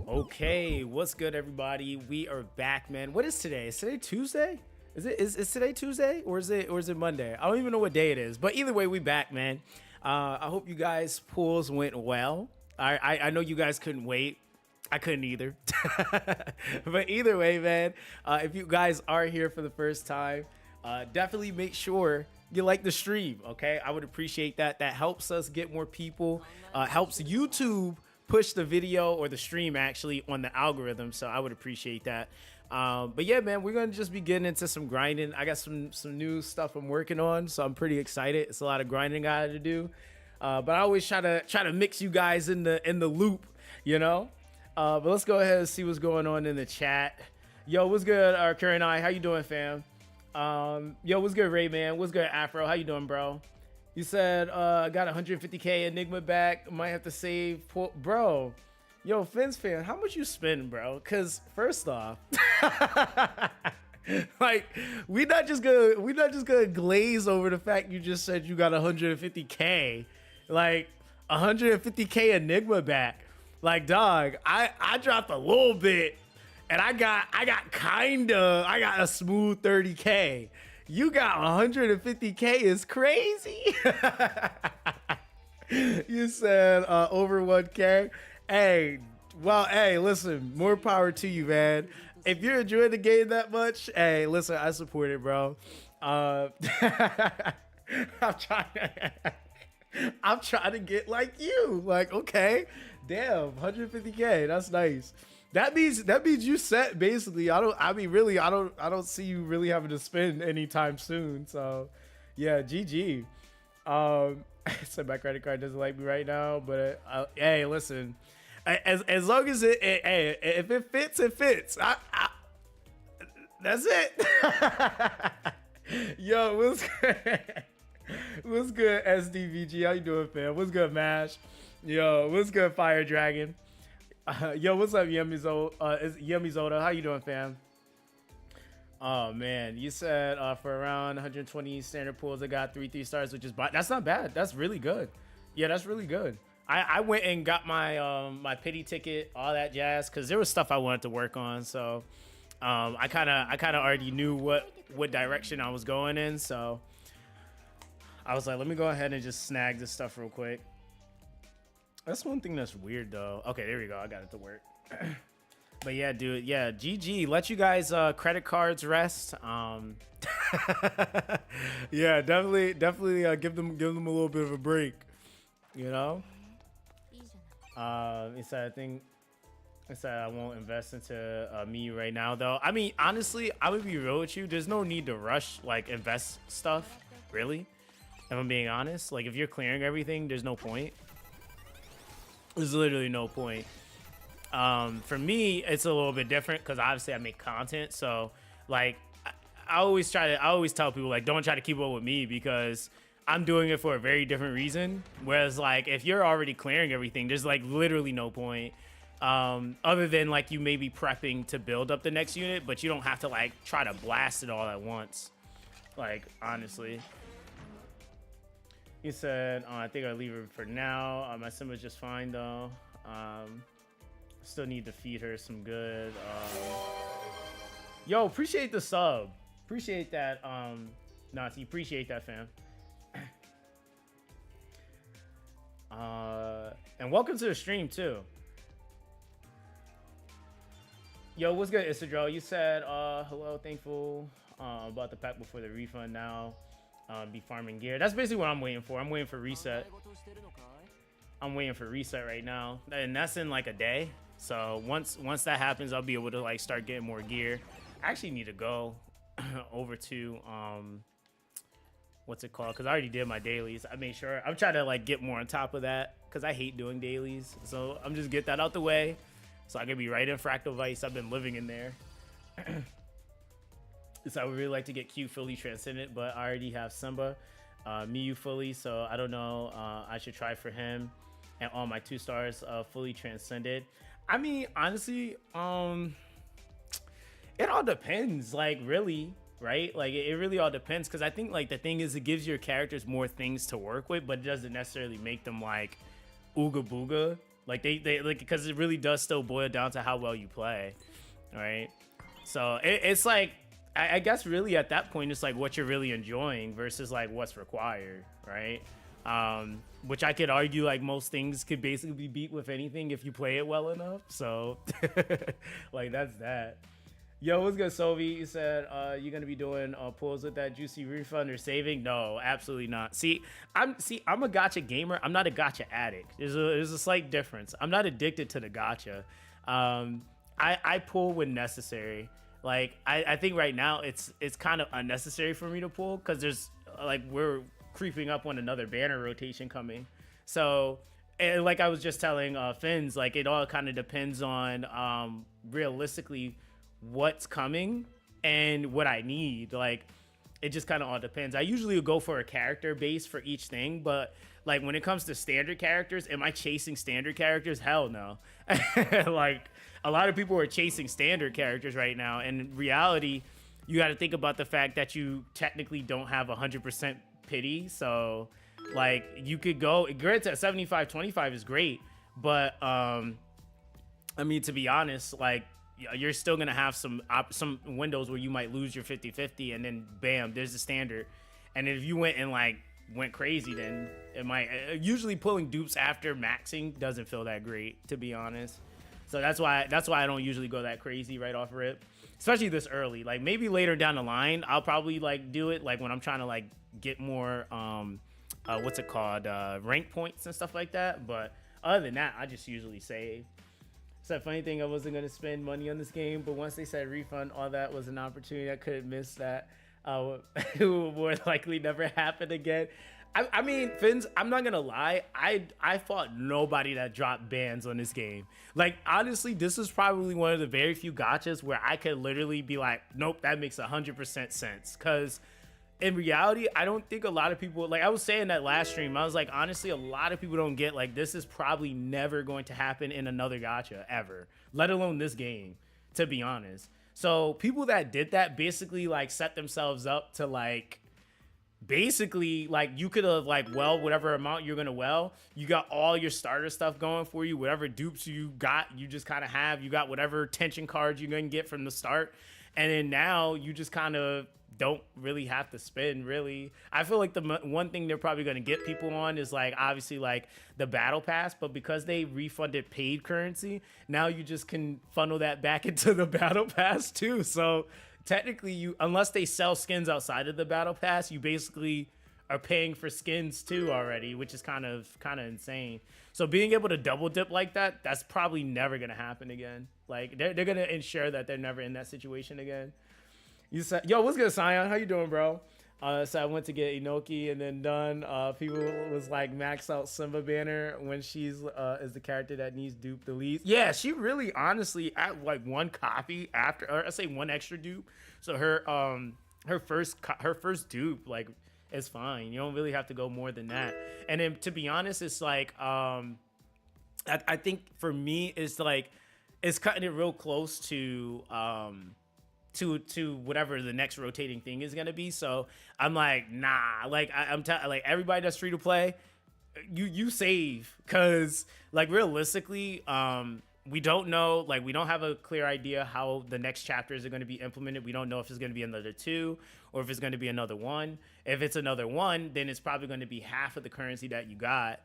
Okay, what's good, everybody? We are back, man. What is today? Is today Tuesday? Is today Tuesday or is it Monday? I don't even know what day it is. But either way, we back, man. I hope you guys pools went well. I know you guys couldn't wait. I couldn't either. But either way, man, if you guys are here for the first time, definitely make sure you like the stream, okay? I would appreciate that. That helps us get more people, helps YouTube push the video or the stream actually on the algorithm, so I would appreciate that. But yeah, man, we're gonna just be getting into some grinding. I got some new stuff I'm working on, so I'm pretty excited. It's a lot of grinding I had to do, but I always try to mix you guys in the loop, you know. But let's go ahead and see what's going on in the chat. Yo, what's good, Current Eye? How you doing, fam? Yo, what's good, Ray, man? What's good, Afro? How you doing, bro? You said I got 150k Enigma back. Might have to save, bro. Yo, Fins fan, how much you spend, bro? Cause first off, like we not just gonna glaze over the fact you just said you got 150k, like 150k Enigma back. Like, dog, I dropped a little bit, and I got a smooth 30k. You got 150k is crazy. You said over 1k. Hey, well, hey, listen, more power to you, man. If you're enjoying the game that much, hey, listen, I support it, bro. I'm trying to get like you. Like, okay, damn, 150k, that's nice. That means you set basically. I don't see you really having to spend anytime soon. So, yeah, GG. So my credit card doesn't like me right now, but hey, listen, as long as hey, if it fits, it fits. That's it. Yo, what's good? What's good, SDVG? How you doing, fam? What's good, Mash? Yo, what's good, Fire Dragon? Yo, what's up, Yummy Zoda? How you doing, fam? Oh man, you said for around 120 standard pools, I got 3 stars, which is that's not bad. That's really good. Yeah, that's really good. I went and got my my pity ticket, all that jazz, because there was stuff I wanted to work on. So I kind of already knew what direction I was going in. So I was like, let me go ahead and just snag this stuff real quick. That's one thing that's weird though. Okay, there we go. I got it to work. But yeah, dude. Yeah, GG. Let you guys credit cards rest. Yeah, definitely give them a little bit of a break. You know. He said I won't invest into me right now though. I mean, honestly, I would be real with you. There's no need to rush like invest stuff. Really, if I'm being honest. Like if you're clearing everything, there's no point. There's literally no point. For me, it's a little bit different because obviously I make content. So like I always tell people like, don't try to keep up with me because I'm doing it for a very different reason. Whereas like if you're already clearing everything, there's like literally no point. Other than like you may be prepping to build up the next unit, but you don't have to like try to blast it all at once. Like honestly. He said, I think I'll leave her for now. My Simba's just fine though. Still need to feed her some good. Yo, appreciate the sub. Appreciate that, Nazi. Appreciate that, fam. And welcome to the stream too. Yo, what's good, Isidro? You said, hello, thankful about the pack before the refund now. Be farming gear. That's basically what I'm waiting for. I'm waiting for reset. I'm waiting for reset right now, and that's in like a day. So once that happens, I'll be able to like start getting more gear. I actually need to go over to what's it called? Because I already did my dailies. I made sure I'm trying to like get more on top of that because I hate doing dailies. So I'm just get that out the way so I can be right in Fractal Vice. I've been living in there. So I would really like to get Q fully transcendent, but I already have Simba, Miyu fully, so I don't know. I should try for him and all my 2 stars fully transcended. I mean, honestly, it all depends, like, really, right? Like, it really all depends, because I think, like, the thing is, it gives your characters more things to work with, but it doesn't necessarily make them, like, ooga booga. Like, they like, because it really does still boil down to how well you play, right? So, it's like, I guess really at that point, it's like what you're really enjoying versus, like, what's required, right? Which I could argue, like, most things could basically be beat with anything if you play it well enough, so, like, that's that. Yo, what's good, Sovi? You said you're gonna be doing pulls with that juicy refund or saving? No, absolutely not. See, I'm a gacha gamer. I'm not a gacha addict. There's a slight difference. I'm not addicted to the gacha. I pull when necessary. Like I think right now it's kind of unnecessary for me to pull because there's like we're creeping up on another banner rotation coming. So and like I was just telling Finns, like it all kind of depends on realistically what's coming and what I need. Like it just kind of all depends. I usually go for a character base for each thing, but like when it comes to standard characters, am I chasing standard characters? Hell no. Like a lot of people are chasing standard characters right now, and in reality you got to think about the fact that you technically don't have 100% pity. So like you could go granted 75-25 is great, but I mean, to be honest, like you're still gonna have some windows where you might lose your 50-50, and then bam, there's the standard. And if you went crazy, then it might usually pulling dupes after maxing doesn't feel that great, to be honest. So that's why I don't usually go that crazy right off rip, especially this early. Like maybe later down the line I'll probably like do it like when I'm trying to like get more what's it called, rank points and stuff like that. But other than that, I just usually save. Said funny thing, I wasn't gonna spend money on this game, but once they said refund, all that was an opportunity. I couldn't miss that. It will more likely never happen again. I mean, Finns, I'm not gonna lie, I fought nobody that dropped bans on this game. Like honestly, this is probably one of the very few gachas where I could literally be like, nope, that makes 100% sense. Cause in reality, I don't think a lot of people, like I was saying that last stream, I was like, honestly, a lot of people don't get, like, this is probably never going to happen in another gacha ever, let alone this game, to be honest. So people that did that basically like set themselves up to like, basically like you could have like whatever amount you're gonna you got all your starter stuff going for you, whatever dupes you got, you just kind of have, you got whatever tension cards you're gonna get from the start, and then now you just kind of don't really have to spend, really. I feel like the one thing they're probably going to get people on is like obviously like the battle pass, but because they refunded paid currency, now you just can funnel that back into the battle pass too. So technically you, unless they sell skins outside of the battle pass, you basically are paying for skins too already, which is kind of insane. So being able to double dip like that, that's probably never going to happen again. Like they're going to ensure that they're never in that situation again. You said, yo, what's good, Sion? How you doing, bro? So I went to get Inoki and then done. People was like max out Simba banner when she's is the character that needs dupe the least. Yeah, she really honestly at like one copy after, or I say one extra dupe. So her first dupe like is fine. You don't really have to go more than that. And then to be honest, it's like I think for me it's like it's cutting it real close to whatever the next rotating thing is gonna be. So I'm like, nah, like I'm like everybody that's free to play, you save, cause like realistically, we don't know, like we don't have a clear idea how the next chapters are going to be implemented. We don't know if it's going to be another 2 or if it's going to be another 1. If it's another 1, then it's probably going to be half of the currency that you got.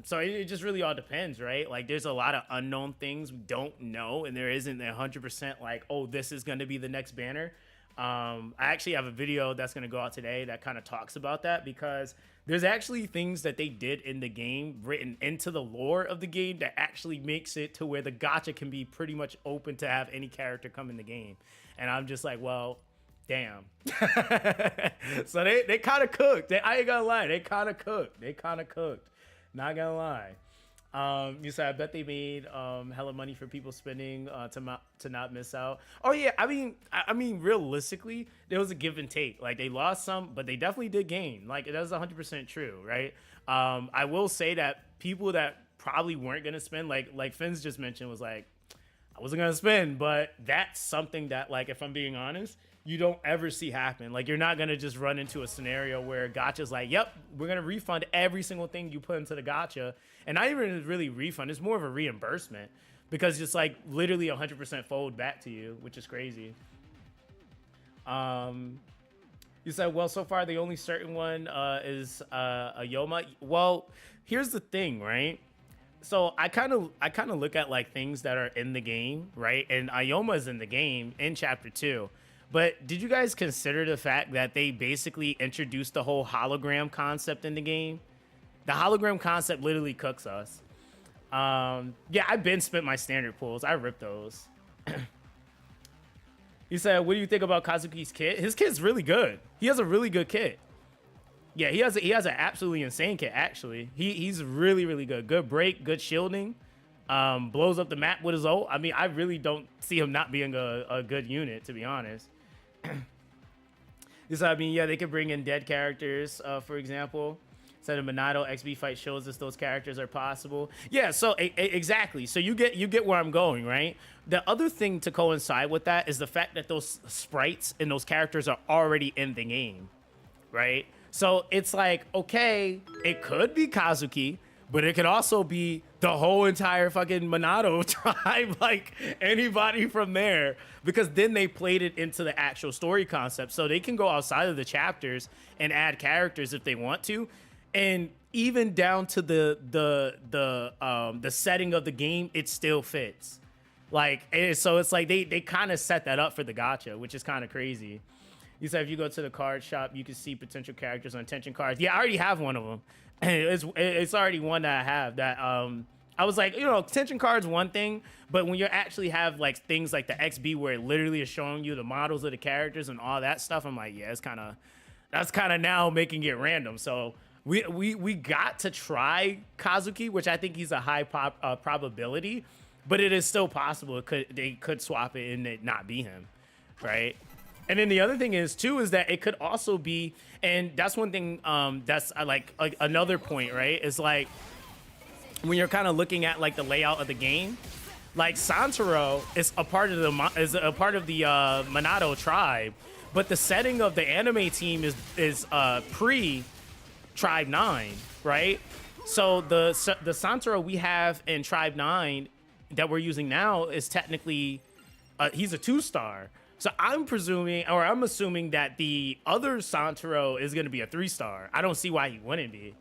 So it just really all depends, right? Like there's a lot of unknown things we don't know, and there isn't 100% like, oh, this is going to be the next banner. I actually have a video that's going to go out today that kind of talks about that, because there's actually things that they did in the game written into the lore of the game that actually makes it to where the gacha can be pretty much open to have any character come in the game. And I'm just like, well, Damn. So they kind of cooked. I ain't gonna lie. They kind of cooked. Not gonna lie. You said I bet they made hella money for people spending to not miss out. Oh yeah, I mean realistically, there was a give and take. Like they lost some, but they definitely did gain. Like that is 100% true, right? I will say that people that probably weren't gonna spend, like Finn's just mentioned, was like, I wasn't gonna spend, but that's something that, like, if I'm being honest, you don't ever see happen. Like, you're not gonna just run into a scenario where Gacha's like, yep, we're gonna refund every single thing you put into the Gacha. And not even really refund, it's more of a reimbursement, because it's like literally 100% fold back to you, which is crazy. You said, well, so far the only certain one is a Yoma. Well, here's the thing, right? So I kind of look at like things that are in the game, right? And Ioma is in the game in chapter 2. But did you guys consider the fact that they basically introduced the whole hologram concept in the game? The hologram concept literally cooks us. Yeah, I've been spent my standard pools. I ripped those. He said, what do you think about Kazuki's kit? His kit's really good. He has a really good kit. Yeah, he has an absolutely insane kit, actually. He's really, really good. Good break, good shielding. Blows up the map with his ult. I mean, I really don't see him not being a good unit, to be honest. This, I mean, yeah, they could bring in dead characters, for example. So the Monado XB fight shows us those characters are possible. Yeah, so exactly. So you get where I'm going, right? The other thing to coincide with that is the fact that those sprites and those characters are already in the game, right? So it's like, okay, it could be Kazuki, but it could also be the whole entire fucking Monado tribe, like anybody from there, because then they played it into the actual story concept. So they can go outside of the chapters and add characters if they want to. And even down to the setting of the game, it still fits. Like, so it's like they kind of set that up for the gacha, which is kind of crazy. You said if you go to the card shop, you can see potential characters on attention cards. Yeah, I already have one of them. It's already one that I have that I was like, you know, attention cards one thing, but when you actually have like things like the XB where it literally is showing you the models of the characters and all that stuff, I'm like, yeah, that's kind of now making it random. So we got to try Kazuki, which I think he's a high probability, but it is still possible they could swap it and it not be him, right? And then the other thing is too is that it could also be, and that's one thing that's like another point, right? Is like when you're kind of looking at like the layout of the game, like Santoro is a part of the Monado tribe, but the setting of the anime team is pre Tribe 9, right? So the Santoro we have in Tribe 9 that we're using now is technically he's a 2-star. So I'm assuming that the other Santoro is going to be a 3-star. I don't see why he wouldn't be,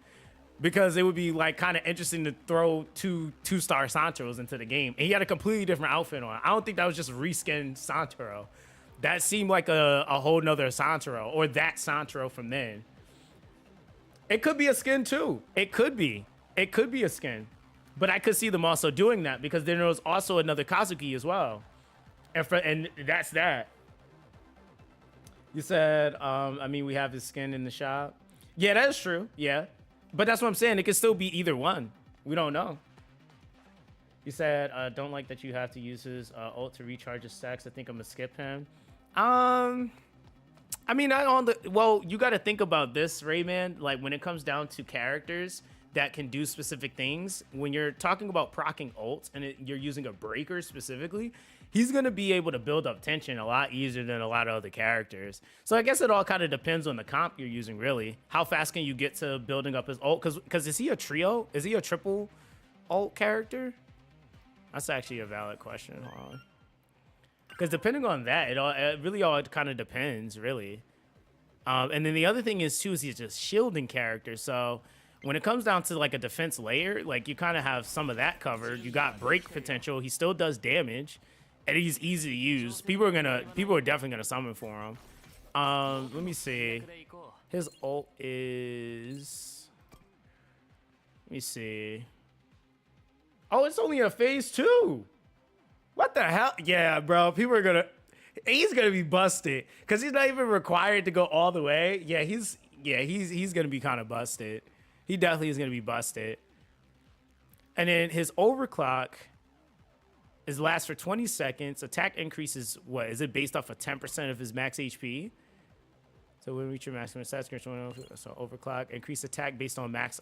because it would be like kind of interesting to throw two-star Santoros into the game. And he had a completely different outfit on. I don't think that was just reskinned Santoro. That seemed like a whole nother Santoro, or that Santoro from then. It could be a skin too. It could be a skin, but I could see them also doing that because then there was also another Kazuki as well. And that's that. You said, I mean, we have his skin in the shop. Yeah, that is true. Yeah. But that's what I'm saying. It could still be either one. We don't know. You said, don't like that you have to use his ult to recharge his stacks. I think I'm going to skip him. I mean, well, you got to think about this, Rayman. Like, when it comes down to characters that can do specific things, when you're talking about proccing ults and you're using a breaker specifically, he's going to be able to build up tension a lot easier than a lot of other characters. So I guess it all kind of depends on the comp you're using, really. How fast can you get to building up his ult? Because is he a trio? Is he a triple ult character? That's actually a valid question. Hold on. Because depending on that, it really all kind of depends, really. And then the other thing is, too, is he's just shielding character. So when it comes down to like a defense layer, like you kind of have some of that covered. You got break potential. He still does damage. And he's easy to use. People are definitely gonna summon for him. Let me see. His ult is. Let me see. Oh, it's only a phase 2. What the hell? Yeah, bro. People are gonna. He's gonna be busted because he's not even required to go all the way. He's gonna be kind of busted. He definitely is gonna be busted. And then his overclock is lasts for 20 seconds. Attack increases, what is it, based off of 10% of his max HP? So when we reach your maximum stats, so overclock, increase attack based on max.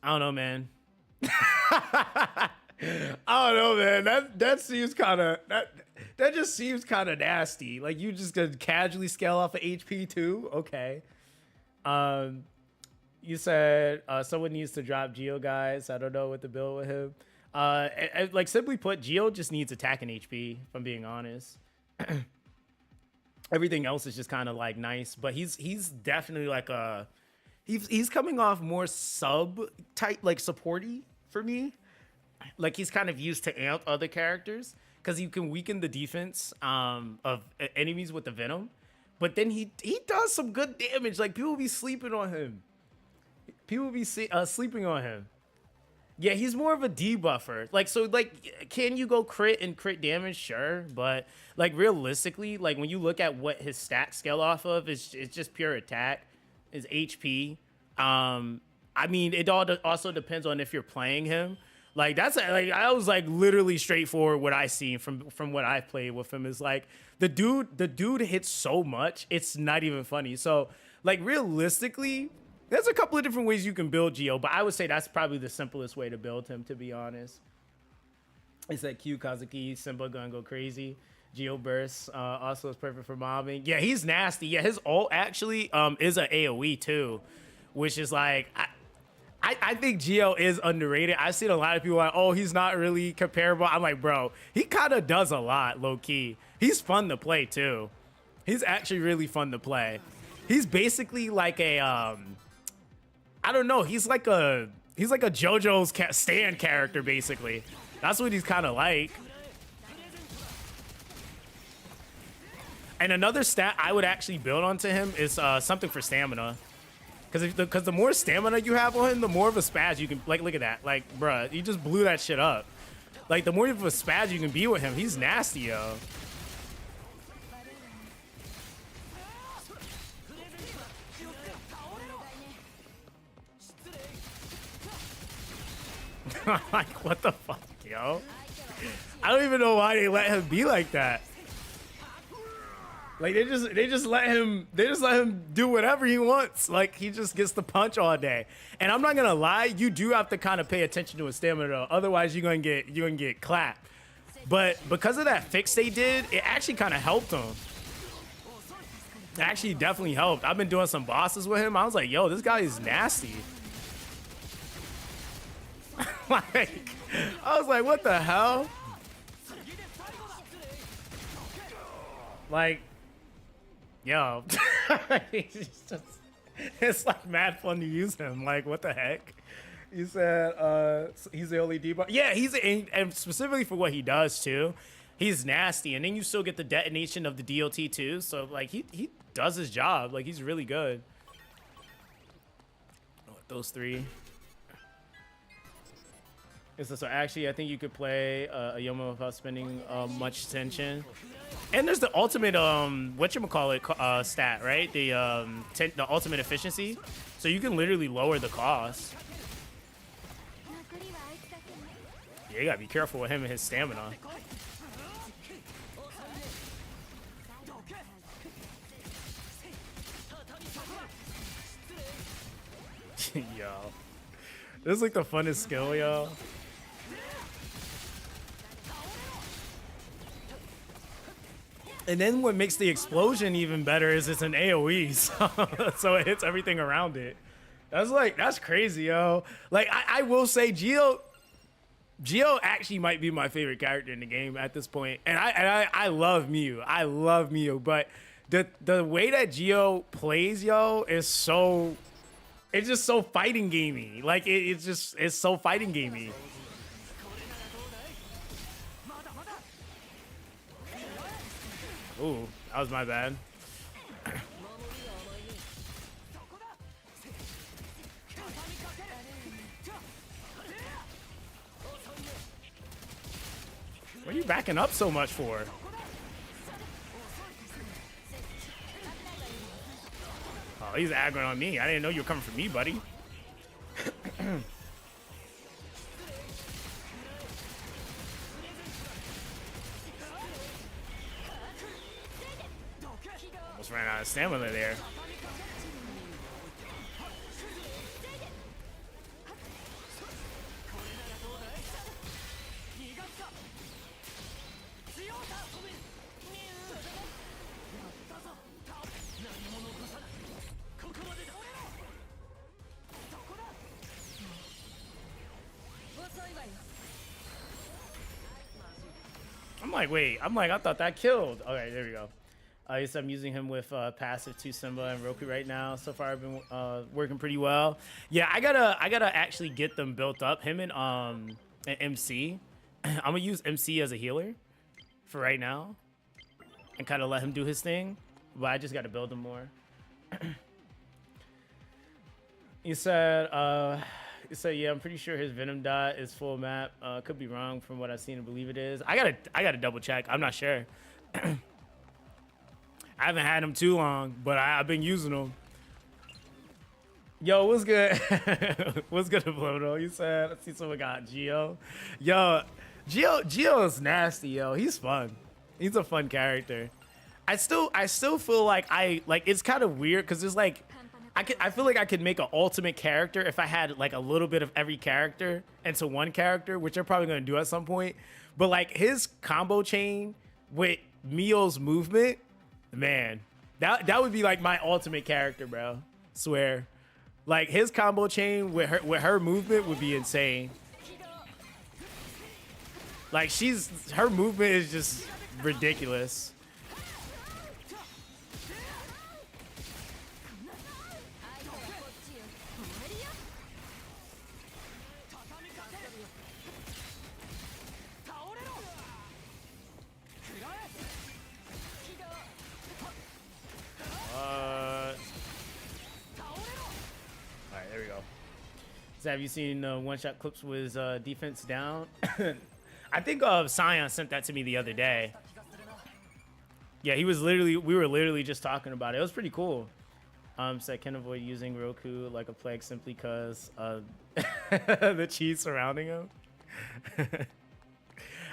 I don't know, man. I don't know, man. That seems kind of that just seems kind of nasty. Like you just gonna casually scale off of HP too. Okay. You said someone needs to drop Gio, guys. I don't know what to build with him. Like simply put, Gio just needs attack and HP. If I'm being honest. Everything else is just kind of like nice, but he's definitely like a he's coming off more sub type, like supporty for me. Like he's kind of used to amp other characters because you can weaken the defense of enemies with the venom, but then he does some good damage. Like people be sleeping on him. People be sleeping on him. Yeah, he's more of a debuffer. Like, so, like, can you go crit and crit damage? Sure. But, like, realistically, like, when you look at what his stats scale off of, it's just pure attack, his HP. I mean, it all also depends on if you're playing him. Like, that's, like, I was, like, literally straightforward what I see from what I've played with him is, like, the dude hits so much, it's not even funny. So, like, realistically, there's a couple of different ways you can build Gio, but I would say that's probably the simplest way to build him, to be honest. It's like Q, Kazuki, Simba gonna go crazy. Gio burst also is perfect for mobbing. Yeah, he's nasty. Yeah, his ult actually is an AoE too, which is like I think Gio is underrated. I've seen a lot of people like, oh, he's not really comparable. I'm like, bro, he kind of does a lot, low key. He's fun to play too. He's actually really fun to play. He's basically like a I don't know. He's like a JoJo's stand character, basically. That's what he's kind of like. And another stat I would actually build onto him is something for stamina. Because the more stamina you have on him, the more of a spaz you can, like, look at that. Like, bruh, he just blew that shit up. Like, the more of a spaz you can be with him, he's nasty, yo. Like, what the fuck, yo? I don't even know why they let him be like that. Like they just let him do whatever he wants. Like he just gets the punch all day. And I'm not gonna lie, you do have to kind of pay attention to his stamina though. Otherwise you're gonna get clapped. But because of that fix they did, it actually kind of helped him. It actually definitely helped. I've been doing some bosses with him. I was like, yo, this guy is nasty. Like, I was like, what the hell? Like, yo, it's like mad fun to use him. Like, what the heck? You said he's the only debug. Yeah, and specifically for what he does too. He's nasty, and then you still get the detonation of the DLT too. So like, he does his job. Like, he's really good. Those three. So actually, I think you could play a Yoma without spending much tension. And there's the ultimate whatchamacallit stat, right? The ultimate efficiency. So you can literally lower the cost. Yeah, you gotta be careful with him and his stamina. Yo, this is like the funnest skill, yo. And then what makes the explosion even better is it's an AoE, so it hits everything around it. That's crazy, yo. Like I will say, Gio actually might be my favorite character in the game at this point. And I love Mew. I love Mew, but the way that Gio plays, yo, is so, it's just so fighting gamey. Like it's so fighting gamey. Ooh, that was my bad. What are you backing up so much for? Oh, he's aggroing on me. I didn't know you were coming for me, buddy. Almost ran out of stamina there. I'm like, I thought that killed. Okay, there we go. Yes, I'm using him with passive 2 Simba and Roku right now. So far, I've been working pretty well. Yeah, I gotta actually get them built up. Him and MC. I'm gonna use MC as a healer for right now, and kind of let him do his thing. But I just gotta build him more. You said, yeah, I'm pretty sure his Venom dot is full map. Could be wrong from what I've seen and believe it is. I gotta double check. I'm not sure. I haven't had him too long, but I've been using them. Yo, what's good? What's good, Blodo? You said, I see someone got Gio. Yo, Gio is nasty, yo. He's fun. He's a fun character. I still feel like it's kind of weird because it's like, I feel like I could make an ultimate character if I had like a little bit of every character into one character, which I'm probably gonna do at some point. But like his combo chain with Mio's movement, man, that would be like my ultimate character, bro. Swear, like his combo chain with her movement would be insane. Like her movement is just ridiculous. Have you seen one-shot clips with defense down? I think Sion sent that to me the other day. Yeah, we were literally just talking about it. It was pretty cool. So I can avoid using Roku like a plague simply because the cheese surrounding him.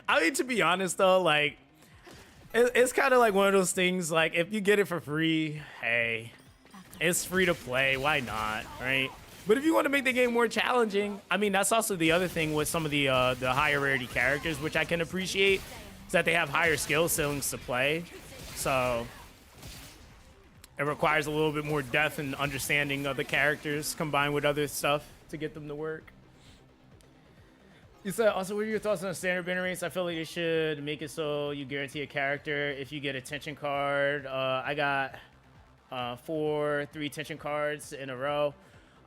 I mean, to be honest though, like it's kind of like one of those things. Like if you get it for free, hey, it's free to play. Why not, right? But if you want to make the game more challenging, I mean, that's also the other thing with some of the higher rarity characters, which I can appreciate, is that they have higher skill ceilings to play. So it requires a little bit more depth and understanding of the characters combined with other stuff to get them to work. You said, also, what are your thoughts on standard banner rates? I feel like they should make it so you guarantee a character if you get a tension card. I got 3 tension cards in a row.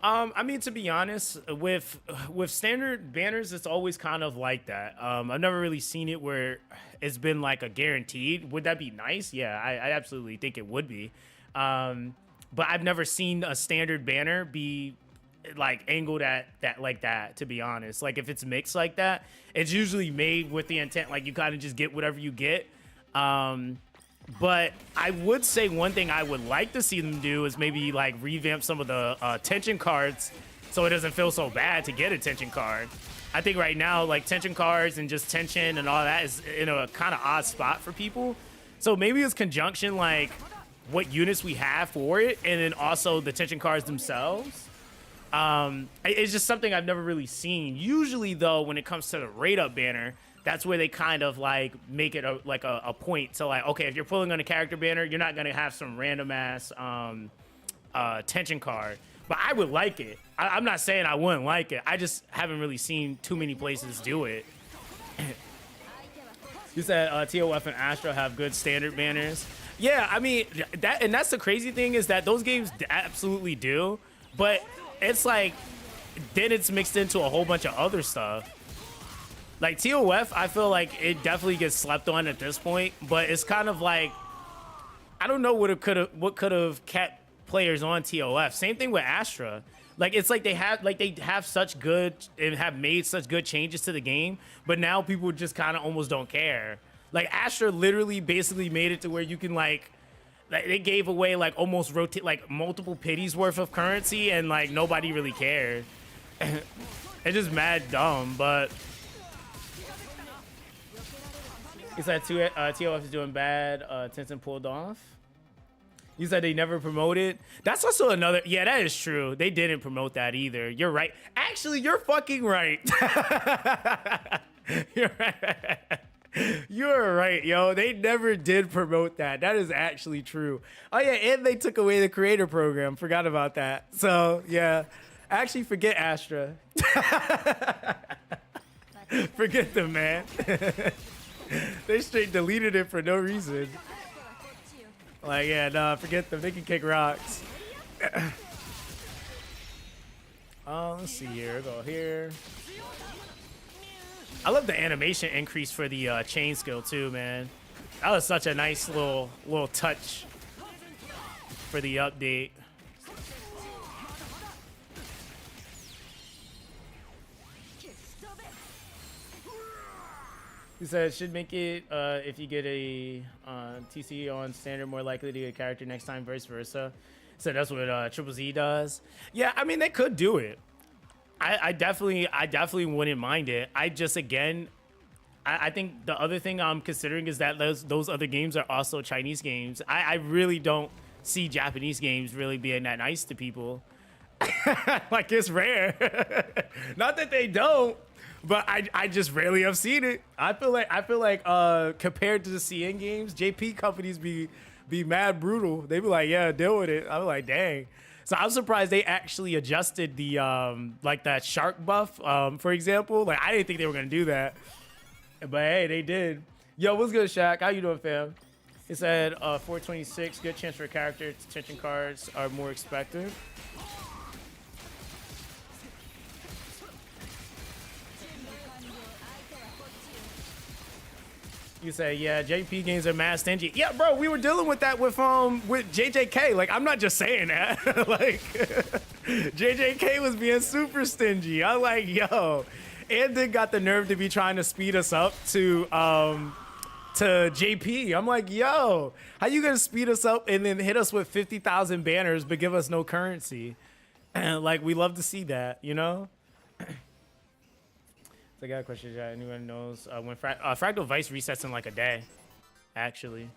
I mean, to be honest, with standard banners, it's always kind of like that. I've never really seen it where it's been like a guaranteed. Would that be nice? Yeah, I absolutely think it would be. But I've never seen a standard banner be like angled at that like that, to be honest. Like if it's mixed like that, it's usually made with the intent like you kind of just get whatever you get. But I would say one thing I would like to see them do is maybe like revamp some of the tension cards so it doesn't feel so bad to get a tension card. I think right now, like tension cards and just tension and all that is in a kind of odd spot for people. So maybe it's conjunction like what units we have for it and then also the tension cards themselves. It's just something I've never really seen. Usually though, when it comes to the rate up banner, that's where they kind of like make it a point. So like, okay, if you're pulling on a character banner, you're not gonna have some random ass tension card. But I would like it. I'm not saying I wouldn't like it. I just haven't really seen too many places do it. You said TOF and Astra have good standard banners. Yeah, I mean that's the crazy thing is that those games absolutely do, but it's like then it's mixed into a whole bunch of other stuff. Like TOF, I feel like it definitely gets slept on at this point, but it's kind of like I don't know what could have kept players on TOF. Same thing with Astra. Like it's like they have such good and have made such good changes to the game, but now people just kind of almost don't care. Like Astra literally basically made it to where you can like they gave away like almost rotate like multiple pities worth of currency, and like nobody really cared. It's just mad dumb, but he said TOF is doing bad. Tencent pulled off. You said they never promoted. That's also another. Yeah, that is true. They didn't promote that either. You're right. Actually, you're fucking right. You're right. You're right, yo. They never did promote that. That is actually true. Oh yeah, and they took away the creator program. Forgot about that. So yeah, actually forget Astra. Forget them, man. They straight deleted it for no reason. Like, yeah, nah, forget them. They can kick rocks. Let's see here. We'll go here. I love the animation increase for the chain skill too, man. That was such a nice little touch for the update. He said it should make it if you get a TC on standard more likely to get a character next time, vice versa. So that's what Triple Z does. Yeah, I mean they could do it. I definitely wouldn't mind it. I just again, I think the other thing I'm considering is that those other games are also Chinese games. I really don't see Japanese games really being that nice to people. Like it's rare. Not that they don't. But I just rarely have seen it. I feel like compared to the CN games, JP companies be mad brutal. They be like, yeah, deal with it. I'm like, dang. So I'm surprised they actually adjusted the like that shark buff, for example. Like I didn't think they were gonna do that, but hey, they did. Yo, what's good, Shaq? How you doing, fam? It said 426. Good chance for a character. Attention cards are more expected. You say, yeah, JP games are mad stingy. Yeah, bro, we were dealing with that with JJK. Like, I'm not just saying that. Like, JJK was being super stingy. I'm like, yo, and then got the nerve to be trying to speed us up to JP. I'm like, yo, how you gonna speed us up and then hit us with 50,000 banners but give us no currency? Like, we love to see that, you know? I got a question. Anyone knows when Fractal Vice resets in like a day? Actually,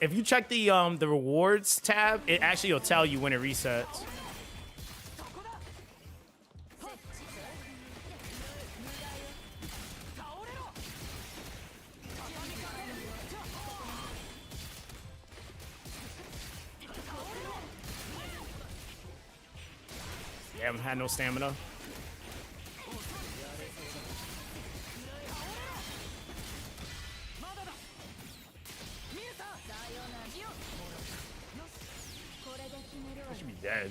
if you check the rewards tab, it actually will tell you when it resets. Yeah, I haven't had no stamina. Dead.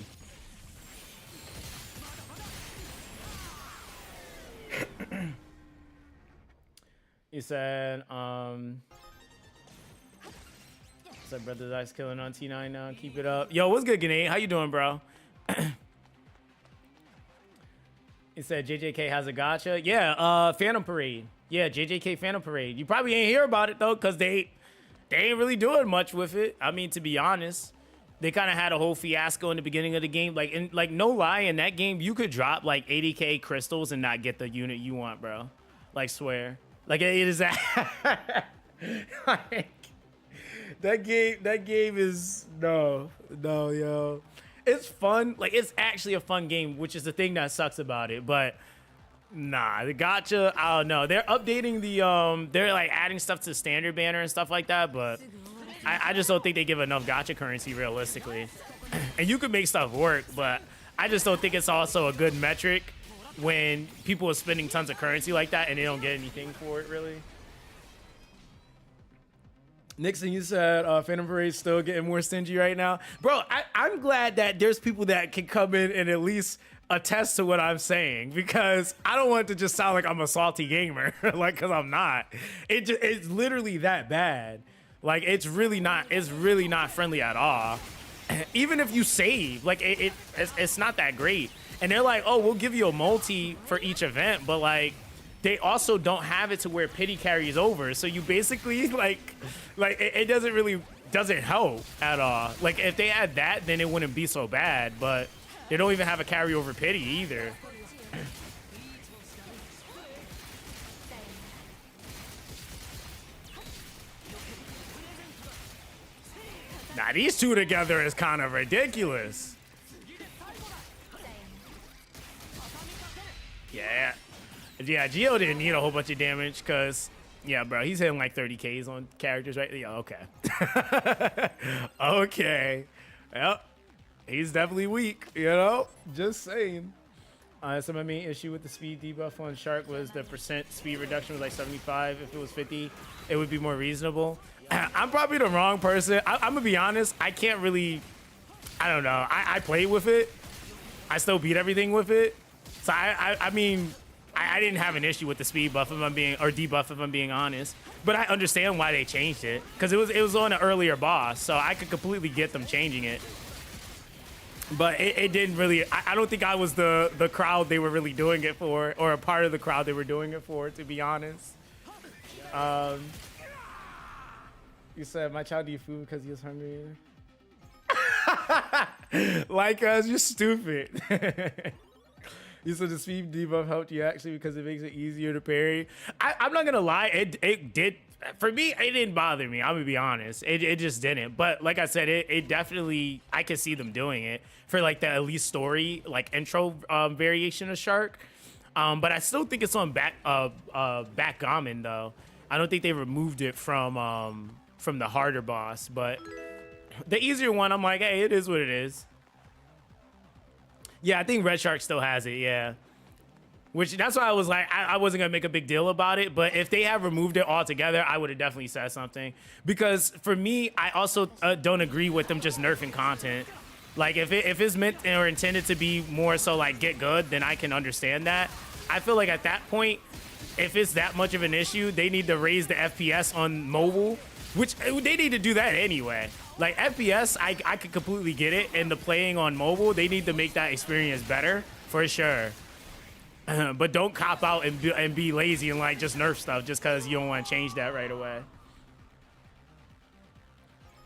He said, Brother Dice killing on T9 now. Keep it up. Yo, what's good, Grenade? How you doing, bro? He said JJK has a gacha. Yeah, Phantom Parade. Yeah, JJK Phantom Parade. You probably ain't hear about it though, cause they ain't really doing much with it. I mean, to be honest. They kind of had a whole fiasco in the beginning of the game. Like no lie, in that game, you could drop like 80k crystals and not get the unit you want, bro. Like, swear. Like, it is that. Like, that game is no, yo. It's fun. Like, it's actually a fun game, which is the thing that sucks about it. But nah, the gacha, I don't know. They're updating the they're like adding stuff to the standard banner and stuff like that, but I just don't think they give enough gacha currency realistically. And you could make stuff work, but I just don't think it's also a good metric when people are spending tons of currency like that and they don't get anything for it, really. Nixon, you said Phantom Parade's still getting more stingy right now. Bro, I'm glad that there's people that can come in and at least attest to what I'm saying, because I don't want it to just sound like I'm a salty gamer, like, because I'm not. It's literally that bad. Like, it's really not friendly at all. Even if you save, like, it's not that great. and they're like, oh, we'll give you a multi for each event, but like they also don't have it to where pity carries over. So you basically like it doesn't help at all. Like if they had that, then it wouldn't be so bad, but they don't even have a carryover pity either. Now these two together is kind of ridiculous. Yeah. Yeah, Gio didn't need a whole bunch of damage because, yeah, bro, he's hitting like 30Ks on characters, right? Yeah, okay. Okay. Yep. He's definitely weak, you know? Just saying. So my main issue with the speed debuff on Shark was the percent speed reduction was like 75. If it was 50, it would be more reasonable. I'm probably the wrong person. I'm going to be honest. I can't really, I don't know. I played with it. I still beat everything with it. So I mean, I didn't have an issue with the speed buff if I'm being, or debuff if I'm being honest. But I understand why they changed it because it was on an earlier boss, so I could completely get them changing it. But it didn't really. I don't think I was the crowd they were really doing it for, or a part of the crowd they were doing it for, to be honest. You said my child need food because he was hungry. Like us, you're stupid. You said the speed debuff helped you actually because it makes it easier to parry. I'm not gonna lie, it did. For me, it didn't bother me. I'm gonna be honest. It just didn't. But like I said, it definitely, I could see them doing it for like the Elite story, like intro variation of Shark. But I still think it's on backgammon though. I don't think they removed it from the harder boss. But the easier one, I'm like, hey, it is what it is. Yeah, I think Red Shark still has it, yeah. Which, that's why I was like, I wasn't going to make a big deal about it. But if they have removed it altogether, I would have definitely said something. Because for me, I also don't agree with them just nerfing content. Like, if it's meant or intended to be more so, like, get good, then I can understand that. I feel like at that point, if it's that much of an issue, they need to raise the FPS on mobile. Which, they need to do that anyway. Like, FPS, I could completely get it. And the playing on mobile, they need to make that experience better, for sure. But don't cop out and be lazy and, like, just nerf stuff just because you don't want to change that right away.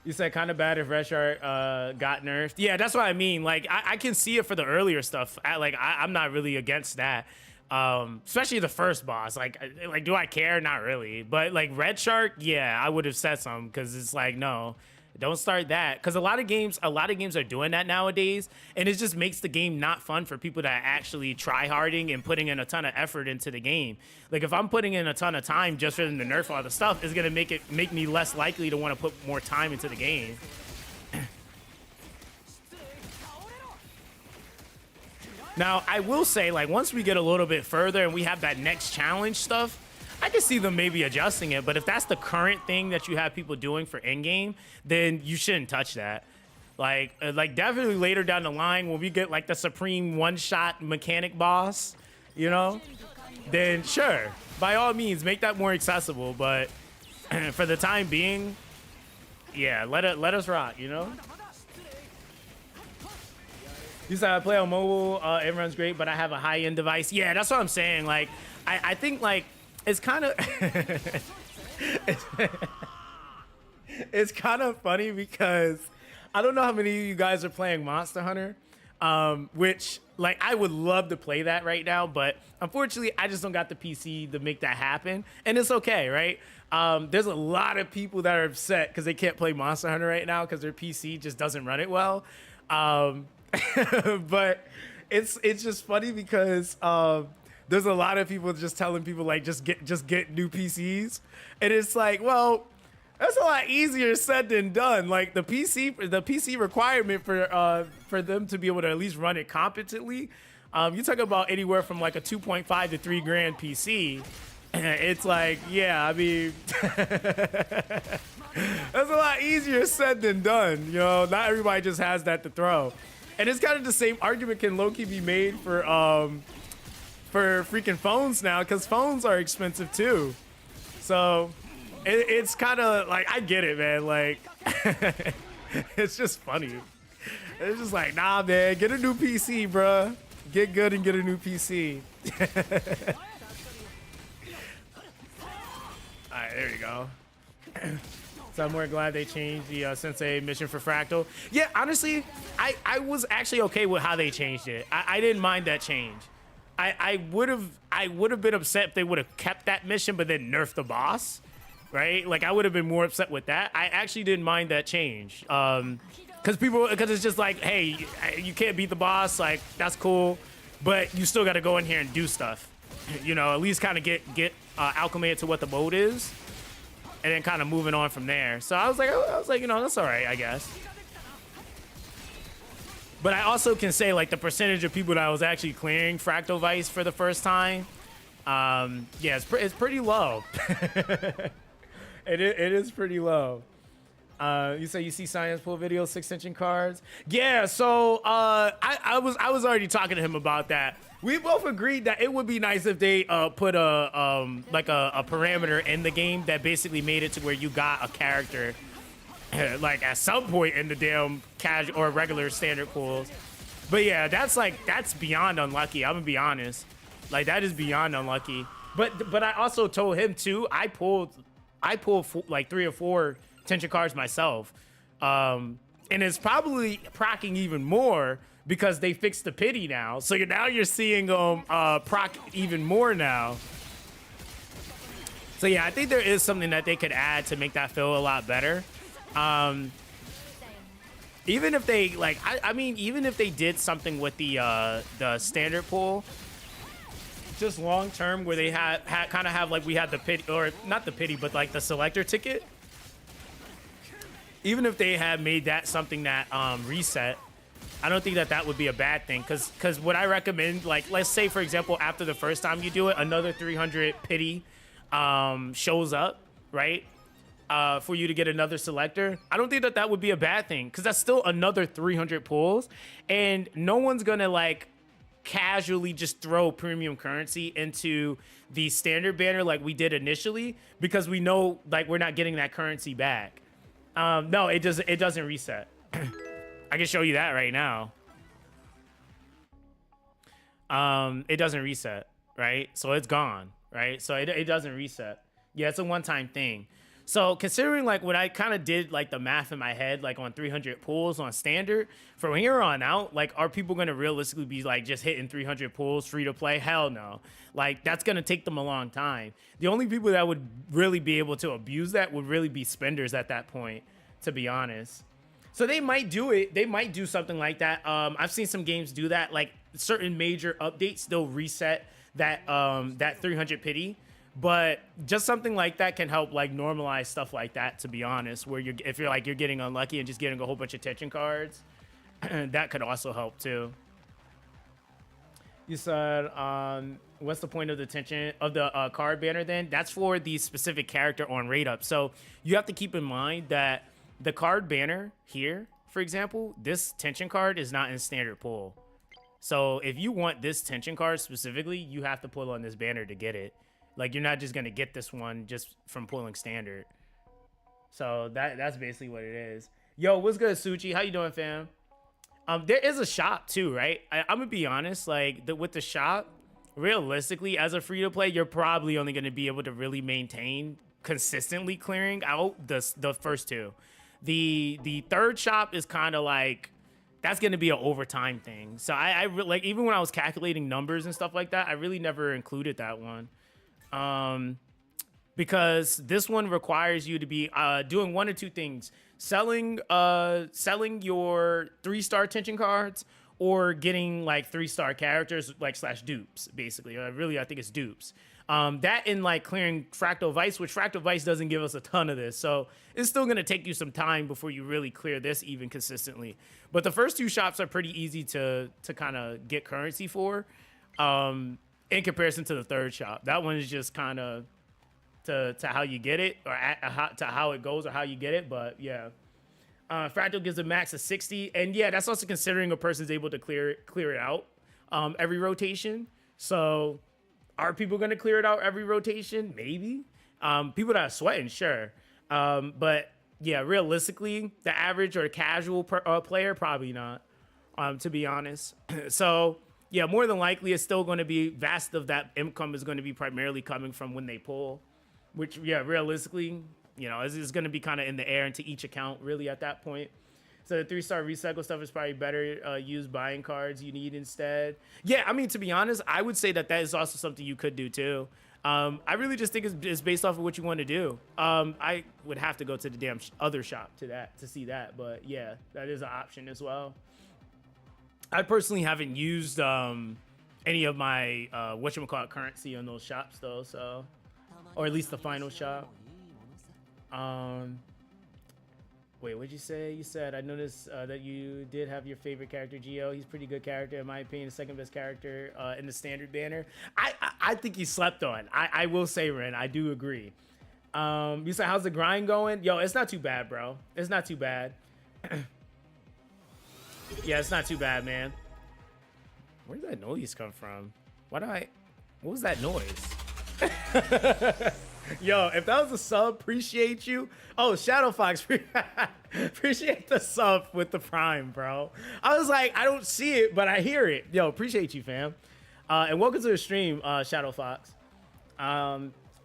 You said kind of bad if Red Shark got nerfed. Yeah, that's what I mean. Like, I can see it for the earlier stuff. I'm not really against that. Especially the first boss. Like, do I care? Not really. But, like, Red Shark, yeah, I would have said something because it's like, no. Don't start that, because a lot of games are doing that nowadays, and it just makes the game not fun for people that actually try harding and putting in a ton of effort into the game. Like, if I'm putting in a ton of time just for them to nerf all the stuff, it's gonna make me less likely to want to put more time into the game. Now, I will say, like, once we get a little bit further and we have that next challenge stuff, I can see them maybe adjusting it, but if that's the current thing that you have people doing for in-game, then you shouldn't touch that. Like definitely later down the line when we get like the supreme one-shot mechanic boss, you know, then sure, by all means, make that more accessible. But for the time being, yeah, let us rock, you know. You said I play on mobile, it runs great, but I have a high-end device. Yeah, that's what I'm saying. Like, I think like. It's kind of it's kind of funny because I don't know how many of you guys are playing Monster Hunter, which like I would love to play that right now, but unfortunately I just don't got the PC to make that happen, and it's okay, right? There's a lot of people that are upset because they can't play Monster Hunter right now because their PC just doesn't run it well, but it's just funny because there's a lot of people just telling people like just get new PCs, and it's like, well, that's a lot easier said than done. Like the PC requirement for them to be able to at least run it competently, you talk about anywhere from like a 2.5 to 3 grand PC. It's like, yeah, I mean, that's a lot easier said than done. You know, not everybody just has that to throw, and it's kind of the same argument can low-key be made for freaking phones now, because phones are expensive too. So it's kind of like, I get it, man. Like, it's just funny. It's just like, nah, man, get a new PC, bruh. Get good and get a new PC. All right, there you go. So I'm more glad they changed the Sensei mission for Fractal. Yeah, honestly, I was actually okay with how they changed it. I didn't mind that change. I would have been upset if they would have kept that mission but then nerfed the boss, right? Like I would have been more upset with that. I actually didn't mind that change. Because it's just like, hey, you can't beat the boss, like that's cool, but you still got to go in here and do stuff. You know, at least kind of get acclimated to what the mode is. And then kind of moving on from there. So I was like, you know, that's all right, I guess. But I also can say like the percentage of people that was actually clearing Fractal Vice for the first time, yeah, it's pretty low. it is pretty low. You say you see Science Pool video 6-inching cards? Yeah, so I was already talking to him about that. We both agreed that it would be nice if they put a like a parameter in the game that basically made it to where you got a character like at some point in the damn casual or regular standard pools. But yeah, that's beyond unlucky. I'm gonna be honest, like that is beyond unlucky. But I also told him too. I pulled like 3 or 4 tension cards myself, and it's probably procking even more because they fixed the pity now. So now you're seeing them proc even more now. So yeah, I think there is something that they could add to make that feel a lot better. Even if they like, I mean, even if they did something with the standard pool, just long term, where they had kind of have like we had the pity, or not the pity, but like the selector ticket. Even if they had made that something that reset, I don't think that would be a bad thing. Because what I recommend, like, let's say, for example, after the first time you do it, another 300 pity shows up, right? For you to get another selector. I don't think that would be a bad thing, because that's still another 300 pulls. And no one's going to, like, casually just throw premium currency into the standard banner like we did initially, because we know, like, we're not getting that currency back. No, it doesn't reset. I can show you that right now. It doesn't reset, right? So it's gone, right? So it doesn't reset. Yeah, it's a one-time thing. So considering like what I kind of did, like the math in my head, like on 300 pulls on standard, from here on out, like, are people going to realistically be like just hitting 300 pulls free to play? Hell no. Like, that's going to take them a long time. The only people that would really be able to abuse that would really be spenders at that point, to be honest. So they might do it. They might do something like that. I've seen some games do that. Like certain major updates still reset that 300 pity. But just something like that can help like normalize stuff like that, to be honest, where if you're getting unlucky and just getting a whole bunch of tension cards, that could also help too. You said, what's the point of the tension of the card banner then? That's for the specific character on rate up. So you have to keep in mind that the card banner here, for example, this tension card is not in standard pull. So if you want this tension card specifically, you have to pull on this banner to get it. Like, you're not just going to get this one just from pulling standard. So that's basically what it is. Yo, what's good, Suchi? How you doing, fam? There is a shop too, right? I'm going to be honest, like with the shop, realistically, as a free-to-play, you're probably only going to be able to really maintain consistently clearing out the first two. The third shop is kind of like, that's going to be an overtime thing. So I like, even when I was calculating numbers and stuff like that, I really never included that one. Because this one requires you to be doing one or two things: selling your 3-star tension cards, or getting like 3-star characters, like / dupes, basically. Really, I think it's dupes. That and like clearing Fractal Vice, which Fractal Vice doesn't give us a ton of this, so it's still gonna take you some time before you really clear this even consistently. But the first two shops are pretty easy to kind of get currency for. In comparison to the third shop, that one is just kind of to how you get it, or to how it goes, or how you get it. But yeah, Fractal gives a max of 60, and yeah, that's also considering a person's able to clear it out every rotation. So are people going to clear it out every rotation? Maybe. People that are sweating, sure. But yeah, realistically, the average or casual player, probably not. To be honest. So yeah, more than likely it's still going to be vast of that income is going to be primarily coming from when they pull, which yeah, realistically, you know, is going to be kind of in the air into each account really at that point. So the 3-star recycle stuff is probably better use buying cards you need instead. Yeah, I mean, to be honest, I would say that is also something you could do too. I really just think it's based off of what you want to do. I would have to go to the damn other shop to see that, but yeah, that is an option as well. I personally haven't used any of my whatchamacallit currency on those shops though, so, or at least the final shop. Wait, what'd you say? You said, I noticed that you did have your favorite character, Gio. He's a pretty good character, in my opinion, the second best character in the standard banner. I think he slept on. I will say, Ren, I do agree. You said, how's the grind going? Yo, it's not too bad, bro. It's not too bad. Yeah, it's not too bad, man. Where did that noise come from? What was that noise? Yo, if that was a sub, appreciate you. Oh, Shadow Fox, appreciate the sub with the Prime, bro. I was like, I don't see it, but I hear it. Yo, appreciate you, fam. And welcome to the stream, Shadow Fox.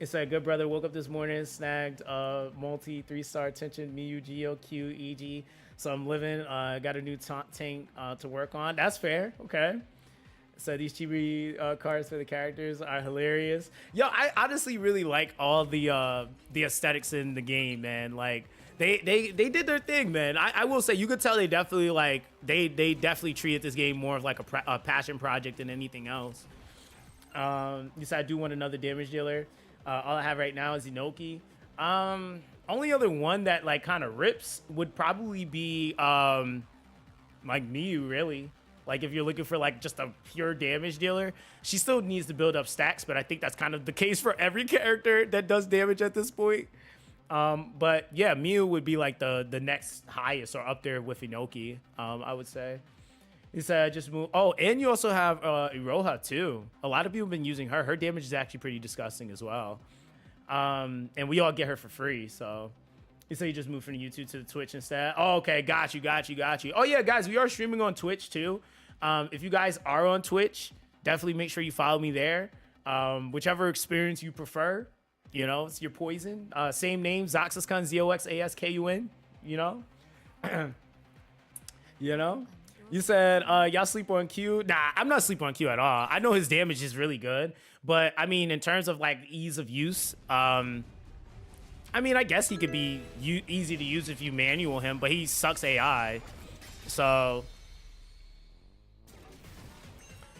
It's a good brother. Woke up this morning, snagged multi 3-star attention, Miyu, Gio, Q, EG. So I'm living. Got a new tank to work on. That's fair. Okay. So these chibi cards for the characters are hilarious. Yo, I honestly really like all the aesthetics in the game, man. Like they did their thing, man. I will say you could tell they definitely like they definitely treated this game more of like a passion project than anything else. You said I do want another damage dealer. All I have right now is Inoki. Only other one that like kind of rips would probably be like Miyu, really. Like if you're looking for like just a pure damage dealer, she still needs to build up stacks, but I think that's kind of the case for every character that does damage at this point. But yeah, Miyu would be like the next highest or up there with Inoki, I would say. He said just move. Oh, and you also have Iroha too. A lot of people have been using her. Her damage is actually pretty disgusting as well. And we all get her for free, so. You say you just moved from YouTube to the Twitch instead. Oh, okay, got you. Oh yeah, guys, we are streaming on Twitch too. If you guys are on Twitch, definitely make sure you follow me there. Whichever experience you prefer, you know, it's your poison. Same name, Zoxaskun, Zoxaskun, you know? You know? You said, y'all sleep on Q. Nah, I'm not sleeping on Q at all. I know his damage is really good, but I mean, in terms of like ease of use, I mean, I guess he could be easy to use if you manual him, but he sucks AI. So,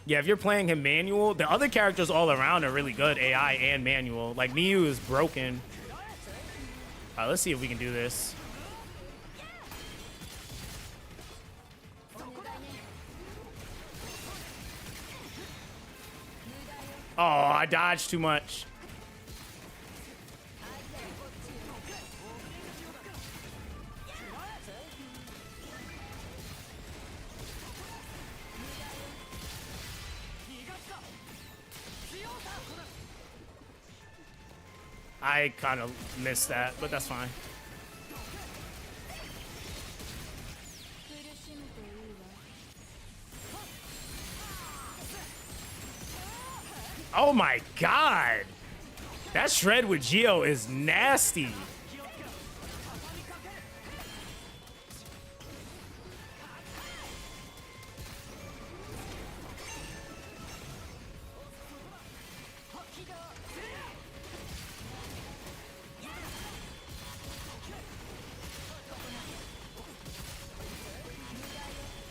yeah, if you're playing him manual, the other characters all around are really good, AI and manual. Like, Miyu is broken. Let's see if we can do this. Oh, I dodged too much. I kind of missed that, but that's fine. Oh my god! That shred with Gio is nasty.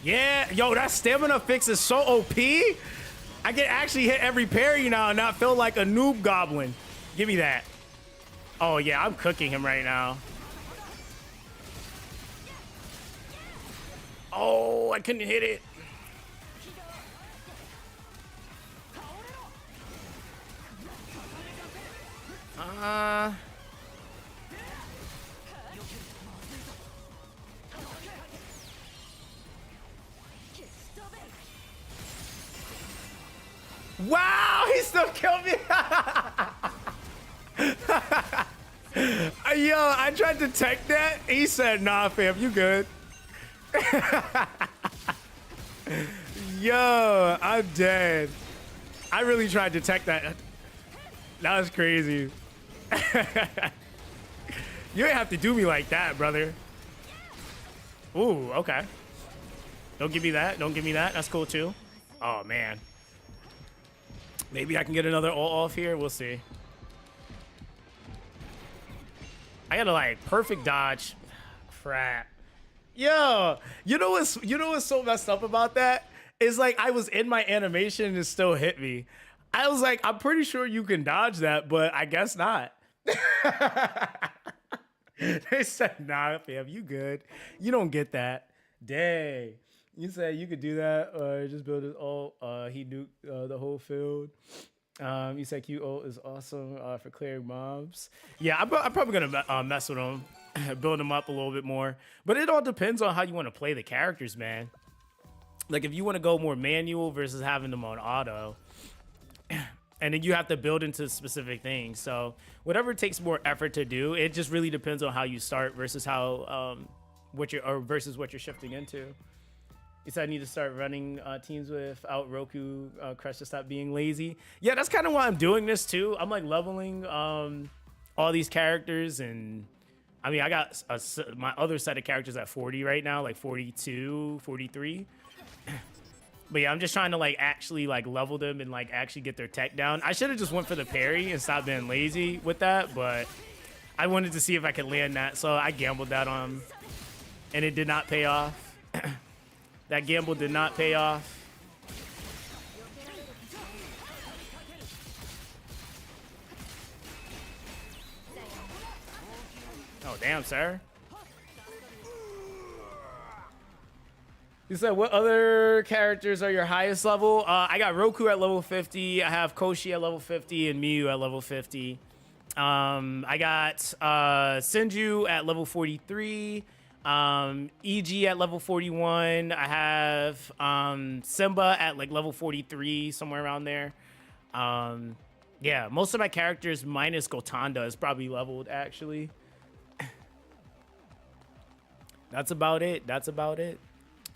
Yeah, yo, that stamina fix is so OP. I can actually hit every parry now and not feel like a noob goblin. Give me that. Oh yeah, I'm cooking him right now. Oh, I couldn't hit it. Wow, he still killed me. Yo, I tried to tech that. He said, nah, fam, you good. Yo, I'm dead. I really tried to tech that. That was crazy. You ain't have to do me like that, brother. Ooh, okay. Don't give me that. Don't give me that. That's cool too. Oh man. Maybe I can get another ult off here. We'll see. I gotta like perfect dodge. Crap. Yo, you know what's so messed up about that? Is like I was in my animation and it still hit me. I was like, I'm pretty sure you can dodge that, but I guess not. They said, nah, fam, you good. You don't get that. Dang. You said you could do that or just build his ult. He nuked the whole field. You said Q ult is awesome for clearing mobs. Yeah, I'm probably gonna mess with him, build him up a little bit more. But it all depends on how you want to play the characters, man. Like if you want to go more manual versus having them on auto, and then you have to build into specific things. So whatever takes more effort to do, it just really depends on how you start versus how what you're shifting into. You said I need to start running teams without Roku Crush to stop being lazy. Yeah, that's kind of why I'm doing this too. I'm like leveling all these characters, and I mean I got my other set of characters at 40 right now, like 42, 43. But yeah, I'm just trying to like actually like level them and like actually get their tech down. I should have just went for the parry and stopped being lazy with that, but I wanted to see if I could land that, so I gambled that on him, and it did not pay off. That gamble did not pay off. Oh, damn, sir. You said, what other characters are your highest level? I got Roku at level 50. I have Koshi at level 50 and Miyu at level 50. I got Senju at level 43. EG at level 41. I have Simba at like level 43, somewhere around there. Yeah, most of my characters minus Gotanda is probably leveled actually. That's about it. That's about it.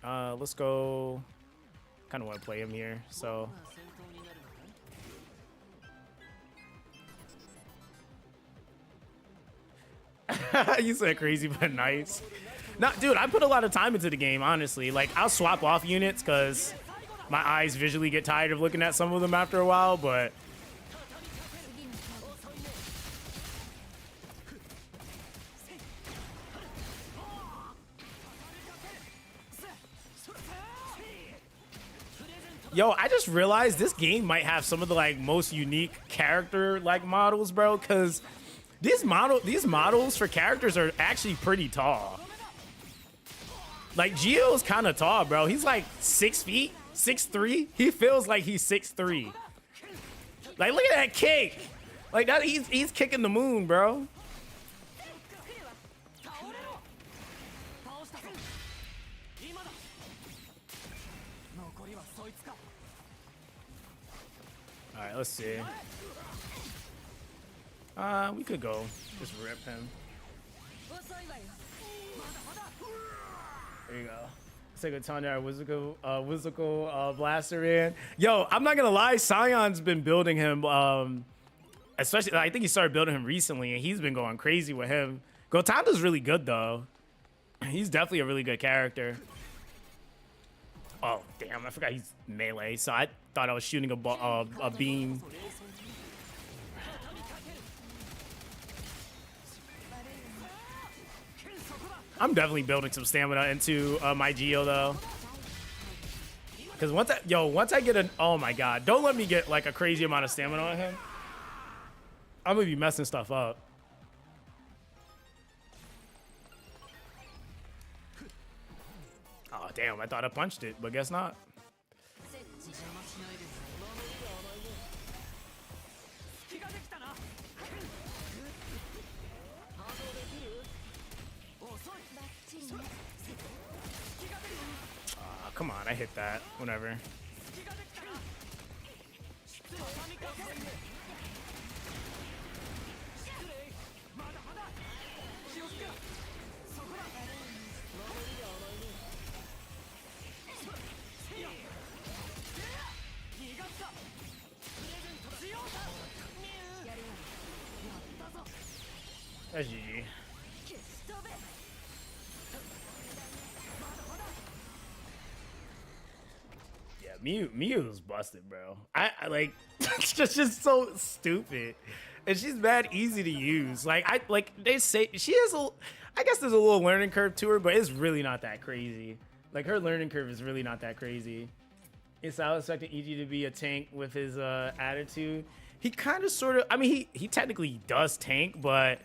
Let's go. Kind of want to play him here, so. You said crazy but nice. No, dude, I put a lot of time into the game, honestly. Like, I'll swap off units because my eyes visually get tired of looking at some of them after a while, but... Yo, I just realized this game might have some of the, like, most unique character, like, models, bro, because these models for characters are actually pretty tall. Like, Gio's kind of tall, bro. He's like 6 feet, 6'3". He feels like he's 6'3". Like, look at that kick. Like, that he's kicking the moon, bro. All right, let's see. We could go just rip him. There you go. Let's take a our Whimsical Blaster in. Yo, I'm not gonna lie, Sion's been building him, especially, I think he started building him recently, and he's been going crazy with him. Gotanda's really good, though. He's definitely a really good character. Oh, damn, I forgot he's melee, so I thought I was shooting a beam. I'm definitely building some stamina into my Gio though, because once I get an, oh my god, don't let me get like a crazy amount of stamina on him. I'm gonna be messing stuff up. Oh damn, I thought I punched it, but guess not. Come on, I hit that. Whatever. That's GG. Yeah, Mew's busted, bro. I like it's just so stupid. And she's mad easy to use. Like they say she has a I guess there's a little learning curve to her, but it's really not that crazy. Like her learning curve is really not that crazy. It's I was expecting EG to be a tank with his attitude. He kind of sort of I mean he technically does tank, but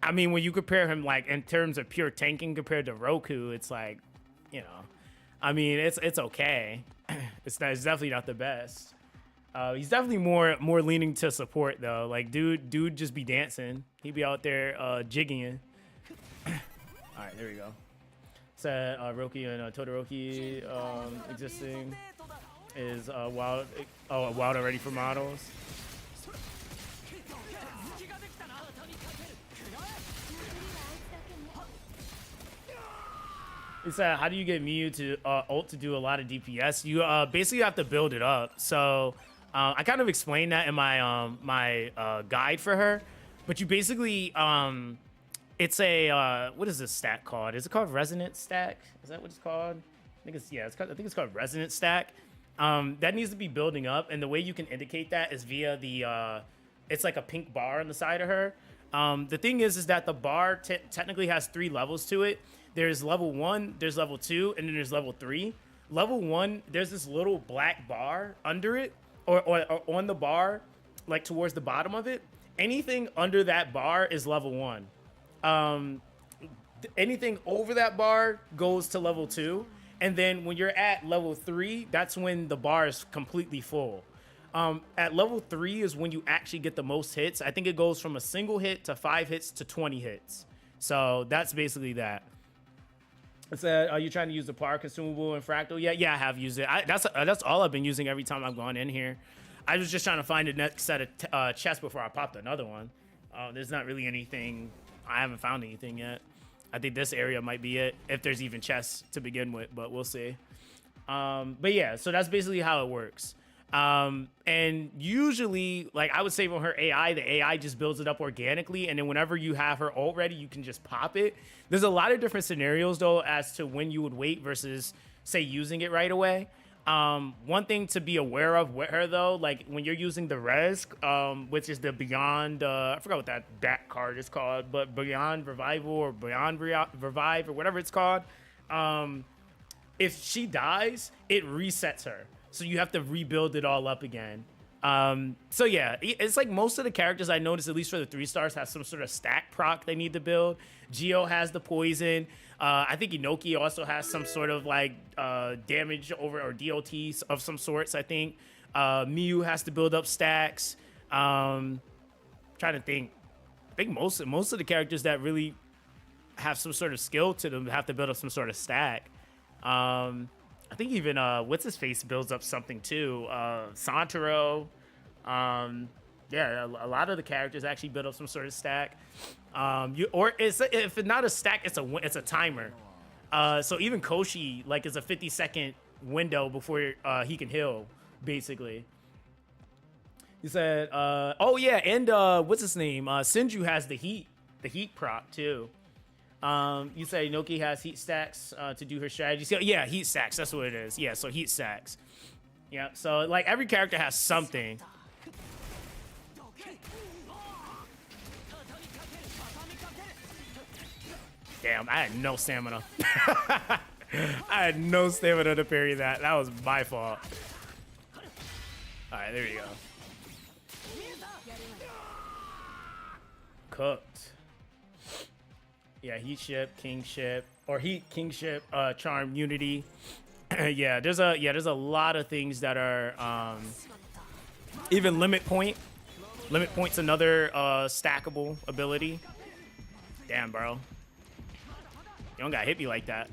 I mean when you compare him like in terms of pure tanking compared to Roku, it's like, you know, I mean it's okay. It's definitely not the best. He's definitely more leaning to support though. Like dude just be dancing. He be out there jigging. All right, there we go. Said Roki and Todoroki existing is wild already for models. He said, how do you get Miyu to ult to do a lot of DPS? You basically have to build it up. So I kind of explained that in my my guide for her. But you basically, it's a, what is this stack called? Is it called Resonant Stack? Is that what it's called? I think it's, yeah, I think it's called Resonant Stack. That needs to be building up. And the way you can indicate that is via the, it's like a pink bar on the side of her. The thing is that the bar technically has 3 levels to it. There's level 1, there's level 2, and then there's level 3. Level 1, there's this little black bar under it, or on the bar, like towards the bottom of it. Anything under that bar is level 1. Anything over that bar goes to level 2. And then when you're at level 3, that's when the bar is completely full. At level 3 is when you actually get the most hits. I think it goes from a single hit to 5 hits to 20 hits. So that's basically that. It said, are you trying to use the power consumable in Fractal? Yeah, I have used it. That's all I've been using every time I've gone in here. I was just trying to find the next set of chests before I popped another one. There's not really anything. I haven't found anything yet. I think this area might be it, if there's even chests to begin with, but we'll see. But yeah, so that's basically how it works. And usually, like I would say on her AI, the AI just builds it up organically, and then whenever you have her ult ready, you can just pop it. There's a lot of different scenarios though as to when you would wait versus say using it right away. One thing to be aware of with her though, like when you're using the res, which is the Beyond, I forgot what that card is called, but Beyond Revival or Beyond Revive or whatever it's called. If she dies, it resets her. So you have to rebuild it all up again. So yeah, it's like most of the characters I noticed, at least for the 3 stars, have some sort of stack proc they need to build. Gio has the poison. I think Inoki also has some sort of like damage over or DOT of some sorts, I think. Miyu has to build up stacks. Trying to think. I think most of the characters that really have some sort of skill to them have to build up some sort of stack. I think even what's his face builds up something too. Santoro, yeah, a lot of the characters actually build up some sort of stack. Or if it's not a stack, it's a timer. So even Koshi like is a 50-second window before he can heal, basically. He said, oh yeah, and what's his name? Sinju has the heat proc too. You say Noki has heat stacks to do her strategy. So, yeah, heat stacks. That's what it is. Yeah, so heat stacks. Yeah, so like every character has something. Damn, I had no stamina. I had no stamina to parry that. That was my fault. All right, there you go. Cooked. Yeah, heat ship, kingship, or heat kingship, charm, unity. yeah, there's a lot of things that are even limit point. Limit point's another stackable ability. Damn, bro. You don't gotta hit me like that.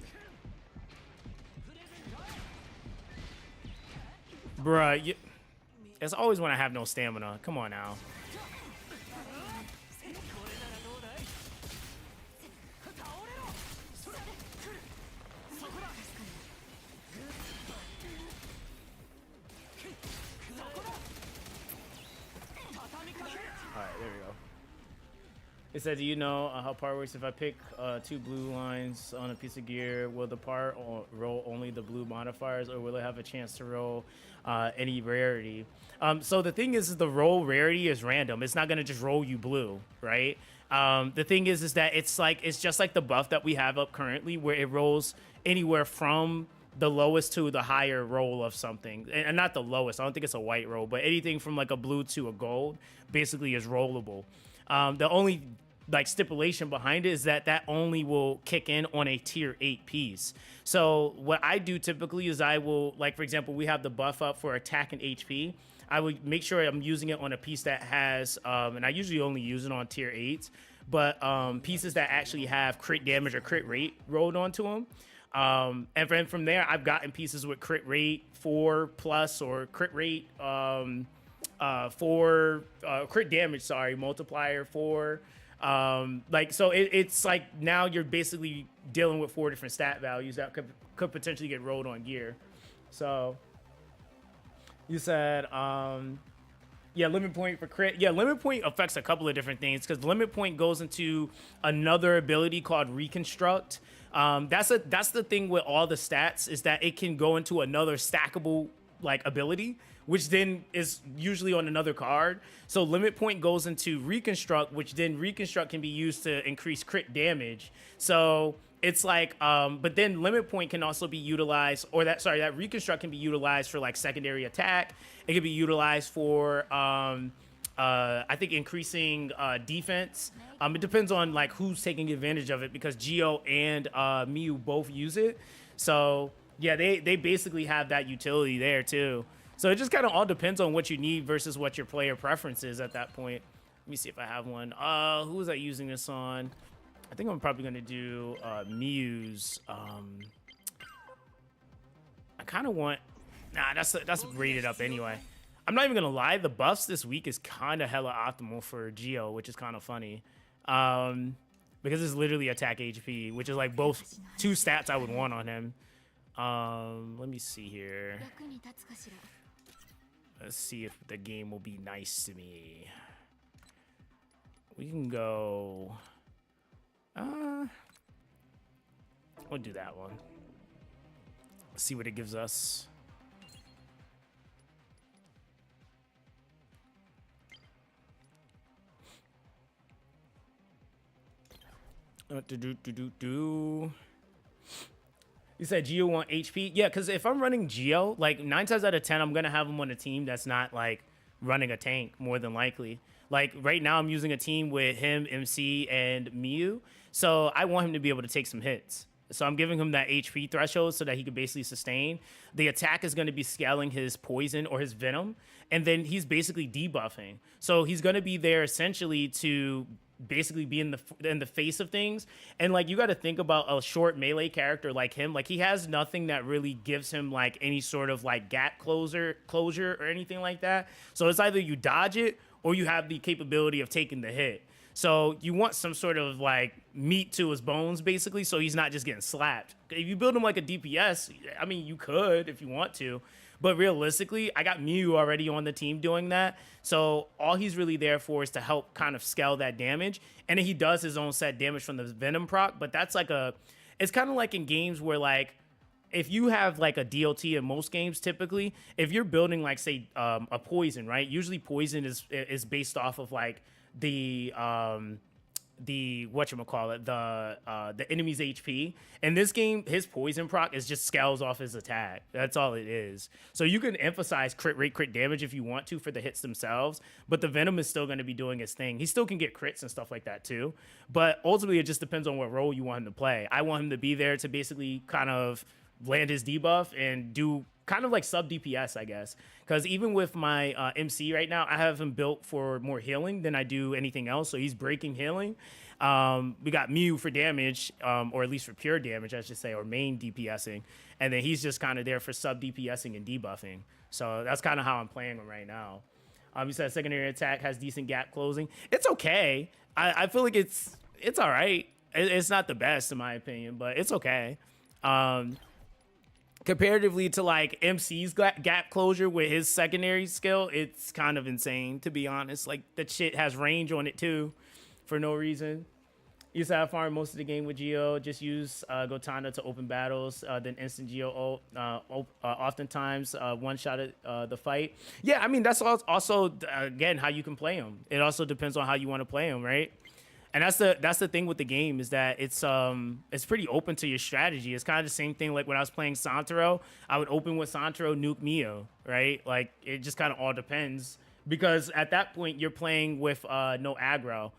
Bruh, it's always when I have no stamina. Come on now. It said, do you know how part works? If I pick two blue lines on a piece of gear, will the part roll only the blue modifiers, or will it have a chance to roll any rarity? So the thing is the roll rarity is random. It's not gonna just roll you blue, right? The thing is that it's just like the buff that we have up currently, where it rolls anywhere from the lowest to the higher roll of something, and not the lowest. I don't think it's a white roll, but anything from like a blue to a gold basically is rollable. The only like stipulation behind it is that only will kick in on a tier 8 piece. So what I do typically is I will, like, for example, we have the buff up for attack and HP. I would make sure I'm using it on a piece that has, and I usually only use it on tier 8s, but pieces that actually have crit damage or crit rate rolled onto them. And from there, I've gotten pieces with crit rate 4 plus or crit rate 4 crit damage, sorry, multiplier 4. Like, so it's like now you're basically dealing with 4 different stat values that could potentially get rolled on gear. So you said, yeah, limit point for crit. Yeah, limit point affects a couple of different things because limit point goes into another ability called reconstruct. That's the thing with all the stats is that it can go into another stackable like ability, which then is usually on another card. So limit point goes into reconstruct, which then reconstruct can be used to increase crit damage. So it's like, but then limit point can also be utilized, or that reconstruct can be utilized for like secondary attack. It can be utilized for, I think increasing defense. It depends on like who's taking advantage of it because Gio and Miu both use it. So yeah, they basically have that utility there too. So it just kind of all depends on what you need versus what your player preference is at that point. Let me see if I have one. Who was I using this on? I think I'm probably gonna do Miu's. I kind of want. Nah, that's rated up anyway. I'm not even gonna lie. The buffs this week is kind of hella optimal for Gio, which is kind of funny. Because it's literally attack HP, which is like both 2 stats I would want on him. Let me see here. Let's see if the game will be nice to me. We can go. We'll do that one. See what it gives us. You said Gio want HP? Yeah, because if I'm running Gio, like 9 times out of 10, I'm going to have him on a team that's not like running a tank more than likely. Like right now I'm using a team with him, MC, and Miu. So I want him to be able to take some hits. So I'm giving him that HP threshold so that he can basically sustain. The attack is going to be scaling his poison or his venom. And then he's basically debuffing. So he's going to be there essentially to basically be in the face of things. And like you got to think about a short melee character like him. Like he has nothing that really gives him like any sort of like gap closure or anything like that. So it's either you dodge it or you have the capability of taking the hit. So you want some sort of like meat to his bones, basically, so he's not just getting slapped. If you build him like a DPS, I mean, you could if you want to. But realistically, I got Miu already on the team doing that. So all he's really there for is to help kind of scale that damage. And then he does his own set damage from the Venom proc. But that's like it's kind of like in games where like, if you have like a DLT in most games, typically, if you're building like say a poison, right? Usually poison is based off of like the whatchamacallit, the enemy's HP. In this game, his poison proc is just scales off his attack. That's all it is. So you can emphasize crit rate, crit damage if you want to for the hits themselves, but the Venom is still going to be doing its thing. He still can get crits and stuff like that too, but ultimately it just depends on what role you want him to play. I want him to be there to basically kind of land his debuff and do kind of like sub DPS, I guess. Because even with my MC right now, I have him built for more healing than I do anything else. So he's breaking healing. We got Miu for damage, or at least for pure damage, I should say, or main DPSing. And then he's just kind of there for sub DPSing and debuffing. So that's kind of how I'm playing him right now. You said secondary attack has decent gap closing. It's okay. I feel like it's all right. It's not the best in my opinion, but it's okay. Comparatively to like MC's gap closure with his secondary skill, it's kind of insane, to be honest. Like that shit has range on it too for no reason. Used to have farm most of the game with Gio. Just use Gotana to open battles, then instant Gio ult. Oftentimes one shot at the fight. Yeah, I mean that's also again how you can play him. It also depends on how you want to play him, right? And that's the thing with the game is that it's pretty open to your strategy. It's kind of the same thing like when I was playing Santoro. I would open with Santoro, nuke Mio, right? Like it just kind of all depends because at that point you're playing with no aggro.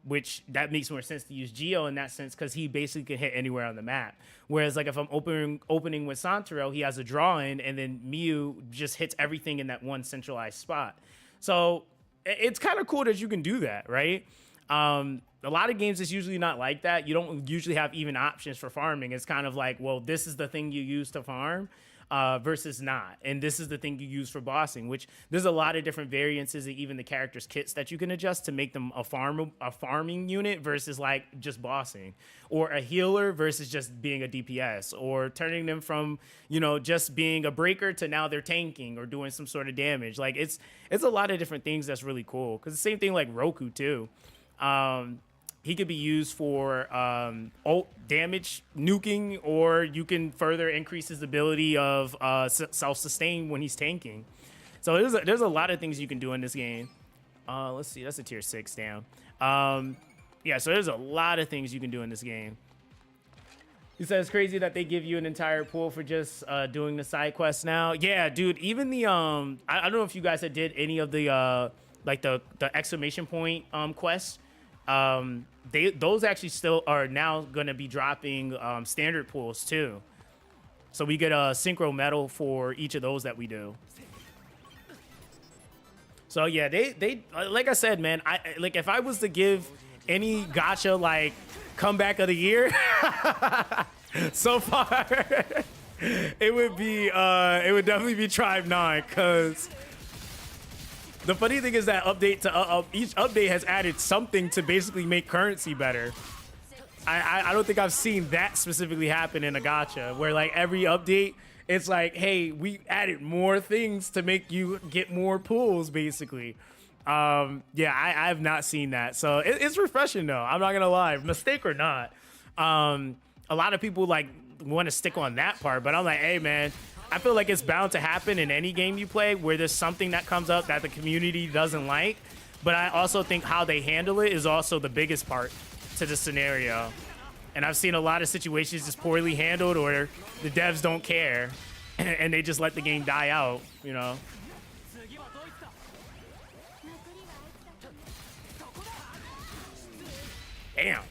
Which that makes more sense to use Gio in that sense because he basically can hit anywhere on the map. Whereas like if I'm opening with Santoro, he has a draw in, and then Miu just hits everything in that one centralized spot. So it's kind of cool that you can do that, right? A lot of games it's usually not like that. You don't usually have even options for farming. It's kind of like, well, this is the thing you use to farm. Versus not. And this is the thing you use for bossing, which there's a lot of different variances and even the characters' kits that you can adjust to make them a farming unit versus like just bossing, or a healer versus just being a DPS, or turning them from, just being a breaker to now they're tanking or doing some sort of damage. Like it's a lot of different things that's really cool. Cause the same thing like Roku too. He could be used for ult damage nuking, or you can further increase his ability of self-sustain when he's tanking. So there's a lot of things you can do in this game. Let's see, that's a tier 6 down. Yeah, so there's a lot of things you can do in this game. He says it's crazy that they give you an entire pool for just doing the side quests now. Yeah, dude, even the I don't know if you guys had did any of the like the exclamation point quests. Those actually still are now going to be dropping standard pools too. So we get a synchro medal for each of those that we do. So yeah, they like I said, man, like if I was to give any gacha like comeback of the year so far, it would definitely be Tribe 9, because the funny thing is that each update has added something to basically make currency better. I don't think I've seen that specifically happen in a gacha, where like every update, it's like, hey, we added more things to make you get more pools, basically. Yeah, I have not seen that. So it's refreshing though. I'm not gonna lie, mistake or not. A lot of people like want to stick on that part, but I'm like, hey man, I feel like it's bound to happen in any game you play where there's something that comes up that the community doesn't like. But I also think how they handle it is also the biggest part to the scenario. And I've seen a lot of situations just poorly handled, or the devs don't care and they just let the game die out, Damn.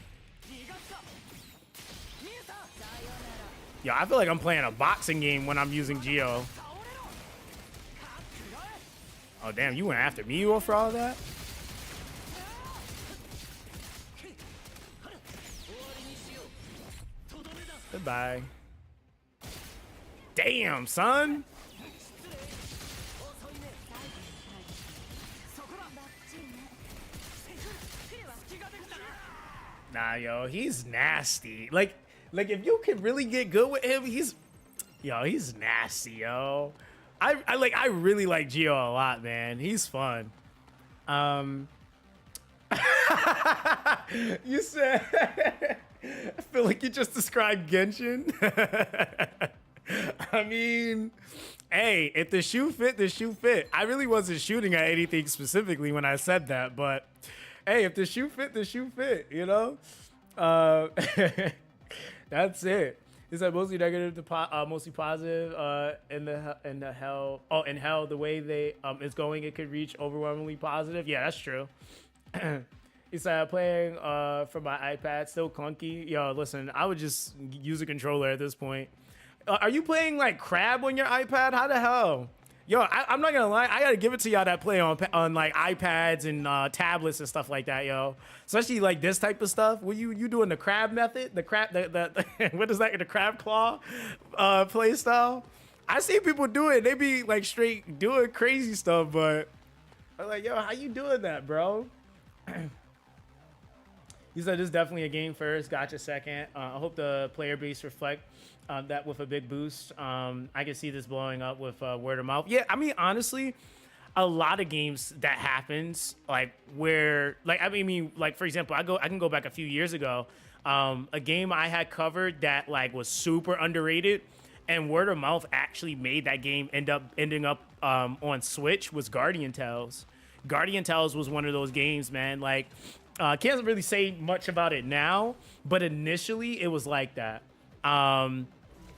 Yo, I feel like I'm playing a boxing game when I'm using Gio. Oh, damn, you went after me for all that? Goodbye. Damn, son. Nah, yo, he's nasty. Like if you can really get good with him, he's nasty, yo. I really like Gio a lot, man. He's fun. You said I feel like you just described Genshin. I mean, hey, if the shoe fit, the shoe fit. I really wasn't shooting at anything specifically when I said that, but hey, if the shoe fit, the shoe fit, That's it. Is that mostly negative to mostly positive? In hell, the way they it's going, it could reach overwhelmingly positive. Yeah, that's true. He said playing from my iPad, still clunky. Yo, listen, I would just use a controller at this point. Are you playing like Crab on your iPad? How the hell? Yo, I'm not gonna lie, I gotta give it to y'all that play on like iPads and tablets and stuff like that, yo. Especially like this type of stuff. Were you doing the crab method? The crab, the what is that? The crab claw play style? I see people do it. They be like straight doing crazy stuff, but I'm like, yo, how you doing that, bro? He said this is definitely a game first, gotcha second. I hope the player base reflect that with a big boost. I can see this blowing up with word of mouth. Yeah, I mean, honestly, a lot of games that happens like where like I mean like for example I can go back a few years ago, a game I had covered that like was super underrated and word of mouth actually made that game ending up on Switch was Guardian Tales. Guardian Tales was one of those games, man. Like, can't really say much about it now, but initially it was like that.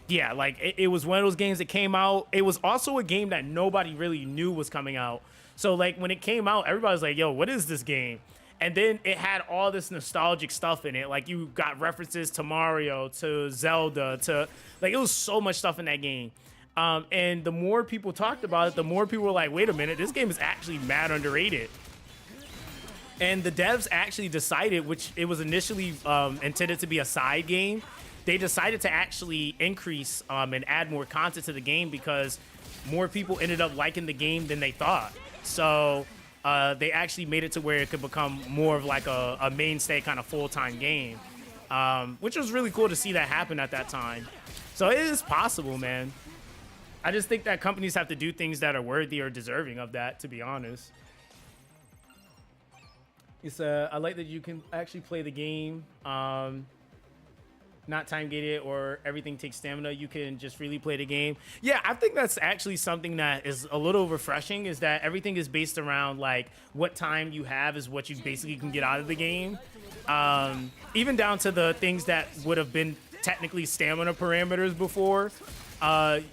Yeah, like it was one of those games that came out. It was also a game that nobody really knew was coming out. So like when it came out, everybody was like, "Yo, what is this game?" And then it had all this nostalgic stuff in it. Like you got references to Mario, to Zelda, to like it was so much stuff in that game. And the more people talked about it, the more people were like, "Wait a minute, this game is actually mad underrated." And the devs actually decided, which it was initially intended to be a side game, they decided to actually increase and add more content to the game because more people ended up liking the game than they thought. So they actually made it to where it could become more of like a mainstay kind of full-time game, which was really cool to see that happen at that time. So it is possible, man. I just think that companies have to do things that are worthy or deserving of that, to be honest. It's I like that you can actually play the game, not time gated or everything takes stamina. You can just freely play the game. Yeah, I think that's actually something that is a little refreshing, is that everything is based around like what time you have is what you basically can get out of the game. Even down to the things that would have been technically stamina parameters before.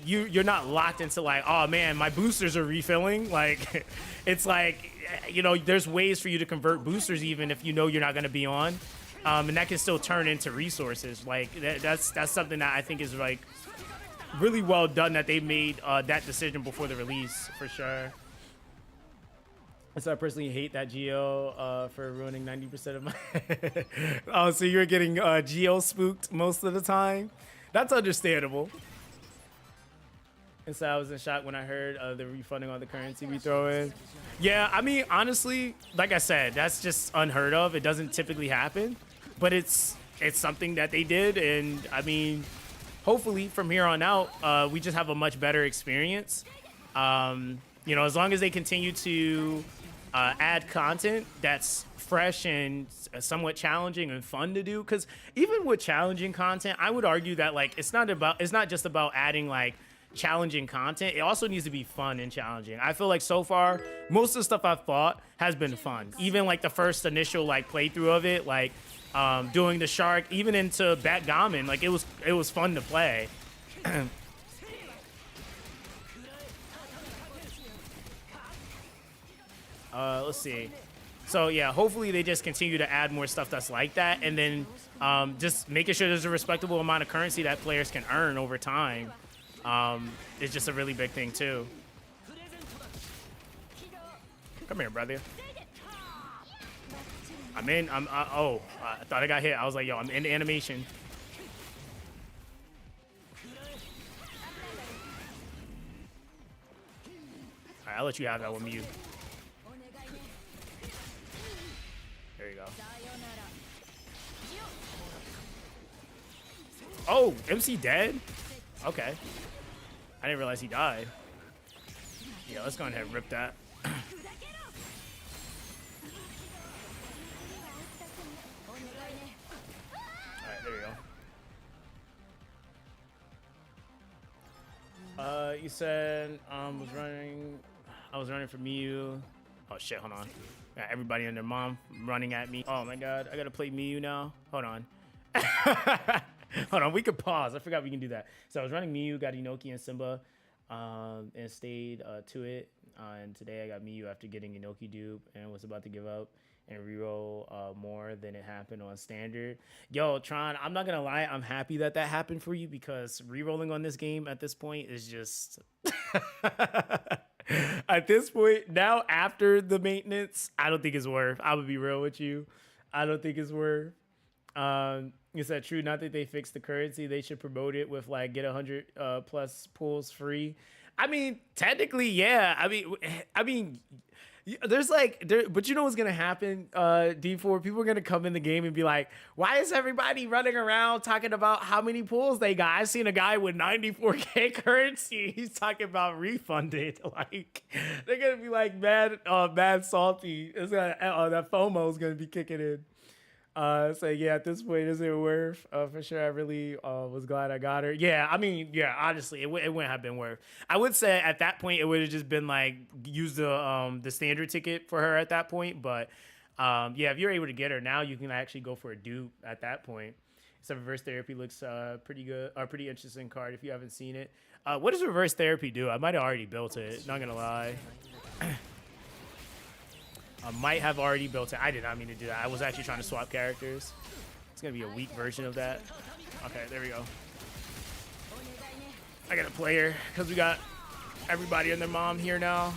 You're not locked into like, oh man, my boosters are refilling. Like, it's like, you know, there's ways for you to convert boosters even if you know you're not going to be on. And that can still turn into resources. Like that's something that I think is like really well done that they made that decision before the release for sure. So I personally hate that Gio for ruining 90% of my. Oh, so you're getting Gio spooked most of the time? That's understandable. And so I was in shock when I heard the refunding all the currency we throw in. Yeah, I mean, honestly, like I said, that's just unheard of. It doesn't typically happen, but it's something that they did. And I mean, hopefully from here on out, we just have a much better experience. You know, as long as they continue to add content that's fresh and somewhat challenging and fun to do. Because even with challenging content, I would argue that like it's not just about adding like challenging content. It also needs to be fun and challenging. I feel like so far most of the stuff I've fought has been fun. Even like the first initial like playthrough of it, like doing the shark, even into backgammon, like it was fun to play. Let's see. So yeah, hopefully they just continue to add more stuff that's like that, and then just making sure there's a respectable amount of currency that players can earn over time. It's just a really big thing too. Come here, brother. Oh, I thought I got hit. I was like, yo, I'm in the animation. All right, I'll let you have that one, Mew. There you go. Oh, MC dead? Okay. I didn't realize he died. Yeah, let's go ahead and rip that. Alright, there you go. You said I was running from you. Oh shit, hold on. Got everybody and their mom running at me. Oh my god, I gotta play Miyu now. Hold on. Hold on, we could pause. I forgot we can do that. So I was running Miyu, got Inoki and Simba, and stayed to it. And today I got Miyu after getting Inoki dupe and was about to give up and reroll more than it happened on standard. Yo, Tron, I'm not gonna lie, I'm happy that happened for you because rerolling on this game at this point is just... At this point, now after the maintenance, I don't think it's worth. I would be real with you. I don't think it's worth. Is that true? Not that they fixed the currency. They should promote it with like get 100 plus pulls free. I mean, technically, yeah. I mean, There's like, but you know what's gonna happen? D4 people are gonna come in the game and be like, "Why is everybody running around talking about how many pulls they got?" I seen a guy with 94k currency. He's talking about refunded. Like, they're gonna be like mad salty. It's gonna that FOMO is gonna be kicking in. So yeah, at this point, is it worth? For sure, I really was glad I got her. Yeah, I mean, yeah, honestly, it wouldn't have been worth. I would say at that point, it would have just been like use the standard ticket for her at that point. But yeah, if you're able to get her now, you can actually go for a dupe at that point. So reverse therapy looks pretty good, or pretty interesting card if you haven't seen it. What does reverse therapy do? I might have already built it. Not gonna lie. I might have already built it. I did not mean to do that. I was actually trying to swap characters. It's going to be a weak version of that. Okay, there we go. I got a player because we got everybody and their mom here now.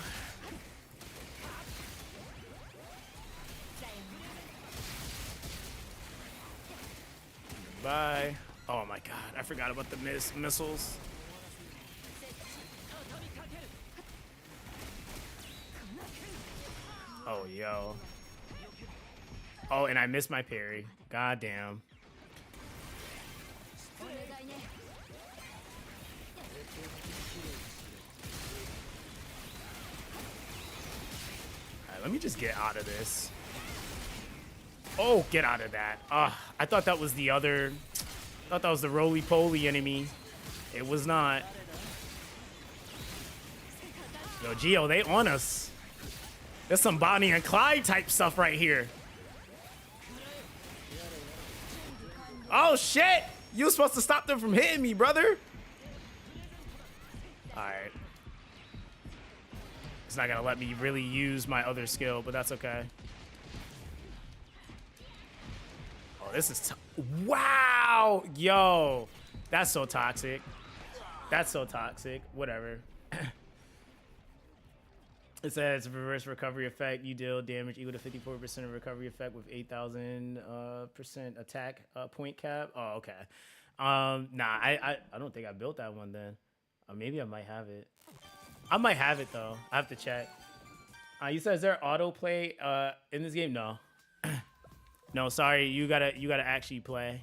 Bye. Oh my god, I forgot about the missiles. Oh, yo. Oh, and I missed my parry. God damn. Alright, let me just get out of this. Oh, get out of that. I thought that was the other... I thought that was the roly-poly enemy. It was not. Yo, Gio, they on us. There's some Bonnie and Clyde type stuff right here. Oh, shit! You were supposed to stop them from hitting me, brother. Alright. It's not gonna let me really use my other skill, but that's okay. Oh, this is... Wow! Yo! That's so toxic. That's so toxic. Whatever. It says reverse recovery effect. You deal damage equal to 54% of recovery effect with 8,000% attack point cap. Oh, okay. Nah, I don't think I built that one then. Maybe I might have it. I might have it though. I have to check. You said is there autoplay in this game? No. No, sorry. You gotta actually play.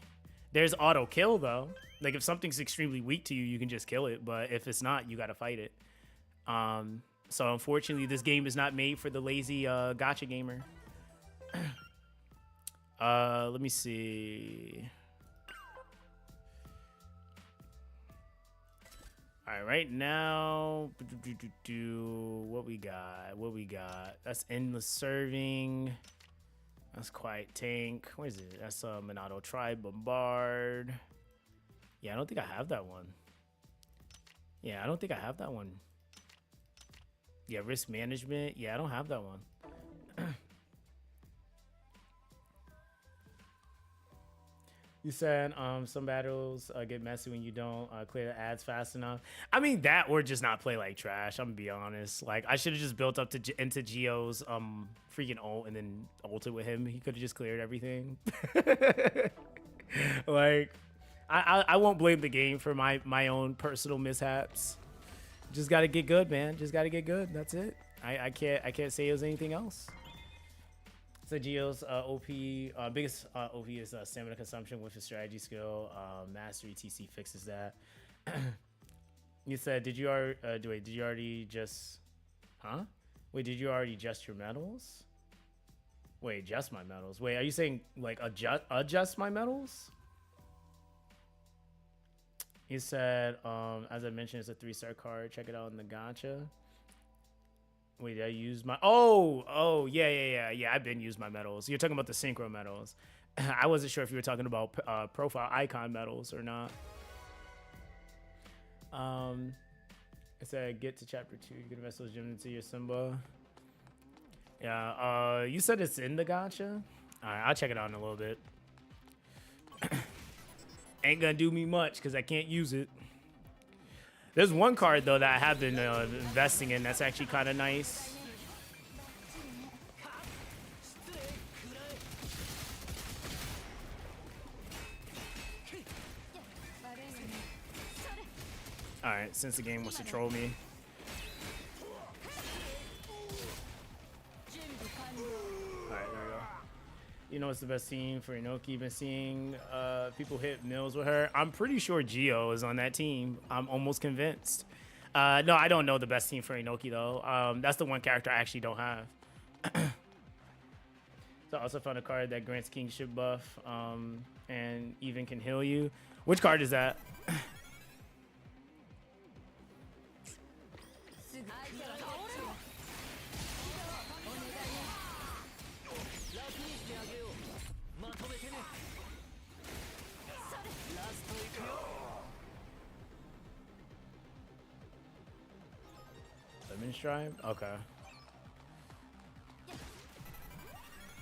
There's auto kill though. Like if something's extremely weak to you, you can just kill it. But if it's not, you gotta fight it. So unfortunately, this game is not made for the lazy gacha gamer. Let me see. All right now, what we got? What we got? That's endless serving. That's quite tank. What is it? That's Minato Tribe Bombard. Yeah, I don't think I have that one. Yeah, I don't think I have that one. Yeah, risk management. Yeah, I don't have that one. You said some battles get messy when you don't clear the ads fast enough. I mean that, or just not play like trash. I'm gonna be honest. Like I should have just built up to into Gio's freaking ult and then ulted with him. He could have just cleared everything. Like I won't blame the game for my own personal mishaps. Just gotta get good, man. Just gotta get good. That's it. I can't say it was anything else. So Gio's OP biggest OP is stamina consumption with a strategy skill. Mastery TC fixes that. You said did you already just Wait, did you already adjust your medals? Wait, adjust my medals. Wait, are you saying like adjust my medals? He said, as I mentioned, it's a 3-star card. Check it out in the gacha. Wait, did I use my... Oh, yeah. I've been using my medals. You're talking about the synchro medals. I wasn't sure if you were talking about profile icon medals or not. It said, get to chapter 2. You can invest those gems into your Simba. Yeah, you said it's in the gacha? All right, I'll check it out in a little bit. Ain't gonna do me much because I can't use it. There's one card though that I have been investing in that's actually kind of nice. All right, since the game wants to troll me. You know what's the best team for Inoki? Been seeing people hit mills with her. I'm pretty sure Gio is on that team. I'm almost convinced. No, I don't know the best team for Inoki though. That's the one character I actually don't have. So I also found a card that grants kingship buff and even can heal you. Which card is that? Lemon Stripe? Okay.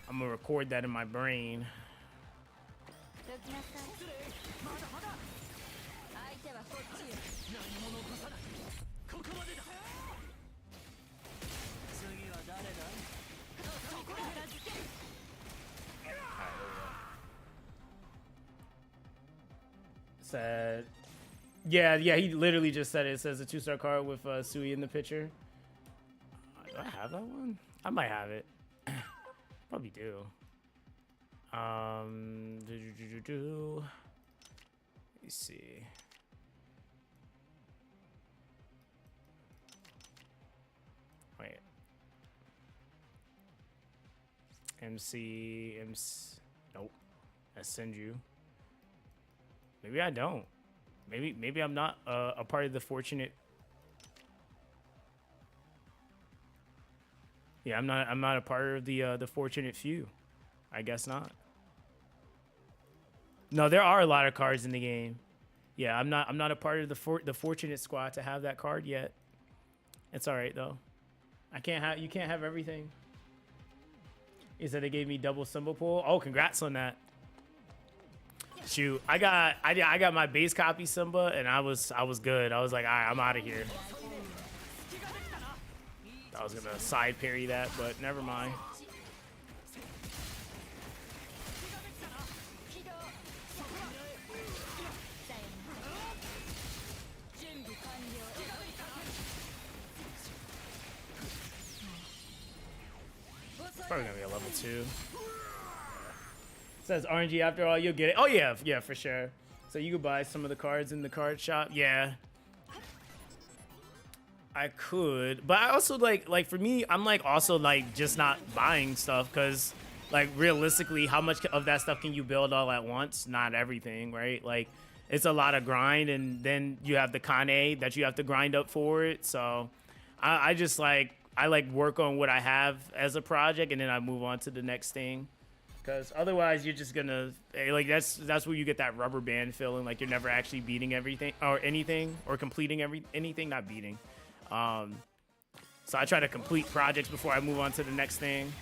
I'm gonna record that in my brain. Said, yeah, he literally just said it. It says a 2-star card with Sui in the picture. Do I have that one? I might have it. Probably do. Let me see. Wait. MC. Nope. I send you. Maybe I don't. Maybe I'm not a part of the fortunate. Yeah, I'm not a part of the fortunate few. I guess not. No, there are a lot of cards in the game. Yeah, I'm not a part of the fortunate squad to have that card yet. It's all right though. You can't have everything. He said they gave me double symbol pull. Oh, congrats on that. Shoot, I got my base copy Simba and I was good. I was like, all right, I'm out of here. I was gonna side parry that, but never mind. Probably gonna be a level 2. Says RNG after all, you'll get it. Oh yeah, for sure. So you could buy some of the cards in the card shop. Yeah, I could, but I also like for me, I'm like also like just not buying stuff because like realistically, how much of that stuff can you build all at once? Not everything, right? Like it's a lot of grind, and then you have the Kane that you have to grind up for it. So I just like work on what I have as a project, and then I move on to the next thing. Because otherwise, you're just gonna like that's where you get that rubber band feeling, like you're never actually beating everything or anything or completing anything, not beating. So I try to complete projects before I move on to the next thing.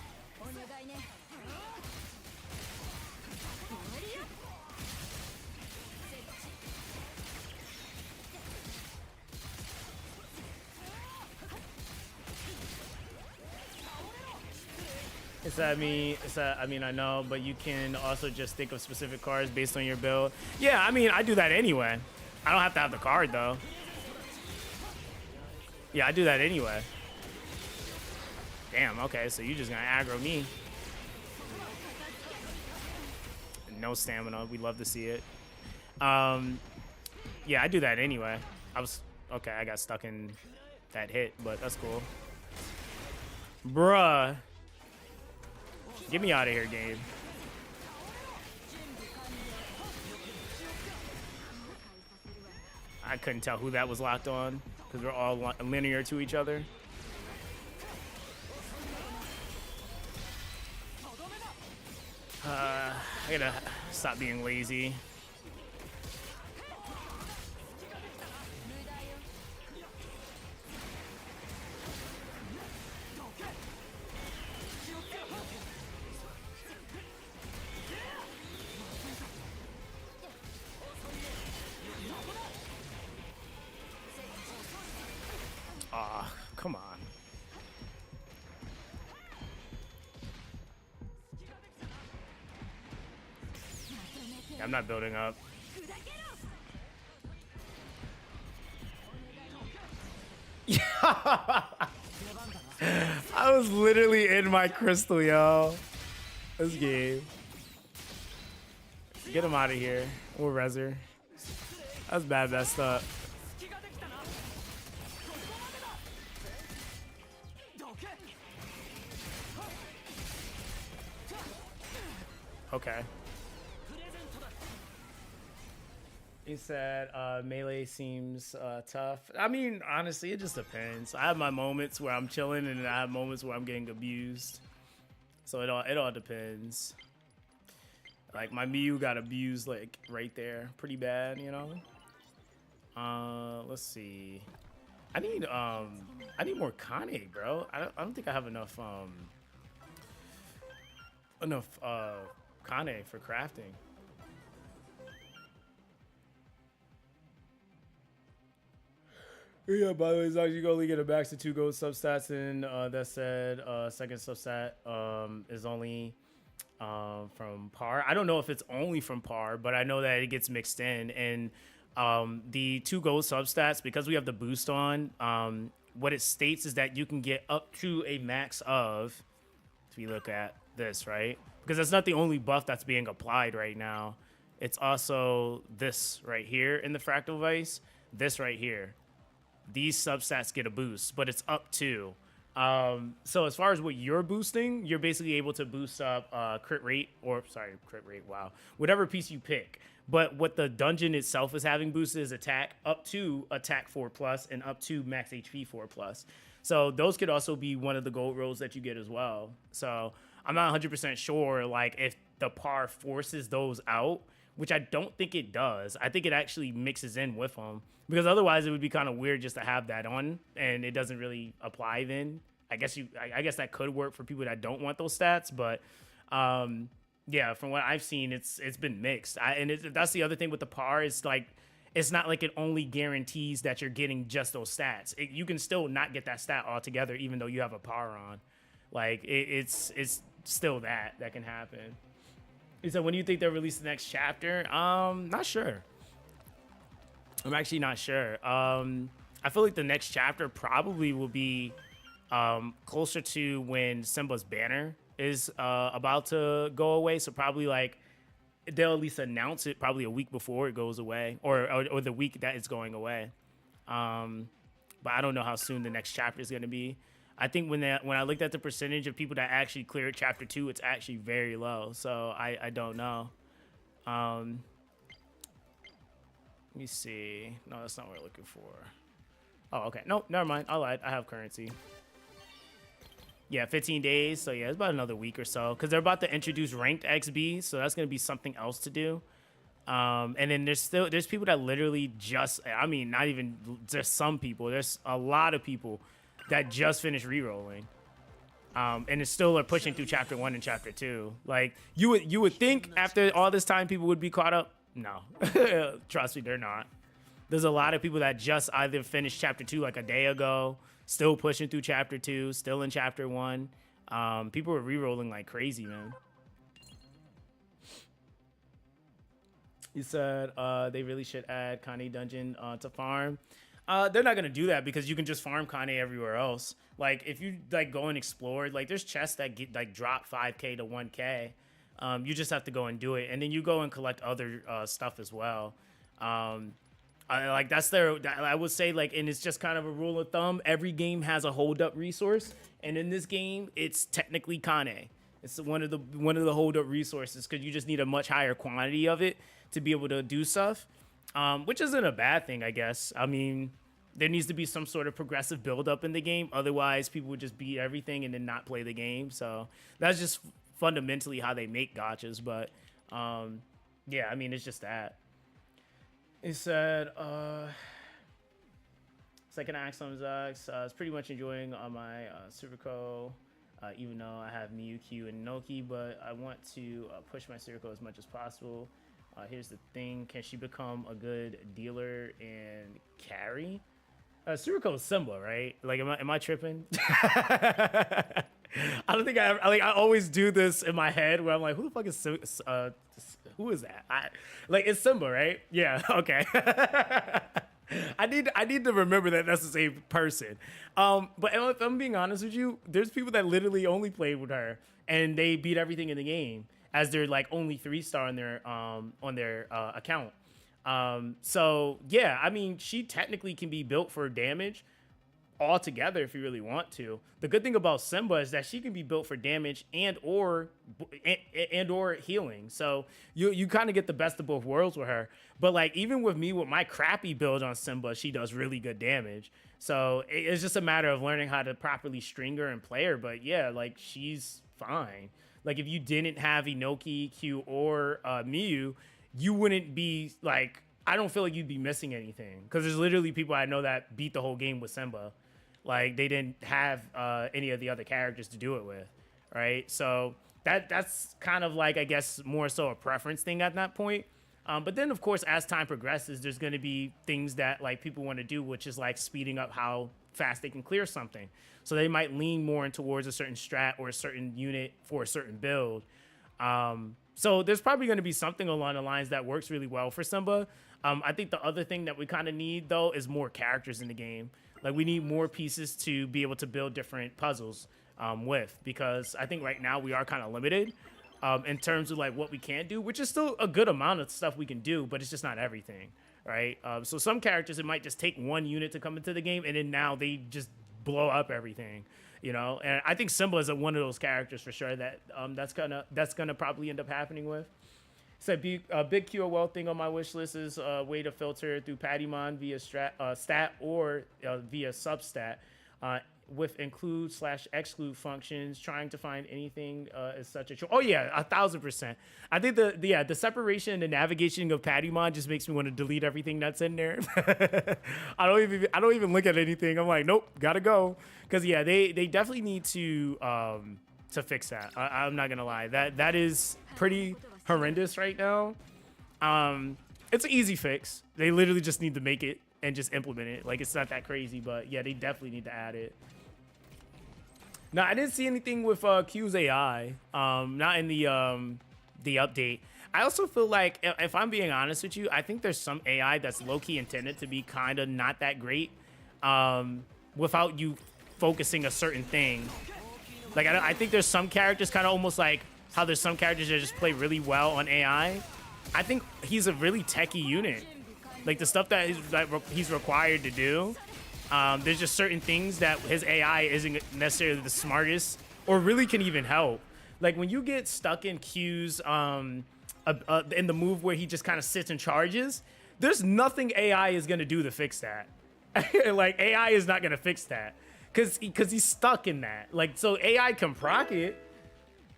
I mean, I know, but you can also just think of specific cards based on your build. Yeah, I mean, I do that anyway. I don't have to have the card, though. Yeah, I do that anyway. Damn, okay, so you're just gonna aggro me. No stamina, we love to see it. Yeah, I do that anyway. Okay, I got stuck in that hit, but that's cool. Bruh. Get me out of here, game. I couldn't tell who that was locked on because we're all linear to each other. I gotta stop being lazy. Ah, come on. Yeah, I'm not building up. I was literally in my crystal, yo. This game. Get him out of here. Or Rezer. That's bad messed up. Okay. He said melee seems tough. I mean, honestly, it just depends. I have my moments where I'm chilling, and I have moments where I'm getting abused. So it all depends. Like my Miyu got abused like right there, pretty bad, you know. Let's see. I need more Kane, bro. I don't think I have enough Kane for crafting. Yeah, by the way, Zox, you can only get a max of 2 gold substats, and that said, second substat is only from par. I don't know if it's only from par, but I know that it gets mixed in. And the 2 gold substats, because we have the boost on, what it states is that you can get up to a max of, if you look at this, right? Because that's not the only buff that's being applied right now. It's also this right here in the fractal vice, this right here. These substats get a boost, but it's up to. So as far as what you're boosting, you're basically able to boost up crit rate, wow. Whatever piece you pick. But what the dungeon itself is having boosted is attack up to attack 4+ and up to max HP 4+. So those could also be one of the gold rolls that you get as well. So I'm not 100% sure like if the par forces those out, which I don't think it does. I think it actually mixes in with them, because otherwise it would be kind of weird just to have that on and it doesn't really apply then. I guess that could work for people that don't want those stats, but yeah, from what I've seen, it's been mixed. That's the other thing with the par is like, it's not like it only guarantees that you're getting just those stats. You can still not get that stat altogether, even though you have a par on. Like it's still that can happen. So when do you think they'll release the next chapter? Not sure. I'm actually not sure. I feel like the next chapter probably will be closer to when Simba's banner is about to go away. So probably like they'll at least announce it probably a week before it goes away, or the week that it's going away. But I don't know how soon the next chapter is going to be. I think when I looked at the percentage of people that actually cleared chapter 2, it's actually very low. So I don't know. Let me see. No, that's not what we're looking for. Oh, okay. No, never mind. I lied. I have currency. Yeah, 15 days. So yeah, it's about another week or so, because they're about to introduce ranked XB. So that's going to be something else to do. And then there's people that literally not even just some people. There's a lot of people that just finished re-rolling, and it's still are pushing through chapter 1 and chapter 2. Like you would think after all this time people would be caught up. No, trust me, they're not. There's a lot of people that just either finished chapter 2 like a day ago, still pushing through chapter 2, still in chapter 1. People were re-rolling like crazy, man. You said they really should add Kane Dungeon to farm. They're not gonna do that because you can just farm Kane everywhere else. Like if you like go and explore, like there's chests that get like drop 5k to 1k. You just have to go and do it, and then you go and collect other stuff as well. Like I would say, like, and it's just kind of a rule of thumb. Every game has a hold up resource, and in this game, it's technically Kane. It's one of the hold up resources because you just need a much higher quantity of it to be able to do stuff, which isn't a bad thing, I guess. I mean, there needs to be some sort of progressive build up in the game. Otherwise, people would just beat everything and then not play the game. So that's just fundamentally how they make gachas. But yeah, I mean, it's just that. It said, second act on Zox. I was pretty much enjoying my Suruko, even though I have Miyu, Q, and Noki, but I want to push my Suruko as much as possible. Here's the thing. Can she become a good dealer and carry? Suruko is Simba, right? Like, am I tripping? I don't think I always do this in my head where I'm like, who the fuck is who is that? It's Simba, right? Yeah, okay. I need to remember that that's the same person. But if I'm being honest with you, there's people that literally only played with her and they beat everything in the game. as their like only 3-star on their account. So yeah, I mean, she technically can be built for damage altogether if you really want to. The good thing about Simba is that she can be built for damage and or healing. So you kind of get the best of both worlds with her. But like even with me with my crappy build on Simba, she does really good damage. So it's just a matter of learning how to properly string her and play her. But yeah, like she's fine. Like if you didn't have Inoki, Q, or Miyu, you wouldn't be like, I don't feel like you'd be missing anything, because there's literally people I know that beat the whole game with Simba. Like they didn't have any of the other characters to do it with, right? So that's kind of like, I guess, more so a preference thing at that point. But then, of course, as time progresses, there's going to be things that like people want to do, which is like speeding up how fast they can clear something. So they might lean more towards a certain strat or a certain unit for a certain build. So there's probably going to be something along the lines that works really well for Simba. I think the other thing that we kind of need, though, is more characters in the game. Like we need more pieces to be able to build different puzzles with, because I think right now we are kind of limited in terms of like what we can do, which is still a good amount of stuff we can do, but it's just not everything, right? So some characters, it might just take one unit to come into the game, and then now they just blow up everything, you know? And I think Simba is one of those characters for sure that that's gonna probably end up happening with. So big QOL thing on my wish list is a way to filter through Pattymon via stat or via substat with include/exclude functions. Trying to find anything is such a oh yeah, 1000%. I think the separation and the navigation of Pattymon just makes me want to delete everything that's in there. I don't even look at anything. I'm like, nope, gotta go, because yeah, they definitely need to fix that. I'm not gonna lie, that is pretty horrendous right now. It's an easy fix. They literally just need to make it and just implement it. Like, it's not that crazy, but yeah, they definitely need to add it. Now, I didn't see anything with Q's AI, not in the update. I also feel like, if I'm being honest with you, I think there's some AI that's low-key intended to be kind of not that great without you focusing a certain thing. Like, I think there's some characters kind of almost like how there's some characters that just play really well on AI. I think he's a really techie unit. Like the stuff that he's required to do, there's just certain things that his AI isn't necessarily the smartest or really can even help. Like when you get stuck in Q's in the move where he just kind of sits and charges, there's nothing AI is gonna do to fix that. Like AI is not gonna fix that because he's stuck in that. Like, so AI can proc it,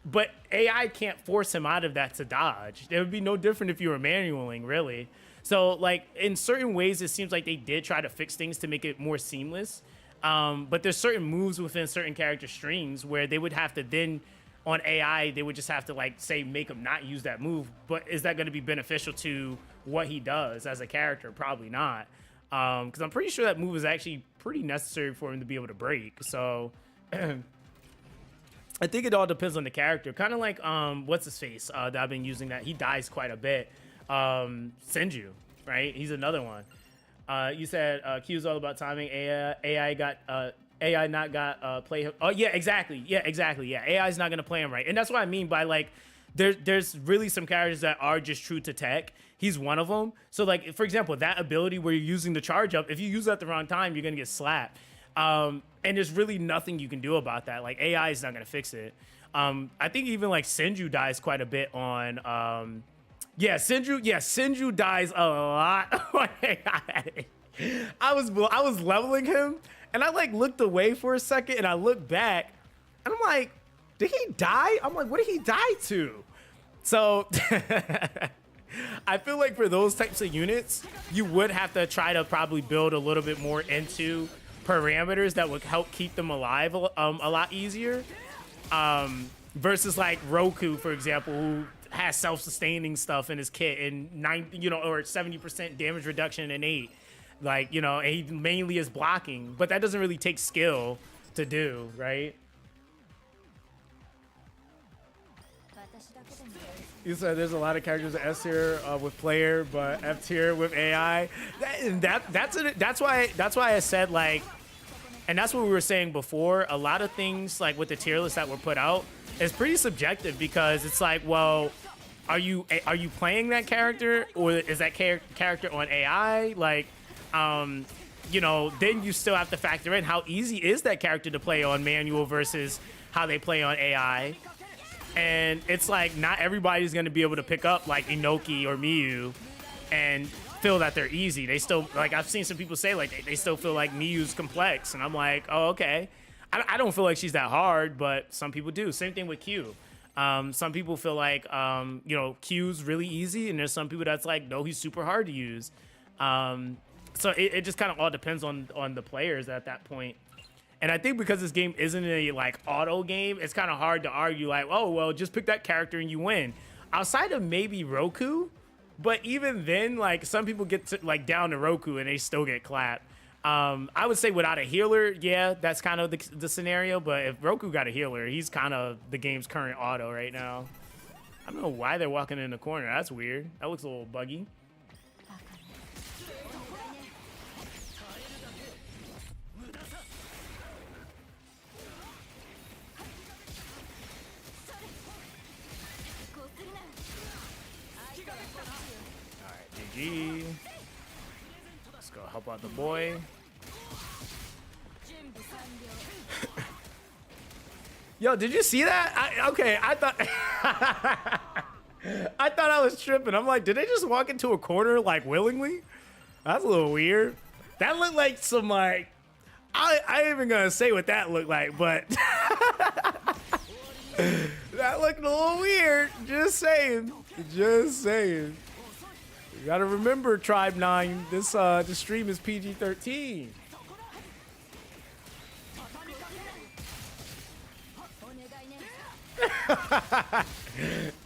but AI can't force him out of that to dodge. It would be no different if you were manualing, really. So, like, in certain ways, it seems like they did try to fix things to make it more seamless. But there's certain moves within certain character strings where they would have to then, on AI, they would just have to, like, say, make him not use that move. But is that going to be beneficial to what he does as a character? Probably not. Because I'm pretty sure that move is actually pretty necessary for him to be able to break. So... I think it all depends on the character. Kind of like, what's his face that I've been using that he dies quite a bit. Senju, right? He's another one. You said Q's all about timing. AI not got play him. Oh yeah, exactly. Yeah, exactly. Yeah, AI's not gonna play him right, and that's what I mean by like, there's really some characters that are just true to tech. He's one of them. So like, for example, that ability where you're using the charge up, if you use that at the wrong time, you're gonna get slapped. And there's really nothing you can do about that. Like, AI is not going to fix it. I think even, like, Senju dies quite a bit on... Senju dies a lot on AI. I was leveling him, and I, like, looked away for a second, and I looked back, and I'm like, did he die? I'm like, what did he die to? So... I feel like for those types of units, you would have to try to probably build a little bit more into... parameters that would help keep them alive a lot easier, versus like Roku, for example, who has self-sustaining stuff in his kit and 70% damage reduction in 8, like, and he mainly is blocking, but that doesn't really take skill to do, right? You said there's a lot of characters S tier with player, but F tier with AI. That's why I said, like, And that's what we were saying before. A lot of things like with the tier lists that were put out is pretty subjective because it's like, well, are you playing that character or is that character on AI? Like, you know, then you still have to factor in how easy is that character to play on manual versus how they play on AI. And it's like not everybody's going to be able to pick up like Inoki or Miyu and feel that they're easy. They still, like, I've seen some people say like they still feel like Miyu's complex, and I'm like, oh, okay. I don't feel like she's that hard, but some people do. Same thing with Q. Some people feel like you know, Q's really easy, and there's some people that's like, no, he's super hard to use. So it just kind of all depends on the players at that point. And I think because this game isn't a like auto game, it's kind of hard to argue like, oh, well, just pick that character and you win. Outside of maybe Roku, but even then, like some people get to, like down to Roku and they still get clapped. I would say without a healer, yeah, that's kind of the scenario. But if Roku got a healer, he's kind of the game's current auto right now. I don't know why they're walking in the corner. That's weird. That looks a little buggy. GG. Let's go help out the boy. Yo, did you see that? Okay, I thought I thought I was tripping. I'm like, did they just walk into a corner like willingly? That's a little weird. That looked like some like I ain't even gonna say what that looked like, but that looked a little weird. Just saying. Just saying. You gotta remember, Tribe 9, this stream is PG-13.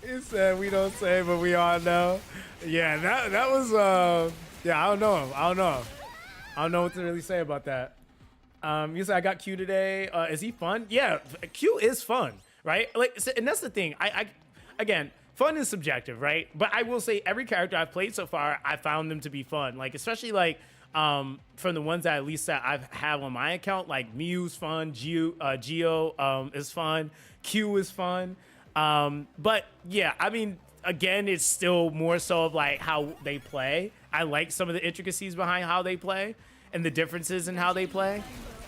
He said we don't say, but we all know. Yeah, that was yeah, I don't know what to really say about that. You said I got Q today. Is he fun? Yeah, Q is fun, right? Like, and that's the thing. I again, fun is subjective, right? But I will say every character I've played so far, I found them to be fun. Like, especially like from the ones that at least that I have on my account, like Miyu's fun, Gio is fun, Q is fun. But yeah, I mean, again, it's still more so of like how they play. I like some of the intricacies behind how they play and the differences in how they play.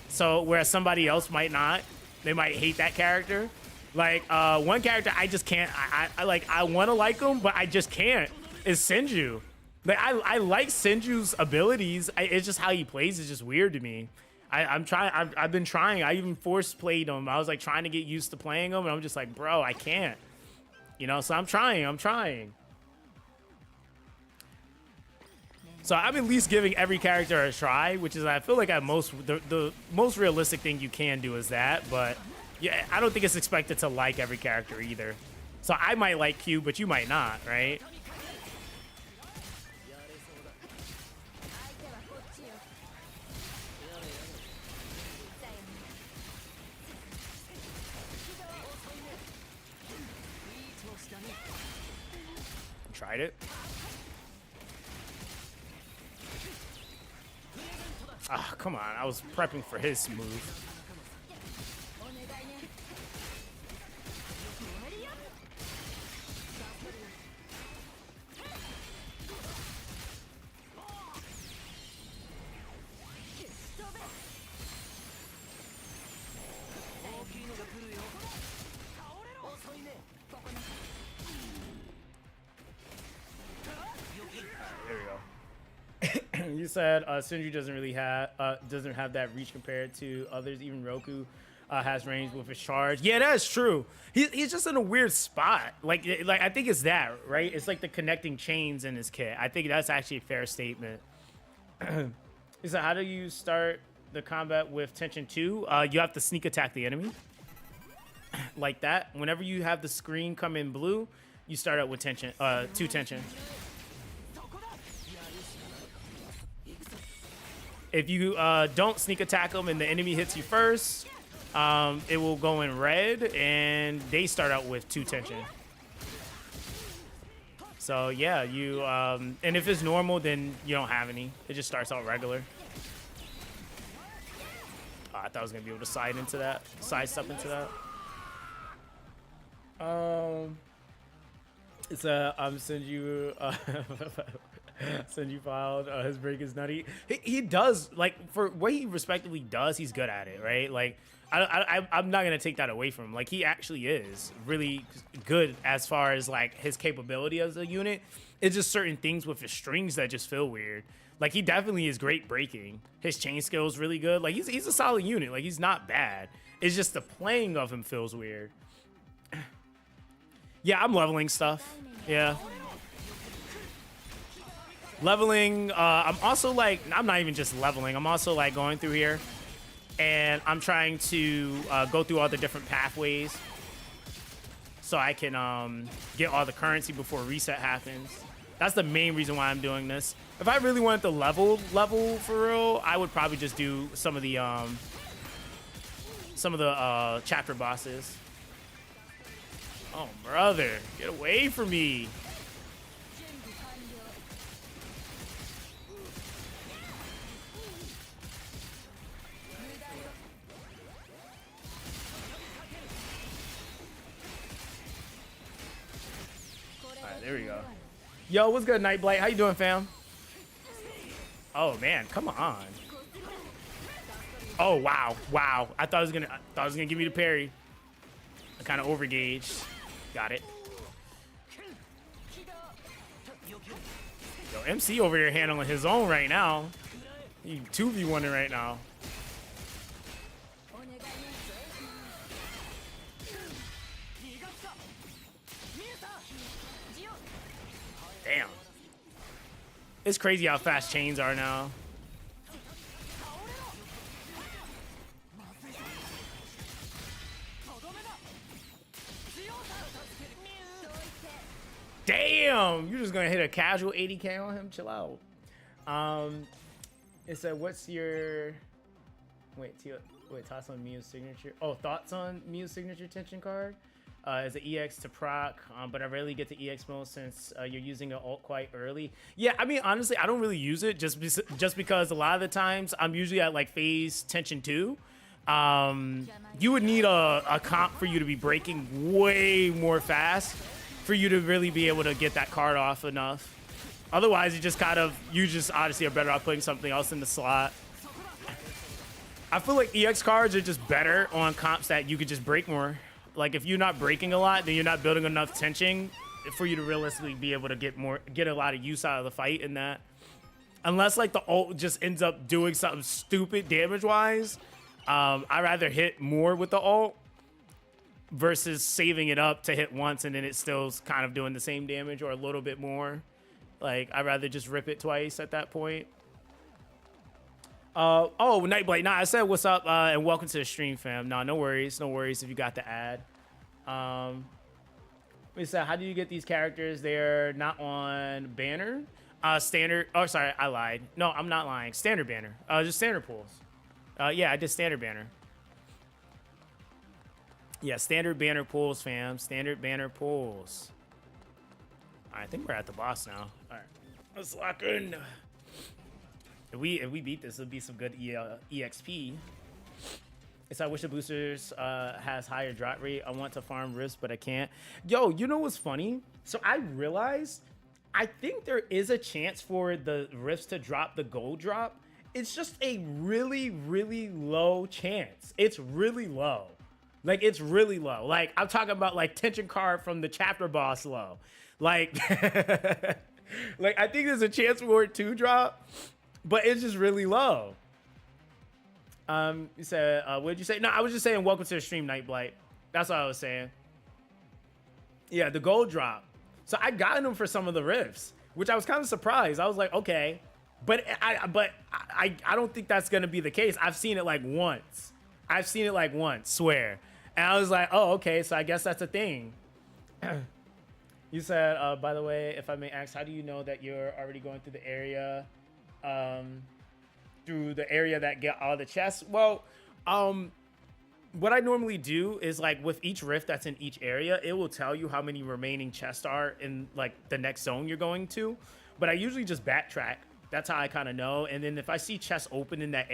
So whereas somebody else might not, they might hate that character. Like one character I just can't. I want to like him, but I just can't. Is Senju. Like I like Senju's abilities. It's just how he plays is just weird to me. I'm trying. I've been trying. I even force played him. I was like trying to get used to playing him, and I'm just like, bro, I can't. You know. So I'm trying. So I'm at least giving every character a try, which is I feel like at most the most realistic thing you can do is that, but. Yeah, I don't think it's expected to like every character either. So I might like Q, but you might not, right? Tried it. Ah, come on. I was prepping for his move. You said Senju doesn't have that reach compared to others. Even Roku has range with his charge. Yeah, that's true. He's just in a weird spot. Like I think it's that, right? It's like the connecting chains in his kit. I think that's actually a fair statement. He said, how do you start the combat with tension 2? You have to sneak attack the enemy. Like that. Whenever you have the screen come in blue, you start out with tension, 2 tension. If you don't sneak attack them and the enemy hits you first, it will go in red, and they start out with 2 tension. So yeah, you and if it's normal, then you don't have any. It just starts out regular. I thought I was gonna be able to sidestep into that. It's a send you send you filed. His break is nutty. He does, like, for what he respectively does, he's good at it, right? Like, I'm not gonna take that away from him. Like, he actually is really good as far as like his capability as a unit. It's just certain things with his strings that just feel weird. Like, he definitely is great breaking. His chain skill is really good. Like, he's a solid unit. Like, he's not bad. It's just the playing of him feels weird. Yeah, I'm leveling stuff. Yeah. Leveling, I'm also like, I'm not even just leveling. I'm also like going through here and I'm trying to go through all the different pathways so I can get all the currency before reset happens. That's the main reason why I'm doing this. If I really wanted to level for real, I would probably just do some of the chapter bosses. Oh, brother, get away from me. All right, there we go. Yo, what's good, Nightblight? How you doing, fam? Oh, man, come on. Oh, wow, wow. I thought it was gonna give me the parry. I kind of overgauged. Got it. Yo, MC over here handling his own right now. He 2v1ing right now. Damn. It's crazy how fast chains are now. Damn, you're just gonna hit a casual 80k on him? Chill out. It said, what's your thoughts on Mew's signature? Oh, thoughts on Mew's signature tension card? Is an EX to proc, but I rarely get the EX mode since you're using an ult quite early. Yeah, I mean, honestly, I don't really use it just because a lot of the times I'm usually at like phase tension 2. You would need a comp for you to be breaking way more fast for you to really be able to get that card off enough. Otherwise, you just honestly are better off putting something else in the slot. I feel like EX cards are just better on comps that you could just break more. Like, if you're not breaking a lot, then you're not building enough tension for you to realistically be able to get a lot of use out of the fight in that. Unless like the ult just ends up doing something stupid damage-wise, I'd rather hit more with the ult versus saving it up to hit once and then it's still kind of doing the same damage or a little bit more. Like, I'd rather just rip it twice at that point. Oh, Nightblight. Nah, I said what's up and welcome to the stream, fam. Nah, no worries. No worries if you got the ad. We said, how do you get these characters? They're not on banner. Standard. Oh, sorry, I lied. No, I'm not lying. Standard banner. Just standard pools. Yeah, I did standard banner. Yeah, standard banner pools, fam. Standard banner pools. I think we're at the boss now. All right, let's lock in. If we beat this, it'll be some good EXP. It's I wish the boosters has higher drop rate. I want to farm rifts, but I can't. Yo, you know what's funny? So I realized I think there is a chance for the rifts to drop the gold drop. It's just a really, really low chance. It's really low. Like, it's really low. Like, I'm talking about like tension card from the chapter boss low. Like, like I think there's a chance for it to drop, but it's just really low. You said, what did you say? No, I was just saying welcome to the stream, Nightblight. That's what I was saying. Yeah, the gold drop. So I got them for some of the rifts, which I was kind of surprised. I was like, okay, but I don't think that's gonna be the case. I've seen it like once. Swear. And I was like, oh, okay, so I guess that's a thing. You said, by the way, if I may ask, how do you know that you're already going through the area, that get all the chests? Well, what I normally do is like with each rift that's in each area, it will tell you how many remaining chests are in like the next zone you're going to. But I usually just backtrack That's how I kind of know. And then if I see chests open in that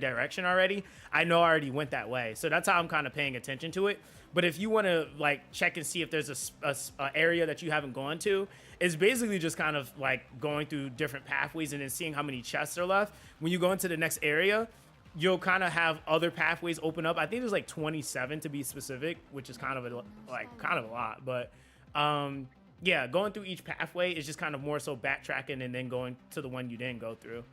direction already, I know I already went that way. So that's how I'm kind of paying attention to it. But if you want to like check and see if there's a area that you haven't gone to, it's basically just kind of like going through different pathways and then seeing how many chests are left. When you go into the next area, you'll kind of have other pathways open up. I think there's like 27 to be specific, which is kind of a lot. But yeah, going through each pathway is just kind of more so backtracking and then going to the one you didn't go through.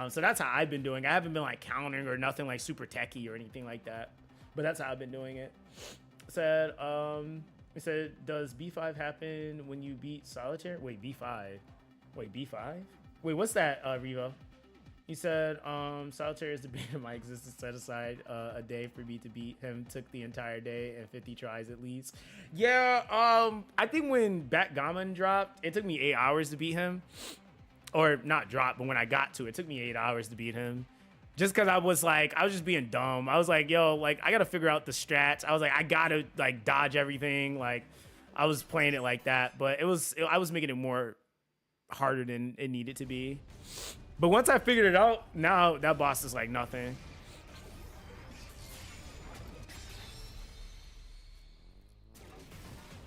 So that's how I've been doing. I haven't been like countering or nothing like super techie or anything like that. But that's how I've been doing it. It said, does B5 happen when you beat Solitaire? Wait, B5? Wait, B5? Wait, what's that, Revo? He said, Solitaire is the beat of my existence, set aside a day for me to beat him. Took the entire day and 50 tries at least. Yeah, I think when Backgammon dropped, it took me 8 hours to beat him. Or not drop, but when I got to it, it took me 8 hours to beat him. Just because I was just being dumb. I was like, yo, like, I got to figure out the strats. I was like, I got to, like, dodge everything. Like, I was playing it like that. But I was making it more harder than it needed to be. But once I figured it out, now that boss is like nothing.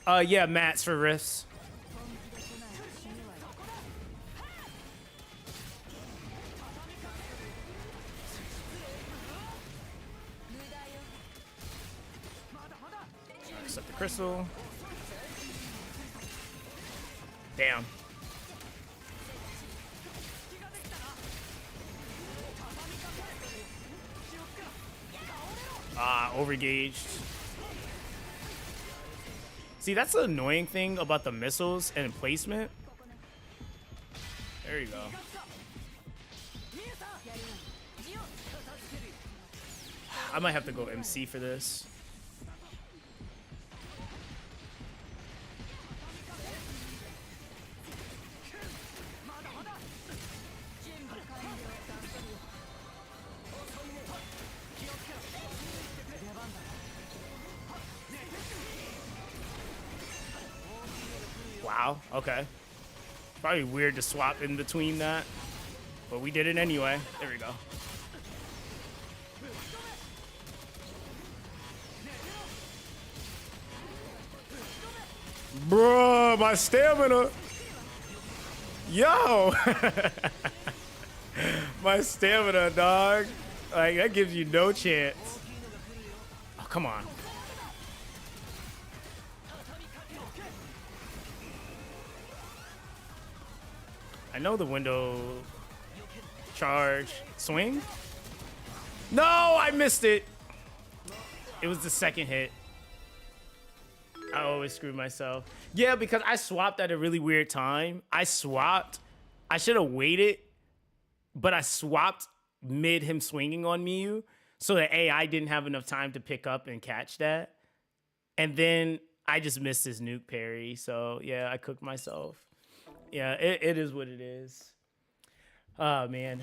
Yeah, mats for rifts. Accept the crystal. Damn. Overgauged. See, that's the annoying thing about the missiles and placement. There you go. I might have to go MC for this. Wow, okay. Probably weird to swap in between that, but we did it anyway. There we go. Bruh, my stamina. Yo. My stamina, dog. Like, that gives you no chance. Oh, come on. I know the window charge swing. No, I missed it. It was the second hit. I always screw myself. Yeah, because I swapped at a really weird time. I should have waited, but I swapped mid him swinging on Miyu, so the AI didn't have enough time to pick up and catch that. And then I just missed his nuke parry. So yeah, I cooked myself. Yeah, it is what it is. Oh, man.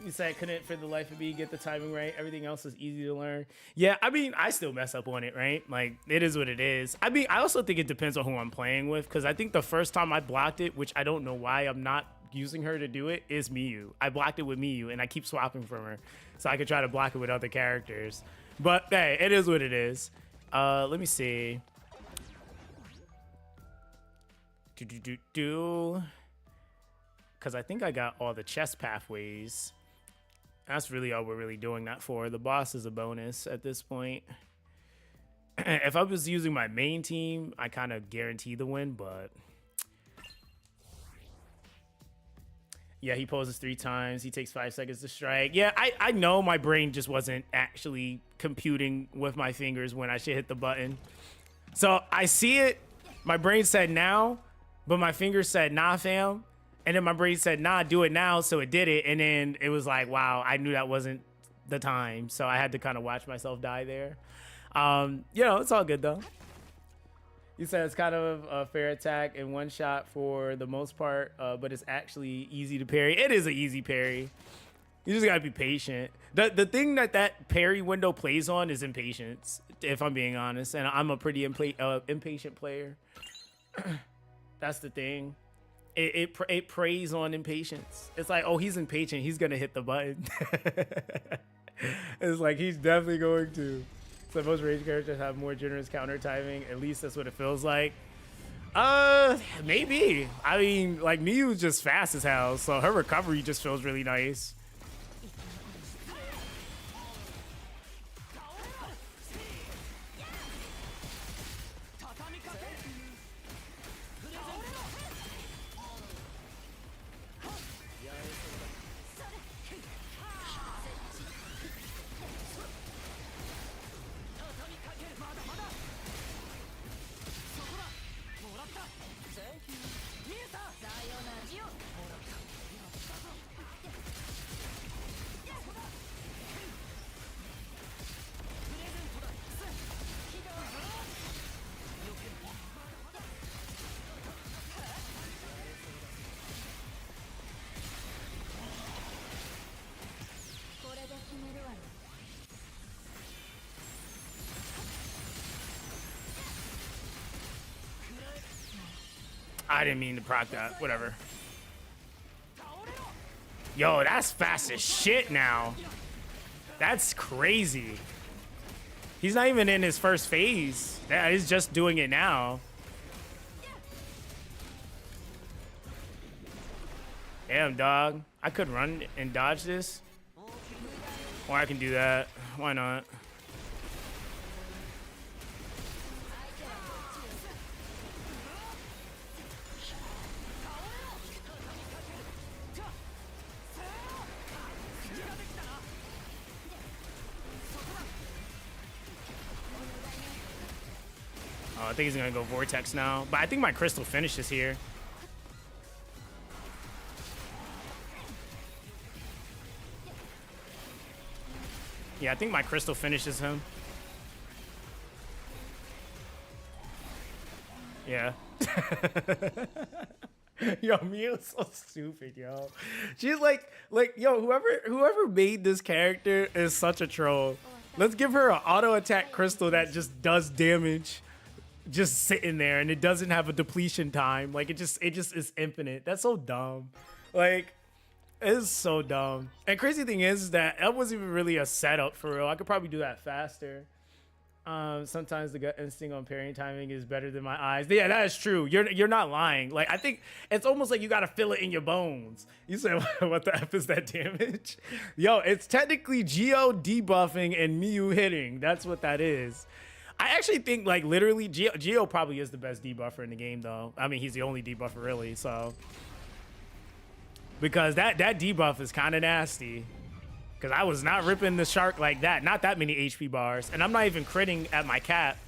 You said I couldn't, for the life of me, get the timing right. Everything else is easy to learn. Yeah, I mean, I still mess up on it, right? Like, it is what it is. I mean, I also think it depends on who I'm playing with, because I think the first time I blocked it, which I don't know why I'm not using her to do it, is Miyu. I blocked it with Miyu, and I keep swapping from her, so I could try to block it with other characters. But, hey, it is what it is. Let me see. Because I think I got all the chest pathways. That's really all we're really doing that for. The boss is a bonus at this point. If I was using my main team, I kind of guarantee the win, but yeah, he poses 3 times. He takes 5 seconds to strike. Yeah, I know my brain just wasn't actually computing with my fingers when I should hit the button. So I see it. My brain said now, but my fingers said nah, fam. And then my brain said, nah, do it now. So it did it. And then it was like, wow, I knew that wasn't the time. So I had to kind of watch myself die there. You know, it's all good, though. You said it's kind of a fair attack in one shot for the most part, but it's actually easy to parry. It is an easy parry. You just got to be patient. The thing that parry window plays on is impatience, if I'm being honest. And I'm a pretty impatient player. That's the thing. It preys on impatience. It's like, oh, he's impatient. He's gonna hit the button. It's like he's definitely going to. So most rage characters have more generous counter timing. At least that's what it feels like. Maybe. I mean, like Miyu's just fast as hell, so her recovery just feels really nice. I didn't mean to proc that. Whatever. Yo, that's fast as shit now. That's crazy. He's not even in his first phase. That is just doing it now. Damn, dog. I could run and dodge this. Or I can do that. Why not? I think he's gonna go Vortex now, but I think my crystal finishes here. Yeah, I think my crystal finishes him. Yeah. Yo, Mio's so stupid, yo. She's like, yo, whoever made this character is such a troll. Let's give her an auto attack crystal that just does damage. Just sitting there, and it doesn't have a depletion time. Like it just is infinite. That's so dumb. Like it's so dumb. And crazy thing is that wasn't even really a setup for real. I could probably do that faster. Sometimes the gut instinct on parrying timing is better than my eyes. Yeah, that is true. You're not lying. Like I think it's almost like you gotta feel it in your bones. You said what the F is that damage? Yo, it's technically Gio debuffing and Miyu hitting. That's what that is. I actually think, like, literally, Gio probably is the best debuffer in the game, though. I mean, he's the only debuffer, really, so. Because that debuff is kind of nasty. Because I was not ripping the shark like that. Not that many HP bars. And I'm not even critting at my cap,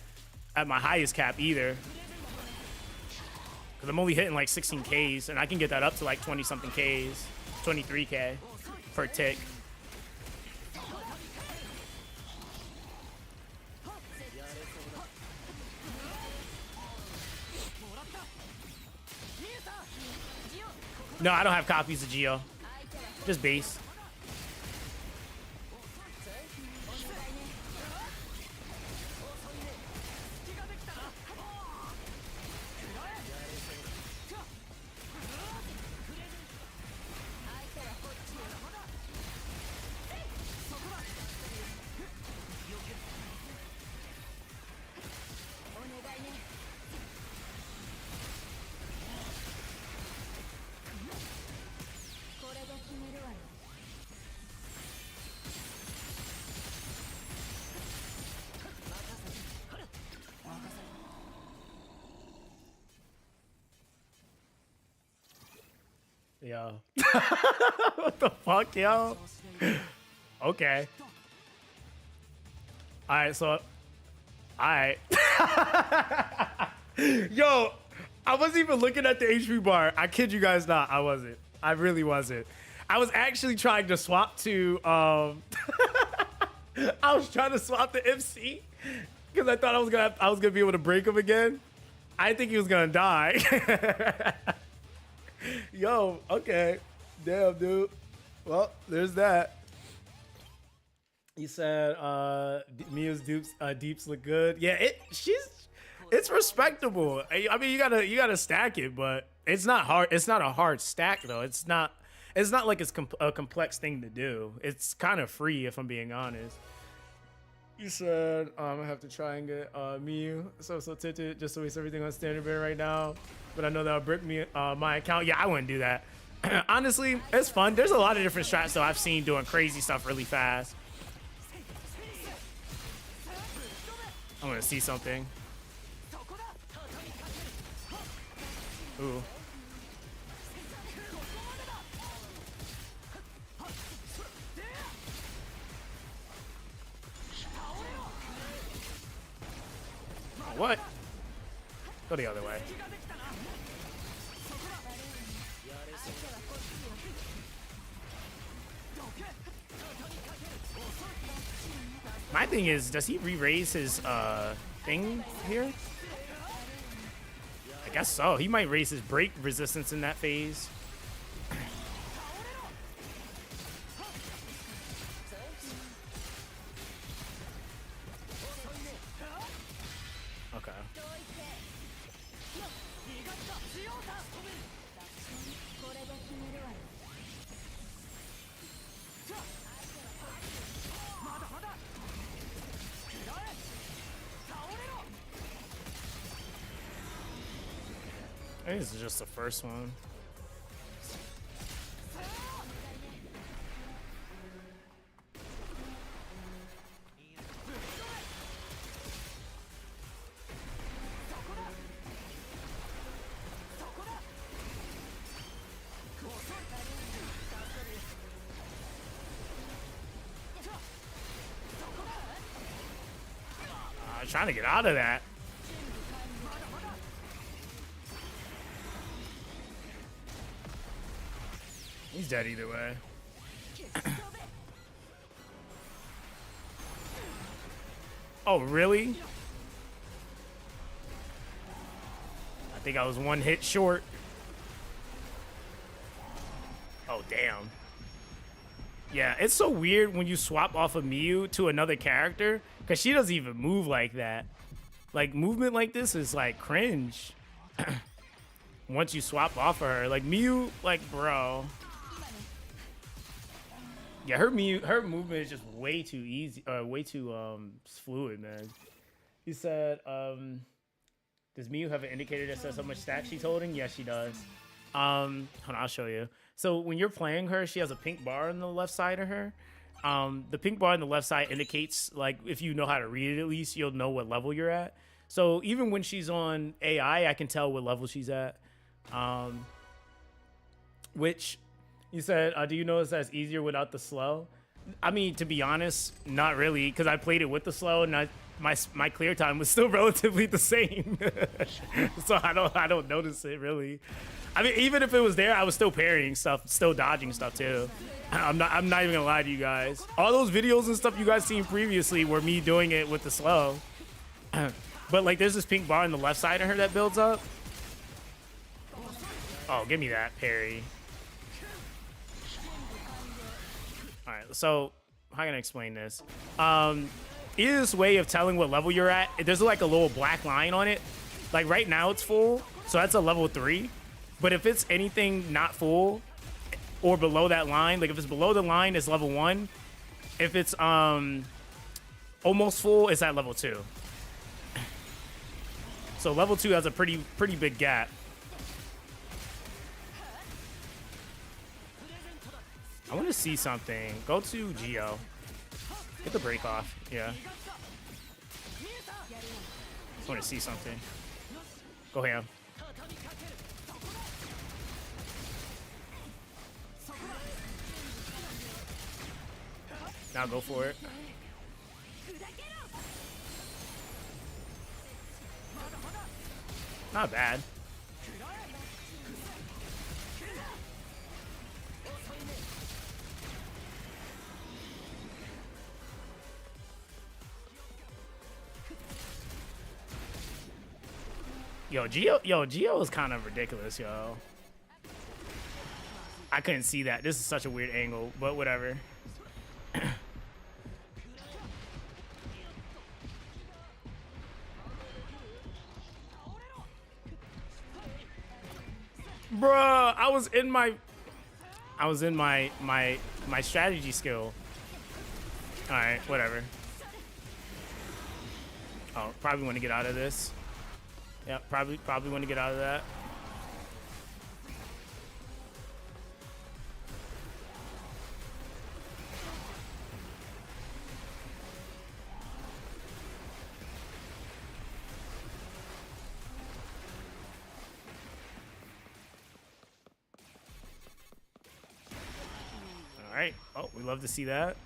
at my highest cap, either. Because I'm only hitting, like, 16 Ks, and I can get that up to, like, 20-something Ks. 23K per tick. No, I don't have copies of Gio. Just base. Yo. What the fuck, yo? Okay. Alright, so. Alright. Yo, I wasn't even looking at the HP bar. I kid you guys not. I wasn't. I really wasn't. I was actually trying to swap to. I was trying to swap to MC because I thought I was gonna be able to break him again. I think he was gonna die. Yo, okay. Damn, dude. Well, there's that. He said Mia's deeps look good. Yeah, it's respectable. I mean, you gotta stack it, but It's not hard. It's not a hard stack though. It's not. It's not like it's a complex thing to do. It's kind of free if I'm being honest. You said I have to try and get Miyu. So tempted just to waste everything on standard bear right now. But I know that'll brick me my account. Yeah, I wouldn't do that. Honestly, it's fun. There's a lot of different strats though I've seen doing crazy stuff really fast. I'm gonna see something. Ooh. What? Go the other way. My thing is, does he re-raise his thing here? I guess so. He might raise his break resistance in that phase. Okay. I think this is just the first one. Trying to get out of that. He's dead either way. Oh, really? I think I was one hit short. Oh, damn. Yeah, it's so weird when you swap off of Miyu to another character because she doesn't even move like that. Like, movement like this is, like, cringe. Once you swap off of her. Like, Miyu, like, bro. Yeah, her movement is just way too easy, way too fluid, man. He said, does Miyu have an indicator that says how much stack she's holding? Yes, she does. Hold on, I'll show you. So when you're playing her, she has a pink bar on the left side of her. The pink bar on the left side indicates, like, if you know how to read it at least, you'll know what level you're at. So even when she's on AI, I can tell what level she's at. Which... You said, do you notice that's easier without the slow? I mean, to be honest, not really, because I played it with the slow, and my clear time was still relatively the same. So I don't notice it really. I mean, even if it was there, I was still parrying stuff, still dodging stuff too. I'm not even gonna lie to you guys. All those videos and stuff you guys seen previously were me doing it with the slow. But like, there's this pink bar on the left side of her that builds up. Oh, give me that parry. All right, so how can I explain this? Easiest way of telling what level you're at, there's like a little black line on it. Like right now it's full, so that's a level 3. But if it's anything not full or below that line, like if it's below the line, it's level 1. If it's almost full, it's at level 2. So level 2 has a pretty big gap. I want to see something. Go to Gio. Get the break off. Yeah. I want to see something. Go ham. Now go for it. Not bad. Yo, Gio is kind of ridiculous, yo. I couldn't see that. This is such a weird angle, but whatever. Bruh, I was in my strategy skill. All right, whatever. Oh, probably want to get out of this. Yeah, probably want to get out of that. All right. Oh, we love to see that.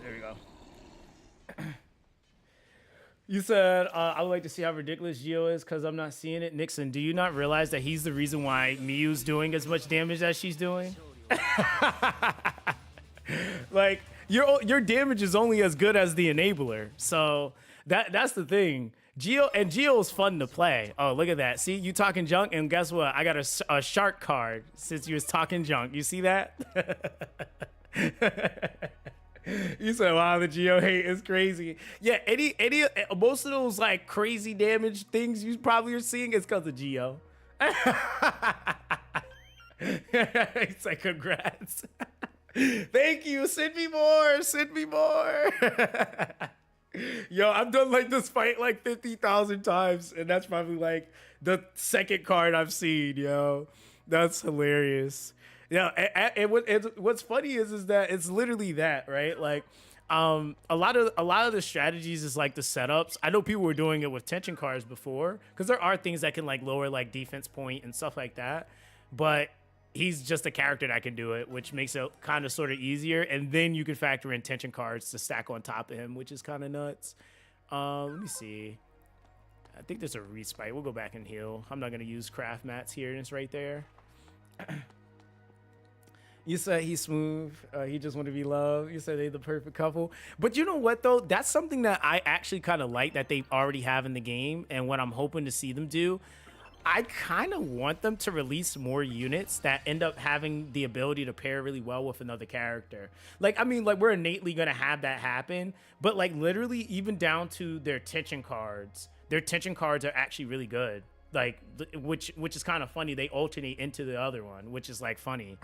There we go. You said, I would like to see how ridiculous Gio is because I'm not seeing it. Nixon, do you not realize that he's the reason why Miyu's doing as much damage as she's doing? Like, your damage is only as good as the enabler. So that's the thing. Gio's fun to play. Oh, look at that. See, you talking junk, and guess what? I got a shark card since you was talking junk. You see that? You said, wow, the Gio hate is crazy. Yeah, most of those like crazy damage things you probably are seeing is because of Gio. It's like, congrats. Thank you. Send me more. Send me more. Yo, I've done like this fight like 50,000 times, and that's probably like the second card I've seen, yo. That's hilarious. Yeah, and what's funny is that it's literally that, right? Like, a lot of the strategies is like the setups. I know people were doing it with tension cards before, because there are things that can like lower like defense point and stuff like that. But he's just a character that can do it, which makes it kind of sort of easier. And then you can factor in tension cards to stack on top of him, which is kind of nuts. Let me see. I think there's a respite. We'll go back and heal. I'm not gonna use craft mats here, and it's right there. You said he's smooth. He just want to be loved. You said they're the perfect couple. But you know what, though? That's something that I actually kind of like that they already have in the game. And what I'm hoping to see them do, I kind of want them to release more units that end up having the ability to pair really well with another character. Like, I mean, like, we're innately going to have that happen. But, like, literally, even down to their tension cards are actually really good. Like, which is kind of funny. They alternate into the other one, which is, like, funny.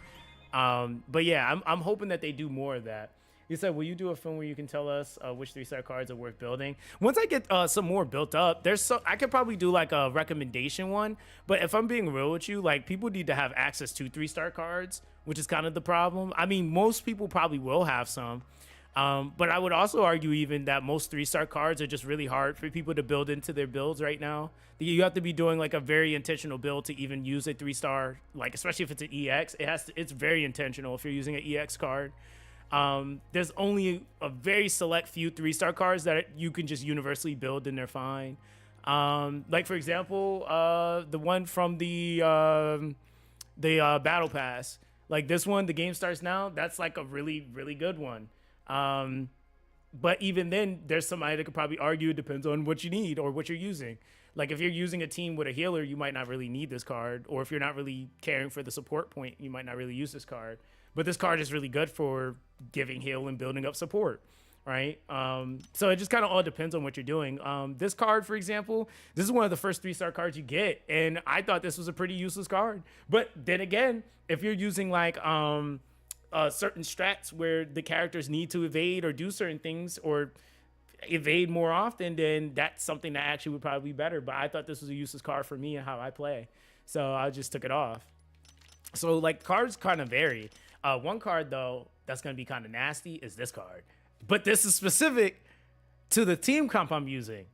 But yeah, I'm hoping that they do more of that. You said, will you do a film where you can tell us which 3-star cards are worth building? Once I get some more built up, I could probably do like a recommendation one. But if I'm being real with you, like, people need to have access to 3-star cards, which is kind of the problem. I mean, most people probably will have some. But I would also argue even that most 3-star cards are just really hard for people to build into their builds right now. You have to be doing like a very intentional build to even use a 3-star, like, especially if it's an EX. It's very intentional if you're using an EX card. There's only a very select few 3-star cards that you can just universally build and they're fine. Like, for example, the one from the battle pass, like this one, the game starts now. That's like a really, really good one. But even then, there's somebody that could probably argue it depends on what you need or what you're using. Like, if you're using a team with a healer, you might not really need this card. Or if you're not really caring for the support point, you might not really use this card. But this card is really good for giving heal and building up support, right? So it just kind of all depends on what you're doing. This card, for example, this is one of the first 3-star cards you get. And I thought this was a pretty useless card. But then again, if you're using like certain strats where the characters need to evade or do certain things or evade more often, then that's something that actually would probably be better. But I thought this was a useless card for me and how I play, so I just took it off. So like, cards kind of vary. One card though that's going to be kind of nasty is this card, but this is specific to the team comp I'm using.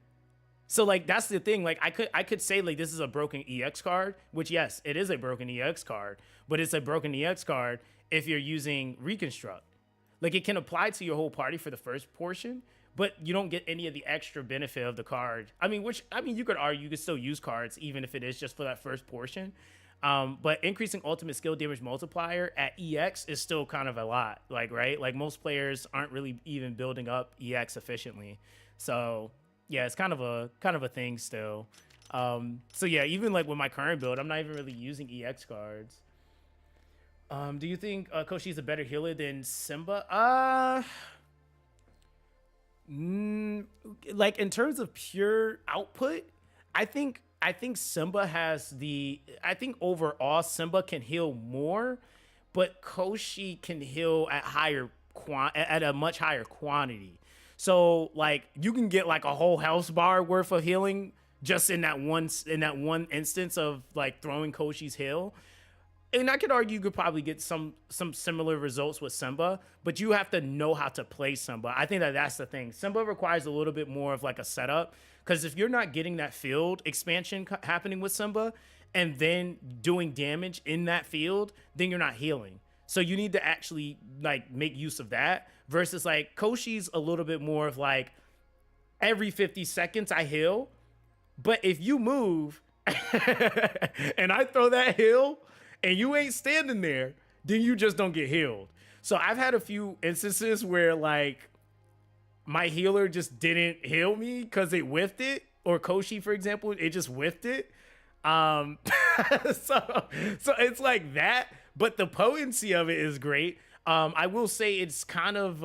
So like, that's the thing. Like, I could say like this is a broken EX card, which yes, it is a broken EX card, but it's a broken EX card if you're using Reconstruct. Like, it can apply to your whole party for the first portion, but you don't get any of the extra benefit of the card. I mean, you could argue you could still use cards even if it is just for that first portion. But increasing ultimate skill damage multiplier at EX is still kind of a lot, like, right? Like, most players aren't really even building up EX efficiently. So Yeah, it's kind of a thing still. So yeah, even like with my current build, I'm not even really using EX cards. Do you think Koshi is a better healer than Simba? Like in terms of pure output, I think Simba has the. I think overall Simba can heal more, but Koshi can heal at at a much higher quantity. So like you can get like a whole health bar worth of healing just in that one instance of like throwing Koshi's heal. And I could argue you could probably get some similar results with Simba, but you have to know how to play Simba. I think that that's the thing. Simba requires a little bit more of like a setup, because if you're not getting that field expansion happening with Simba and then doing damage in that field, then you're not healing. So you need to actually like make use of that versus like Koshi's a little bit more of like every 50 seconds I heal, but if you move and I throw that heal and you ain't standing there, then you just don't get healed. So I've had a few instances where like my healer just didn't heal me because it whiffed it, or Koshi, for example, it just whiffed it. Um, so it's like that, but the potency of it is great. I will say it's kind of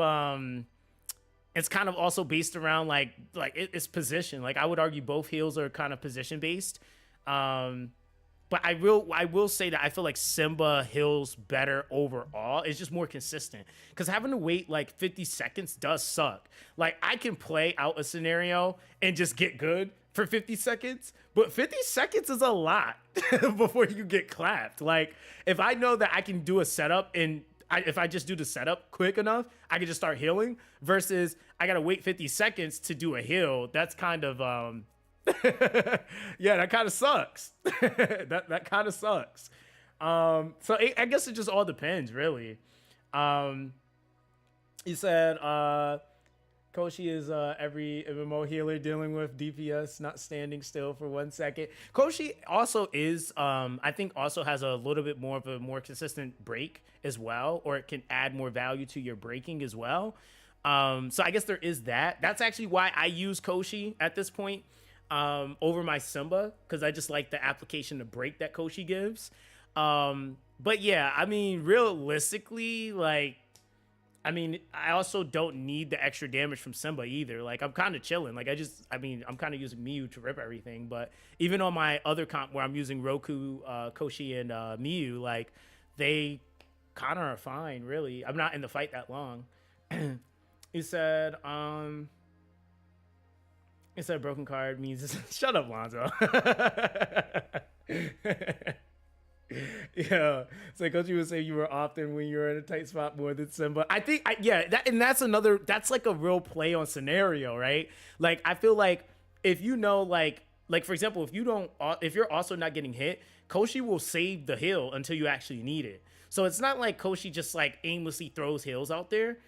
also based around it's position. Like I would argue both heals are kind of position based. But I will say that I feel like Simba heals better overall. It's just more consistent. Because having to wait like 50 seconds does suck. Like I can play out a scenario and just get good for 50 seconds, but 50 seconds is a lot before you get clapped. Like if I know that I can do a setup and if I just do the setup quick enough, I can just start healing versus I gotta wait 50 seconds to do a heal. That's kind of yeah, that kind of sucks. that kind of sucks. I guess it just all depends, really. He said, Koshi is every MMO healer dealing with DPS not standing still for 1 second. Koshi also is, I think, also has a little bit more of a more consistent break as well, or it can add more value to your breaking as well. So I guess there is that. That's actually why I use Koshi at this point over my Simba, because I just like the application to break that Koshi gives. But yeah, I mean, realistically, like, I also don't need the extra damage from Simba either. Like, I'm kind of chilling. Like, I'm kind of using Miyu to rip everything. But even on my other comp where I'm using Roku, Koshi, and Miyu, like, they kind of are fine, really. I'm not in the fight that long. He said, broken card means shut up, Lonzo. Yeah, it's like Coach would say you were often when you were in a tight spot more than Simba. I think, that's like a real play on scenario, right? Like, I feel like if you know, like for example, if you're also not getting hit, Koshi will save the heal until you actually need it. So it's not like Koshi just like aimlessly throws heals out there.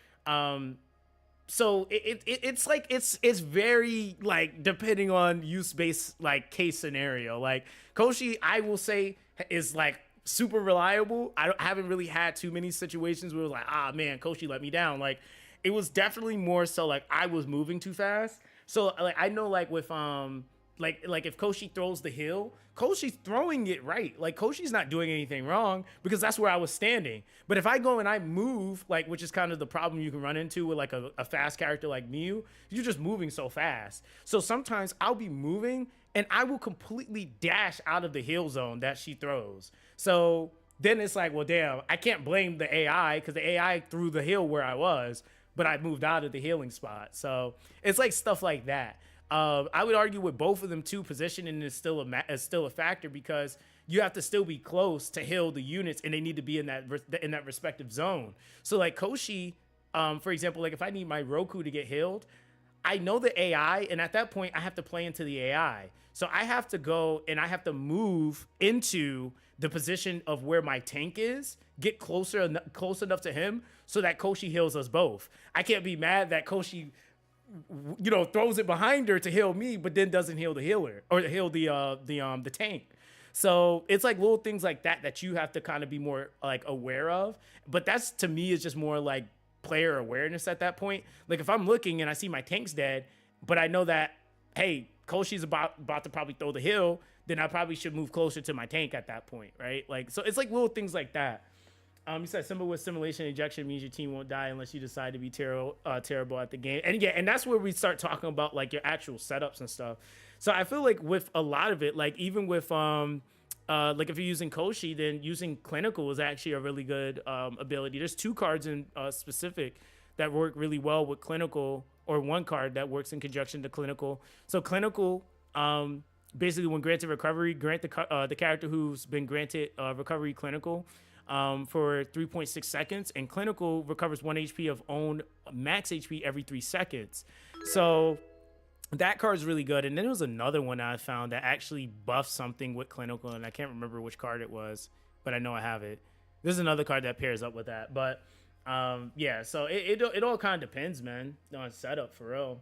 So it's like it's very like depending on use based like case scenario. Like Koshi, I will say, is like super reliable. I haven't really had too many situations where it was like, ah man, Koshi let me down. Like it was definitely more so like I was moving too fast. So like I know like with like if Koshi throws the heal, Koshi's throwing it right. Like Koshi's not doing anything wrong because that's where I was standing. But if I go and I move, like, which is kind of the problem you can run into with like a fast character like Miyu, you're just moving so fast. So sometimes I'll be moving and I will completely dash out of the heal zone that she throws. So then it's like, well, damn, I can't blame the AI because the AI threw the heal where I was, but I moved out of the healing spot. So it's like stuff like that. I would argue with both of them too. Positioning is still a factor because you have to still be close to heal the units, and they need to be in that respective zone. So like Koshi, for example, like if I need my Roku to get healed, I know the AI, and at that point I have to play into the AI. So I have to go and I have to move into the position of where my tank is, get close enough to him so that Koshi heals us both. I can't be mad that Koshi, throws it behind her to heal me, but then doesn't heal the healer or heal the tank. So it's like little things like that you have to kind of be more like aware of. But that's, to me, is just more like player awareness at that point. Like if I'm looking and I see my tank's dead, but I know that hey, Koshi's about to probably throw the hill, then I probably should move closer to my tank at that point, right? Like, so it's like little things like that. You said simple with simulation ejection means your team won't die unless you decide to be terrible at the game. And yeah, and that's where we start talking about like your actual setups and stuff. So I feel like with a lot of it, like even with like if you're using Koshi, then using clinical is actually a really good ability. There's 2 cards in specific that work really well with clinical, or 1 card that works in conjunction to clinical. So clinical, basically when granted recovery, grant the character who's been granted recovery clinical for 3.6 seconds, and clinical recovers 1 HP of own max HP every 3 seconds. So that card's really good. And then there was another one I found that actually buffs something with clinical, and I can't remember which card it was, but I know I have it. There's another card that pairs up with that, but yeah, so it all kind of depends, man, on setup for real.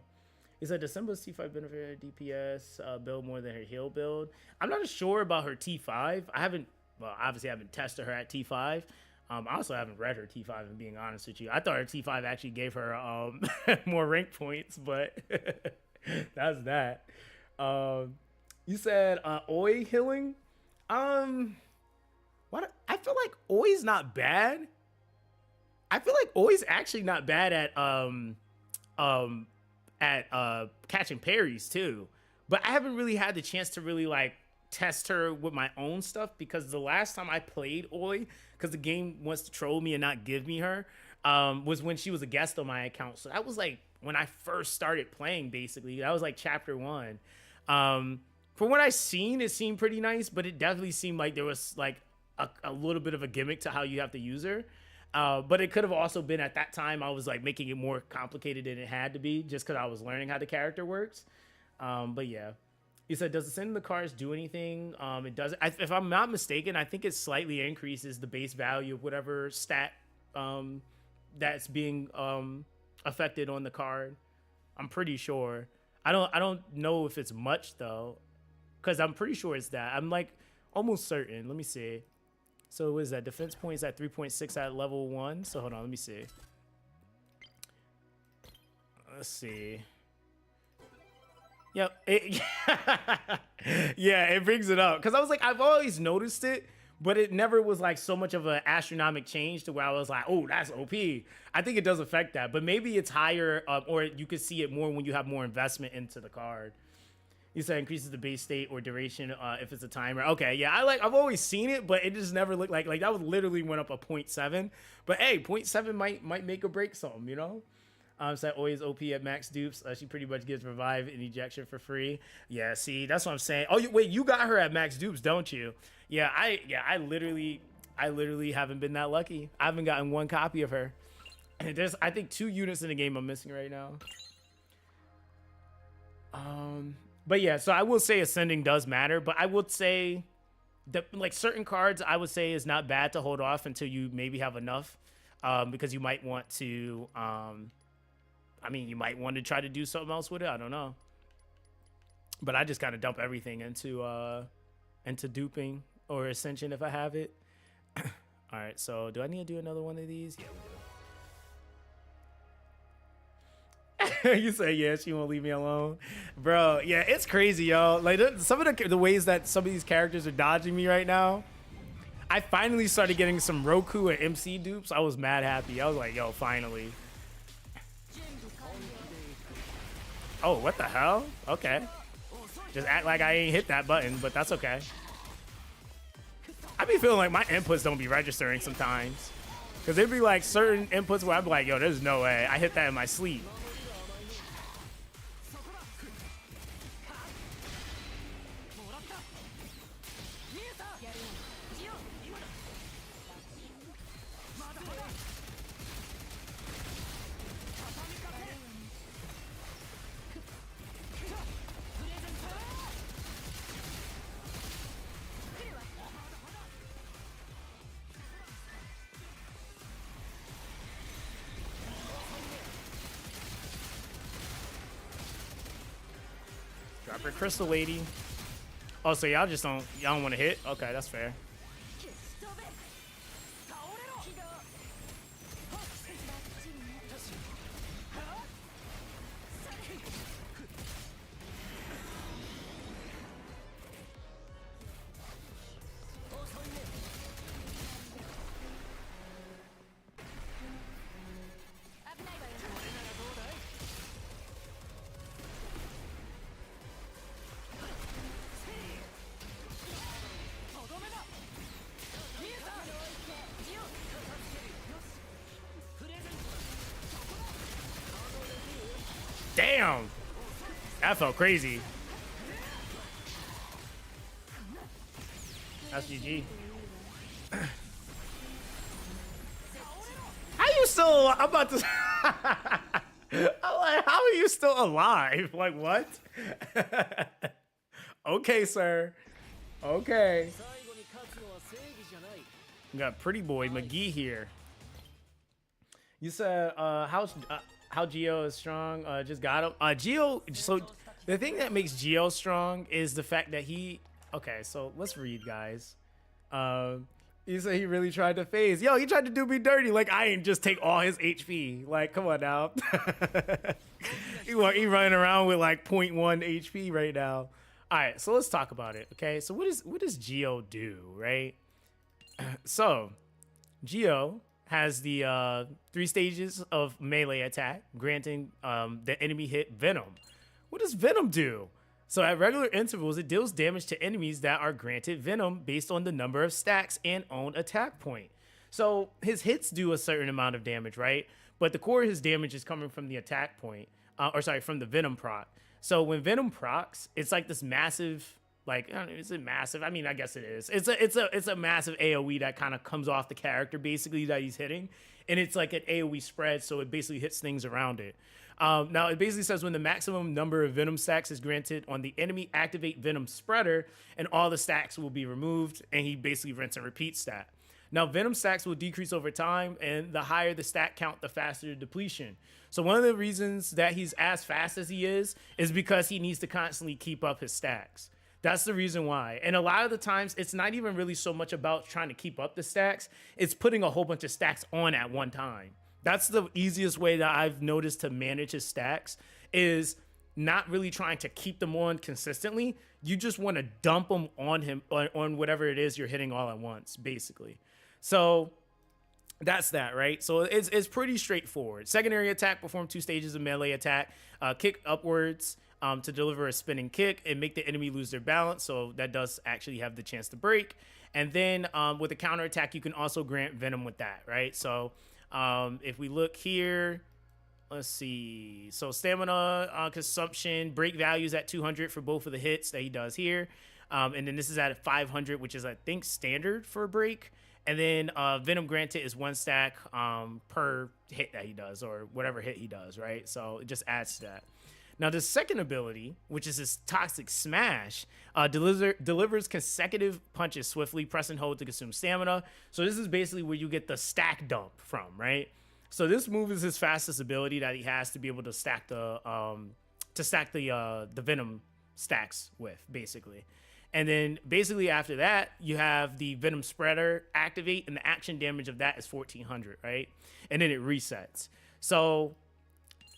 He said, does Simba's T5 benefit her DPS build more than her heal build? I'm not sure about her T5. Obviously I haven't tested her at T5. I also haven't read her T5, and being honest with you, I thought her T5 actually gave her more rank points, but that's that. You said Oi healing. What? I feel like Oi's not bad. I feel like Oi's actually not bad at catching parries too. But I haven't really had the chance to really like test her with my own stuff, because the last time I played Oi, because the game wants to troll me and not give me her, was when she was a guest on my account. So that was like when I first started playing, basically. That was like chapter 1. From what I seen, it seemed pretty nice, but it definitely seemed like there was like a little bit of a gimmick to how you have to use her. But it could have also been at that time I was like making it more complicated than it had to be, just because I was learning how the character works. But yeah. He said, does the sending the cards do anything? It doesn't. If I'm not mistaken, I think it slightly increases the base value of whatever stat that's being affected on the card. I'm pretty sure. I don't know if it's much though, because I'm pretty sure it's that. I'm like almost certain. Let me see. So what is that? Defense points at 3.6 at level 1. So hold on, let me see. Let's see. Yep. Yeah, it brings it up. Because I was like, I've always noticed it, but it never was like so much of an astronomical change to where I was like, oh, that's OP. I think it does affect that. But maybe it's higher, or you could see it more when you have more investment into the card. You said increases the base state or duration if it's a timer. Okay, yeah, I've always seen it, but it just never looked like that was literally went up a 0.7. But hey, 0.7 might make or break something, you know? So always OP at max dupes. She pretty much gives revive and ejection for free. Yeah, see, that's what I'm saying. Oh, wait, you got her at max dupes, don't you? Yeah, I literally haven't been that lucky. I haven't gotten 1 copy of her. And there's, I think, 2 units in the game I'm missing right now. But yeah, so I will say ascending does matter, but I would say that like certain cards I would say is not bad to hold off until you maybe have enough, because you might want to I mean, you might want to try to do something else with it. I don't know. But I just kind of dump everything into duping or ascension if I have it. All right, so do I need to do another one of these? Yeah, we do. You say, yeah, she won't leave me alone. Bro, yeah, it's crazy, y'all. Like, some of the ways that some of these characters are dodging me right now. I finally started getting some Roku and MC dupes. I was mad happy. I was like, yo, finally. Oh, what the hell? Okay. Just act like I ain't hit that button, but that's okay. I be feeling like my inputs don't be registering sometimes. Because there'd be like certain inputs where I'd be like, yo, there's no way. I hit that in my sleep. Drop her crystal, lady. Oh, so y'all don't want to hit? Okay, that's fair. that felt crazy. That's GG. How you still? I'm about to. I'm like, how are you still alive? Like what? Okay, sir. Okay. We got Pretty Boy McGee here. You said how Gio is strong. Just got him. Gio. So the thing that makes Gio strong is the fact that he. Okay, so let's read, guys. He said he really tried to phase. Yo, he tried to do me dirty. Like, I ain't just take all his HP. Like, come on now. he running around with like 0.1 HP right now. All right, so let's talk about it. Okay, so what does Gio do, right? So, Gio has the 3 stages of melee attack, granting the enemy hit Venom. What does Venom do? So at regular intervals, it deals damage to enemies that are granted Venom based on the number of stacks and own attack point. So his hits do a certain amount of damage, right? But the core of his damage is coming from the attack point, from the Venom proc. So when Venom procs, it's like this massive, like, I don't know, is it massive? I mean, I guess it is. It's a massive AoE that kind of comes off the character basically that he's hitting, and it's like an AoE spread, so it basically hits things around it. Now, it basically says when the maximum number of Venom stacks is granted on the enemy, activate Venom Spreader, and all the stacks will be removed, and he basically rinse and repeats that. Now, Venom stacks will decrease over time, and the higher the stack count, the faster the depletion. So one of the reasons that he's as fast as he is because he needs to constantly keep up his stacks. That's the reason why. And a lot of the times, it's not even really so much about trying to keep up the stacks. It's putting a whole bunch of stacks on at one time. That's the easiest way that I've noticed to manage his stacks, is not really trying to keep them on consistently. You just want to dump them on him, on whatever it is you're hitting all at once, basically. So that's that, right? So it's pretty straightforward. Secondary attack, perform 2 stages of melee attack. Kick upwards to deliver a spinning kick and make the enemy lose their balance. So that does actually have the chance to break. And then with a counter attack, you can also grant Venom with that, right? So if we look here, let's see. So stamina consumption, break values at 200 for both of the hits that he does here. And then this is at 500, which is, I think, standard for a break. And then Venom granted is 1 stack per hit that he does, or whatever hit he does, right? So it just adds to that. Now, the second ability, which is his Toxic Smash, delivers consecutive punches swiftly, press and hold to consume stamina. So this is basically where you get the stack dump from, right? So this move is his fastest ability that he has to be able to stack the Venom stacks with, basically. And then basically after that, you have the Venom Spreader activate, and the action damage of that is 1400, right? And then it resets. So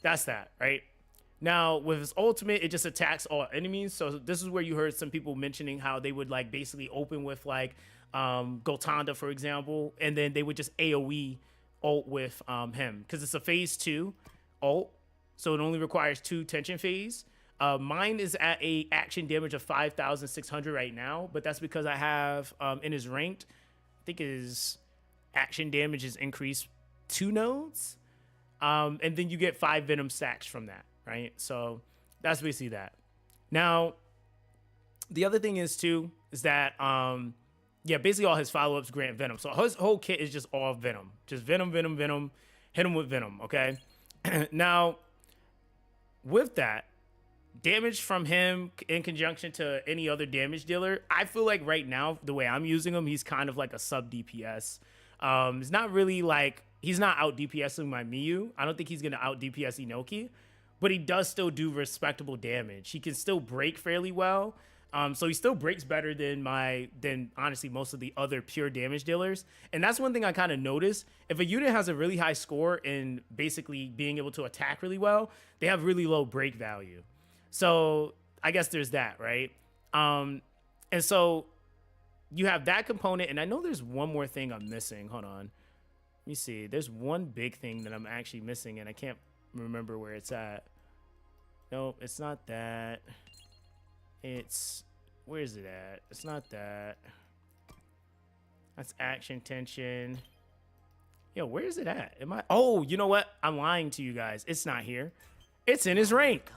that's that, right? Now, with his ultimate, it just attacks all enemies. So this is where you heard some people mentioning how they would like basically open with like Gotanda, for example, and then they would just AoE ult with him, because it's a phase 2 ult, so it only requires 2 tension phase. Mine is at a action damage of 5,600 right now, but that's because I have in his ranked, I think his action damage is increased 2 nodes, and then you get 5 Venom stacks from that. Right, so that's basically that. Now, the other thing is too is that basically all his follow-ups grant Venom. So his whole kit is just all Venom, just Venom, Venom, Venom. Hit him with Venom. Okay. Now, with that, damage from him in conjunction to any other damage dealer, I feel like right now the way I'm using him, he's kind of like a sub DPS. It's not really like he's not out DPSing my Miyu. I don't think he's gonna out DPS Inoki. But he does still do respectable damage. He can still break fairly well. So he still breaks better than honestly most of the other pure damage dealers. And that's one thing I kind of noticed. If a unit has a really high score in basically being able to attack really well, they have really low break value. So I guess there's that, right? And so you have that component. And I know there's one more thing I'm missing. Hold on. Let me see. There's one big thing that I'm actually missing, and I can't remember where it's at. No, it's not that. It's, where is it at? It's not that. That's action tension. Yo, where is it at? Oh, you know what? I'm lying to you guys. It's not here. It's in his rank.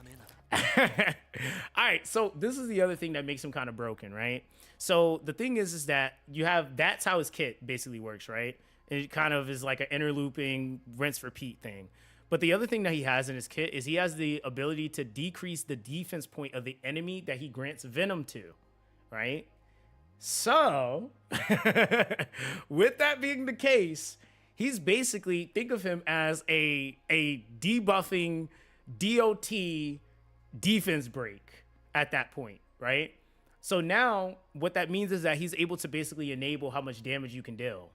All right, so this is the other thing that makes him kind of broken, right? So the thing is that you have that's how his kit basically works, right? It kind of is like an interlooping rinse repeat thing. But the other thing that he has in his kit is he has the ability to decrease the defense point of the enemy that he grants venom to, right? So, with that being the case, he's basically think of him as a debuffing DOT defense break at that point, right? So now what that means is that he's able to basically enable how much damage you can deal.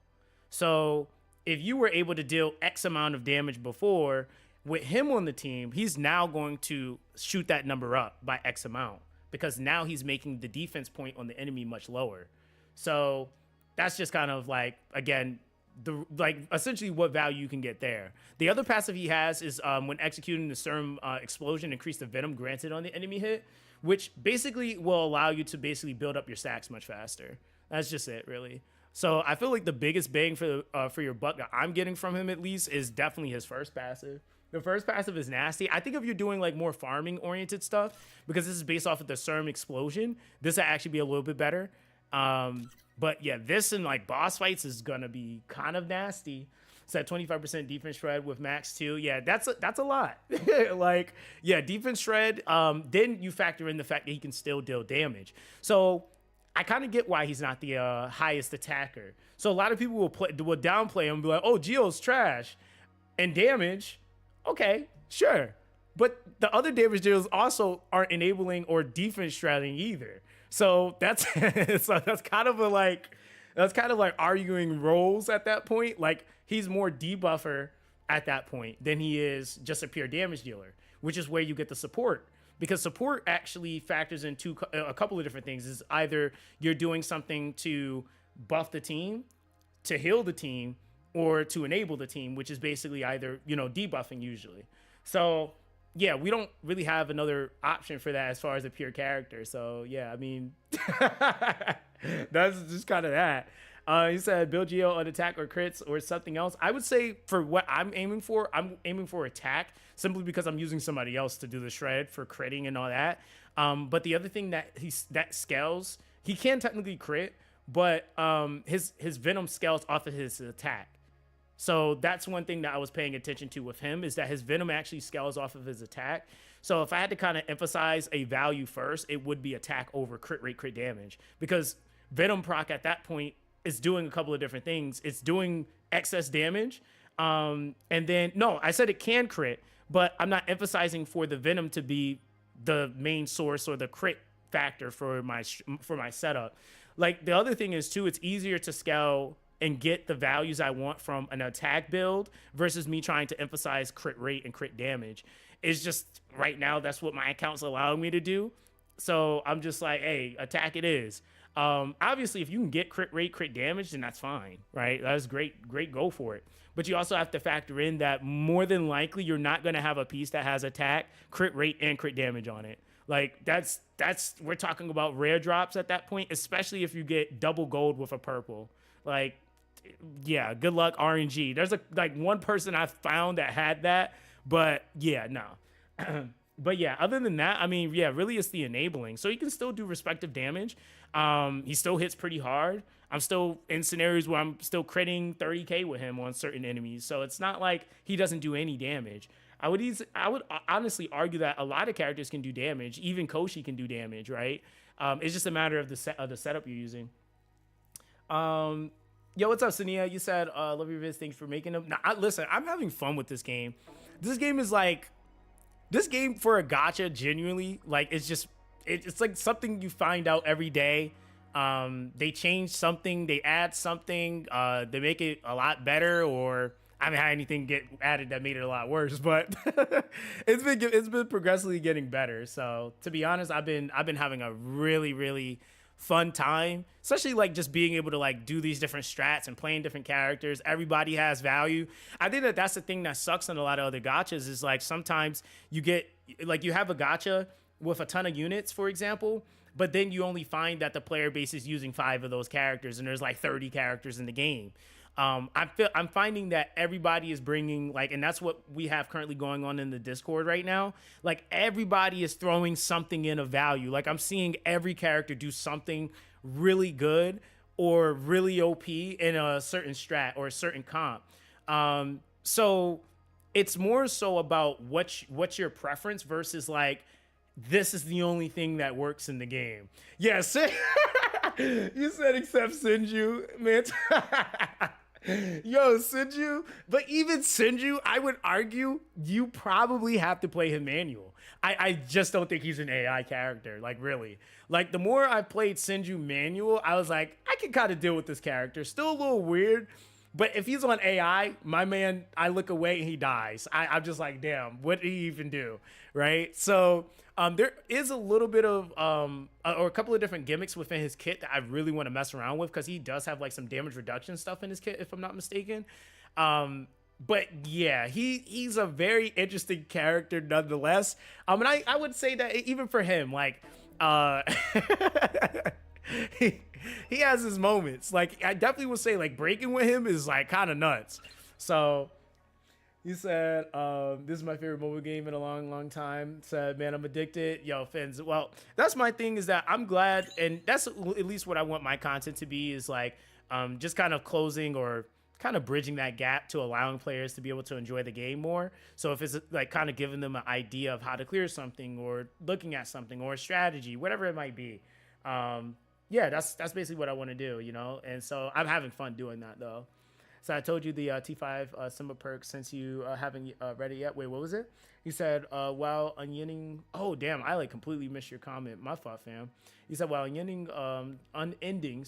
So if you were able to deal X amount of damage before, with him on the team, he's now going to shoot that number up by X amount because now he's making the defense point on the enemy much lower. So that's just kind of like, again, the like essentially what value you can get there. The other passive he has is when executing the Serum explosion, increase the venom granted on the enemy hit, which basically will allow you to basically build up your stacks much faster. That's just it, really. So I feel like the biggest bang for your buck that I'm getting from him at least is definitely his first passive. The first passive is nasty. I think if you're doing like more farming oriented stuff, because this is based off of the Serum explosion, this will actually be a little bit better. But yeah, this in like boss fights is gonna be kind of nasty. It's at 25% defense shred with max 2. Yeah, that's a lot. Like, yeah, defense shred. Then you factor in the fact that he can still deal damage. So I kind of get why he's not the highest attacker. So a lot of people will downplay him and be like, oh, Gio's trash. And damage, okay, sure. But the other damage dealers also aren't enabling or defense shredding either. So that's that's kind of like arguing roles at that point. Like he's more debuffer at that point than he is just a pure damage dealer, which is where you get the support. Because support actually factors into a couple of different things. Is either you're doing something to buff the team, to heal the team, or to enable the team, which is basically either, debuffing usually. So yeah, we don't really have another option for that as far as a pure character. So yeah, I mean, that's just kind of that. He said build Gio on attack or crits or something else. I would say for what I'm aiming for attack simply because I'm using somebody else to do the shred for critting and all that. But the other thing that scales, he can technically crit, but his venom scales off of his attack. So that's one thing that I was paying attention to with him is that his venom actually scales off of his attack. So if I had to kind of emphasize a value first, it would be attack over crit rate, crit damage, because venom proc at that point is doing a couple of different things. It's doing excess damage. And then, no, I said it can crit, but I'm not emphasizing for the venom to be the main source or the crit factor for my setup. Like the other thing is too, it's easier to scale and get the values I want from an attack build versus me trying to emphasize crit rate and crit damage. It's just right now, that's what my account's allowing me to do. So I'm just like, hey, attack it is. Obviously, if you can get crit rate, crit damage, then that's fine, right? That's great, go for it. But you also have to factor in that more than likely you're not going to have a piece that has attack, crit rate, and crit damage on it. Like that's we're talking about rare drops at that point, especially if you get double gold with a purple. Like, yeah, good luck RNG. There's one person I found that had that, but yeah, no. But yeah, other than that, I mean, yeah, really it's the enabling. So he can still do respective damage. He still hits pretty hard. I'm still in scenarios where I'm still critting 30k with him on certain enemies. So it's not like he doesn't do any damage. I would honestly argue that a lot of characters can do damage. Even Koshi can do damage, right? It's just a matter of the setup you're using. Yo, what's up, Sania? You said, love your vids. Thanks for making them. Now, listen, I'm having fun with this game. This game is like, this game for a gacha, genuinely, like, it's like something you find out every day. They change something, they add something, they make it a lot better, or I haven't had anything get added that made it a lot worse, but it's been progressively getting better. So to be honest, I've been having a really, really fun time, especially like just being able to like do these different strats and playing different characters. Everybody has value. I think that's the thing that sucks in a lot of other gachas is like sometimes you get like you have a gacha with a ton of units, for example, but then you only find that the player base is using 5 of those characters and there's like 30 characters in the game. I'm finding that everybody is bringing like, and that's what we have currently going on in the Discord right now. Like everybody is throwing something in of value. Like I'm seeing every character do something really good or really OP in a certain strat or a certain comp. So it's more so about what's your preference versus like this is the only thing that works in the game. Yes, you said except Sinju, man. Yo, Sinju, but even Sinju, I would argue you probably have to play him manual. I just don't think he's an AI character, like really. Like the more I played Sinju manual, I was like, I can kind of deal with this character. Still a little weird, but if he's on AI, my man, I look away and he dies. I'm just like, damn, what did he even do? Right? So there is a little bit of, or a couple of different gimmicks within his kit that I really want to mess around with because he does have like some damage reduction stuff in his kit, if I'm not mistaken. But yeah, he's a very interesting character nonetheless. And I would say that even for him, like, he has his moments. Like I definitely would say like breaking with him is like kind of nuts. So he said, this is my favorite mobile game in a long time. Said, man, I'm addicted. Yo, Fins. Well, that's my thing is that I'm glad. And that's at least what I want my content to be is like just kind of closing or kind of bridging that gap to allowing players to be able to enjoy the game more. So if it's like kind of giving them an idea of how to clear something or looking at something or a strategy, whatever it might be. Yeah, that's basically what I want to do, you know? And so I'm having fun doing that though. So I told you the T5 Simba perk since you haven't read it yet. Wait, what was it? You said, while unending... Oh, damn, I like completely missed your comment. My fault, fam. You said, while unending,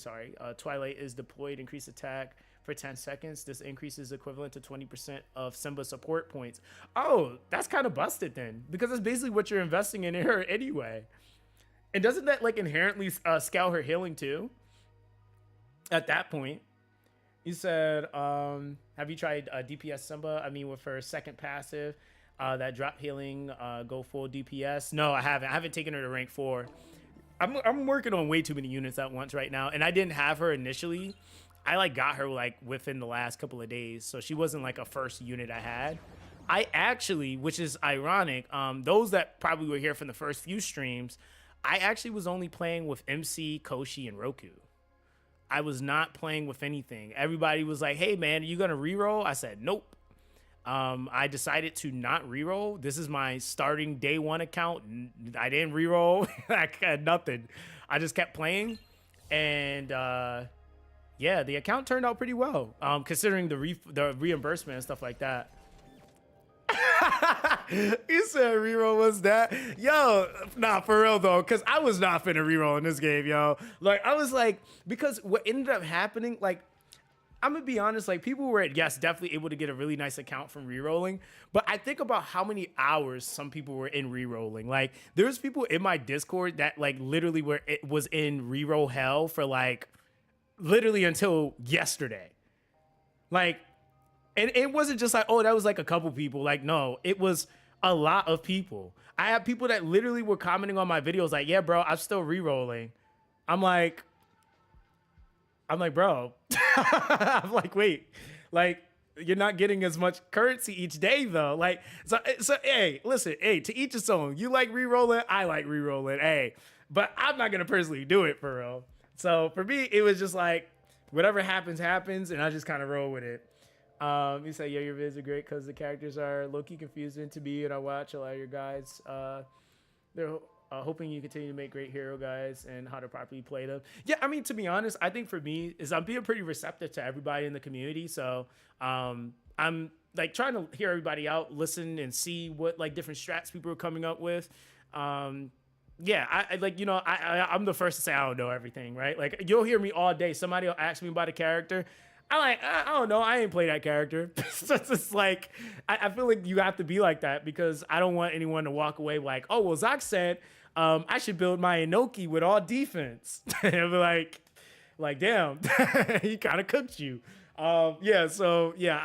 Twilight is deployed, increase attack for 10 seconds. This increase is equivalent to 20% of Simba support points. Oh, that's kind of busted then. Because that's basically what you're investing in her anyway. And doesn't that like inherently scale her healing too? At that point. You said, have you tried DPS Simba? I mean, with her second passive, that drop healing, go full DPS. No, I haven't. I haven't taken her to rank 4. I'm working on way too many units at once right now, and I didn't have her initially. I like got her like within the last couple of days, so she wasn't like a first unit I had. I actually, which is ironic, those that probably were here from the first few streams, I actually was only playing with MC, Koshi, and Roku. I was not playing with anything. Everybody was like, hey, man, are you going to reroll? I said, nope. I decided to not reroll. This is my starting day one account. I didn't reroll. I had nothing. I just kept playing. And yeah, the account turned out pretty well, considering the reimbursement and stuff like that. You said reroll was that? Yo, nah, for real though, because I was not finna reroll in this game, yo. Like, I was like, because what ended up happening, like, I'm gonna be honest, like, people were, yes, definitely able to get a really nice account from rerolling, but I think about how many hours some people were in rerolling. Like, there's people in my Discord that, like, literally it was in reroll hell for, like, literally until yesterday. Like, and it wasn't just like, oh, that was like a couple people. Like, no, it was a lot of people. I have people that literally were commenting on my videos like, yeah, bro, I'm still re-rolling. I'm like, bro. I'm like, wait, like, you're not getting as much currency each day though. Like, so hey, listen, hey, to each his own. You like re-rolling, I like re-rolling, hey. But I'm not gonna personally do it for real. So for me, it was just like, whatever happens, happens, and I just kind of roll with it. You say, yeah, your vids are great because the characters are low-key confusing to me, and I watch a lot of your guys. They're hoping you continue to make great hero guides and how to properly play them. Yeah, I mean, to be honest, I think for me is I'm being pretty receptive to everybody in the community. So I'm like trying to hear everybody out, listen, and see what like different strats people are coming up with. Yeah, I like, you know, I'm the first to say I don't know everything, right? Like, you'll hear me all day. Somebody will ask me about a character. I'm like, I don't know. I ain't play that character. So it's just like, I feel like you have to be like that because I don't want anyone to walk away like, oh, well, Zox said I should build my Inoki with all defense. And I'll be like, damn, he kind of cooked you. Yeah, so yeah,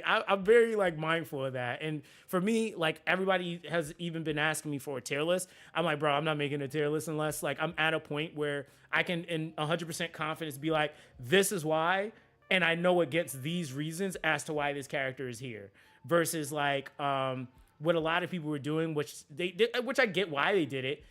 I'm very like mindful of that. And for me, like everybody has even been asking me for a tier list. I'm like, bro, I'm not making a tier list unless like I'm at a point where I can in 100% confidence be like, this is why. and I know against these reasons as to why this character is here. Versus like what a lot of people were doing, which they did, which I get why they did it.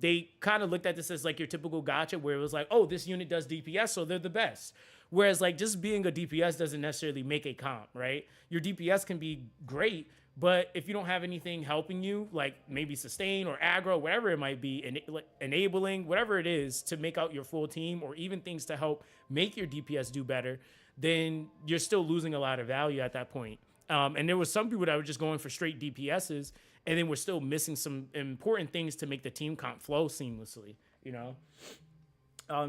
They kind of looked at this as like your typical gacha where it was like, oh, this unit does DPS, so they're the best. Whereas like just being a DPS doesn't necessarily make a comp, right? Your DPS can be great, but if you don't have anything helping you, like maybe sustain or aggro, whatever it might be, enabling, whatever it is to make out your full team, or even things to help make your DPS do better, then you're still losing a lot of value at that point. And there was some people that were just going for straight DPSs, and then we're still missing some important things to make the team comp flow seamlessly, you know?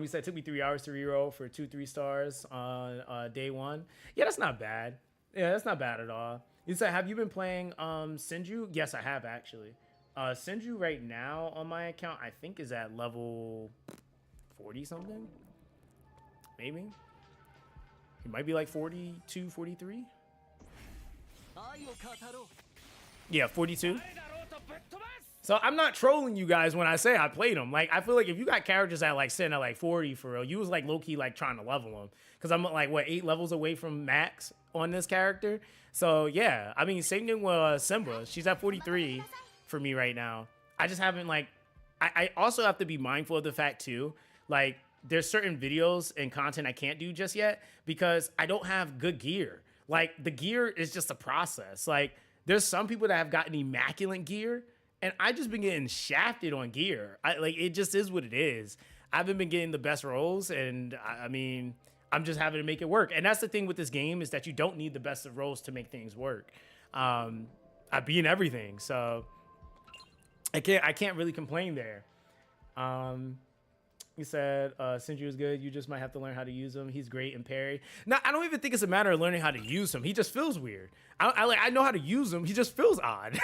He said it took me 3 hours to reroll for 2-3 stars on day one. Yeah, that's not bad. Yeah, that's not bad at all. He said, have you been playing Senju? Yes, I have actually. Senju right now on my account, I think is at level 40 something. Maybe. He might be like 42, 43. Yeah, 42. So I'm not trolling you guys when I say I played him. Like, I feel like if you got characters that like sitting at like 40 for real, you was like low-key like trying to level them. Because I'm like, what, 8 levels away from max on this character? So yeah, I mean, same thing with Simba. She's at 43 for me right now. I just haven't like, I also have to be mindful of the fact too, like there's certain videos and content I can't do just yet because I don't have good gear. Like the gear is just a process. Like there's some people that have gotten immaculate gear, and I just been getting shafted on gear. Like it just is what it is. I haven't been getting the best rolls, and I mean, I'm just having to make it work. And that's the thing with this game is that you don't need the best of rolls to make things work. I beat everything, so I can't really complain there. He said, Senju is good. You just might have to learn how to use him. He's great in parry. No, I don't even think it's a matter of learning how to use him. He just feels weird. I know how to use him. He just feels odd.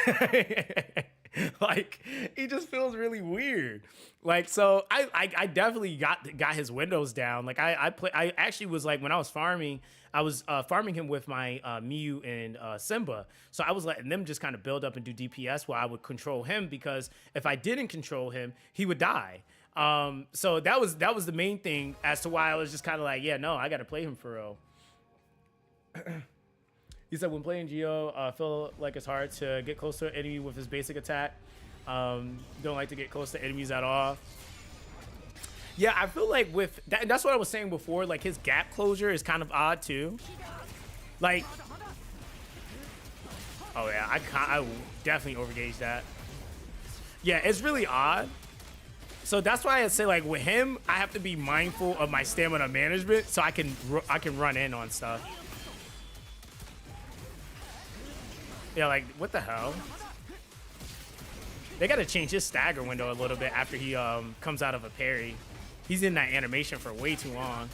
Like, he just feels really weird. Like, so I definitely got his windows down. Like, I actually was like, when I was farming him with my Miyu and Simba. So I was letting them just kind of build up and do DPS while I would control him, because if I didn't control him, he would die. So that was the main thing as to why I was just kind of like, yeah, no, I got to play him for real. He said, when playing Gio, I feel like it's hard to get close to an enemy with his basic attack. Don't like to get close to enemies at all. Yeah, I feel like with that, that's what I was saying before, like his gap closure is kind of odd too. Like, oh yeah, I definitely overgauge that. Yeah, it's really odd. So that's why I say, like, with him, I have to be mindful of my stamina management so I can run in on stuff. Yeah, like, what the hell? They got to change his stagger window a little bit after he comes out of a parry. He's in that animation for way too long.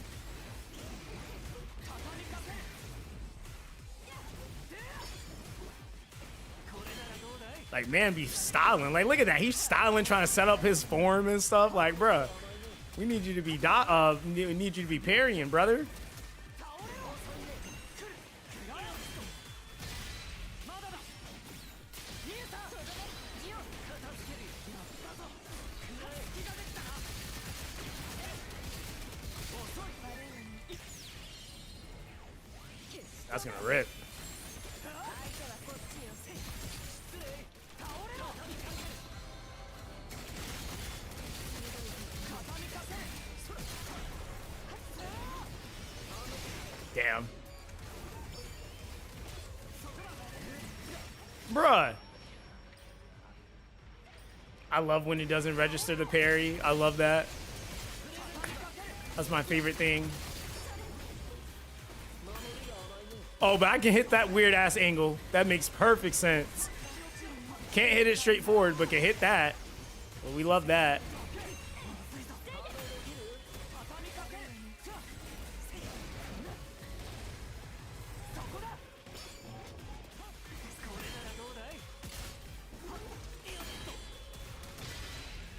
Like, man be styling. Like, look at that. He's styling, trying to set up his form and stuff. Like, bruh, we need you to be need you to be parrying, brother. That's gonna rip. Damn. Bruh. I love when he doesn't register the parry. I love that. That's my favorite thing. Oh, but I can hit that weird ass angle. That makes perfect sense. Can't hit it straight forward, but can hit that. Well, we love that.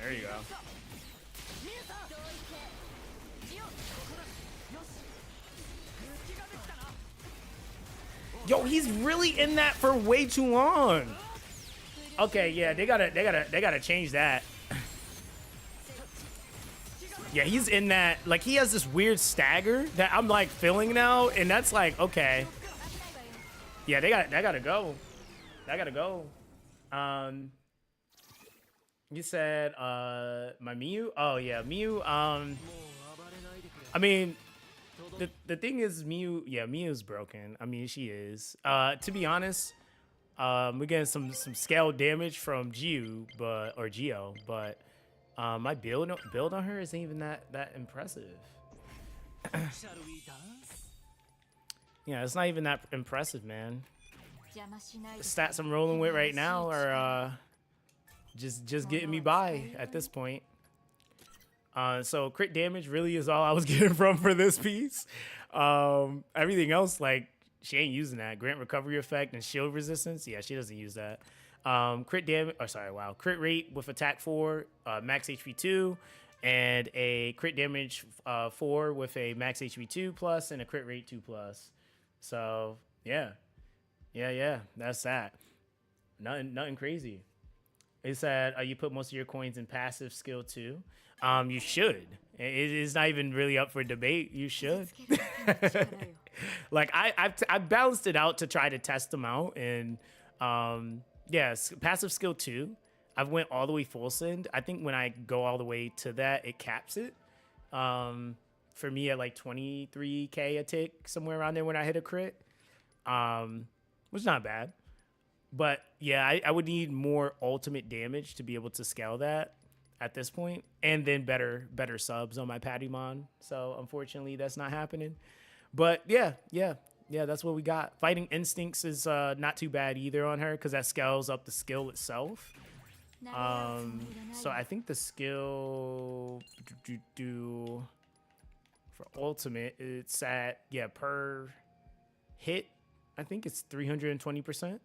There you go. Yo, he's really in that for way too long. Okay, yeah, they gotta change that. Yeah, he's in that, like, he has this weird stagger that I'm like feeling now, and that's like, okay. Yeah, that gotta go. That gotta go. You said my Miyu? Oh yeah, Miyu. I mean, the thing is Miyu, yeah, Miyu's broken. I mean, she is. To be honest, we're getting some scale damage from Gio, but my build on her isn't even that impressive. Yeah, it's not even that impressive, man. The stats I'm rolling with right now are just getting me by at this point. So crit damage really is all I was getting for this piece. Everything else, like, she ain't using that. Grant recovery effect and shield resistance. Yeah, she doesn't use that. Crit damage, or sorry, wow. Crit rate with attack 4, max HP 2, and a crit damage 4 with a max HP 2 plus and a crit rate 2 plus. So yeah, that's that. Nothing crazy. It said you put most of your coins in passive skill 2. You should. It is not even really up for debate. You should. Like I balanced it out to try to test them out, and yes, passive skill 2. I've went all the way full send. I think when I go all the way to that, it caps it. For me at like 23k a tick, somewhere around there when I hit a crit, which is not bad. But yeah, I would need more ultimate damage to be able to scale that at this point, and then better subs on my Patimon. So unfortunately, that's not happening. But yeah, that's what we got. Fighting Instincts is not too bad either on her, because that scales up the skill itself. So I think the skill for ultimate, it's at, yeah, per hit, I think it's 320%.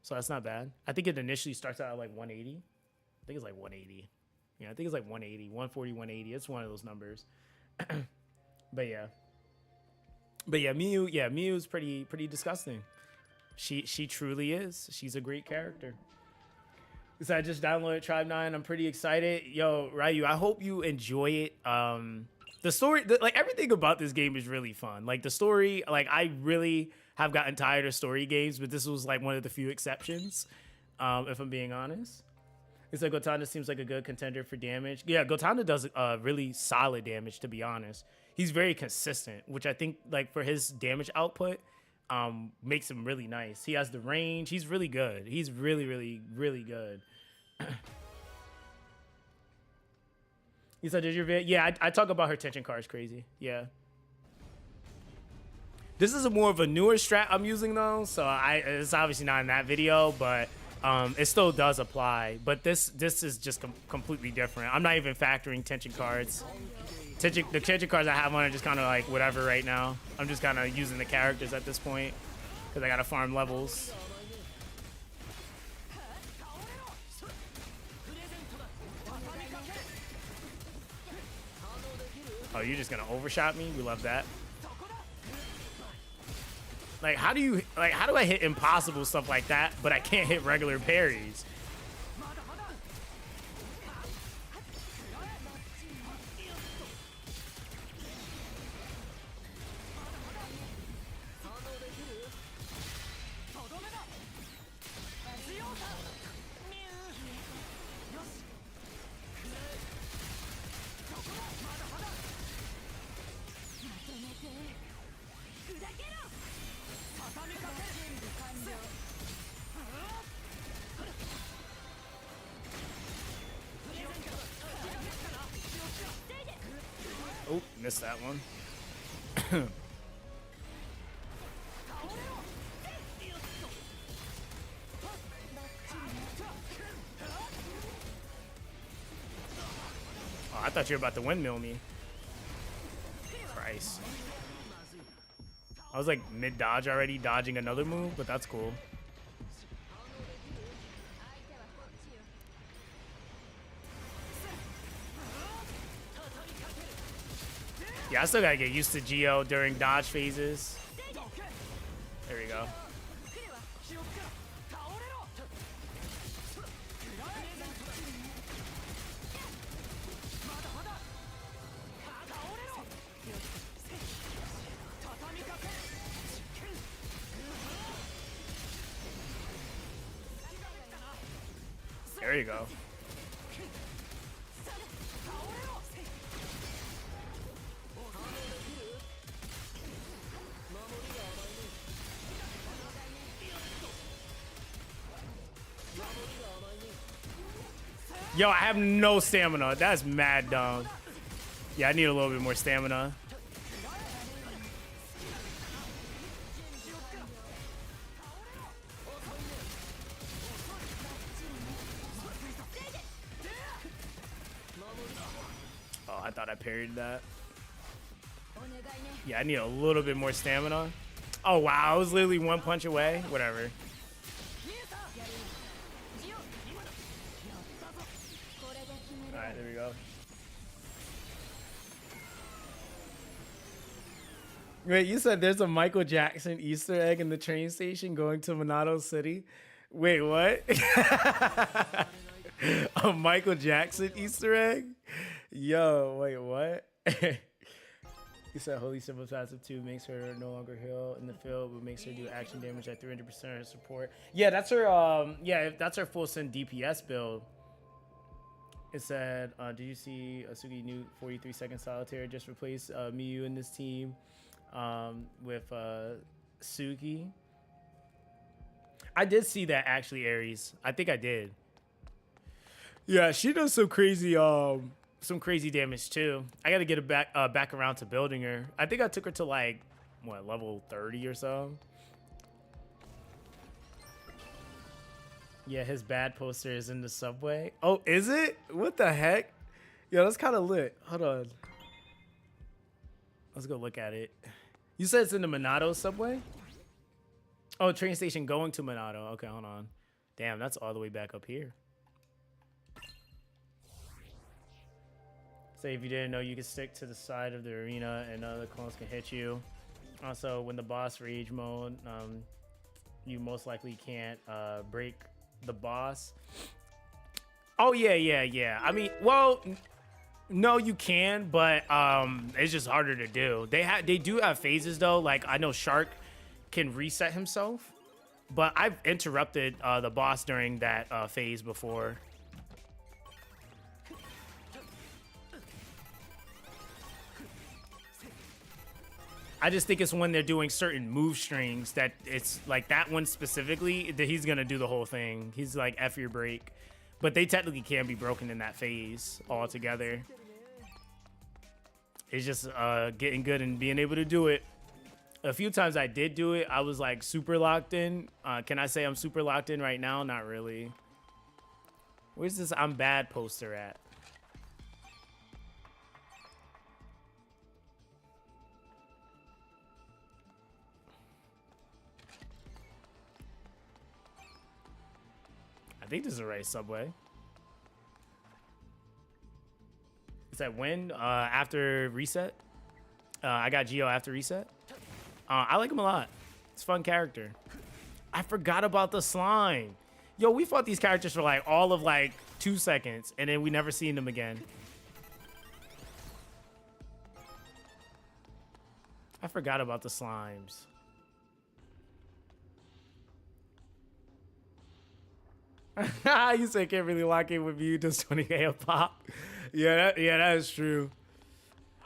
So that's not bad. I think it initially starts out at like 180. I think it's like 180. Yeah, I think it's like 180, 140, 180. It's one of those numbers. But yeah, Miyu is pretty disgusting. She truly is. She's a great character. So I just downloaded Tribe 9. I'm pretty excited. Yo, Ryu, I hope you enjoy it. The story, like, everything about this game is really fun. Like, the story, like, I really have gotten tired of story games, but this was like one of the few exceptions, if I'm being honest. It's like Gotanda seems like a good contender for damage. Yeah, Gotanda does really solid damage, to be honest. He's very consistent, which I think, like, for his damage output, makes him really nice. He has the range. He's really good. He's really, really, really good. You said, did your vid? Yeah, I talk about her tension cards crazy. Yeah. This is more of a newer strat I'm using though, so it's obviously not in that video, but it still does apply. But this is just completely different. I'm not even factoring tension cards. The tension cards I have on are just kind of like whatever right now. I'm just kind of using the characters at this point because I gotta farm levels. Oh, you're just gonna overshot me? We love that. Like, how do I hit impossible stuff like that, but I can't hit regular parries? Oh, missed that one. Oh, I thought you were about to windmill me. Christ. I was like mid-dodge already, dodging another move, but that's cool. Yeah, I still gotta get used to Gio during dodge phases. There we go. there you go. Yo, I have no stamina. That's mad dumb. Yeah, I need a little bit more stamina. Oh, I thought I parried that. Yeah, I need a little bit more stamina. Oh, wow. I was literally one punch away. Whatever. Alright, there we go. Wait, you said there's a Michael Jackson Easter egg in the train station going to Monado City? Wait, what? A Michael Jackson Easter egg? Yo, wait, what? You said Holy Simple Passive 2 makes her no longer heal in the field, but makes her do action damage at 300% support. Yeah, that's her yeah, that's her full send DPS build. It said, did you see Asugi new 43-second solitaire just replace Miyu in this team with Suki? I did see that actually, Aries. I think I did. Yeah, she does some crazy damage too. I gotta get it back around to building her. I think I took her to like what, level 30 or so. Yeah, his bad poster is in the subway. Oh, is it? What the heck? Yo, that's kind of lit. Hold on. Let's go look at it. You said it's in the Monado subway? Oh, train station going to Monado. Okay, hold on. Damn, that's all the way back up here. Say if you didn't know, you can stick to the side of the arena and other clones can hit you. Also, when the boss rage mode, you most likely can't break the boss. Oh yeah. I mean, well, no, you can, but it's just harder to do. They do have phases though. Like I know Shark can reset himself, but I've interrupted the boss during that phase before. I just think it's when they're doing certain move strings that it's like that one specifically that he's gonna do the whole thing. He's like F your break, but they technically can be broken in that phase altogether. It's just getting good and being able to do it. A few times I did do it. I was like super locked in. Can I say I'm super locked in right now? Not really. Where's this I'm bad poster at? I think this is the right subway. Is that when? After reset? I got Gio after reset. I like him a lot. It's a fun character. I forgot about the slime. Yo, we fought these characters for like all of like 2 seconds and then we never seen them again. I forgot about the slimes. You say can't really lock in with you, just 20k a pop. Yeah, that is true.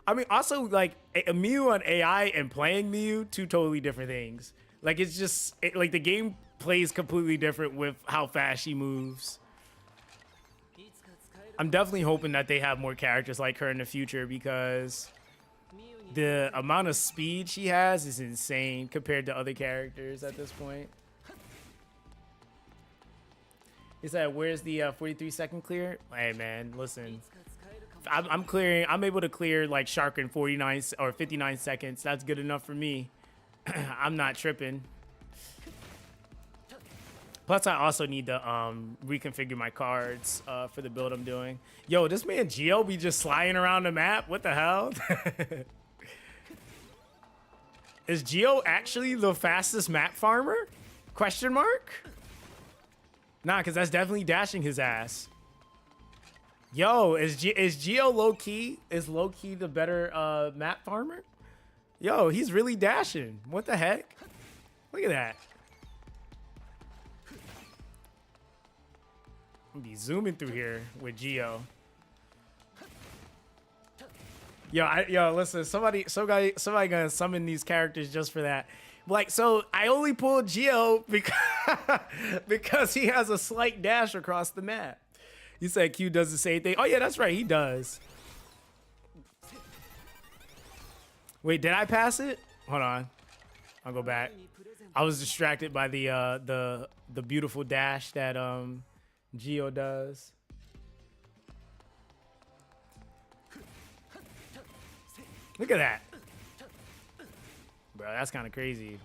I mean, also like Mew on AI and playing Mew, two totally different things. Like it's just like the game plays completely different with how fast she moves. I'm definitely hoping that they have more characters like her in the future because the amount of speed she has is insane compared to other characters at this point. He said, where's the 43-second clear? Hey, man, listen. I'm clearing. I'm able to clear like Shark in 49 or 59 seconds. That's good enough for me. I'm not tripping. Plus, I also need to reconfigure my cards for the build I'm doing. Yo, this man Gio be just sliding around the map. What the hell? Is Gio actually the fastest map farmer? Question mark? Nah, because that's definitely dashing his ass. Yo, is Gio low-key? Is low-key the better map farmer? Yo, he's really dashing. What the heck? Look at that. I'm gonna be zooming through here with Gio. Yo, listen, somebody gonna summon these characters just for that. Like, so I only pulled Gio because he has a slight dash across the map. You said Q does the same thing. Oh yeah, that's right, he does. Wait, did I pass it? Hold on, I'll go back. I was distracted by the beautiful dash that Gio does. Look at that. Bro, that's kind of crazy.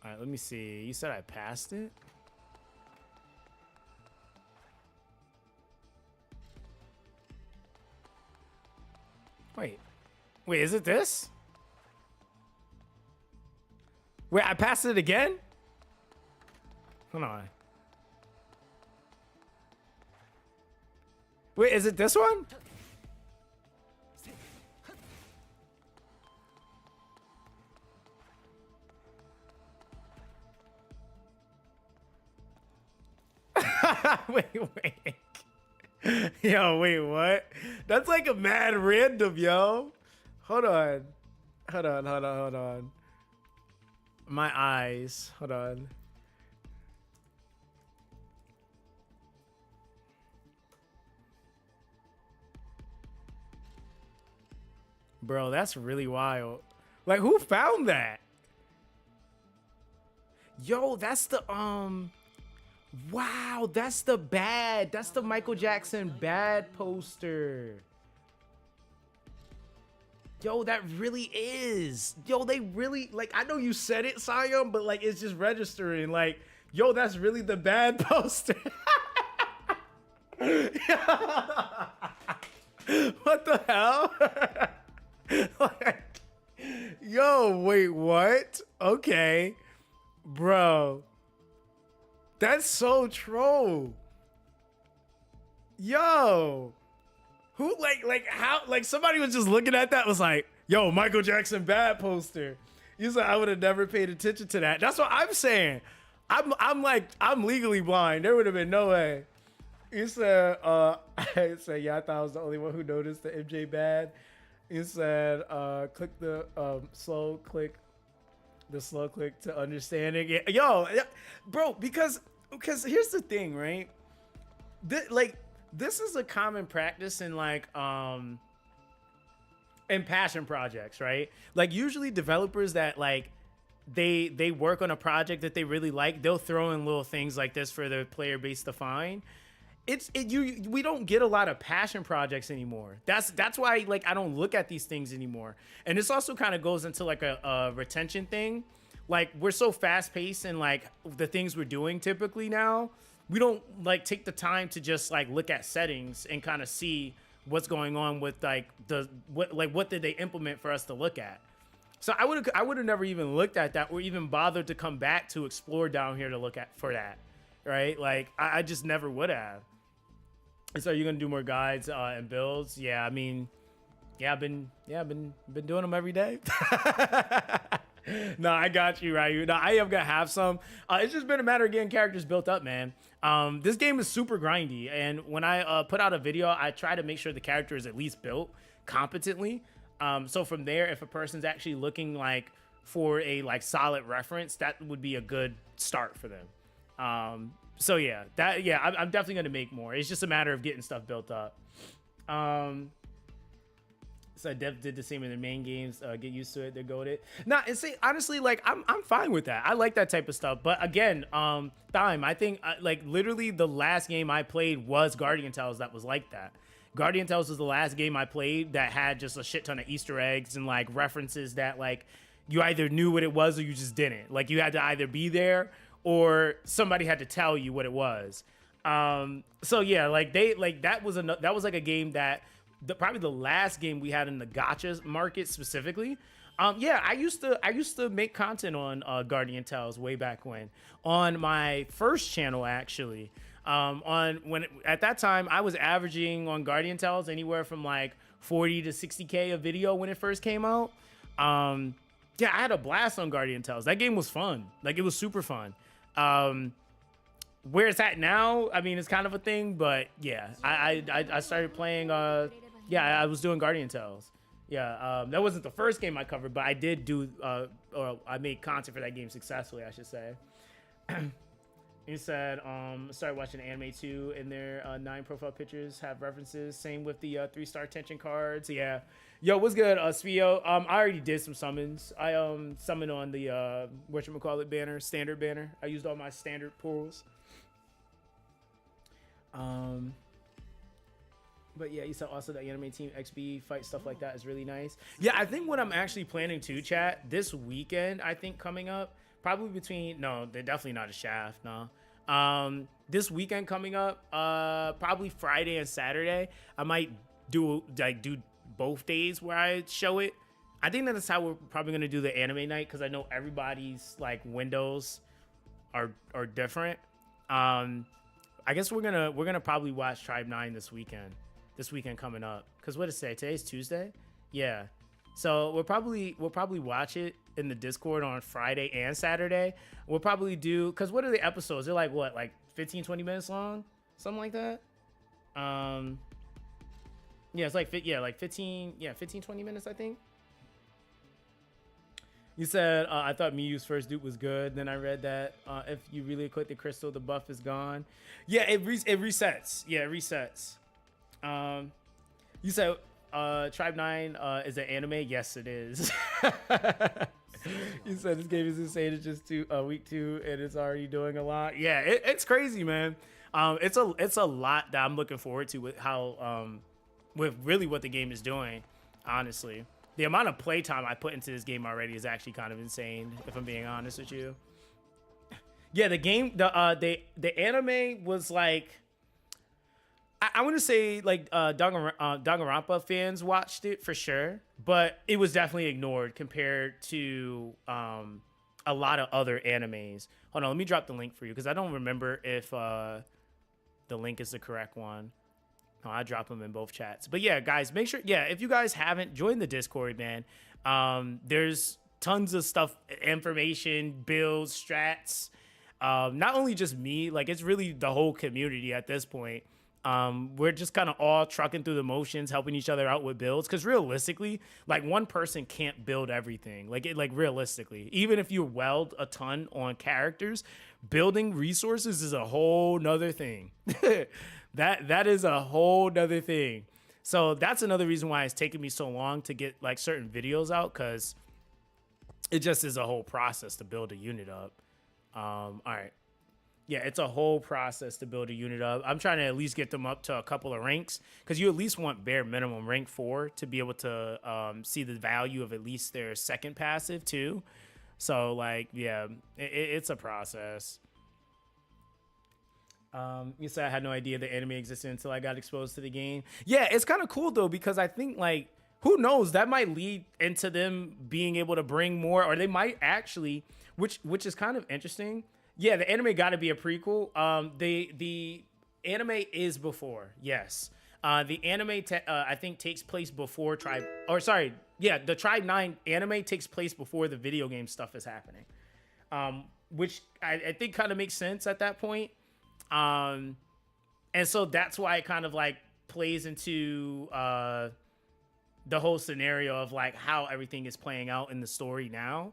All right, let me see. You said I passed it? Wait, is it this? Wait, I passed it again? Hold on. Wait, is it this one? wait. Yo, wait, what? That's like a mad random, yo. Hold on. My eyes. Hold on. Bro, that's really wild. Like, who found that? Yo, that's the wow, that's the Michael Jackson bad poster. Yo, that really is. Yo, they really, like, I know you said it, Sion, but like it's just registering. Like, yo, that's really the bad poster. What the hell? Like, yo, wait, what? Okay, bro. That's so troll. Yo. Who like how like somebody was just looking at that was like, yo, Michael Jackson bad poster. You said I would have never paid attention to that. That's what I'm saying. I'm like, I'm legally blind. There would have been no way. You said I said, yeah, I thought I was the only one who noticed the MJ bad. You said click the slow click to understanding it. Yo, bro, because here's the thing, right? This is a common practice in like in passion projects, right? Like usually developers that like they work on a project that they really like, they'll throw in little things like this for their player base to find. We don't get a lot of passion projects anymore. That's why like I don't look at these things anymore. And this also kind of goes into like a retention thing. Like we're so fast paced and like the things we're doing typically now, we don't like take the time to just like look at settings and kind of see what's going on with like what did they implement for us to look at. So I would have never even looked at that or even bothered to come back to explore down here to look at for that, right? Like I just never would have. So you're gonna do more guides and builds? Yeah, I mean, I've been doing them every day. No, I got you, Ryu. No, I am gonna have some. It's just been a matter of getting characters built up, man. This game is super grindy, and when I put out a video, I try to make sure the character is at least built competently. So from there, if a person's actually looking like for a like solid reference, that would be a good start for them. So yeah, I'm definitely gonna make more. It's just a matter of getting stuff built up. So Dev did the same in the main games. Get used to it. They're goated. Nah, and see, honestly, like I'm fine with that. I like that type of stuff. But again, I think like literally the last game I played was Guardian Tales that was like that. Guardian Tales was the last game I played that had just a shit ton of Easter eggs and like references that like you either knew what it was or you just didn't. Like you had to either be there or somebody had to tell you what it was. So yeah, like that was like a game that probably the last game we had in the gacha market specifically. Yeah, I used to make content on Guardian Tales way back when on my first channel actually. At that time I was averaging on Guardian Tales anywhere from like 40 to 60K a video when it first came out. Yeah, I had a blast on Guardian Tales. That game was fun. Like it was super fun. Where it's at now, I mean, it's kind of a thing, but yeah, I started playing. Yeah, I was doing Guardian Tales. Yeah, that wasn't the first game I covered, but I did do. Or I made content for that game successfully, I should say. He said, started watching anime too, and their 9 profile pictures have references. Same with the 3-star tension cards. Yeah. Yo, what's good, Svio? I already did some summons. I summoned on the whatchamacallit banner, standard banner. I used all my standard pulls. But yeah, you said also the anime team XB fight stuff like that is really nice. Yeah, I think what I'm actually planning to chat this weekend, I think coming up, probably between, no, they're definitely not a shaft, no. This weekend coming up, probably Friday and Saturday, I might do both days where I show it. I think that's how we're probably gonna do the anime night, because I know everybody's like windows are different. I guess we're gonna probably watch Tribe 9 this weekend coming up, because what is today? Today's Tuesday. Yeah, so we'll probably watch it in the Discord on Friday and Saturday. We'll probably do, because what are the episodes? They're like what, like 15-20 minutes long, something like that. Yeah, it's like 15 20 minutes, I think. You said, I thought Miyu's first dupe was good. Then I read that if you really equip the crystal, the buff is gone. Yeah, it resets. Yeah, it resets. You said Tribe 9 is an anime. Yes, it is. You said this game is insane. It's just week 2 and it's already doing a lot. Yeah, it's crazy, man. It's a lot that I'm looking forward to with how with really what the game is doing, honestly. The amount of playtime I put into this game already is actually kind of insane, if I'm being honest with you. Yeah, the game, the anime was like, I want to say like Danganronpa fans watched it for sure, but it was definitely ignored compared to a lot of other animes. Hold on, let me drop the link for you, because I don't remember if the link is the correct one. Oh, I drop them in both chats. But yeah, guys, make sure, yeah, if you guys haven't, join the Discord, man. There's tons of stuff, information, builds, strats. Not only just me, like it's really the whole community at this point. We're just kind of all trucking through the motions, helping each other out with builds. Because realistically, like one person can't build everything. Like realistically, even if you weld a ton on characters, building resources is a whole nother thing. That is a whole nother thing. So that's another reason why it's taken me so long to get like certain videos out, because it just is a whole process to build a unit up. All right. Yeah, it's a whole process to build a unit up. I'm trying to at least get them up to a couple of ranks, because you at least want bare minimum rank 4 to be able to see the value of at least their second passive too. So like, yeah, it's a process. You said I had no idea the anime existed until I got exposed to the game. Yeah, it's kind of cool though, because I think like, who knows, that might lead into them being able to bring more, or they might actually, which is kind of interesting. Yeah, the anime got to be a prequel. The anime is before, yes. The anime I think takes place before Tribe, or sorry, yeah, the Tribe 9 anime takes place before the video game stuff is happening, which I think kind of makes sense at that point. And so that's why it kind of like plays into the whole scenario of like how everything is playing out in the story now.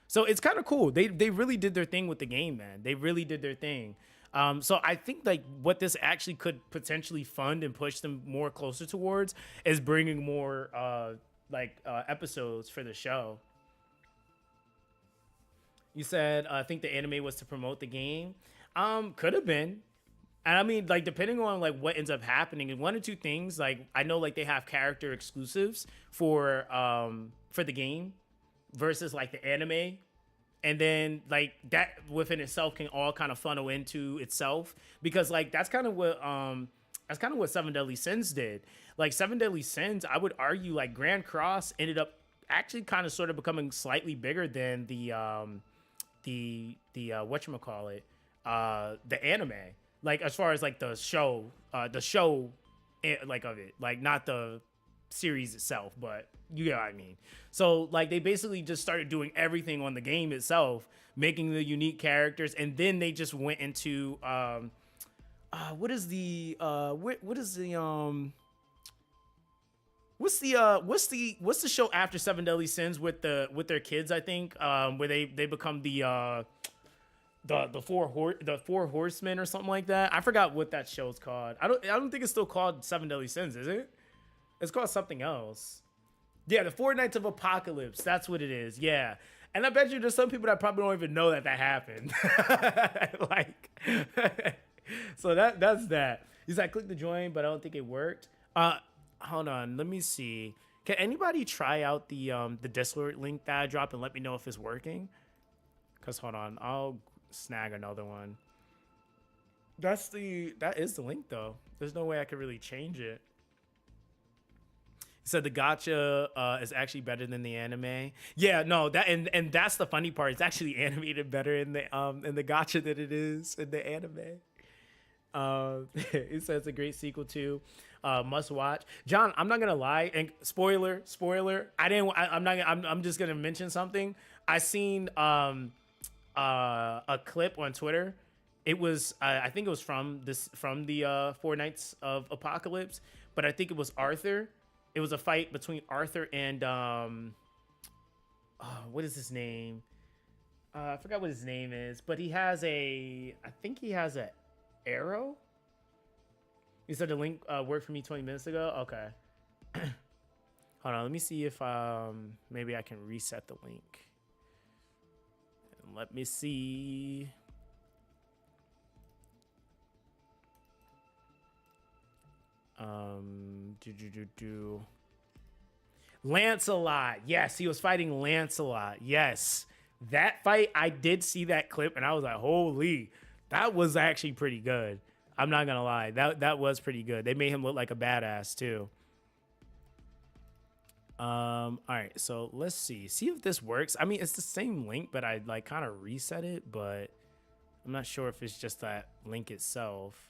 So it's kind of cool. They really did their thing with the game, man. They really did their thing. So I think like what this actually could potentially fund and push them more closer towards is bringing more episodes for the show. You said I think the anime was to promote the game. Could have been. And I mean, like, depending on like what ends up happening, and one or two things, like I know like they have character exclusives for the game versus like the anime. And then like that within itself can all kind of funnel into itself, because like that's kind of what Seven Deadly Sins did. Like Seven Deadly Sins, I would argue like Grand Cross ended up actually kind of sort of becoming slightly bigger than the whatchamacallit, the anime. Like as far as like the show like of it, like not the series itself, but you get what I mean. So like they basically just started doing everything on the game itself, making the unique characters, and then they just went into what is the what's the show after Seven Deadly Sins with their kids, I think, where they become the four horsemen or something like that. I forgot what that show's called. I don't think it's still called Seven Deadly Sins, is it? It's called something else. Yeah, the Four Nights of Apocalypse. That's what it is. Yeah. And I bet you there's some people that probably don't even know that happened. Like, so that's that. He's like, click the join, but I don't think it worked. Hold on. Let me see. Can anybody try out the Discord link that I dropped and let me know if it's working? Because hold on. I'll snag another one. That is the link, though. There's no way I could really change it. So the gacha is actually better than the anime. Yeah, no, that and that's the funny part. It's actually animated better in the gacha than it is in the anime. It says a great sequel to must watch. John, I'm not gonna lie, and spoiler. I'm just gonna mention something. I seen a clip on Twitter. It was I think it was from the Four Nights of Apocalypse, but I think it was Arthur. It was a fight between Arthur and what is his name? I forgot what his name is, but I think he has an arrow. You said the link worked for me 20 minutes ago. Okay. Hold on, let me see if maybe I can reset the link. Let me see. Lancelot. Yes, he was fighting Lancelot. Yes. That fight, I did see that clip and I was like, holy, that was actually pretty good. I'm not gonna lie. That was pretty good. They made him look like a badass too. All right, so let's see if this works. I mean, it's the same link, but I like kind of reset it, but I'm not sure if it's just that link itself.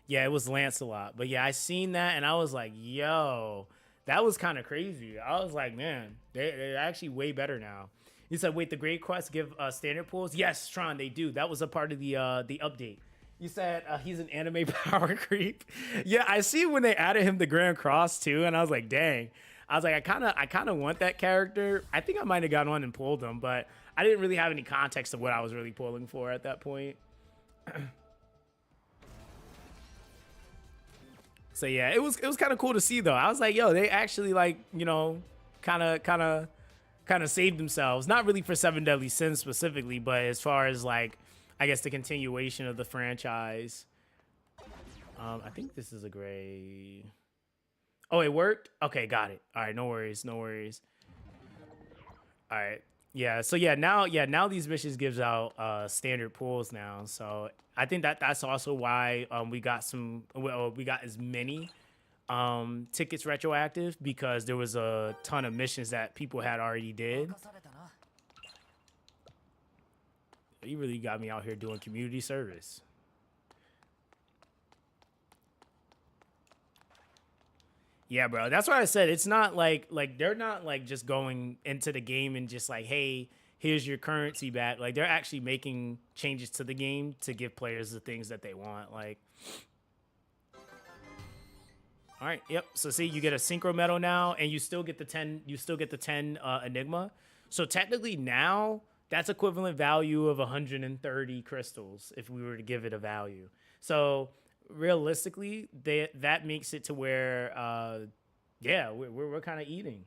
Yeah, it was Lancelot. But yeah, I seen that and I was like, yo, that was kind of crazy. I was like, man, they're actually way better now. You said, wait, the Great Quest give standard pools? Yes, Tron, they do. That was a part of the update. You said he's an anime power creep. Yeah, I see when they added him to Grand Cross too, and I was like, dang. I was like, I kind of want that character. I think I might have got on and pulled him, but I didn't really have any context of what I was really pulling for at that point. So yeah, it was kind of cool to see though. I was like, yo, they actually like, you know, kind of saved themselves. Not really for Seven Deadly Sins specifically, but as far as like, I guess the continuation of the franchise. I think this is a gray. Oh, it worked? Okay, got it. All right, no worries. All right. Yeah, so now these missions gives out standard pools now. So I think that's also why we got as many tickets retroactive, because there was a ton of missions that people had already did. You really got me out here doing community service. Yeah, bro. That's why I said it's not like they're not like just going into the game and just like, hey, here's your currency back. Like they're actually making changes to the game to give players the things that they want. Like, all right, yep. So see, you get a synchro medal now, and you still get the 10. You still get the 10 enigma. So technically now that's equivalent value of 130 crystals if we were to give it a value. So realistically, that makes it to where, yeah, we're kind of eating.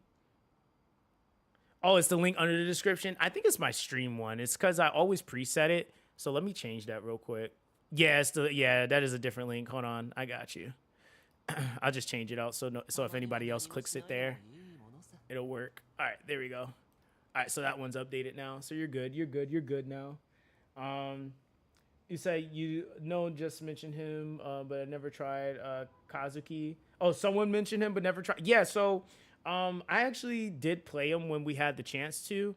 Oh, it's the link under the description. I think it's my stream one. It's because I always preset it. So let me change that real quick. Yeah, that is a different link. Hold on, I got you. I'll just change it out so if anybody else clicks it there, it'll work. All right, there we go. All right, so that one's updated now. So you're good. You're good now. You say just mentioned him, but I never tried Kazuki. Oh, someone mentioned him but never tried. Yeah, so I actually did play him when we had the chance to.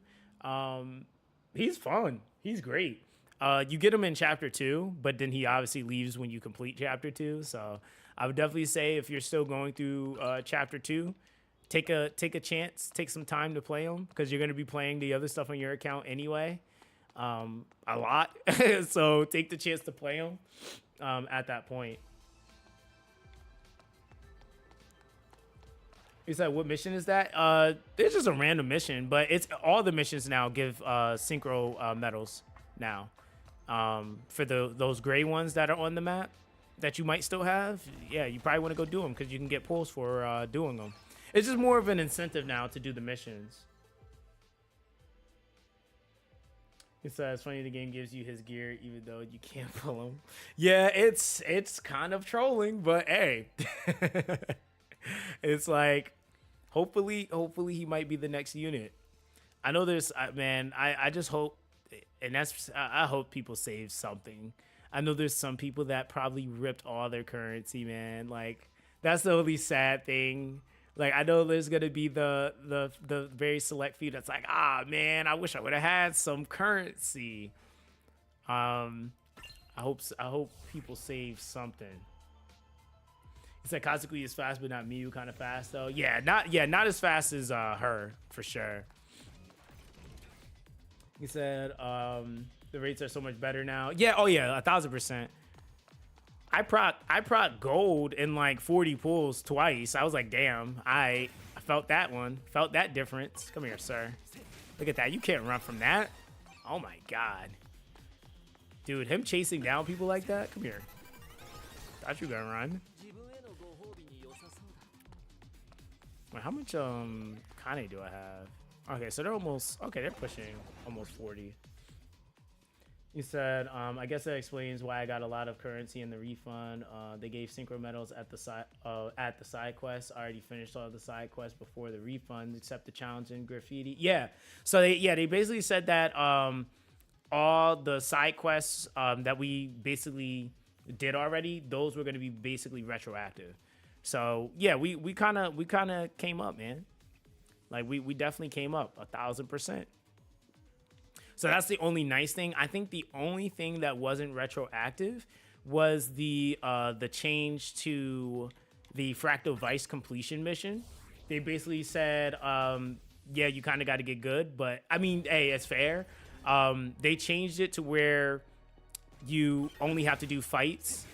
He's fun. He's great. You get him in chapter 2, but then he obviously leaves when you complete chapter 2. So I would definitely say if you're still going through chapter 2, take a chance, take some time to play them because you're gonna be playing the other stuff on your account anyway, a lot. So take the chance to play them at that point. He said, what mission is that? It's just a random mission, but it's all the missions now give synchro medals now. For those gray ones that are on the map that you might still have, yeah, you probably want to go do them because you can get pulls for doing them. It's just more of an incentive now to do the missions. He says, it's funny the game gives you his gear even though you can't pull him. Yeah, it's kind of trolling, but hey. It's like, hopefully he might be the next unit. I know there's, man, I just hope, and I hope people save something. I know there's some people that probably ripped all their currency, man. Like, that's the only sad thing. Like, I know there's gonna be the very select few that's like, ah, man, I wish I would have had some currency. I hope people save something. He said Kazuki is fast, but not Miyu kind of fast though. Yeah, not as fast as her for sure. He said the rates are so much better now. Yeah, oh yeah, 1000%. I proc gold in like 40 pulls twice. I was like, damn, I felt that one, felt that difference. Come here, sir. Look at that. You can't run from that. Oh my god, dude, him chasing down people like that. Come here. Thought you were gonna run. Wait, how much Kane do I have? Okay, so they're almost, okay, they're pushing almost 40. He said, I guess that explains why I got a lot of currency in the refund. They gave synchro medals at the side quests. I already finished all the side quests before the refund, except the challenge and graffiti. Yeah, so they basically said that all the side quests that we basically did already, those were going to be basically retroactive. So yeah, we kind of came up, man. Like we definitely came up 1000%. So that's the only nice thing. I think the only thing that wasn't retroactive was the change to the Fractal Vice completion mission. They basically said, yeah, you kind of got to get good, but I mean, hey, it's fair. They changed it to where you only have to do fights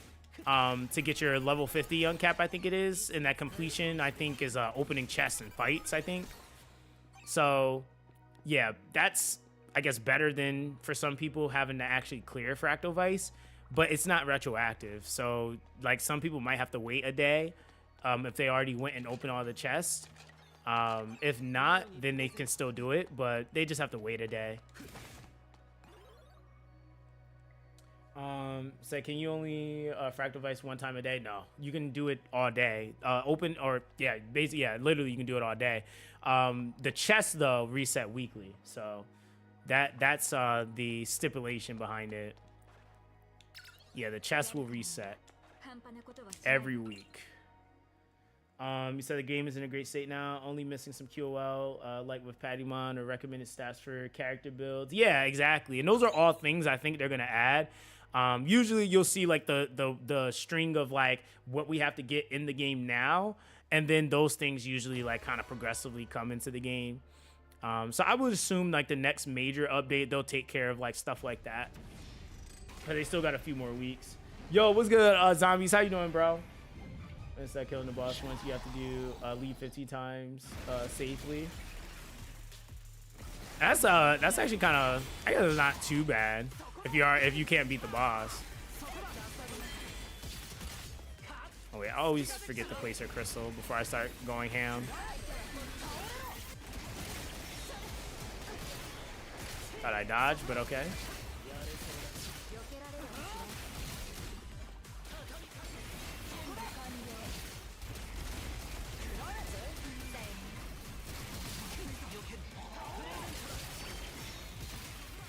to get your level 50 uncap, I think it is. And that completion, I think, is opening chests and fights, I think. So, yeah, that's, I guess, better than for some people having to actually clear Fractal Vice. But it's not retroactive. So, like, some people might have to wait a day if they already went and opened all the chests. If not, then they can still do it. But they just have to wait a day. So can you only Fractal Vice one time a day? No, you can do it all day. Open or yeah, basically yeah, literally you can do it all day. The chests though reset weekly, so that's the stipulation behind it. Yeah, the chests will reset every week. You said the game is in a great state now, only missing some QOL, like with Patimon or recommended stats for character builds. Yeah, exactly. And those are all things I think they're gonna add. Usually you'll see like the string of like what we have to get in the game now, and then those things usually like kind of progressively come into the game. So I would assume like the next major update they'll take care of like stuff like that. But they still got a few more weeks. Yo, what's good, zombies? How you doing, bro? Instead of killing the boss once, you have to do leave 50 times safely. That's actually kind of, I guess it's not too bad if you can't beat the boss. Oh wait, I always forget to place her crystal before I start going ham. Thought I dodged, but okay.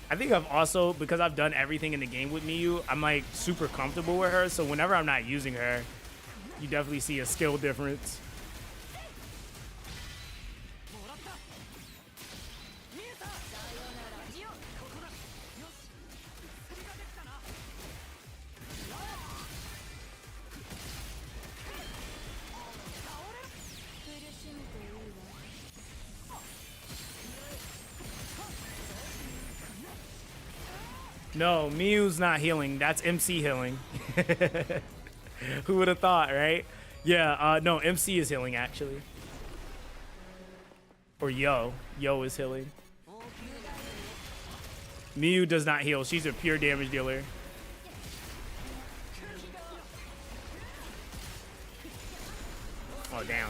I think I've also, because I've done everything in the game with Miyu, I'm like super comfortable with her. So whenever I'm not using her, you definitely see a skill difference. No, Mew's not healing. That's MC healing. Who would have thought, right? Yeah, no, MC is healing actually. Or Yo is healing. Mew does not heal. She's a pure damage dealer. Oh, damn.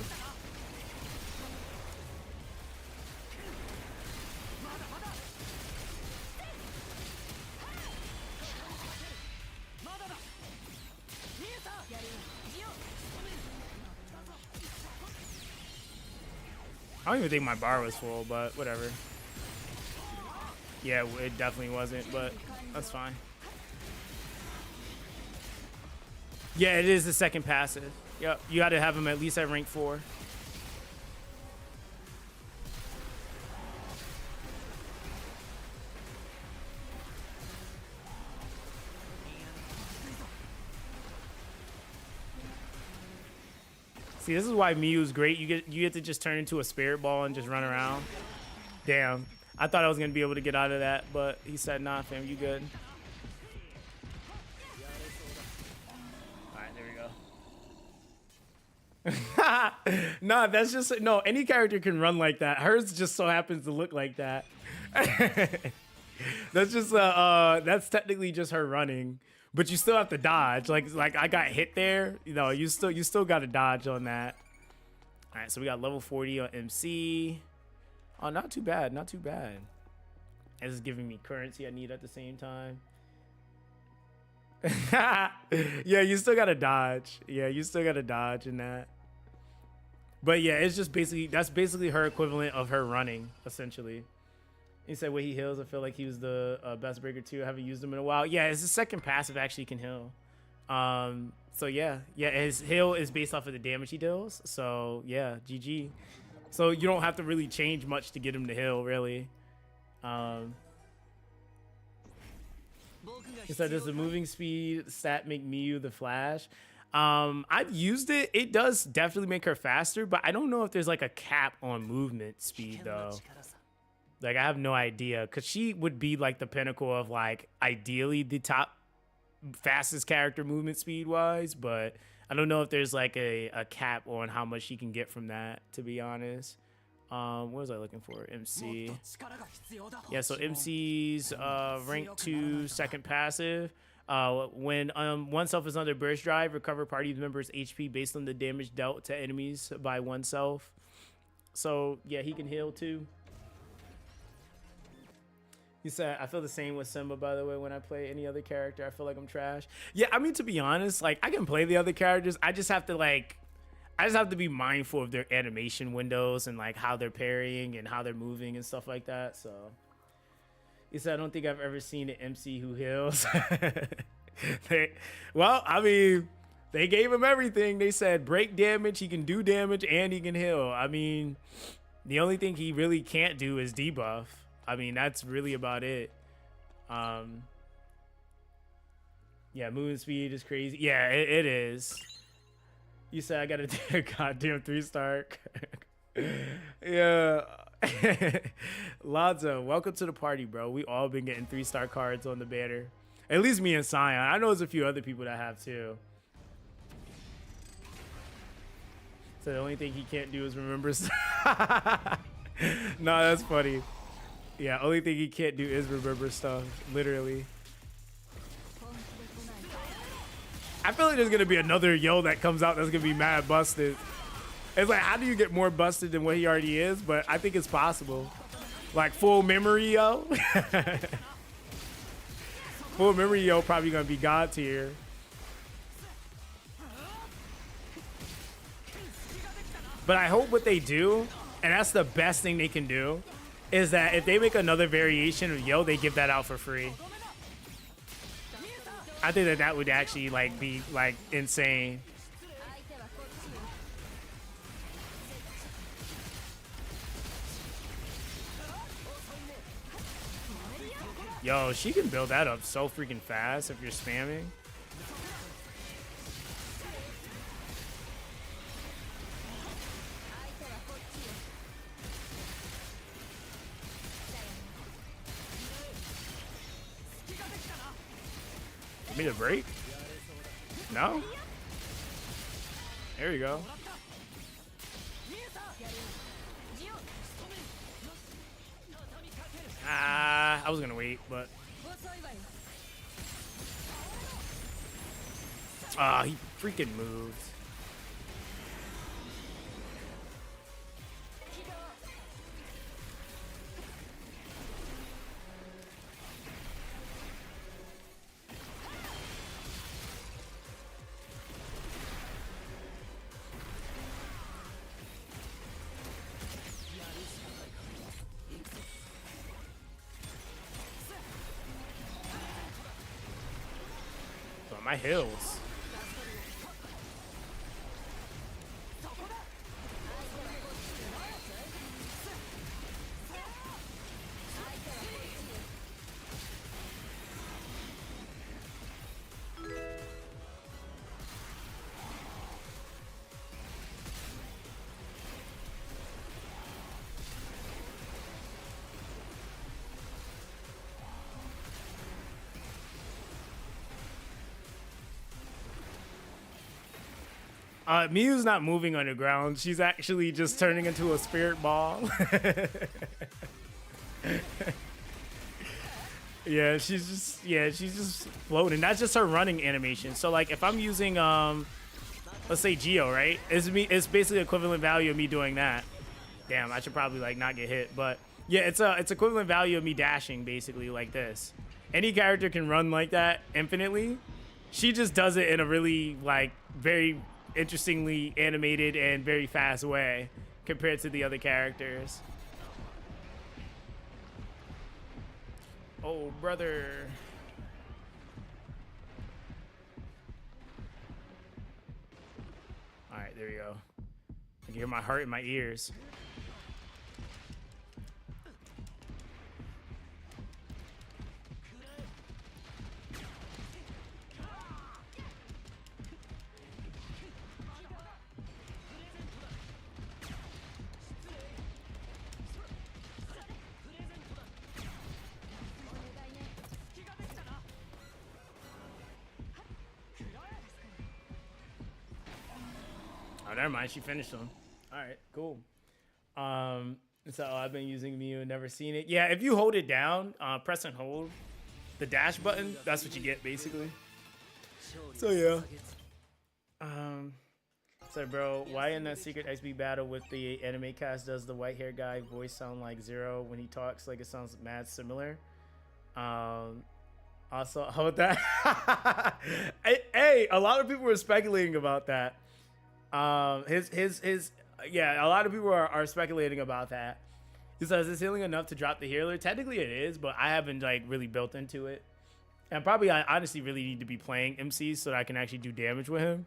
I don't even think my bar was full, but whatever. Yeah, it definitely wasn't, but that's fine. Yeah, it is the second passive. Yep, you got to have him at least at rank 4. See, this is why Mew's great. You get to just turn into a spirit ball and just run around. Damn. I thought I was going to be able to get out of that, but he said, nah, fam, you good. All right, there we go. Nah, that's just... No, any character can run like that. Hers just so happens to look like that. That's just... that's technically just her running. But you still have to dodge. Like I got hit there. You know, you still got to dodge on that. All right, so we got level 40 on MC. Oh, not too bad. Not too bad. And it's giving me currency I need at the same time. Yeah, you still got to dodge. Yeah, you still got to dodge in that. But yeah, it's just basically... That's basically her equivalent of her running, essentially. He said when he heals, I feel like he was the best breaker too. I haven't used him in a while. Yeah, his second passive actually can heal. So yeah, his heal is based off of the damage he deals. So yeah, GG. So you don't have to really change much to get him to heal, really. He said, does the moving speed stat make Mew the Flash? I've used it. It does definitely make her faster, but I don't know if there's like a cap on movement speed though. Like, I have no idea, because she would be, like, the pinnacle of, like, ideally the top fastest character movement speed-wise, but I don't know if there's, like, a cap on how much she can get from that, to be honest. What was I looking for? MC. Yeah, so MC's rank 2 second passive. When oneself is under burst drive, recover party members' HP based on the damage dealt to enemies by oneself. So, yeah, he can heal, too. He said, I feel the same with Simba, by the way, when I play any other character. I feel like I'm trash. Yeah, I mean, to be honest, like, I can play the other characters. I just have to be mindful of their animation windows and, like, how they're parrying and how they're moving and stuff like that. So, he said, I don't think I've ever seen an MC who heals. Well, I mean, they gave him everything. They said break damage, he can do damage, and he can heal. I mean, the only thing he really can't do is debuff. I mean, that's really about it. Yeah, movement speed is crazy. Yeah, it is. You said I got a goddamn 3-star. Yeah. Lonzo, welcome to the party, bro. We all been getting 3-star cards on the banner. At least me and Sion. I know there's a few other people that have too. So the only thing he can't do is remember. No, that's funny. Yeah, only thing he can't do is remember stuff, literally. I feel like there's gonna be another Yo that comes out that's gonna be mad busted. It's like, how do you get more busted than what he already is? But I think it's possible. Like full memory Yo. Full memory Yo probably gonna be God tier. But I hope what they do, and that's the best thing they can do, is that if they make another variation of Yo, they give that out for free. I think that would actually like be like insane. Yo, she can build that up so freaking fast if you're spamming. Me to break? No? There you go. I was gonna wait, but he freaking moved. My heals. Miyu's not moving underground. She's actually just turning into a spirit ball. Yeah, she's just floating. That's just her running animation. So like if I'm using let's say Gio, right? It's basically equivalent value of me doing that. Damn, I should probably like not get hit, but yeah, it's equivalent value of me dashing basically like this. Any character can run like that infinitely. She just does it in a really like very interestingly animated and very fast way compared to the other characters. Oh, brother. All right, there you go. I can hear my heart in my ears. Oh, never mind. She finished them. All right, cool. So I've been using Mew and never seen it. Yeah, if you hold it down, press and hold the dash button, that's what you get basically. So yeah. So bro, why in that secret XP battle with the anime cast does the white hair guy voice sound like Zero when he talks? Like it sounds mad similar. Also, how about that? Hey, a lot of people were speculating about that. Yeah, a lot of people are speculating about that. He says, is healing enough to drop the healer? Technically it is, but I haven't like really built into it. And probably I honestly really need to be playing MCs so that I can actually do damage with him.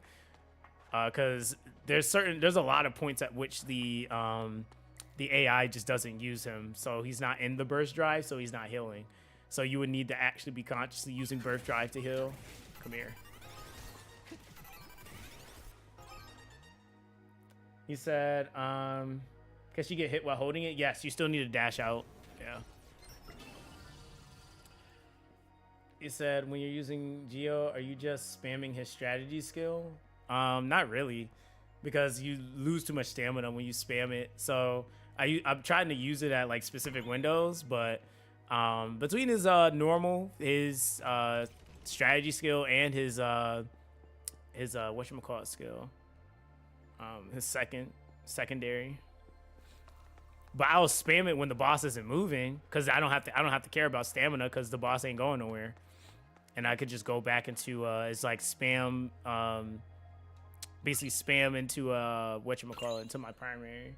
Cause there's a lot of points at which the AI just doesn't use him. So he's not in the burst drive, so he's not healing. So you would need to actually be consciously using burst drive to heal. Come here. He said, can she get hit while holding it? Yes, you still need to dash out. Yeah. He said, when you're using Gio, are you just spamming his strategy skill? Not really, because you lose too much stamina when you spam it. So I'm trying to use it at like specific windows, but between his his strategy skill and his whatchamacallit skill, his secondary. But I'll spam it when the boss isn't moving, because I don't have to care about stamina because the boss ain't going nowhere, and I could just go back into it's like spam, basically spam into whatchamacallit, into my primary.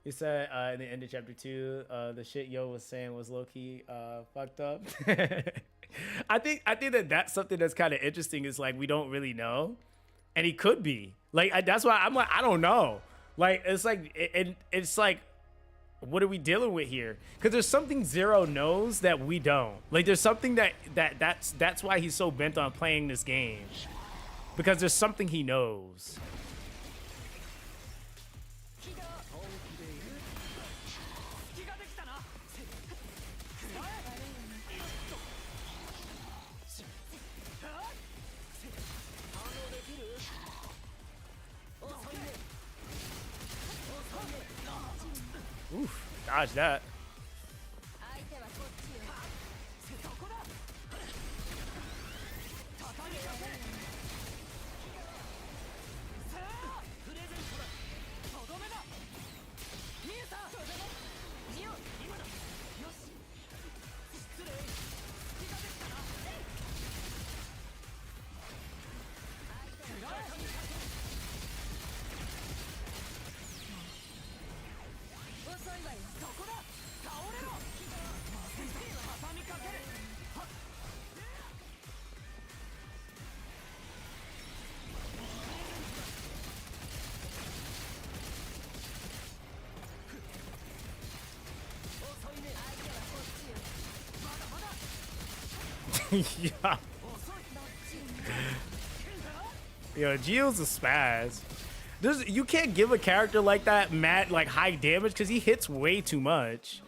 He said in the end of chapter 2, the shit Yo was saying was low key fucked up. I think that that's something that's kind of interesting. Is like we don't really know, and he could be like that's why I'm like I don't know. Like it's like it's like what are we dealing with here? Because there's something Zero knows that we don't. Like there's something that's why he's so bent on playing this game, because there's something he knows. dodge that. Yeah. Yo, Gio's a spaz. You can't give a character like that mad like high damage because he hits way too much.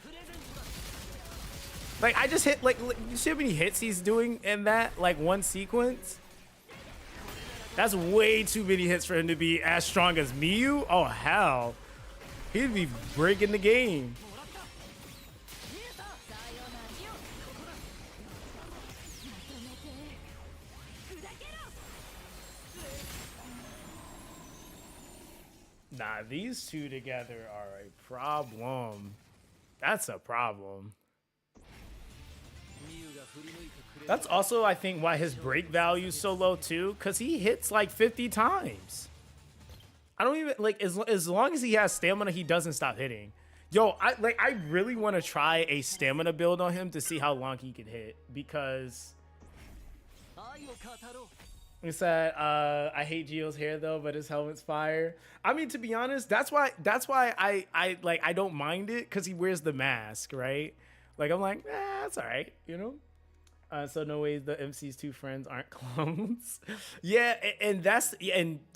Like I just hit like you see how many hits he's doing in that like one sequence? That's way too many hits for him to be as strong as Miyu. Oh hell, he'd be breaking the game. Nah, these two together are a problem. That's a problem. That's also, I think, why his break value is so low too, because he hits like 50 times. I don't even like as long as he has stamina, he doesn't stop hitting. Yo, I really want to try a stamina build on him to see how long he can hit because. He said, I hate Gio's hair though, but his helmet's fire. I mean, to be honest, that's why I don't mind it because he wears the mask, right? Like I'm like, that's all right, you know. So no way the MC's two friends aren't clones. Yeah, and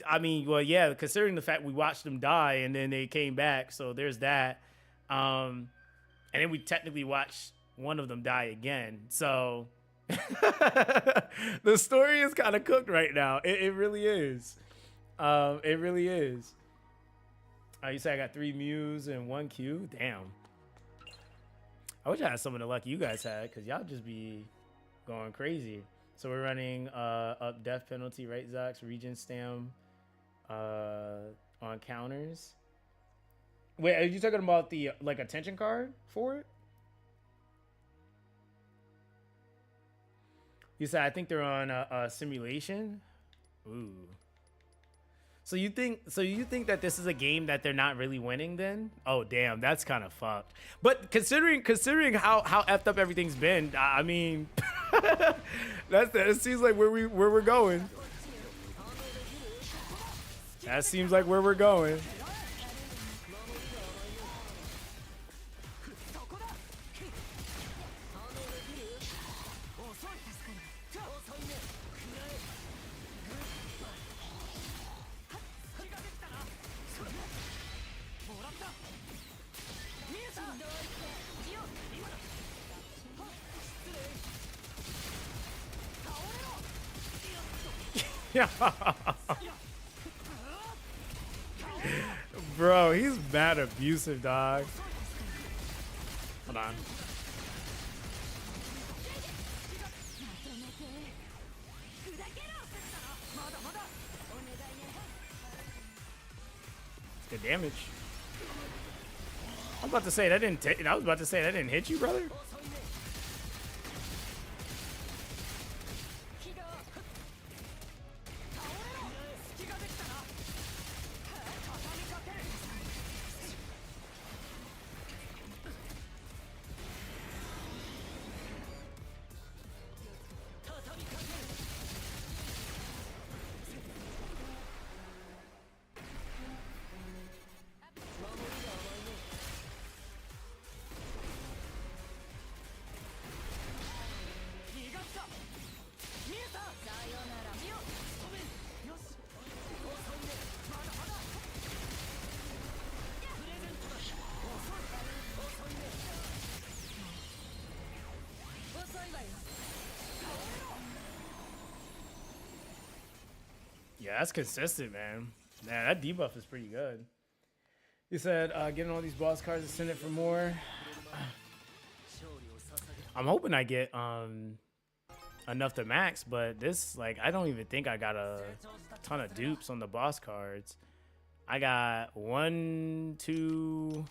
I mean, well, yeah, considering the fact we watched them die and then they came back, so there's that. And then we technically watched one of them die again, so. The story is kind of cooked right now. It really is. It really is. You say I got 3 Mews and 1 Q? Damn. I wish I had some of the luck you guys had, because y'all just be going crazy. So we're running up death penalty, right, Zox? Regen stam on counters. Wait, are you talking about the like attention card for it? You said I think they're on a simulation. Ooh. So you think that this is a game that they're not really winning then? Oh damn, that's kind of fucked. But considering how effed up everything's been, I mean, it seems like where we're going. That seems like where we're going. Bro, he's mad abusive, dog. Hold on. Good damage. I was about to say that didn't hit you, brother. Yeah, that's consistent, man. Man, that debuff is pretty good. You said getting all these boss cards to send it for more. I'm hoping I get enough to max, but this, like, I don't even think I got a ton of dupes on the boss cards. I got 1, 2.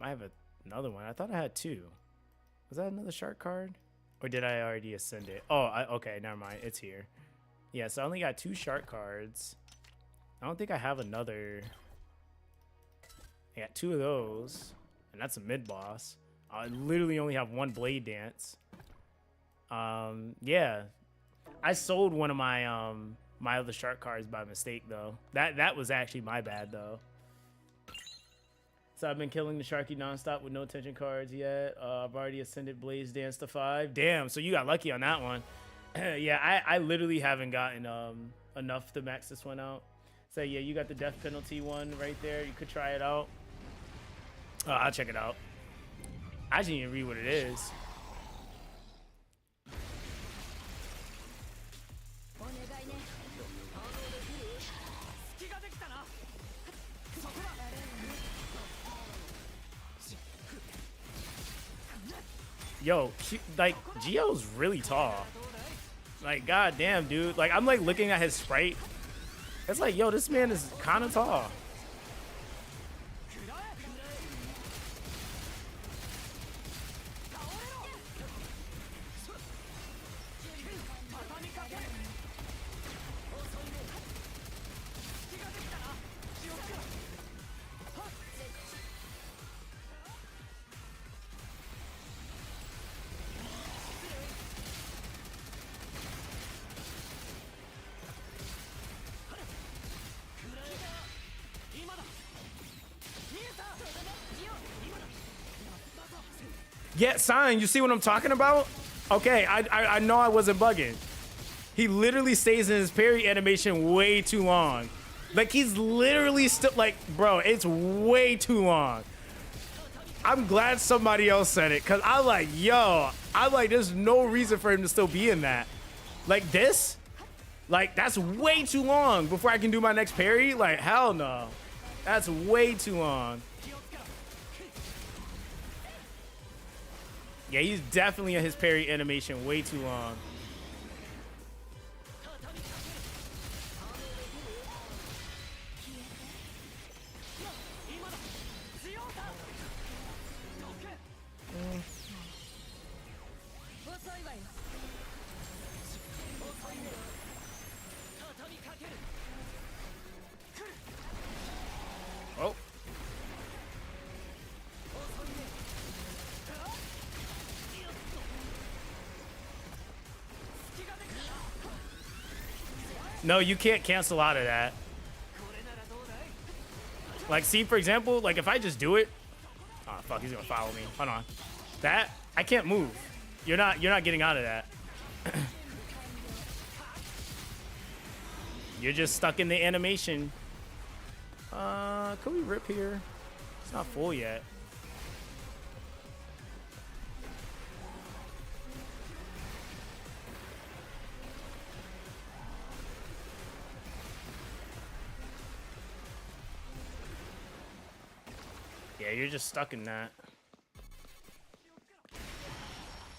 I have another one. I thought I had 2. Was that another shark card? Or did I already ascend it? Oh, okay, never mind. It's here. Yeah, so I only got 2 shark cards. I don't think I have another. I got 2 of those, and that's a mid-boss. I literally only have 1 blade dance. Yeah. I sold one of my my other shark cards by mistake though. That was actually my bad though. So I've been killing the Sharky nonstop with no attention cards yet. I've already ascended Blaze Dance to 5. Damn, so you got lucky on that one. Yeah, I literally haven't gotten enough to max this one out. So yeah, you got the death penalty one right there. You could try it out. I'll check it out. I didn't even read what it is. Yo, like, Gio's really tall. Like, goddamn, dude. Like, I'm like looking at his sprite. It's like, yo, this man is kind of tall. Yeah, Sign, you see what I'm talking about? Okay, I know I wasn't bugging. He literally stays in his parry animation way too long. Like, he's literally still, like, bro, it's way too long. I'm glad somebody else said it, because I'm like, yo, there's no reason for him to still be in that. Like, this? Like, that's way too long before I can do my next parry? Like, hell no. That's way too long. Yeah, he's definitely in his parry animation way too long. Oh. No, you can't cancel out of that. Like, see, for example, like if I just do it. Oh fuck, he's gonna follow me. Hold on. That I can't move. You're not getting out of that. You're just stuck in the animation. Can we rip here? It's not full yet. Yeah, you're just stuck in that.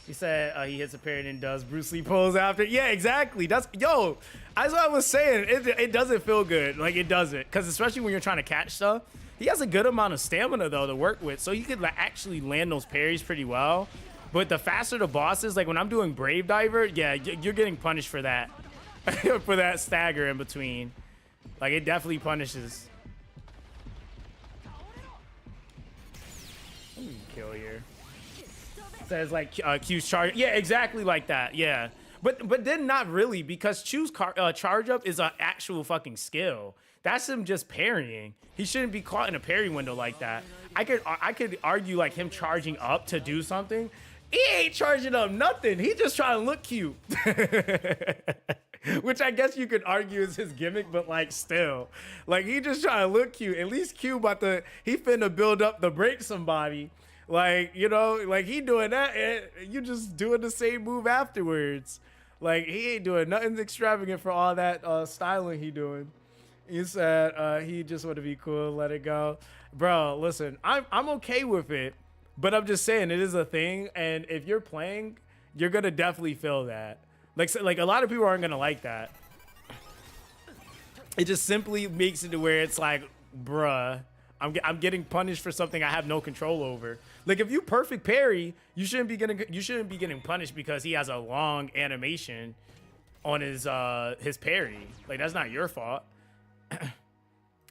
He said he hits a parry and does Bruce Lee pose after. Yeah, exactly. That's what I was saying. It doesn't feel good. Like, it doesn't. Because especially when you're trying to catch stuff. He has a good amount of stamina, though, to work with. So you could actually land those parries pretty well. But the faster the boss is, like when I'm doing Brave Diver, yeah, you're getting punished for that. For that stagger in between. Like, it definitely punishes. Let me kill here. Says like Q's charge. Yeah, exactly like that. Yeah, but then not really, because Q's charge up is an actual fucking skill. That's him just parrying. He shouldn't be caught in a parry window like that. I could argue like him charging up to do something. He ain't charging up nothing. He just trying to look cute. Which I guess you could argue is his gimmick, but like still, like he just trying to look cute. At least Q he finna build up to break somebody. Like, you know, like he doing that and you just doing the same move afterwards. Like he ain't doing nothing extravagant for all that styling he doing. He said he just want to be cool, let it go. Bro, listen, I'm okay with it, but I'm just saying it is a thing, and if you're playing, you're gonna definitely feel that. Like like a lot of people aren't gonna like that. It just simply makes it to where it's like, bruh, I'm getting punished for something I have no control over. Like if you perfect parry, you shouldn't be getting punished because he has a long animation on his parry. Like that's not your fault.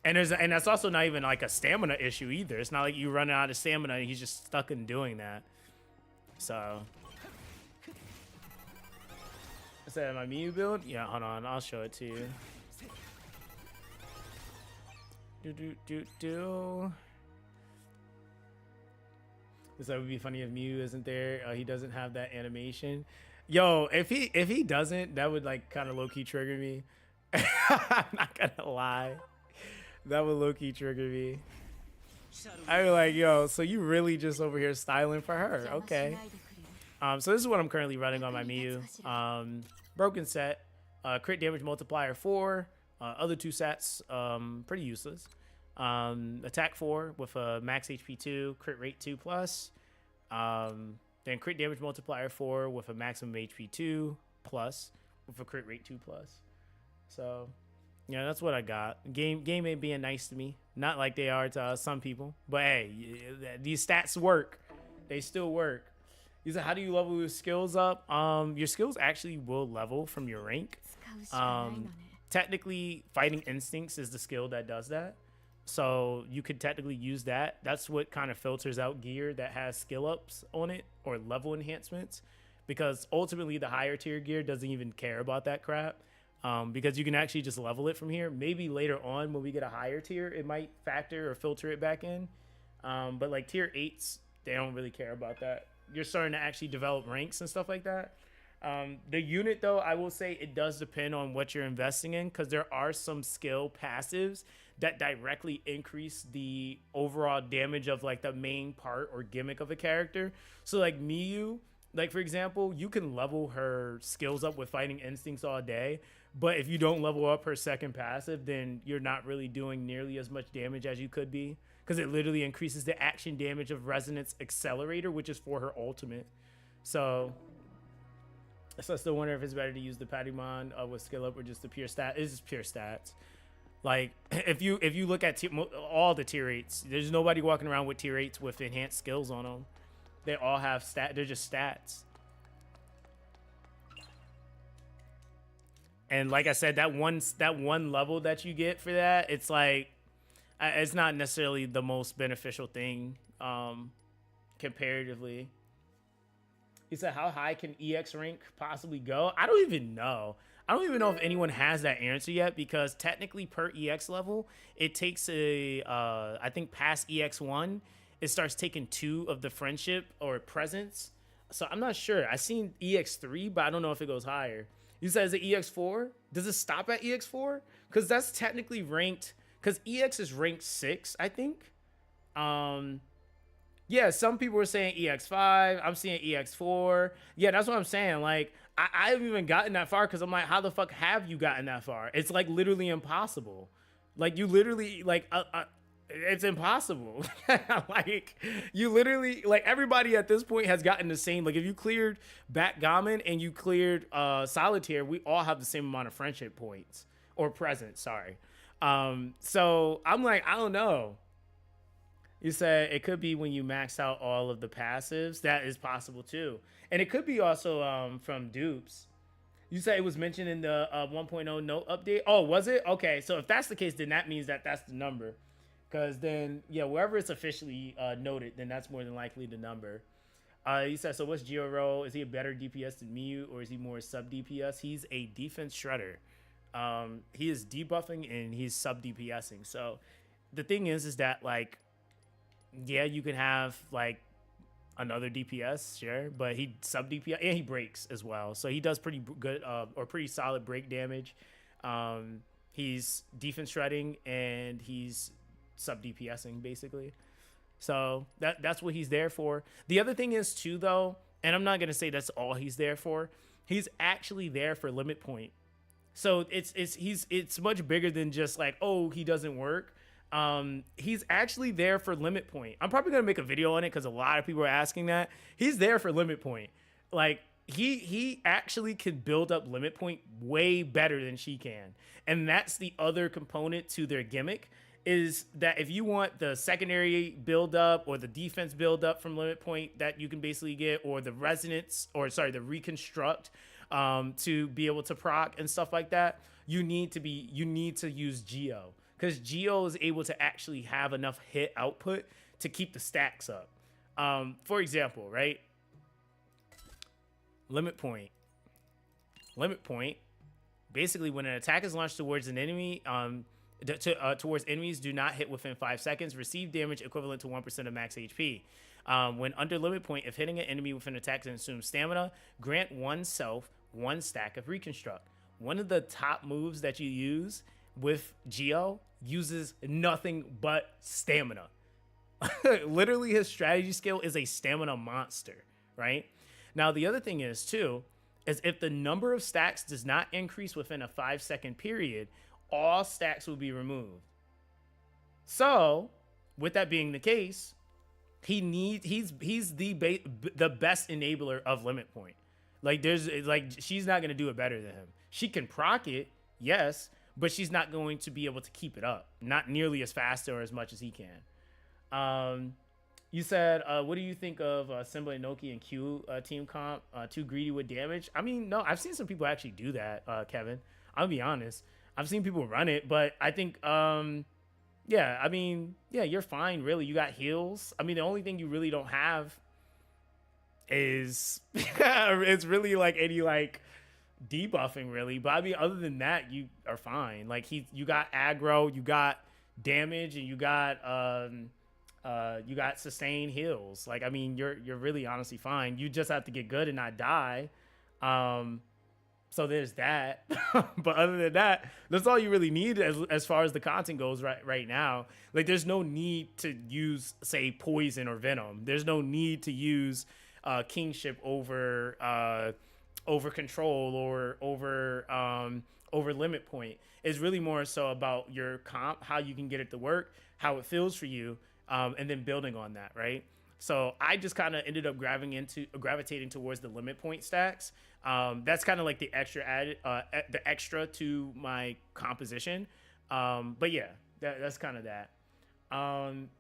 And that's also not even like a stamina issue either. It's not like you run out of stamina and he's just stuck in doing that. So is that my Mew build? Yeah, hold on, I'll show it to you. This would be funny if Mew isn't there. He doesn't have that animation. Yo, if he doesn't, that would like kind of low key trigger me. I'm not gonna lie, that would low key trigger me. I was like, yo, so you really just over here styling for her? Okay. So this is what I'm currently running on my Mew. Broken set, crit damage multiplier 4. Other two sets, pretty useless. Attack 4 with a max HP 2, crit rate 2 plus. Then crit damage multiplier 4 with a maximum HP 2 plus with a crit rate 2 plus. So, yeah, that's what I got. Game ain't being nice to me. Not like they are to some people. But hey, these stats work. They still work. He said, how do you level your skills up? Your skills actually will level from your rank. Technically, Fighting Instincts is the skill that does that. So you could technically use that. That's what kind of filters out gear that has skill ups on it or level enhancements. Because ultimately, the higher tier gear doesn't even care about that crap. Because you can actually just level it from here. Maybe later on when we get a higher tier, it might factor or filter it back in. But like tier 8s, they don't really care about that. You're starting to actually develop ranks and stuff like that. The unit, though, I will say it does depend on what you're investing in, because there are some skill passives that directly increase the overall damage of like the main part or gimmick of a character. So like Miyu, like for example, you can level her skills up with Fighting Instincts all day, but if you don't level up her second passive, then you're not really doing nearly as much damage as you could be, because it literally increases the action damage of Resonance Accelerator, which is for her ultimate. So I still wonder if it's better to use the Patimon with skill up or just the pure stat. It's just pure stats. Like if you look at all the tier 8s, there's nobody walking around with tier 8s with enhanced skills on them. They all have they're just stats. And like I said, that one level that you get for that, it's like it's not necessarily the most beneficial thing comparatively. He said, how high can EX rank possibly go? I don't even know. I don't even know if anyone has that answer yet, because technically per EX level, it takes I think past EX1, it starts taking 2 of the friendship or presence. So I'm not sure. I seen EX3, but I don't know if it goes higher. You said, is it EX4? Does it stop at EX4? Because that's technically ranked, because EX is ranked 6, I think. Yeah, some people were saying EX5. I'm seeing EX4. Yeah, that's what I'm saying. Like, I haven't even gotten that far, because I'm like, how the fuck have you gotten that far? It's like literally impossible. Like, you literally, like, it's impossible. Like, you literally, like, everybody at this point has gotten the same. Like, if you cleared Backgammon and you cleared Solitaire, we all have the same amount of friendship points. Or presence, sorry. So I'm like, I don't know. You said it could be when you max out all of the passives. That is possible too. And it could be also from dupes. You said it was mentioned in the 1.0 note update. Oh, was it? Okay, so if that's the case, then that means that that's the number. Because then, yeah, wherever it's officially noted, then that's more than likely the number. You said, so what's Gio role? Is he a better DPS than Miyu, or is he more sub DPS? He's a defense shredder. He is debuffing and he's sub DPSing. So the thing is that, like, yeah, you can have like another DPS, sure, but he sub DPS and he breaks as well. So he does pretty good or pretty solid break damage. He's defense shredding and he's sub DPSing basically. So that's what he's there for. The other thing is too, though, and I'm not gonna say that's all he's there for. He's actually there for limit point. So it's much bigger than just like, oh, he doesn't work. He's actually there for limit point. I'm probably gonna make a video on it because a lot of people are asking that. He's there for limit point. Like he actually can build up limit point way better than she can. And that's the other component to their gimmick, is that if you want the secondary build up or the defense build up from limit point that you can basically get, or the resonance, or sorry, the reconstruct, to be able to proc and stuff like that, you need to use Gio, because Gio is able to actually have enough hit output to keep the stacks up. For example, right? Limit point. Basically, when an attack is launched towards an enemy, towards enemies, do not hit within 5 seconds. Receive damage equivalent to 1% of max HP. When under limit point, if hitting an enemy with an attack consumes stamina, grant oneself 1 stack of reconstruct. One of the top moves that you use with Gio uses nothing but stamina. Literally, his strategy skill is a stamina monster, right? Now, the other thing is, too, is if the number of stacks does not increase within a 5-second period, all stacks will be removed. So, with that being the case, he's the best enabler of limit point. Like, she's not gonna do it better than him. She can proc it, yes, but she's not going to be able to keep it up, not nearly as fast or as much as he can. You said, what do you think of Simba and Noki and Q team comp? Too greedy with damage? I mean, no, I've seen some people actually do that, Kevin. I'll be honest. I've seen people run it, but I think, yeah, I mean, yeah, you're fine, really. You got heals. I mean, the only thing you really don't have is, it's really like any like debuffing, really. But I mean, other than that, you are fine. Like, you got aggro, you got damage, and you got sustained heals. Like, I mean, you're really honestly fine. You just have to get good and not die. So there's that. But other than that, that's all you really need as far as the content goes right now. Like, there's no need to use, say, poison or venom. There's no need to use kingship over control or over limit point. It's really more so about your comp, how you can get it to work, how it feels for you, and then building on that, right? So I just kind of ended up gravitating towards the limit point stacks. That's kind of like the extra to my composition. But yeah, that's kind of that.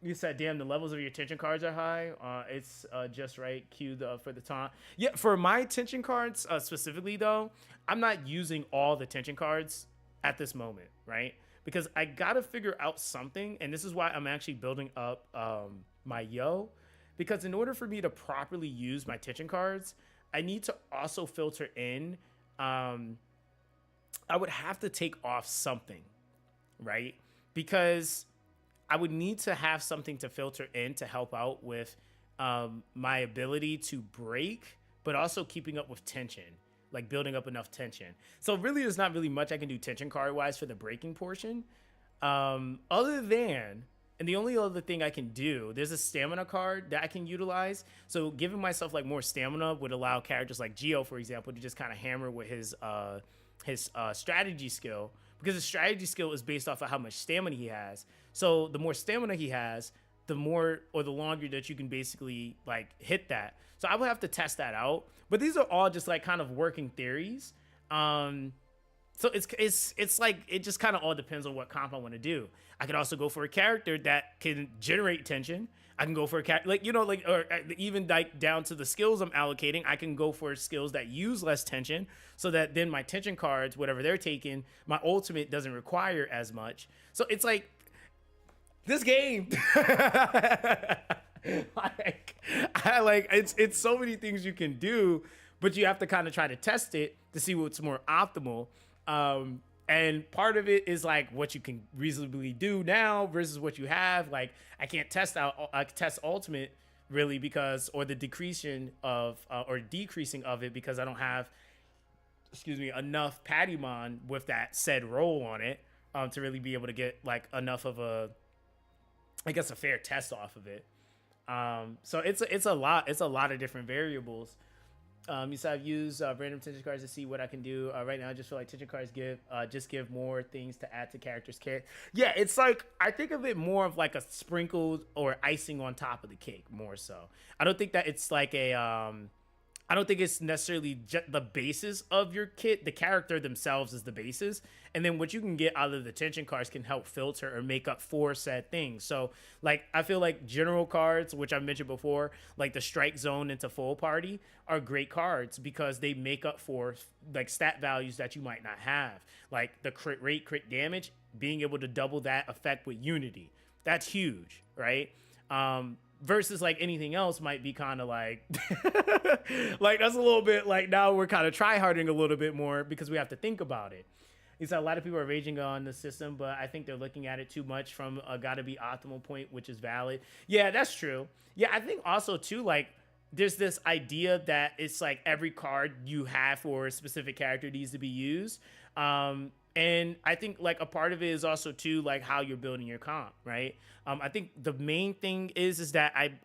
You said, damn, the levels of your tension cards are high. It's just right. Cue for the taunt. Yeah, for my tension cards specifically, though, I'm not using all the tension cards at this moment, right? Because I gotta figure out something, and this is why I'm actually building up my Yo. Because in order for me to properly use my tension cards, I need to also filter in. I would have to take off something, right? Because I would need to have something to filter in to help out with my ability to break, but also keeping up with tension, like building up enough tension. So really, there's not really much I can do tension card wise for the breaking portion. Other than, and the only other thing I can do, there's a stamina card that I can utilize. So giving myself like more stamina would allow characters like Gio, for example, to just kind of hammer with his strategy skill, because his strategy skill is based off of how much stamina he has. So the more stamina he has, the more or the longer that you can basically like hit that. So I would have to test that out. But these are all just like kind of working theories. So it's like, it just kind of all depends on what comp I want to do. I could also go for a character that can generate tension. I can go for a character, like, you know, like, or even like down to the skills I'm allocating, I can go for skills that use less tension, so that then my tension cards, whatever they're taking, my ultimate doesn't require as much. So it's like, this game, it's so many things you can do, but you have to kind of try to test it to see what's more optimal. And part of it is like what you can reasonably do now versus what you have. Like, I can't test ultimate really because, or the decreasing of it, because I don't have, enough Patimon with that said roll on it, to really be able to get like enough of a fair test off of it. So it's a lot of different variables. You said I've used random tension cards to see what I can do. Right now, I just feel like tension cards give more things to add to characters' kit. Yeah, it's like I think of it more of like a sprinkled or icing on top of the cake, more so. I don't think that it's like a I don't think it's necessarily the basis of your kit. The character themselves is the basis, and then what you can get out of the tension cards can help filter or make up for said things. So, like, I feel like general cards, which I mentioned before, like the strike zone into full party, are great cards because they make up for like stat values that you might not have, like the crit rate, crit damage, being able to double that effect with unity. That's huge, right? Versus like anything else might be kind of like like that's a little bit like now we're kind of try harding a little bit more because we have to think about it. It's a lot of people are raging on the system, but I think they're looking at it too much from a gotta be optimal point, which is valid. Yeah, that's true. Yeah, I think also too, like there's this idea that it's like every card you have for a specific character needs to be used. And I think like a part of it is also too like how you're building your comp, right? I think the main thing is that I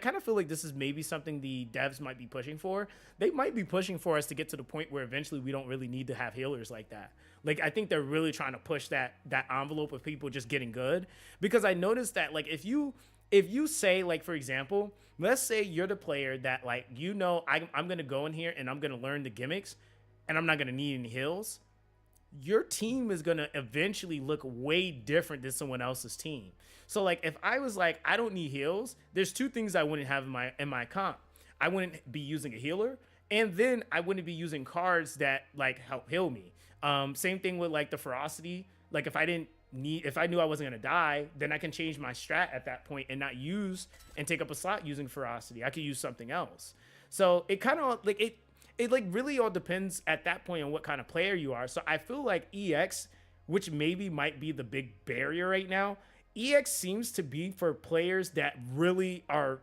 kind of feel like this is maybe something the devs might be pushing for. They might be pushing for us to get to the point where eventually we don't really need to have healers like that. Like I think they're really trying to push that envelope of people just getting good, because I noticed that like if you say like for example, let's say you're the player that like I'm gonna go in here and I'm gonna learn the gimmicks and I'm not gonna need any heals. Your team is going to eventually look way different than someone else's team. So like if I was like I don't need heals, there's two things I wouldn't have in my comp. I wouldn't be using a healer, and then I wouldn't be using cards that like help heal me. Same thing with like the ferocity. Like if I knew I wasn't going to die, then I can change my strat at that point and not use and take up a slot using ferocity. I could use something else. So it kind of like it like really all depends at that point on what kind of player you are. So I feel like EX, which maybe might be the big barrier right now, EX seems to be for players that really are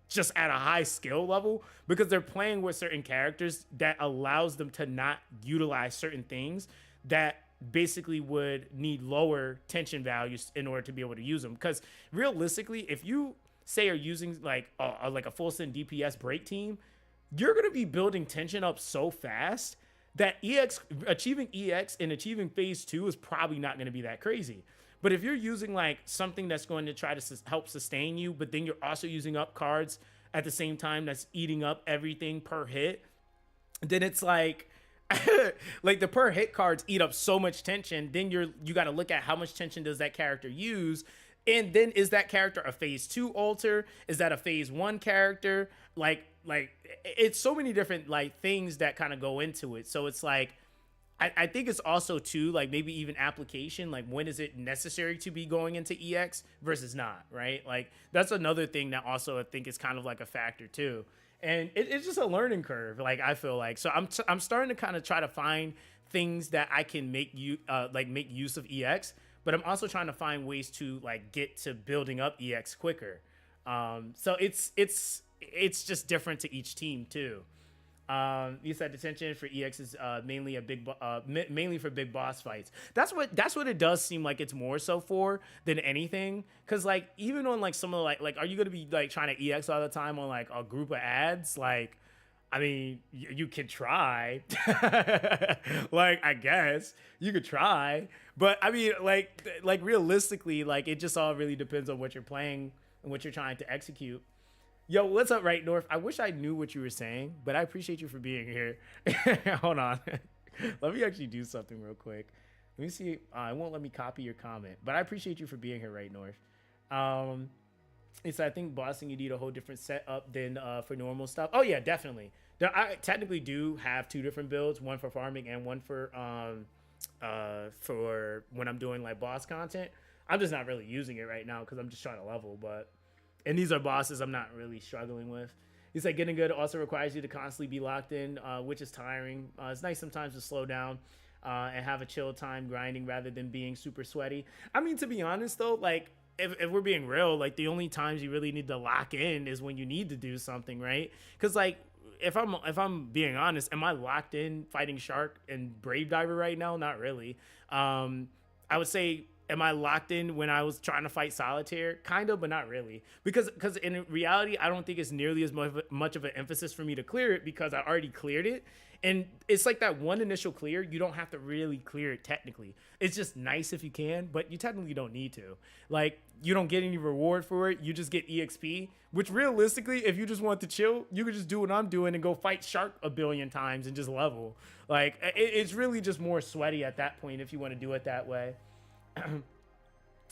just at a high skill level because they're playing with certain characters that allows them to not utilize certain things that basically would need lower tension values in order to be able to use them. Because realistically, if you say are using like a full send DPS break team, you're going to be building tension up so fast that achieving EX and achieving phase 2 is probably not going to be that crazy. But if you're using like something that's going to try to help sustain you, but then you're also using up cards at the same time that's eating up everything per hit, then it's like like the per hit cards eat up so much tension. Then you got to look at how much tension does that character use. And then is that character a phase 2 alter? Is that a phase 1 character? Like it's so many different like things that kind of go into it. So it's like I think it's also too like maybe even application, like when is it necessary to be going into EX versus not, right? Like that's another thing that also I think is kind of like a factor too. And it's just a learning curve, like I feel like. So I'm starting to kind of try to find things that I can make use of EX, but I'm also trying to find ways to like get to building up EX quicker. So it's just different to each team too. You said detention for EX is mainly mainly for big boss fights. That's what it does seem like it's more so for than anything. Cause like even on like some of like are you gonna be like trying to EX all the time on like a group of ads? Like, I mean, you could try. Like I guess you could try, but I mean like realistically, like it just all really depends on what you're playing and what you're trying to execute. Yo, what's up, Right North? I wish I knew what you were saying, but I appreciate you for being here. Hold on. Let me actually do something real quick. Let me see. It won't let me copy your comment, but I appreciate you for being here, Right North. It's I think bossing you need a whole different setup than for normal stuff. Oh yeah, definitely. I technically do have two different builds, one for farming and one for when I'm doing like boss content. I'm just not really using it right now because I'm just trying to level, but. And these are bosses I'm not really struggling with. He's like getting good also requires you to constantly be locked in, which is tiring. It's nice sometimes to slow down and have a chill time grinding rather than being super sweaty. I mean, to be honest though, like if we're being real, like the only times you really need to lock in is when you need to do something, right? Because like if I'm being honest, am I locked in fighting Shark and Brave Diver right now? Not really. I would say am I locked in when I was trying to fight solitaire? Kind of, but not really. Because in reality, I don't think it's nearly as much of an emphasis for me to clear it because I already cleared it. And it's like that one initial clear, you don't have to really clear it technically. It's just nice if you can, but you technically don't need to. Like, you don't get any reward for it. You just get EXP, which realistically, if you just want to chill, you could just do what I'm doing and go fight Shark a billion times and just level. Like, it's really just more sweaty at that point if you want to do it that way.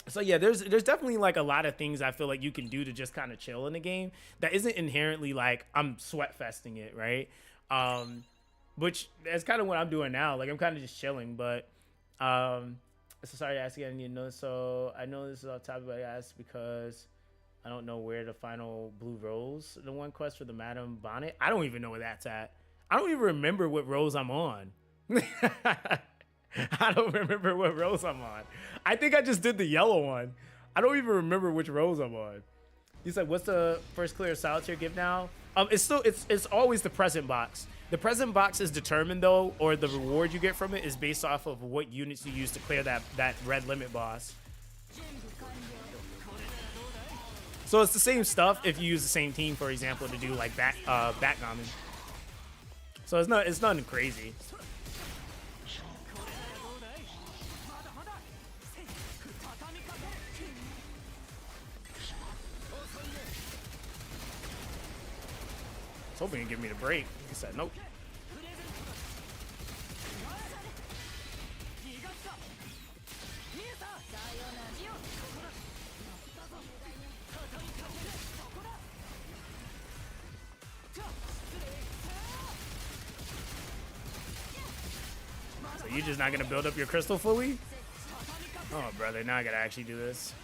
So yeah, there's definitely like a lot of things I feel like you can do to just kind of chill in the game that isn't inherently like I'm sweat festing it, right? Which that's kind of what I'm doing now. Like I'm kind of just chilling, but so sorry to ask again, you know, so I know this is off topic, but I asked because I don't know where the final blue rose, the one quest for the Madam Bonnet. I don't even know where that's at. I don't even remember what rose I'm on. I don't remember what rose I'm on. I think I just did the yellow one. I don't even remember which rose I'm on. You said, what's the first clear solitaire give now? It's always the present box. The present box is determined though, or the reward you get from it is based off of what units you use to clear that red limit boss. So it's the same stuff if you use the same team, for example, to do like backgammon. So it's nothing crazy. Hoping to give me the break. He said nope. So you're just not gonna build up your crystal fully? Oh brother, now I gotta actually do this.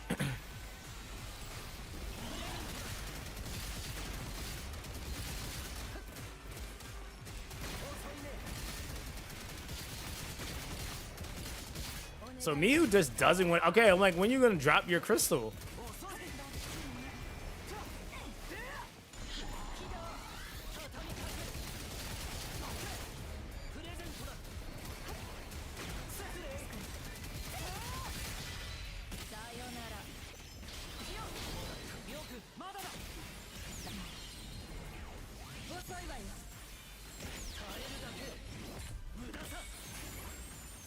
So Miu just doesn't win. Okay, I'm like, when you gonna drop your crystal?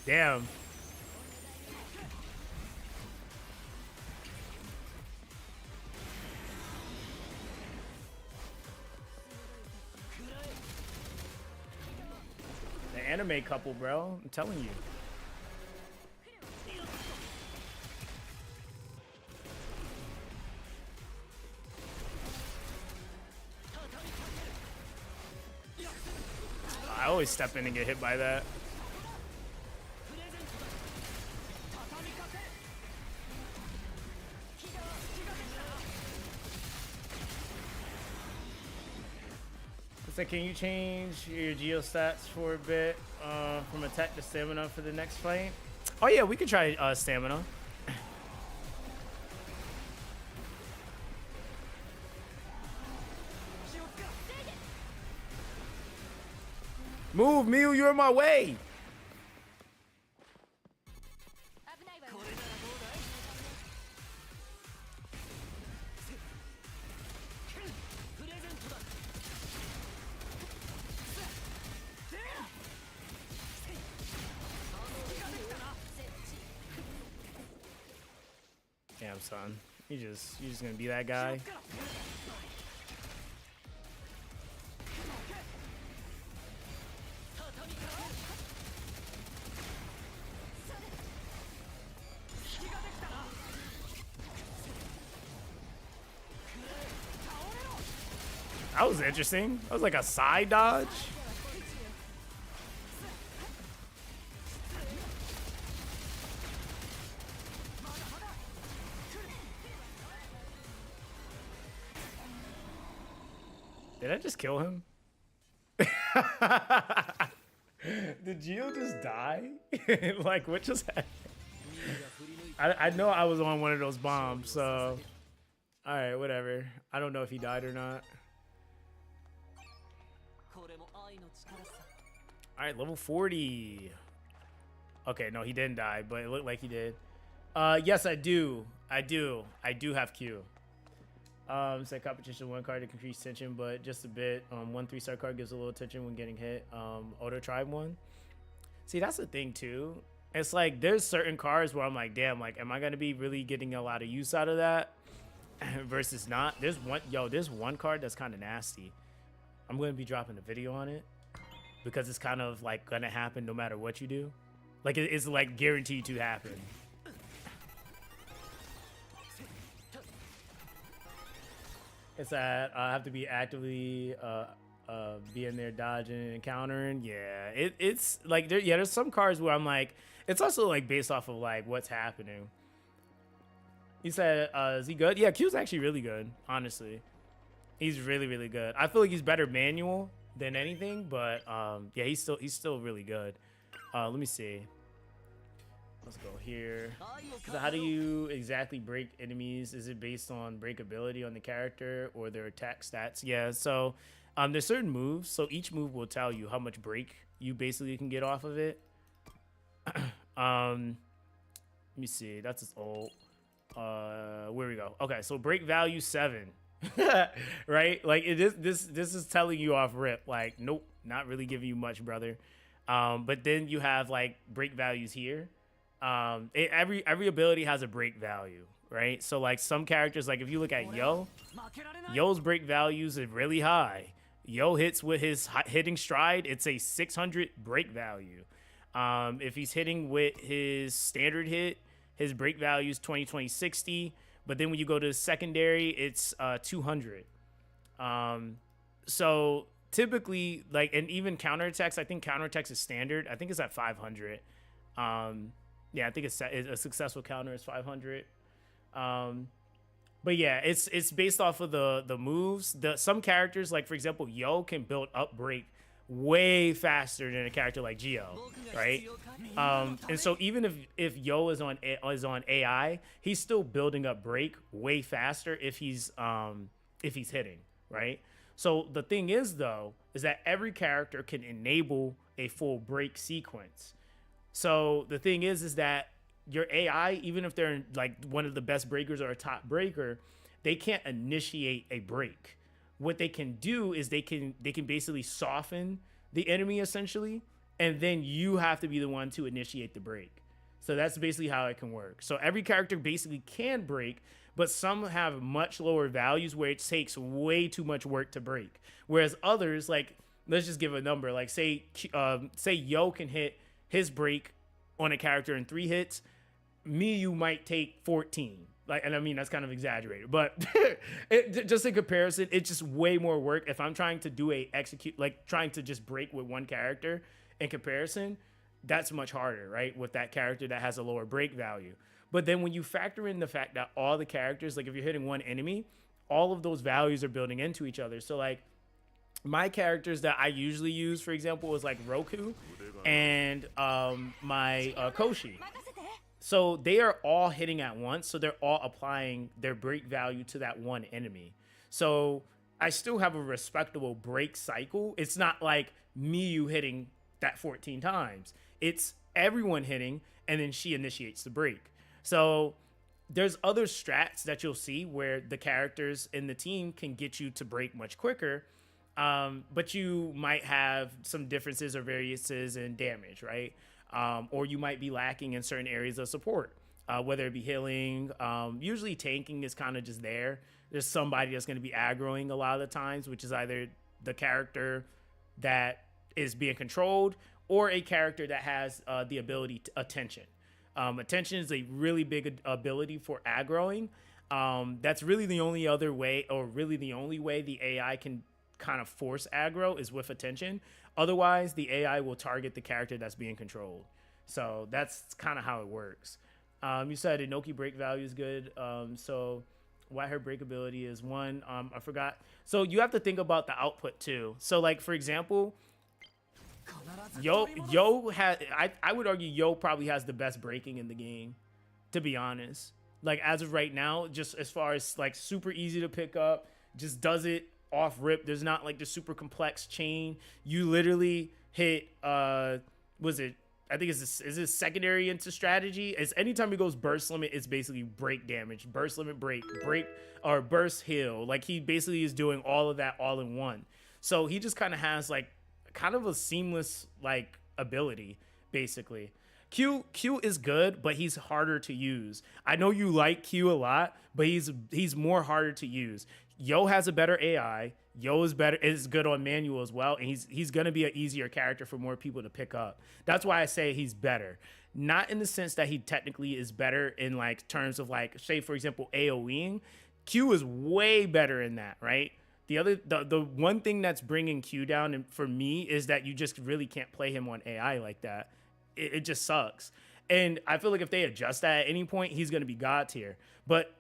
Damn. The anime couple, bro. I'm telling you. I always step in and get hit by that. So can you change your Geo stats for a bit from attack to stamina for the next fight? Oh yeah, we could try stamina. Move, Miu, you're in my way. Damn, son. You just gonna be that guy? That was interesting. That was like a side dodge. Did I just kill him? Did Gio just die? Like, what just happened? I know I was on one of those bombs, so... Alright, whatever. I don't know if he died or not. Alright, level 40. Okay, no, he didn't die, but it looked like he did. Yes, I do. I do have Q. Set competition one card to increase tension, but just a bit. One 3-star card gives a little tension when getting hit. Auto tribe one. See, that's the thing too. It's like there's certain cards where I'm like, damn, like, am I gonna be really getting a lot of use out of that versus not? There's one card that's kind of nasty. I'm gonna be dropping a video on it because it's kind of like gonna happen no matter what you do. Like it's like guaranteed to happen. It's that I have to be actively being there dodging and countering. Yeah, it's like there's some cards where I'm like, it's also like based off of like what's happening. He said, is he good? Yeah, Q's actually really good, honestly. He's really, really good. I feel like he's better manual than anything, but yeah, he's still really good. Let me see. Let's go here. So how do you exactly break enemies? Is it based on breakability on the character or their attack stats? Yeah, so there's certain moves. So each move will tell you how much break you basically can get off of it. Let me see. That's its ult. Where we go? Okay, so break value 7. Right? Like it is this is telling you off rip. Like, nope, not really giving you much, brother. But then you have like break values here. Every ability has a break value, right? So like some characters, like if you look at Yo's break values are really high. Yo hits with his hitting stride, it's a 600 break value. If he's hitting with his standard hit, his break value is 20-20-60. But then when you go to the secondary, it's 200. So typically, like, and even counterattacks, I think counterattacks is standard. I think it's at 500. Yeah, I think it's a successful counter is 500. But yeah, it's based off of the moves. Some characters, like for example, Yo can build up break way faster than a character like Gio, right? And so even if Yo is on AI, he's still building up break way faster if he's hitting, right? So the thing is though, is that every character can enable a full break sequence. So the thing is that your AI, even if they're like one of the best breakers or a top breaker, they can't initiate a break. What they can do is they can basically soften the enemy essentially, and then you have to be the one to initiate the break. So that's basically how it can work. So every character basically can break, but some have much lower values where it takes way too much work to break. Whereas others, like let's just give a number, like say Yo can hit his break on a character in 3 hits, you might take 14. Like, and I mean, that's kind of exaggerated, but just in comparison, it's just way more work. If I'm trying to do trying to just break with one character in comparison, that's much harder, right? With that character that has a lower break value. But then when you factor in the fact that all the characters, like if you're hitting one enemy, all of those values are building into each other. So like, my characters that I usually use, for example, is like Roku and my Koshi. So they are all hitting at once. So they're all applying their break value to that one enemy. So I still have a respectable break cycle. It's not like Miyu hitting that 14 times. It's everyone hitting and then she initiates the break. So there's other strats that you'll see where the characters in the team can get you to break much quicker. But you might have some differences or variances in damage, right? Or you might be lacking in certain areas of support, whether it be healing. Usually tanking is kind of just there. There's somebody that's going to be aggroing a lot of the times, which is either the character that is being controlled or a character that has the ability to attention. Attention is a really big ability for aggroing. That's really the only other way, or really the only way the AI can kind of force aggro is with attention. Otherwise, the AI will target the character that's being controlled. So that's kind of how it works. You said Inoki break value is good. So why her breakability is 1. I forgot. So you have to think about the output too. So like, for example, Yo had, I would argue Yo probably has the best breaking in the game, to be honest. Like as of right now, just as far as like super easy to pick up, just does it off rip. There's not like the super complex chain. You literally hit I think is his secondary into strategy. Is anytime he goes burst limit, it's basically break damage, burst limit, break, or burst heal. Like he basically is doing all of that all in one. So he just kind of has like kind of a seamless like ability basically. Q is good, but he's harder to use. I know you like Q a lot, but he's more harder to use. Yo has a better AI. Yo is good on manual as well, and he's gonna be an easier character for more people to pick up. That's why I say he's better. Not in the sense that he technically is better in like terms of like, say for example, AoEing. Q is way better in that, right? The one thing that's bringing Q down for me is that you just really can't play him on AI like that. It just sucks. And I feel like if they adjust that at any point, he's going to be God tier. But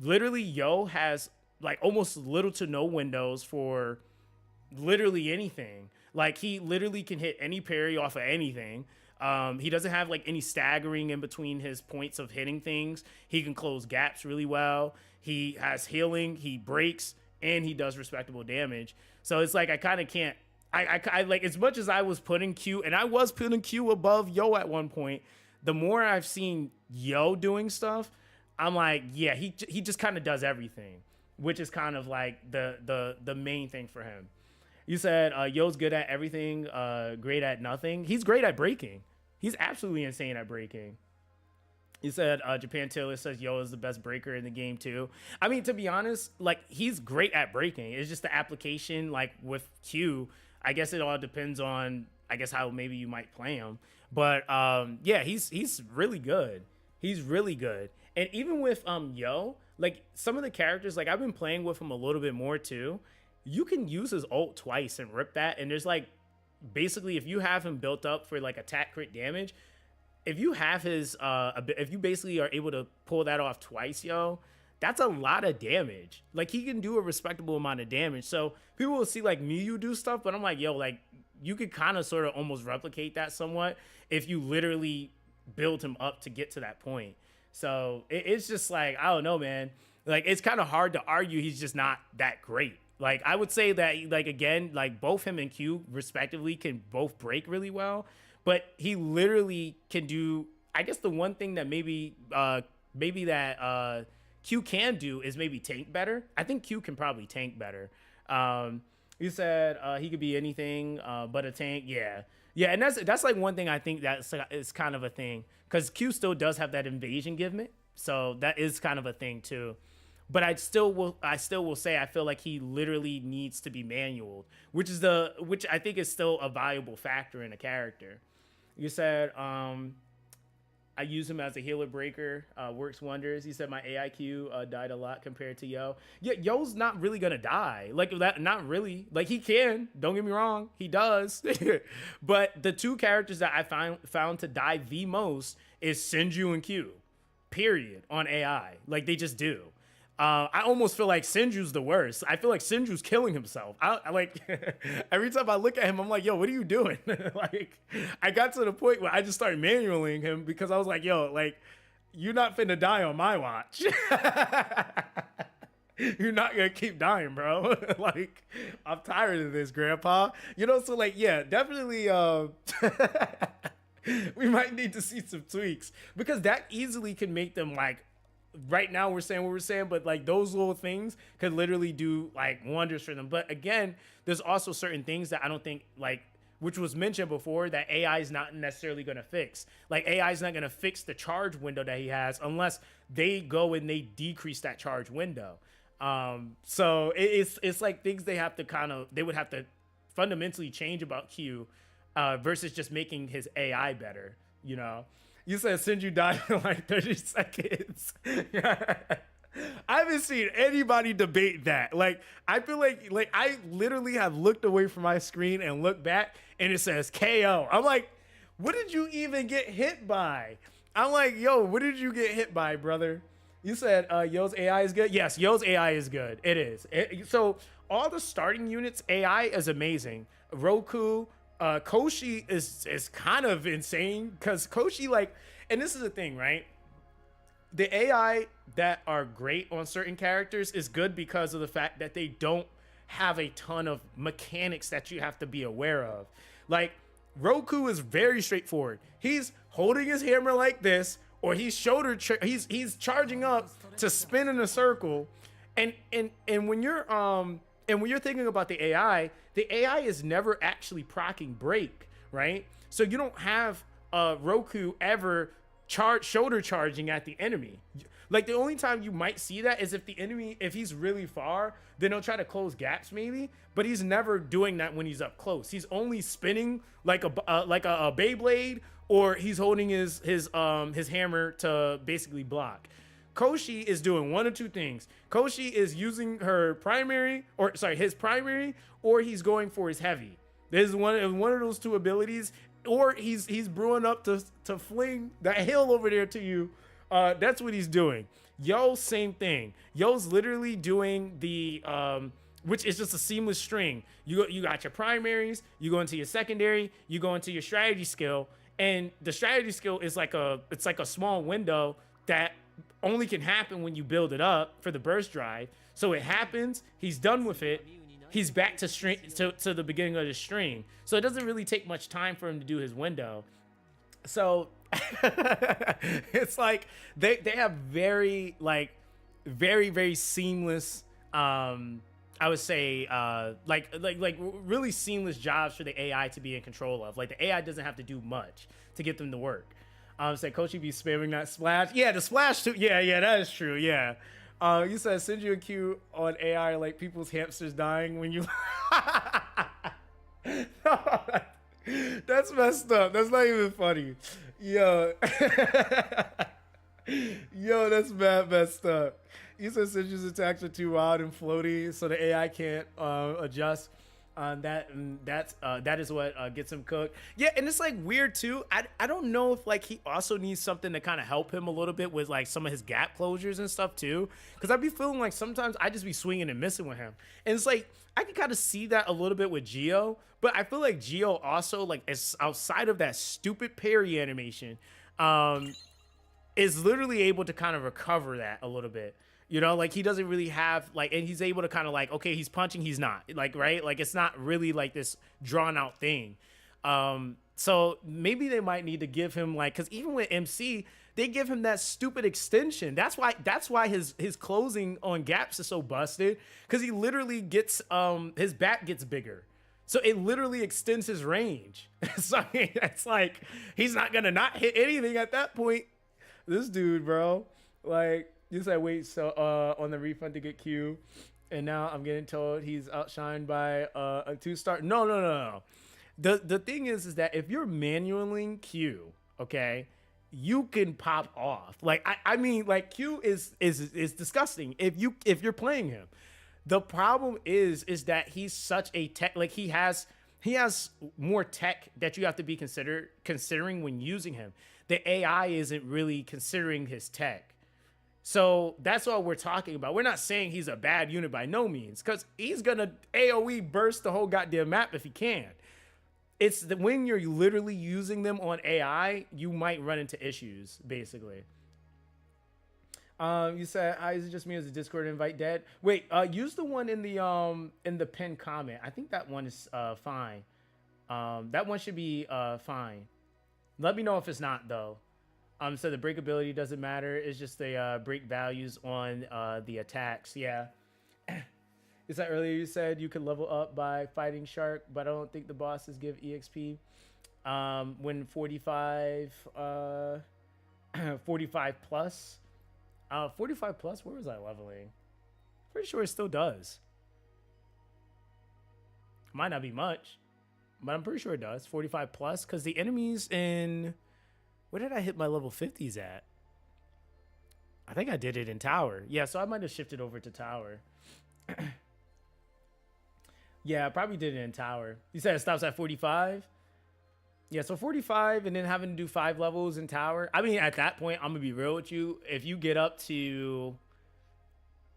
literally, Yo has like almost little to no windows for literally anything. Like he literally can hit any parry off of anything. He doesn't have like any staggering in between his points of hitting things. He can close gaps really well. He has healing. He breaks and he does respectable damage. So it's like I kind of can't. I like, as much as I was putting Q, and I was putting Q above Yo at one point, the more I've seen Yo doing stuff, I'm like, yeah, he just kind of does everything, which is kind of like the main thing for him. You said Yo's good at everything, great at nothing. He's great at breaking. He's absolutely insane at breaking. You said Japan Taylor says Yo is the best breaker in the game too. I mean, to be honest, like he's great at breaking. It's just the application, like with Q. I guess it all depends on, I guess, how maybe you might play him. But yeah, he's really good. He's really good. And even with Yo, like some of the characters, like I've been playing with him a little bit more too. You can use his ult twice and rip that. And there's like, basically, if you have him built up for like attack crit damage, if you have his, if you basically are able to pull that off twice, Yo, that's a lot of damage. Like he can do a respectable amount of damage. So people will see like Miyu do stuff, but I'm like, yo, like you could kind of sort of almost replicate that somewhat if you literally build him up to get to that point. So it's just like, I don't know, man. Like it's kind of hard to argue he's just not that great. Like I would say that, like again, like both him and Q respectively can both break really well, but he literally can do. I guess the one thing that maybe that Q can do is maybe tank better. I think Q can probably tank better. You said he could be anything but a tank. Yeah, and that's like one thing I think is kind of a thing, because Q still does have that invasion gimmick, so that is kind of a thing too. But I still will say I feel like he literally needs to be manual, which I think is still a valuable factor in a character. You said I use him as a healer breaker, works wonders. He said my AIQ died a lot compared to Yo. Yeah, Yo's not really gonna die. Like that, not really. Like he can, don't get me wrong, he does. But the two characters that I found to die the most is Senju and Q. Period. On AI. Like they just do. I almost feel like Senju's the worst. I feel like Senju's killing himself. I like every time I look at him, I'm like, yo, what are you doing? Like, I got to the point where I just started manualing him because I was like, yo, like, you're not finna die on my watch. You're not gonna keep dying, bro. Like, I'm tired of this, Grandpa. You know, so like, yeah, definitely. We might need to see some tweaks because that easily can make them like. Right now we're saying what we're saying, but like those little things could literally do like wonders for them. But again, there's also certain things that I don't think, like, which was mentioned before, that AI is not necessarily going to fix. Like AI is not going to fix the charge window that he has unless they go and they decrease that charge window. So it's like things they would have to fundamentally change about Q versus just making his AI better, you know? You said Senju died in like 30 seconds. I haven't seen anybody debate that. Like, I feel like I literally have looked away from my screen and looked back and it says KO. I'm like, what did you even get hit by? I'm like, yo, what did you get hit by, brother? You said Yo's AI is good? Yes, Yo's AI is good. It is. So all the starting units AI is amazing. Roku, Koshi is kind of insane because Koshi, like, and this is the thing, right? The AI that are great on certain characters is good because of the fact that they don't have a ton of mechanics that you have to be aware of. Like Roku is very straightforward. He's holding his hammer like this, or he's he's charging up to spin in a circle, and when you're thinking about the AI is never actually procking break, right? So you don't have Roku ever shoulder charging at the enemy. Like the only time you might see that is if the enemy, if he's really far, then he'll try to close gaps maybe, but he's never doing that when he's up close. He's only spinning like a Beyblade, or he's holding his hammer to basically block. Koshi is doing one of two things. Koshi is using his primary, or he's going for his heavy. There's one of those two abilities, or he's brewing up to fling that hill over there to you. That's what he's doing. Yo, same thing. Yo's literally doing the which is just a seamless string. You got your primaries, you go into your secondary, you go into your strategy skill, and the strategy skill is like a small window that only can happen when you build it up for the burst drive. So it happens, he's done with it, he's back to the beginning of the string. So it doesn't really take much time for him to do his window. So it's like they have very seamless I would say like really seamless jobs for the AI to be in control of. Like the AI doesn't have to do much to get them to work. Say Kochi be spamming that splash. Yeah, the splash too. Yeah, that is true. Yeah. You said send you a Q on AI like people's hamsters dying when you That's messed up. That's not even funny. Yo. Yo, that's messed up. You said Sinju's attacks are too wild and floaty, so the AI can't adjust. That is what gets him cooked. Yeah, and it's like weird too. I don't know if like he also needs something to kind of help him a little bit with like some of his gap closures and stuff too. Because I'd be feeling like sometimes I just be swinging and missing with him, and it's like I can kind of see that a little bit with Gio, but I feel like Gio also like is outside of that stupid parry animation, is literally able to kind of recover that a little bit. You know, like he doesn't really have like, and he's able to kind of like, okay, he's punching, he's not like, right? Like it's not really like this drawn out thing. So maybe they might need to give him like, cause even with MC, they give him that stupid extension. That's why his closing on gaps is so busted. Cause he literally gets, his back gets bigger. So it literally extends his range. So it's like, he's not gonna not hit anything at that point. This dude, bro, like, you said wait so on the refund to get Q, and now I'm getting told he's outshined by a 2-star. No. The thing is that if you're manually Q, okay, you can pop off. Like I mean, like Q is disgusting if you're playing him. The problem is that he's such a tech, like he has more tech that you have to be considering when using him. The AI isn't really considering his tech. So that's all we're talking about. We're not saying he's a bad unit by no means, because he's going to AoE burst the whole goddamn map if he can. It's when you're literally using them on AI, you might run into issues, basically. You said, is it just me as a Discord invite dead? Wait, use the one in the pinned comment. I think that one is fine. That one should be fine. Let me know if it's not, though. So the breakability doesn't matter. It's just the break values on the attacks. Yeah. Is that earlier you said you could level up by fighting Shark, but I don't think the bosses give EXP. When 45 plus. 45 plus, where was I leveling? Pretty sure it still does. Might not be much, but I'm pretty sure it does. 45 plus, because the enemies in... Where did I hit my level 50s at? I think I did it in Tower. Yeah, so I might have shifted over to Tower. Yeah, I probably did it in Tower. You said it stops at 45? Yeah, so 45 and then having to do 5 levels in Tower. I mean, at that point, I'm going to be real with you. If you get up to...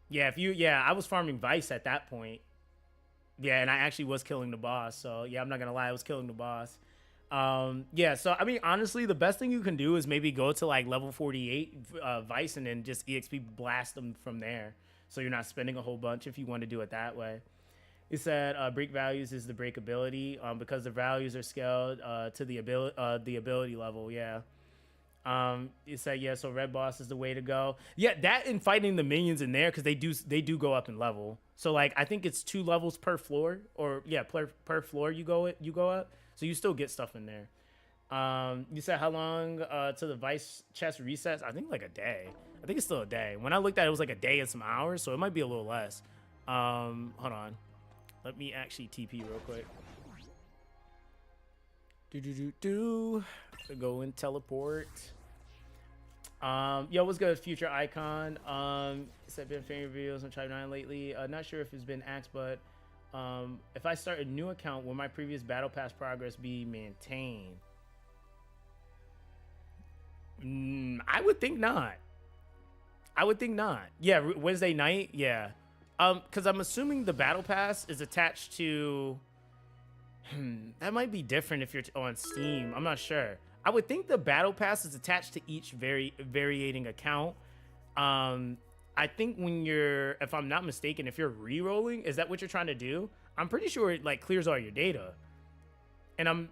Yeah, I was farming Vice at that point. Yeah, and I actually was killing the boss. So, yeah, I'm not going to lie. I was killing the boss. Yeah, so I mean, honestly, the best thing you can do is maybe go to like level 48 Vice and then just EXP blast them from there. So you're not spending a whole bunch if you want to do it that way. He said break values is the breakability because the values are scaled to the ability level. Yeah. He said yeah. So red boss is the way to go. Yeah, that and fighting the minions in there because they do go up in level. So like I think it's 2 levels per floor, or yeah, per floor you go up. So you still get stuff in there. You said how long to the vice chest resets? I think like a day. I think it's still a day. When I looked at it, it was like a day and some hours, so it might be a little less. Hold on. Let me actually TP real quick. Go and teleport. Yo, what's good, future icon? Said been favorite videos on Tribe 9 lately. Not sure if it's been asked, but if I start a new account, will my previous battle pass progress be maintained? I would think not. I would think not. Yeah, Wednesday night. Yeah. Because I'm assuming the battle pass is attached to. That might be different if you're on Steam. I'm not sure. I would think the battle pass is attached to each varying account. I think when you're, if I'm not mistaken, if you're re-rolling, is that what you're trying to do? I'm pretty sure it like clears all your data. And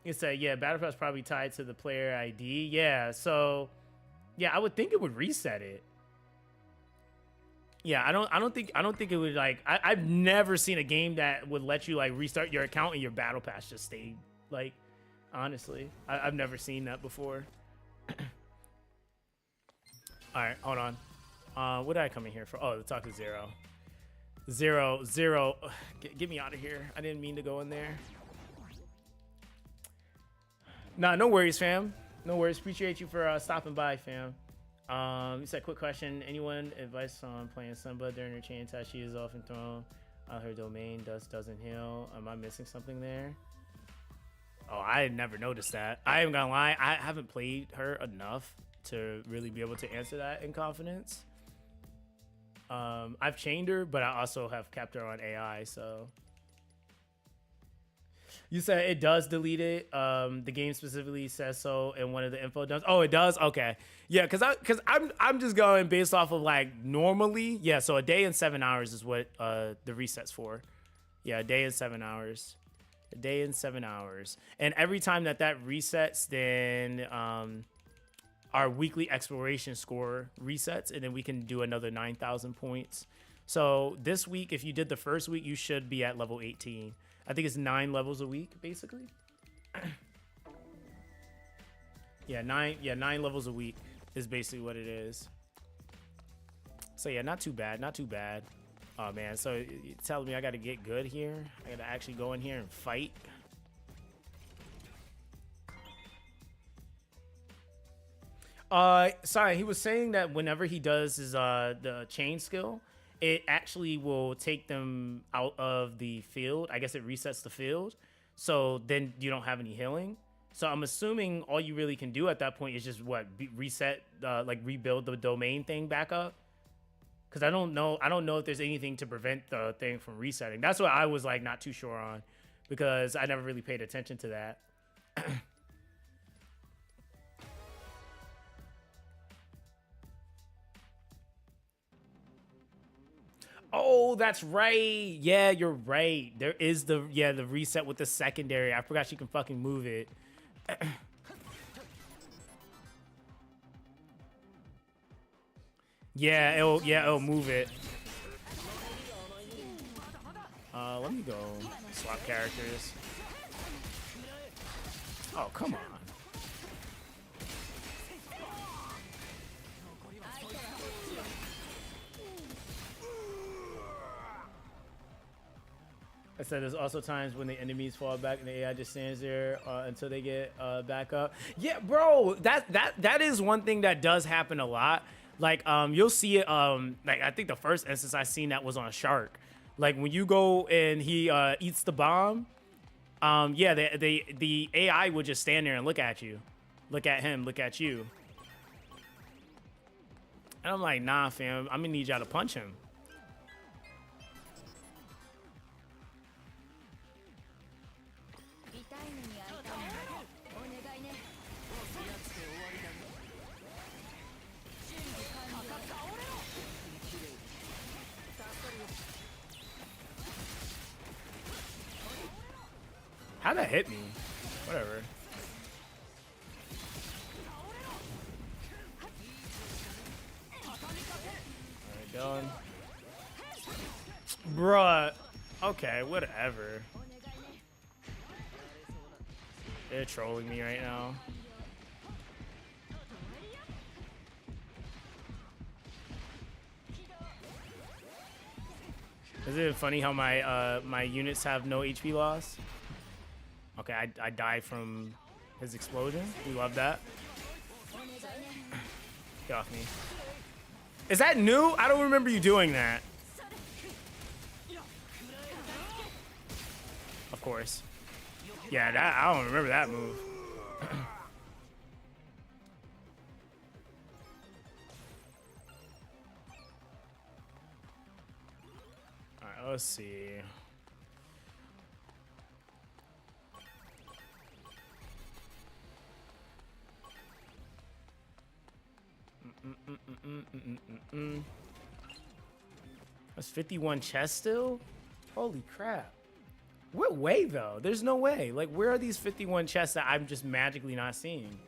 you said, yeah, battle pass probably tied to the player ID. Yeah, so yeah, I would think it would reset it. Yeah, I don't think it would like. I've never seen a game that would let you like restart your account and your battle pass just stay like. Honestly, I've never seen that before. All right, hold on. What did I come in here for? Oh, the talk is zero. Get me out of here. I didn't mean to go in there. Nah, no worries, fam. No worries. Appreciate you for stopping by, fam. You said, quick question. Anyone advice on playing Simba during her chain attack? She is often thrown. Her domain doesn't heal. Am I missing something there? Oh, I had never noticed that. I ain't gonna lie. I haven't played her enough to really be able to answer that in confidence. I've chained her, but I also have kept her on AI, so. You said it does delete it. The game specifically says so in one of the info dumps. Oh, it does? Okay. Yeah, cause I'm just going based off of like normally. Yeah, so a day and 7 hours is what the reset's for. Yeah, a day and 7 hours. A day and 7 hours. And every time that resets, then our weekly exploration score resets, and then we can do another 9,000 points. So this week, if you did the first week, you should be at level 18. I think it's 9 levels a week, basically. Yeah, 9 levels a week is basically what it is. So yeah, not too bad, not too bad. Oh man, so you're telling me I gotta get good here? I gotta actually go in here and fight? Sorry, he was saying that whenever he does his the chain skill, it actually will take them out of the field. I guess it resets the field. So then you don't have any healing. So I'm assuming all you really can do at that point is just reset, like rebuild the domain thing back up. Cause I don't know if there's anything to prevent the thing from resetting. That's what I was like not too sure on, because I never really paid attention to that. Oh, that's right. Yeah, you're right. There is the reset with the secondary. I forgot you can fucking move it. it'll move it. Let me go swap characters. Oh, come on. I said there's also times when the enemies fall back and the AI just stands there until they get back up. Yeah, bro, that is one thing that does happen a lot. Like you'll see it. Like I think the first instance I seen that was on a shark. Like when you go and he eats the bomb. Yeah, the AI would just stand there and look at you, look at him, look at you. And I'm like, nah, fam, I'm gonna need y'all to punch him. How'd that hit me? Whatever. Alright, done. Bruh. Okay, whatever. They're trolling me right now. Isn't it funny how my my units have no HP loss? Okay, I died from his explosion. We love that. Get off me. Is that new? I don't remember you doing that. Of course. Yeah, that I don't remember that move. Alright, let's see. That's 51 chests still? Holy crap. What way though? There's no way. Like, where are these 51 chests that I'm just magically not seeing?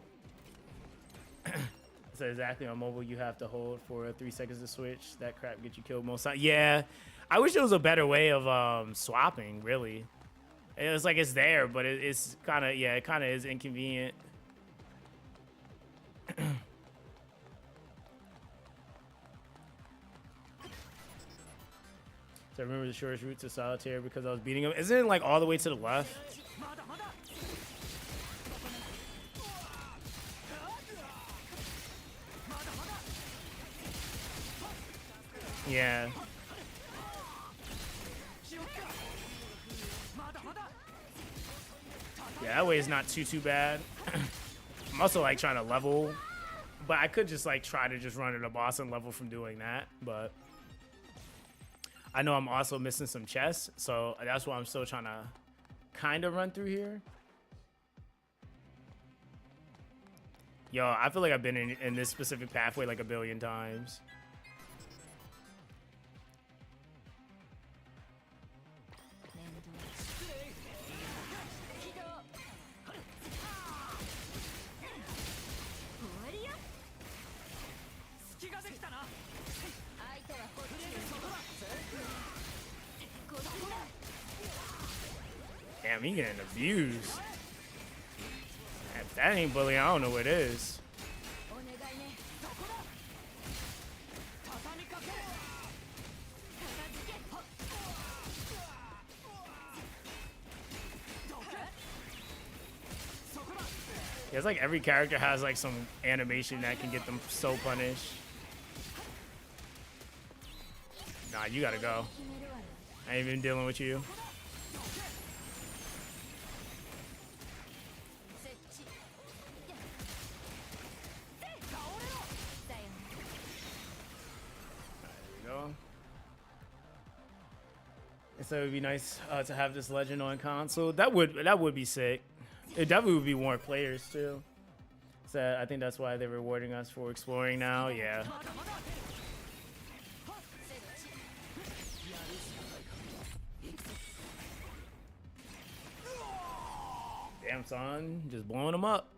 So exactly on mobile you have to hold for 3 seconds to switch. That crap gets you killed most time. Yeah. I wish there was a better way of swapping, really. It's like it's there, but it's kind of, yeah, it kind of is inconvenient. So I remember the shortest route to solitaire because I was beating him. Isn't it like all the way to the left? Yeah. Yeah, that way is not too bad. I'm also like trying to level, but I could just like try to just run at a boss and level from doing that, but I know I'm also missing some chests, so that's why I'm still trying to kind of run through here. Yo, I feel like I've been in this specific pathway like a billion times. Damn, he getting abused. If that ain't bullying, I don't know what it is. Yeah, it's like every character has like some animation that can get them so punished. Nah, you gotta go. I ain't even dealing with you. So it would be nice to have this legend on console. That would be sick. It definitely would be more players too. So I think that's why they're rewarding us for exploring now. Yeah. Damn, son, just blowing them up.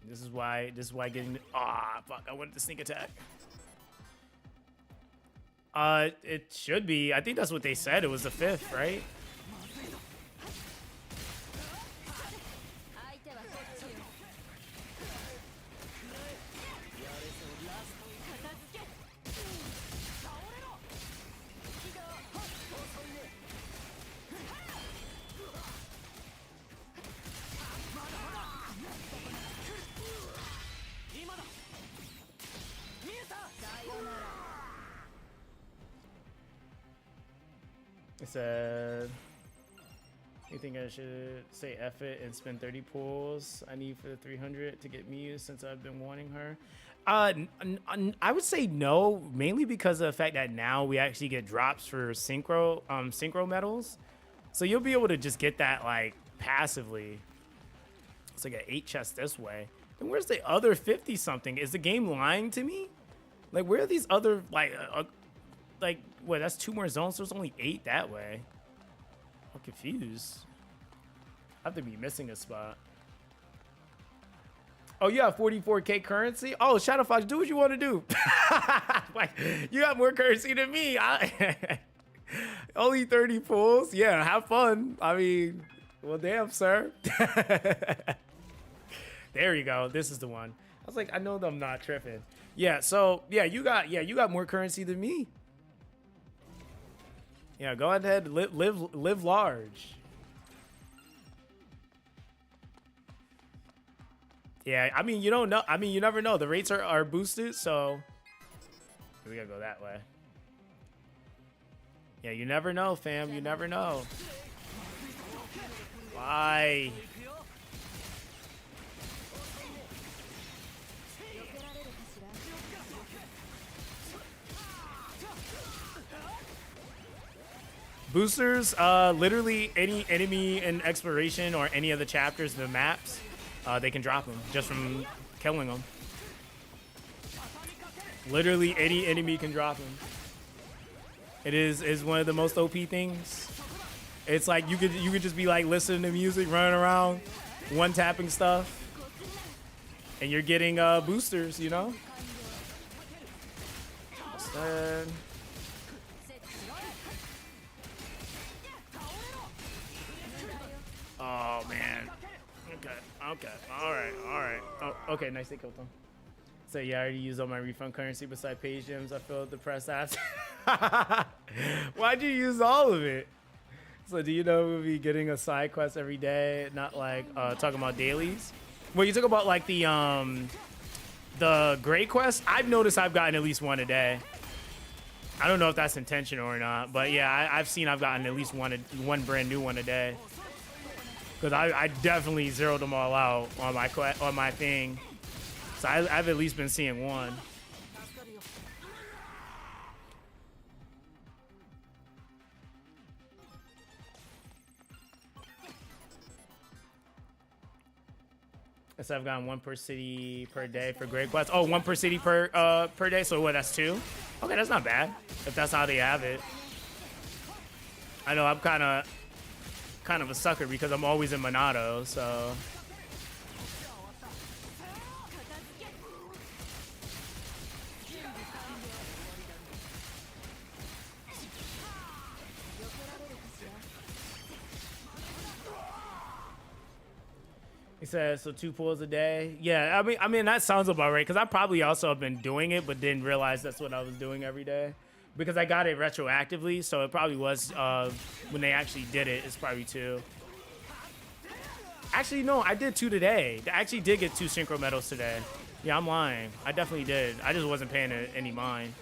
This is why getting fuck, I wanted to sneak attack. It should be. I think that's what they said. It was the 5th, right? It said, you think I should say F it and spend 30 pulls I need for the 300 to get Miyu since I've been wanting her? I would say no, mainly because of the fact that now we actually get drops for synchro medals. So you'll be able to just get that like passively. So I get 8 chests this way. Then where's the other 50 something? Is the game lying to me? Like, where are these other like what, that's 2 more zones, so there's only 8 that way. I'm confused. I have to be missing a spot. Oh, you have 44K currency? Oh, Shadow Fox, do what you want to do. Like, you got more currency than me. Only 30 pulls? Yeah, have fun. I mean, well, damn, sir. There you go. This is the one. I was like, I know that I'm not tripping. Yeah, so, yeah, you got more currency than me. Yeah, go ahead, live large. Yeah, I mean, you don't know. I mean, you never know. The rates are boosted, so we gotta go that way. Yeah, you never know, fam. You never know. Why? Boosters, literally any enemy in exploration or any of the chapters, the maps. They can drop them just from killing them. Literally any enemy can drop them. It is one of the most OP things. It's like you could just be like listening to music, running around, one tapping stuff, and you're getting boosters, you know. Oh man. Okay. All right. Oh, okay, nice. They killed them. So yeah, I already used all my refund currency beside page gems. I feel depressed after. Why'd you use all of it? So do you know we'll be getting a side quest every day, not like talking about dailies? Well, you talk about like the gray quest. I've noticed I've gotten at least one a day. I don't know if that's intentional or not, but yeah, I've seen I've gotten at least one brand new one a day. Because I definitely zeroed them all out on my thing. So I've at least been seeing one. I said I've gotten one per city per day for Great Quest. Oh, one per city per day. So what? That's 2. Okay, that's not bad. If that's how they have it. I know I'm kind of a sucker because I'm always in Monado, so. He says, so 2 pulls a day. Yeah, I mean that sounds about right because I probably also have been doing it, but didn't realize that's what I was doing every day because I got it retroactively. So it probably was when they actually did it. It's probably 2. Actually, no, I did 2 today. I actually did get 2 synchro medals today. Yeah, I'm lying. I definitely did. I just wasn't paying any mind.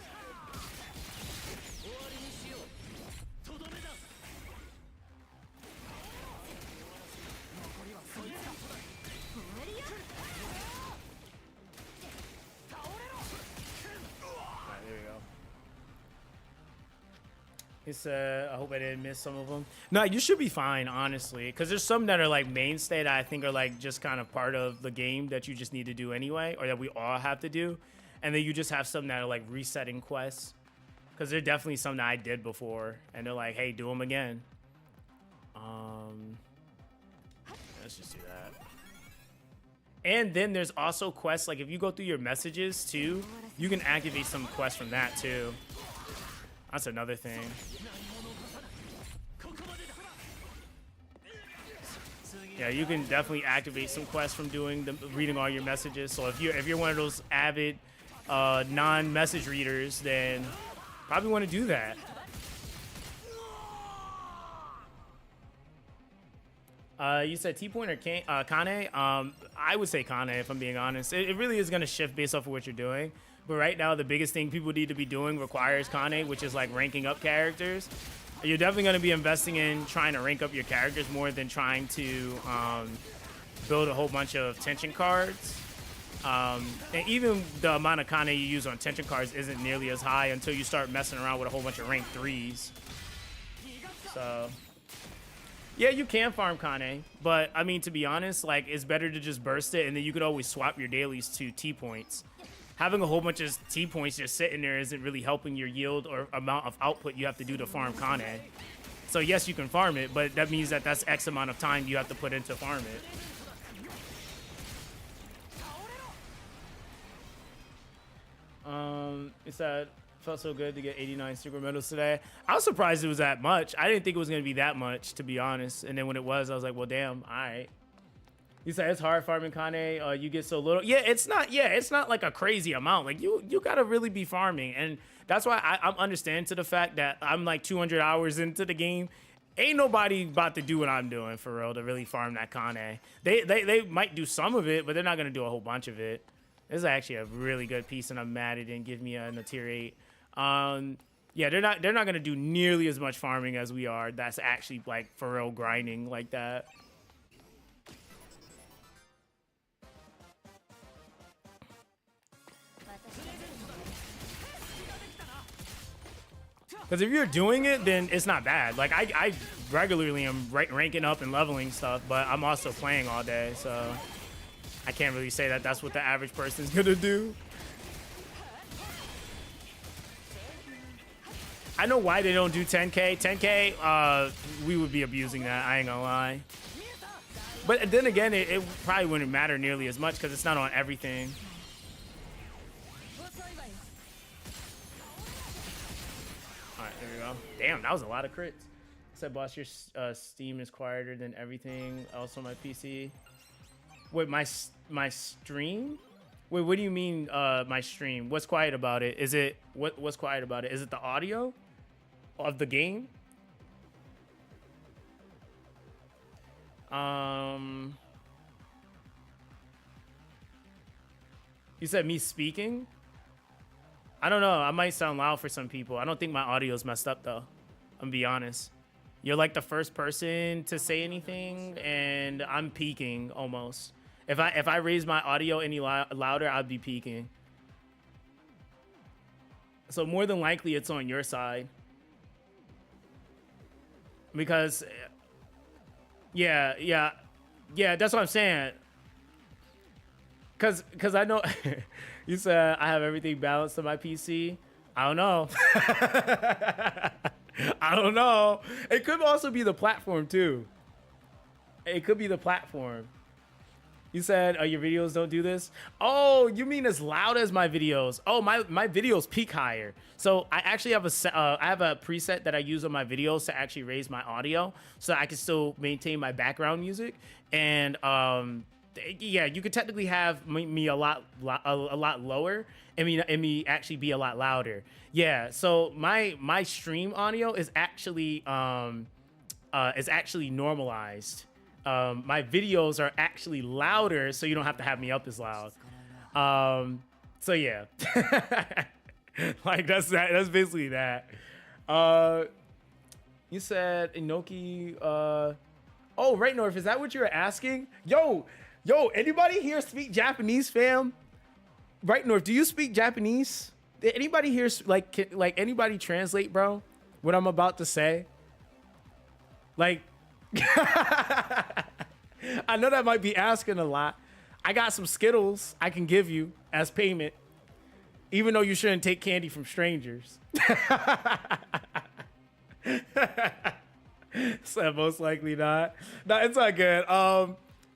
He said, I hope I didn't miss some of them. No, you should be fine, honestly. Because there's some that are like mainstay that I think are like just kind of part of the game that you just need to do anyway. Or that we all have to do. And then you just have some that are like resetting quests. Because there are definitely some that I did before. And they're like, hey, do them again. Let's just do that. And then there's also quests. Like if you go through your messages too, you can activate some quests from that too. That's another thing. Yeah, you can definitely activate some quests from reading all your messages. So if you're one of those avid non-message readers, then probably want to do that. You said T-Point or Kane? I would say Kane if I'm being honest. It really is going to shift based off of what you're doing. But right now, the biggest thing people need to be doing requires Kane, which is like ranking up characters. You're definitely going to be investing in trying to rank up your characters more than trying to build a whole bunch of tension cards. And even the amount of Kane you use on tension cards isn't nearly as high until you start messing around with a whole bunch of rank 3s. So, yeah, you can farm Kane, but I mean, to be honest, like it's better to just burst it, and then you could always swap your dailies to T-points. Having a whole bunch of T-points just sitting there isn't really helping your yield or amount of output you have to do to farm Kane. So yes, you can farm it, but that means that that's X amount of time you have to put in to farm it. It said, felt so good to get 89 super medals today. I was surprised it was that much. I didn't think it was going to be that much, to be honest. And then when it was, I was like, well, damn, all right. You said it's hard farming Kane. You get so little. Yeah, it's not like a crazy amount. Like you got to really be farming. And that's why I'm understanding to the fact that I'm like 200 hours into the game. Ain't nobody about to do what I'm doing for real to really farm that Kane. They might do some of it, but they're not going to do a whole bunch of it. This is actually a really good piece, and I'm mad it didn't give me a tier 8. Yeah, they're not gonna do nearly as much farming as we are. That's actually like for real grinding like that. Because if you're doing it, then it's not bad. Like I regularly am ranking up and leveling stuff, but I'm also playing all day, so I can't really say that that's what the average person's gonna do. I know why they don't do 10K. 10K, we would be abusing that, I ain't gonna lie. But then again, it probably wouldn't matter nearly as much because it's not on everything. All right, there we go. Damn, that was a lot of crits. Said, boss, your Steam is quieter than everything else on my PC. Wait, my stream? Wait, what do you mean my stream? What's quiet about it? Is it what's quiet about it? Is it the audio of the game? You said me speaking? I don't know. I might sound loud for some people. I don't think my audio's messed up though. I'm gonna be honest. You're like the first person to say anything, and I'm peaking almost. If I raise my audio any louder, I'd be peaking. So more than likely, it's on your side. Because, yeah, that's what I'm saying. Cause I know you said I have everything balanced on my PC. I don't know. I don't know. It could also be the platform too. It could be the platform. You said your videos don't do this? Oh, you mean as loud as my videos? Oh, my videos peak higher. So I actually have I have a preset that I use on my videos to actually raise my audio, so I can still maintain my background music. And yeah, you could technically have me a lot lower, and me actually be a lot louder. Yeah. So my stream audio is actually normalized. My videos are actually louder, so you don't have to have me up as loud. So yeah, like that's basically that. You said Inoki. Oh, right, North. Is that what you were asking? Yo, anybody here speak Japanese, fam? Right, North. Do you speak Japanese? Did anybody here like anybody translate, bro? What I'm about to say? Like. I know that might be asking a lot. I got some Skittles I can give you as payment, even though you shouldn't take candy from strangers. So most likely not. No, it's not good.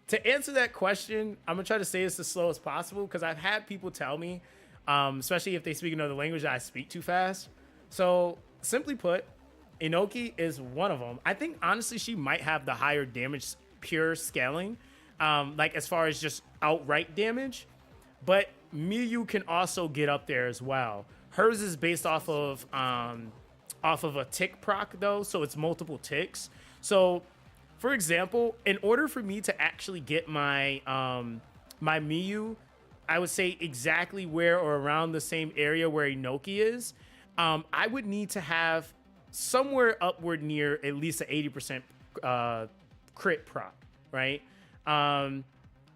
To answer that question, I'm gonna try to say this as slow as possible because I've had people tell me, especially if they speak another language, that I speak too fast. So simply put, Inoki is one of them. I think honestly she might have the higher damage pure scaling, like as far as just outright damage, but Miyu can also get up there as well. Hers is based off of a tick proc though, so it's multiple ticks. So for example, in order for me to actually get my my Miyu, I would say exactly where or around the same area where Inoki is, I would need to have somewhere upward near at least an 80% crit proc, right?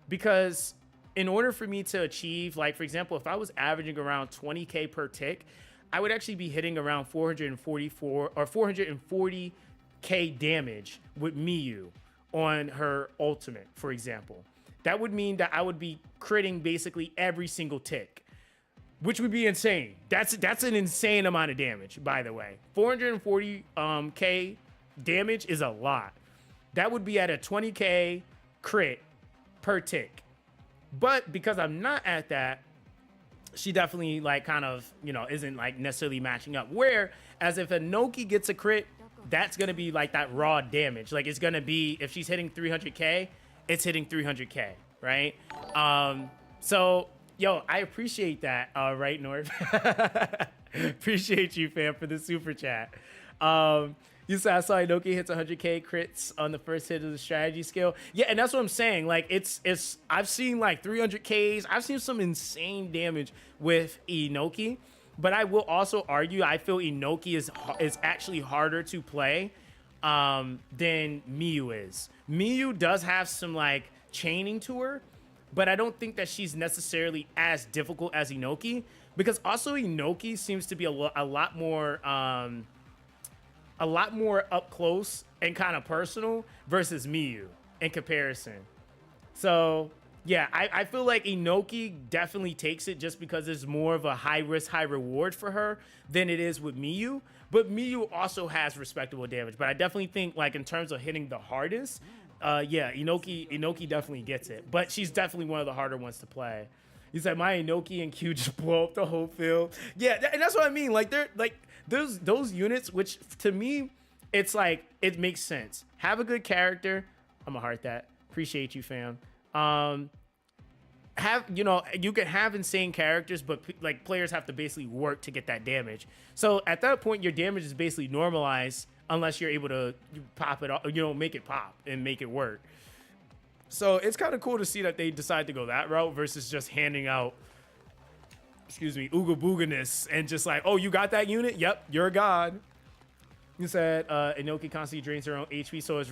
Because in order for me to achieve, like for example, if I was averaging around 20k per tick, I would actually be hitting around 444 or 440k damage with Miyu on her ultimate, for example. That would mean that I would be critting basically every single tick, which would be insane. That's an insane amount of damage, by the way. 440k damage is a lot. That would be at a 20k crit per tick. But because I'm not at that, she definitely like kind of, you know, isn't like necessarily matching up. Whereas if Inoki gets a crit, that's going to be like that raw damage. Like it's going to be, if she's hitting 300k, it's hitting 300k, right? So, yo, I appreciate that, right, North? Appreciate you, fam, for the super chat. You said I saw Inoki hits 100k crits on the first hit of the strategy skill. Yeah, and that's what I'm saying. Like, it's I've seen like 300ks. I've seen some insane damage with Inoki, but I will also argue I feel Inoki is actually harder to play than Miyu is. Miyu does have some like chaining to her, but I don't think that she's necessarily as difficult as Inoki, because also Inoki seems to be a lot more up close and kind of personal versus Miyu in comparison. So yeah, I feel like Inoki definitely takes it just because it's more of a high risk, high reward for her than it is with Miyu. But Miyu also has respectable damage. But I definitely think like in terms of hitting the hardest, yeah, Inoki definitely gets it. But she's definitely one of the harder ones to play. You said my Inoki and Q just blow up the whole field. Yeah, and that's what I mean. Like they're like those units, which to me, it's like it makes sense. Have a good character. I'm gonna heart that. Appreciate you, fam. Have, you know, you can have insane characters, but like players have to basically work to get that damage. So at that point, your damage is basically normalized unless you're able to pop it, you know, make it pop and make it work. So it's kind of cool to see that they decide to go that route versus just handing out, excuse me, ooga booganess and just like, oh, you got that unit? Yep, you're a god. You said Inoki constantly drains her own HP, so it's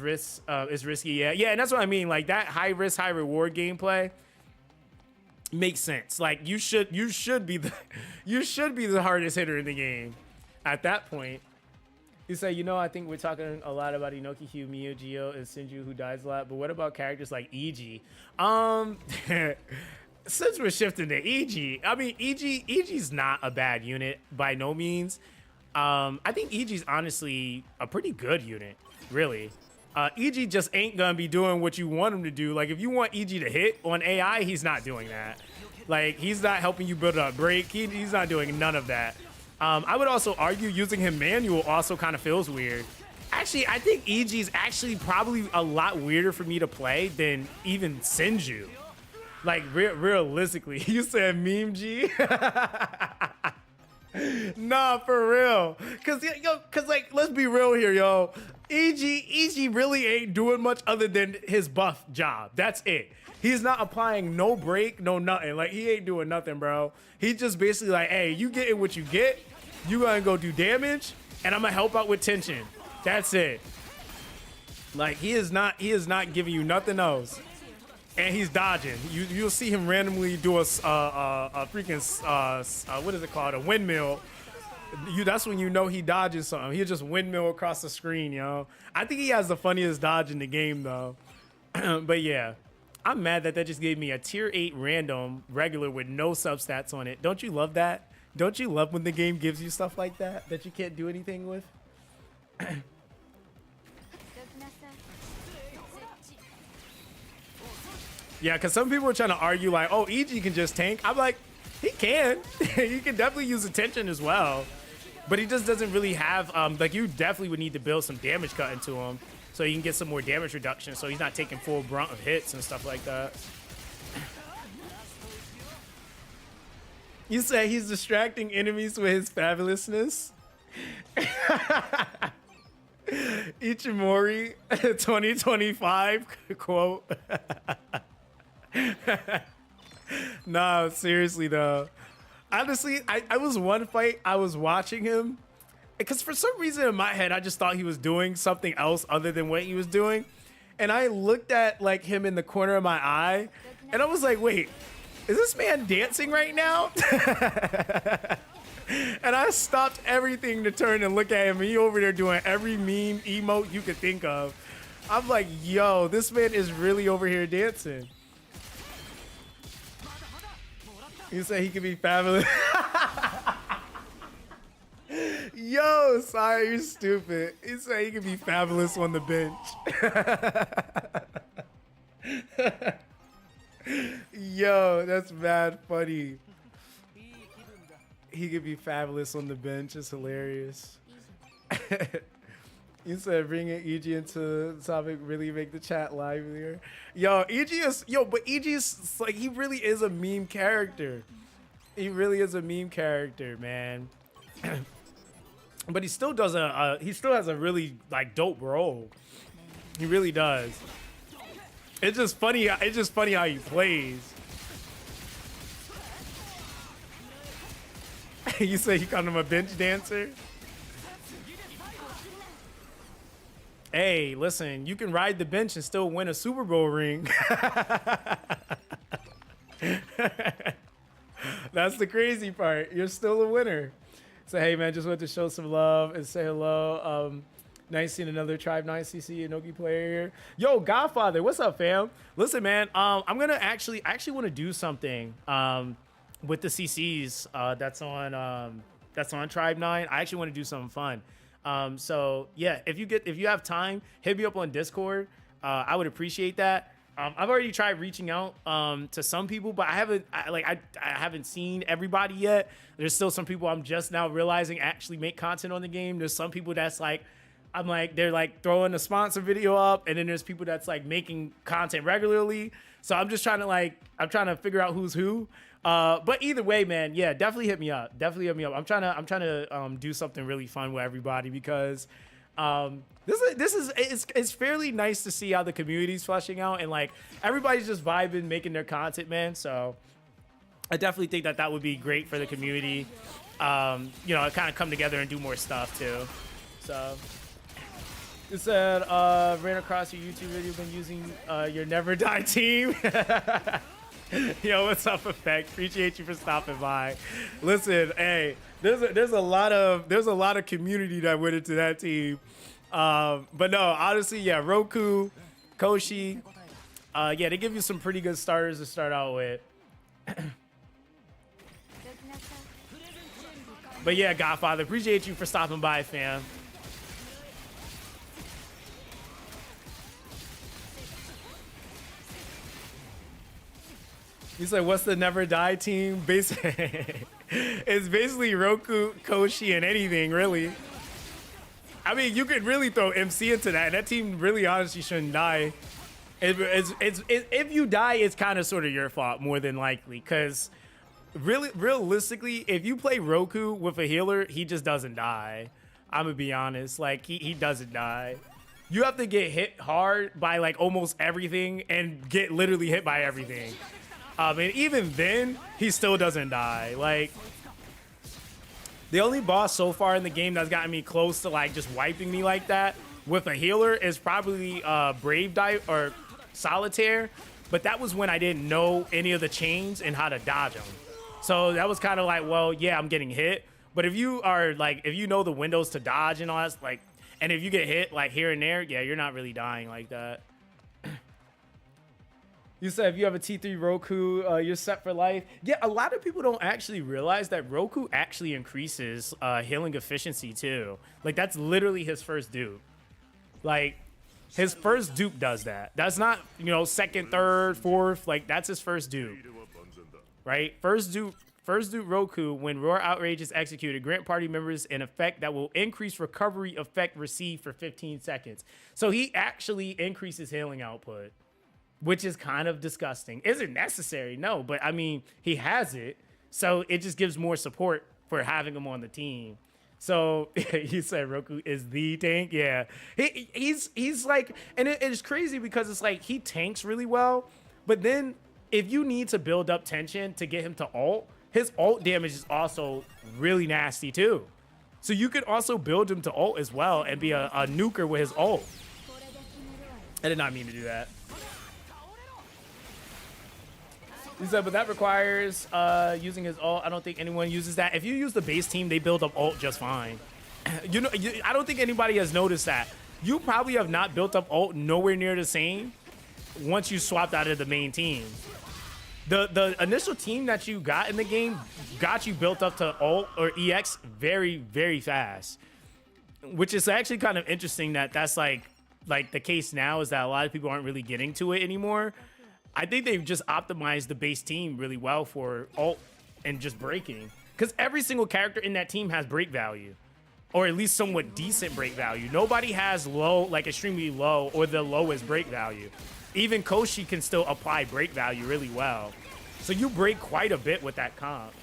risky. Yeah, and that's what I mean. Like that high risk, high reward gameplay makes sense. Like you should be the hardest hitter in the game at that point. You say, you know, I think we're talking a lot about Inoki, Hugh, Miyu, Gio, and Sinju, who dies a lot. But what about characters like EG? Since we're shifting to EG, I mean, EG's not a bad unit by no means. I think EG's honestly a pretty good unit, really. EG just ain't gonna be doing what you want him to do. Like, if you want EG to hit on AI, he's not doing that. Like, he's not helping you build up break. He's not doing none of that. I would also argue using him manual also kind of feels weird. Actually, I think EG's actually probably a lot weirder for me to play than even Sinju. Like, realistically, you said meme G? Nah, for real. Cause like, let's be real here, yo. EG really ain't doing much other than his buff job. That's it. He's not applying no break, no nothing. Like, he ain't doing nothing, bro. He just basically like, hey, you getting what you get. You gonna go do damage, and I'm gonna help out with tension. That's it. Like, he is not giving you nothing else. And he's dodging. You'll see him randomly do a freaking what is it called? A windmill. That's when you know he dodges something. He'll just windmill across the screen, yo. I think he has the funniest dodge in the game, though. But yeah, I'm mad that just gave me a tier 8 random regular with no substats on it. Don't you love that? Don't you love when the game gives you stuff like that you can't do anything with? Yeah, because some people are trying to argue like, oh, EG can just tank. I'm like, he can. He can definitely use attention as well. But he just doesn't really have, like, you definitely would need to build some damage cut into him so you can get some more damage reduction so he's not taking full brunt of hits and stuff like that. You say he's distracting enemies with his fabulousness? Ichimori 2025 quote. Nah, seriously though. Honestly, I was one fight, I was watching him because for some reason in my head, I just thought he was doing something else other than what he was doing. And I looked at like him in the corner of my eye and I was like, wait, is this man dancing right now? And I stopped everything to turn and look at him. And he over there doing every meme emote you could think of. I'm like, yo, this man is really over here dancing. You say he could be fabulous. Yo, Yo, sorry, you're stupid. He said he could be fabulous on the bench. Yo, that's mad funny. He could be fabulous on the bench. It's hilarious. You said bringing EG into the topic really make the chat livelier. Yo, EG is but EG is like, he really is a meme character. He really is a meme character, man. But he still does he still has a really like dope role. He really does. It's just funny. It's just funny how he plays. You say you called him a bench dancer? Hey, listen, you can ride the bench and still win a Super Bowl ring. That's the crazy part. You're still a winner. So, hey, man, just wanted to show some love and say hello. Nice seeing another Tribe 9cc Inoki player here. Yo, Godfather, what's up, fam? Listen, man, I'm going to actually want to do something with the CCs that's on Tribe 9. I actually want to do something fun. So yeah, if you have time, hit me up on Discord. I would appreciate that. I've already tried reaching out to some people, but I haven't seen everybody yet. There's still some people I'm just now realizing actually make content on the game. There's some people that's like, they're like throwing a sponsor video up, and then there's people that's like making content regularly. So I'm just trying to figure out who's who. But either way, man, yeah, definitely hit me up. Definitely hit me up. I'm trying to do something really fun with everybody because it's fairly nice to see how the community's fleshing out, and like everybody's just vibing, making their content, man. So I definitely think that would be great for the community. Kind of come together and do more stuff too. So it said, ran across your YouTube video, been using your Never Die team. Yo, what's up, Effect? Appreciate you for stopping by. Listen, hey, there's a lot of community that went into that team. But no, honestly, yeah, Roku, Koshi, yeah, they give you some pretty good starters to start out with. But yeah, Godfather, appreciate you for stopping by, fam. You said, what's the Never Die team? It's basically Roku, Koshi, and anything, really. I mean, you could really throw MC into that. That team really honestly shouldn't die. If you die, it's kind of sort of your fault, more than likely. Because realistically, if you play Roku with a healer, he just doesn't die. I'm going to be honest. Like, he doesn't die. You have to get hit hard by, like, almost everything and get literally hit by everything. And even then, he still doesn't die. Like, the only boss so far in the game that's gotten me close to like just wiping me like that with a healer is probably Brave Dive or Solitaire. But that was when I didn't know any of the chains and how to dodge them. So that was kind of like, well, yeah, I'm getting hit. But if you are like, if you know the windows to dodge and all that, like, and if you get hit like here and there, yeah, you're not really dying like that. You said if you have a T3 Roku, you're set for life. Yeah, a lot of people don't actually realize that Roku actually increases healing efficiency too. Like, that's literally his first dupe. Like, his first dupe does that. That's not, second, third, fourth. Like, that's his first dupe. Right? First dupe Roku, when Roar Outrage is executed, grant party members an effect that will increase recovery effect received for 15 seconds. So he actually increases healing output, which is kind of disgusting. Is it necessary? No, but I mean, he has it, so it just gives more support for having him on the team. So you said Roku is the tank? Yeah, he's like, and it's crazy because it's like he tanks really well, but then if you need to build up tension to get him to ult, his ult damage is also really nasty too. So you could also build him to ult as well and be a nuker with his ult. I did not mean to do that. He said, but that requires using his ult. I don't think anyone uses that. If you use the base team, they build up ult just fine. I don't think anybody has noticed that. You probably have not built up ult nowhere near the same once you swapped out of the main team. The initial team that you got in the game got you built up to ult or EX very, very fast. which is actually kind of interesting that that's like the case now, is that a lot of people aren't really getting to it anymore. I think they've just optimized the base team really well for ult and just breaking, because every single character in that team has break value, or at least somewhat decent break value. Nobody has low, like extremely low or the lowest break value. Even Koshi can still apply break value really well. So you break quite a bit with that comp.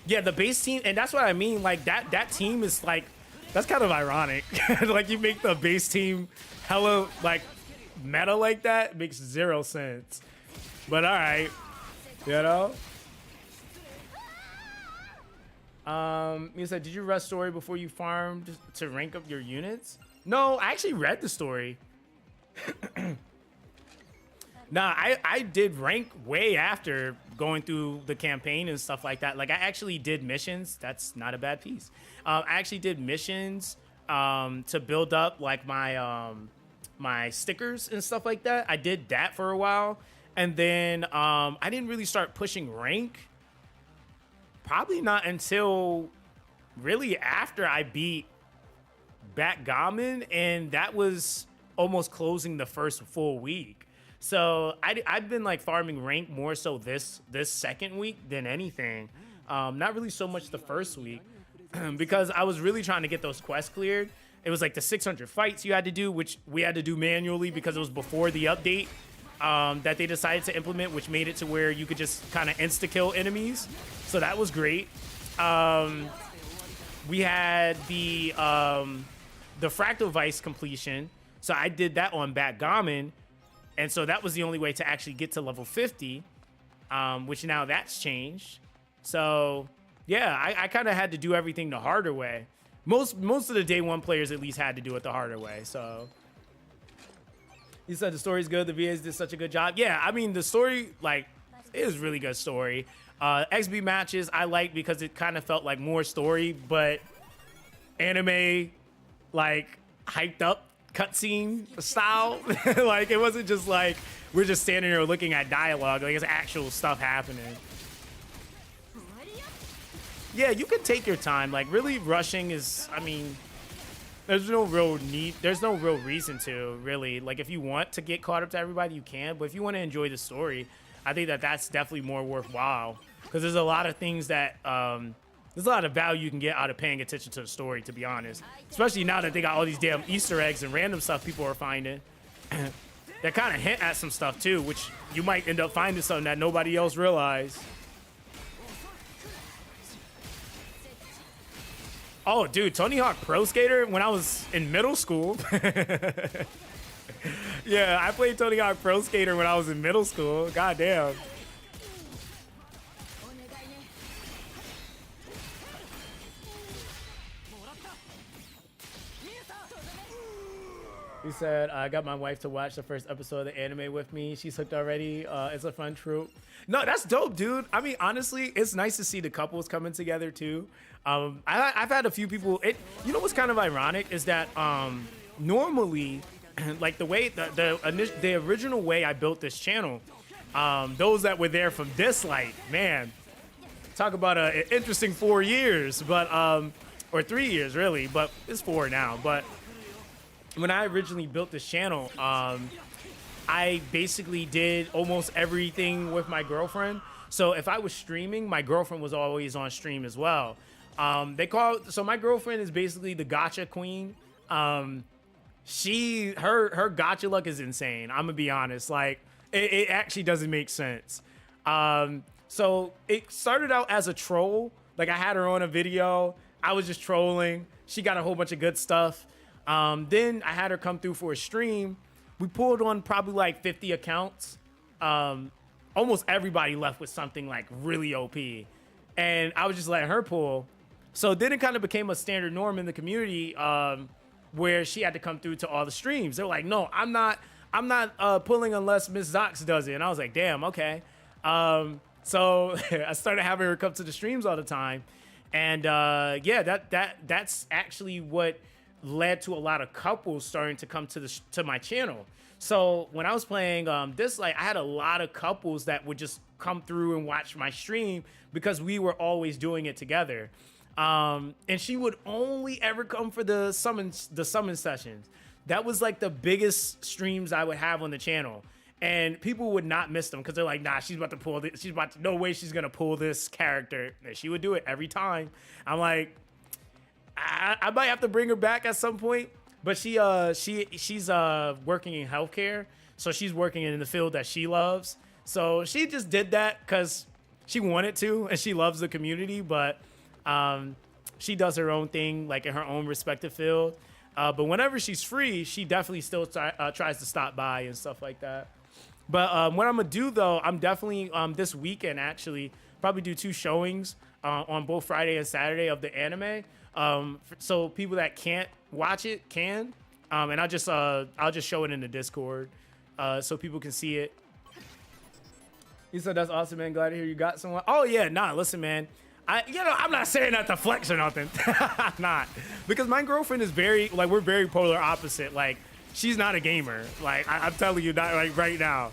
Yeah, the base team, and that's what I mean. Like that team is like, that's kind of ironic. Like you make the base team hella like meta like that, it makes zero sense. But all right, you know. You said, did you read story before you farmed to rank up your units? No, I actually read the story. Nah, I did rank way after going through the campaign and stuff like that. Like I actually did missions. That's not a bad piece. I actually did missions to build up like my my stickers and stuff like that. I did that for a while, and then I didn't really start pushing rank. Probably not until really after I beat Backgammon, and that was almost closing the first full week. So I've been like farming rank more so this second week than anything. Not really so much the first week because I was really trying to get those quests cleared. It was like the 600 fights you had to do, which we had to do manually because it was before the update that they decided to implement, which made it to where you could just kind of insta-kill enemies. So that was great. We had the Fractal Vice completion. So I did that on Backgammon. And so that was the only way to actually get to level 50, which now that's changed. So yeah, I kind of had to do everything the harder way. Most of the day one players at least had to do it the harder way. So you said the story's good. The VAs did such a good job. Yeah, I mean the story like is really good story. XB matches I like because it kind of felt like more story, but anime like hyped up cutscene style. Like it wasn't just like we're just standing there looking at dialogue. Like it's actual stuff happening. Yeah, you can take your time. Like really rushing is, I mean, there's no real need. There's no real reason to really. Like if you want to get caught up to everybody, you can. But if you want to enjoy the story, I think that that's definitely more worthwhile because there's a lot of things that there's a lot of value you can get out of paying attention to the story, to be honest. Especially now that they got all these damn Easter eggs and random stuff people are finding. That kind of hint at some stuff too, which you might end up finding something that nobody else realized. Oh, dude, Tony Hawk Pro Skater when I was in middle school. Yeah, I played Tony Hawk Pro Skater when I was in middle school. God damn. He said, I got my wife to watch the first episode of the anime with me. She's hooked already. It's a fun troop. No, that's dope, dude. I mean, honestly, it's nice to see the couples coming together, too. I've had a few people. You know what's kind of ironic is that normally, like the way, the original way I built this channel, those that were there from Dislike, man, talk about an interesting 4 years, but or 3 years, really, but it's 4 now. But when I originally built this channel, I basically did almost everything with my girlfriend. So if I was streaming, my girlfriend was always on stream as well. So my girlfriend is basically the Gacha queen. Her Gacha luck is insane. I'm gonna be honest. Like it actually doesn't make sense. So it started out as a troll. Like I had her on a video. I was just trolling. She got a whole bunch of good stuff. Then I had her come through for a stream. We pulled on probably like 50 accounts. Almost everybody left with something like really OP. And I was just letting her pull. So then it kind of became a standard norm in the community where she had to come through to all the streams. They're like, no, I'm not pulling unless Miss Zox does it. And I was like, damn, okay. So I started having her come to the streams all the time. And yeah, that's actually what led to a lot of couples starting to come to my channel. So when I was playing Dislike, I had a lot of couples that would just come through and watch my stream because we were always doing it together. And she would only ever come for the summon sessions. That was like the biggest streams I would have on the channel. And people would not miss them because they're like, nah, she's about to pull this. No way she's going to pull this character. And she would do it every time. I'm like, I might have to bring her back at some point. But she's working in healthcare. So she's working in the field that she loves. So she just did that because she wanted to and she loves the community. But she does her own thing, like in her own respective field. But whenever she's free, she definitely still tries to stop by and stuff like that. But what I'm going to do, though, I'm definitely this weekend, actually, probably do 2 showings on both Friday and Saturday of the anime. So people that can't watch it can. And I'll just show it in the Discord so people can see it. He said, that's awesome, man. Glad to hear you got someone. Oh, yeah. Nah, listen, man. I'm not saying that to flex or nothing. I'm not. Because my girlfriend is we're very polar opposite. Like, she's not a gamer. Like, I'm telling you, not like right now.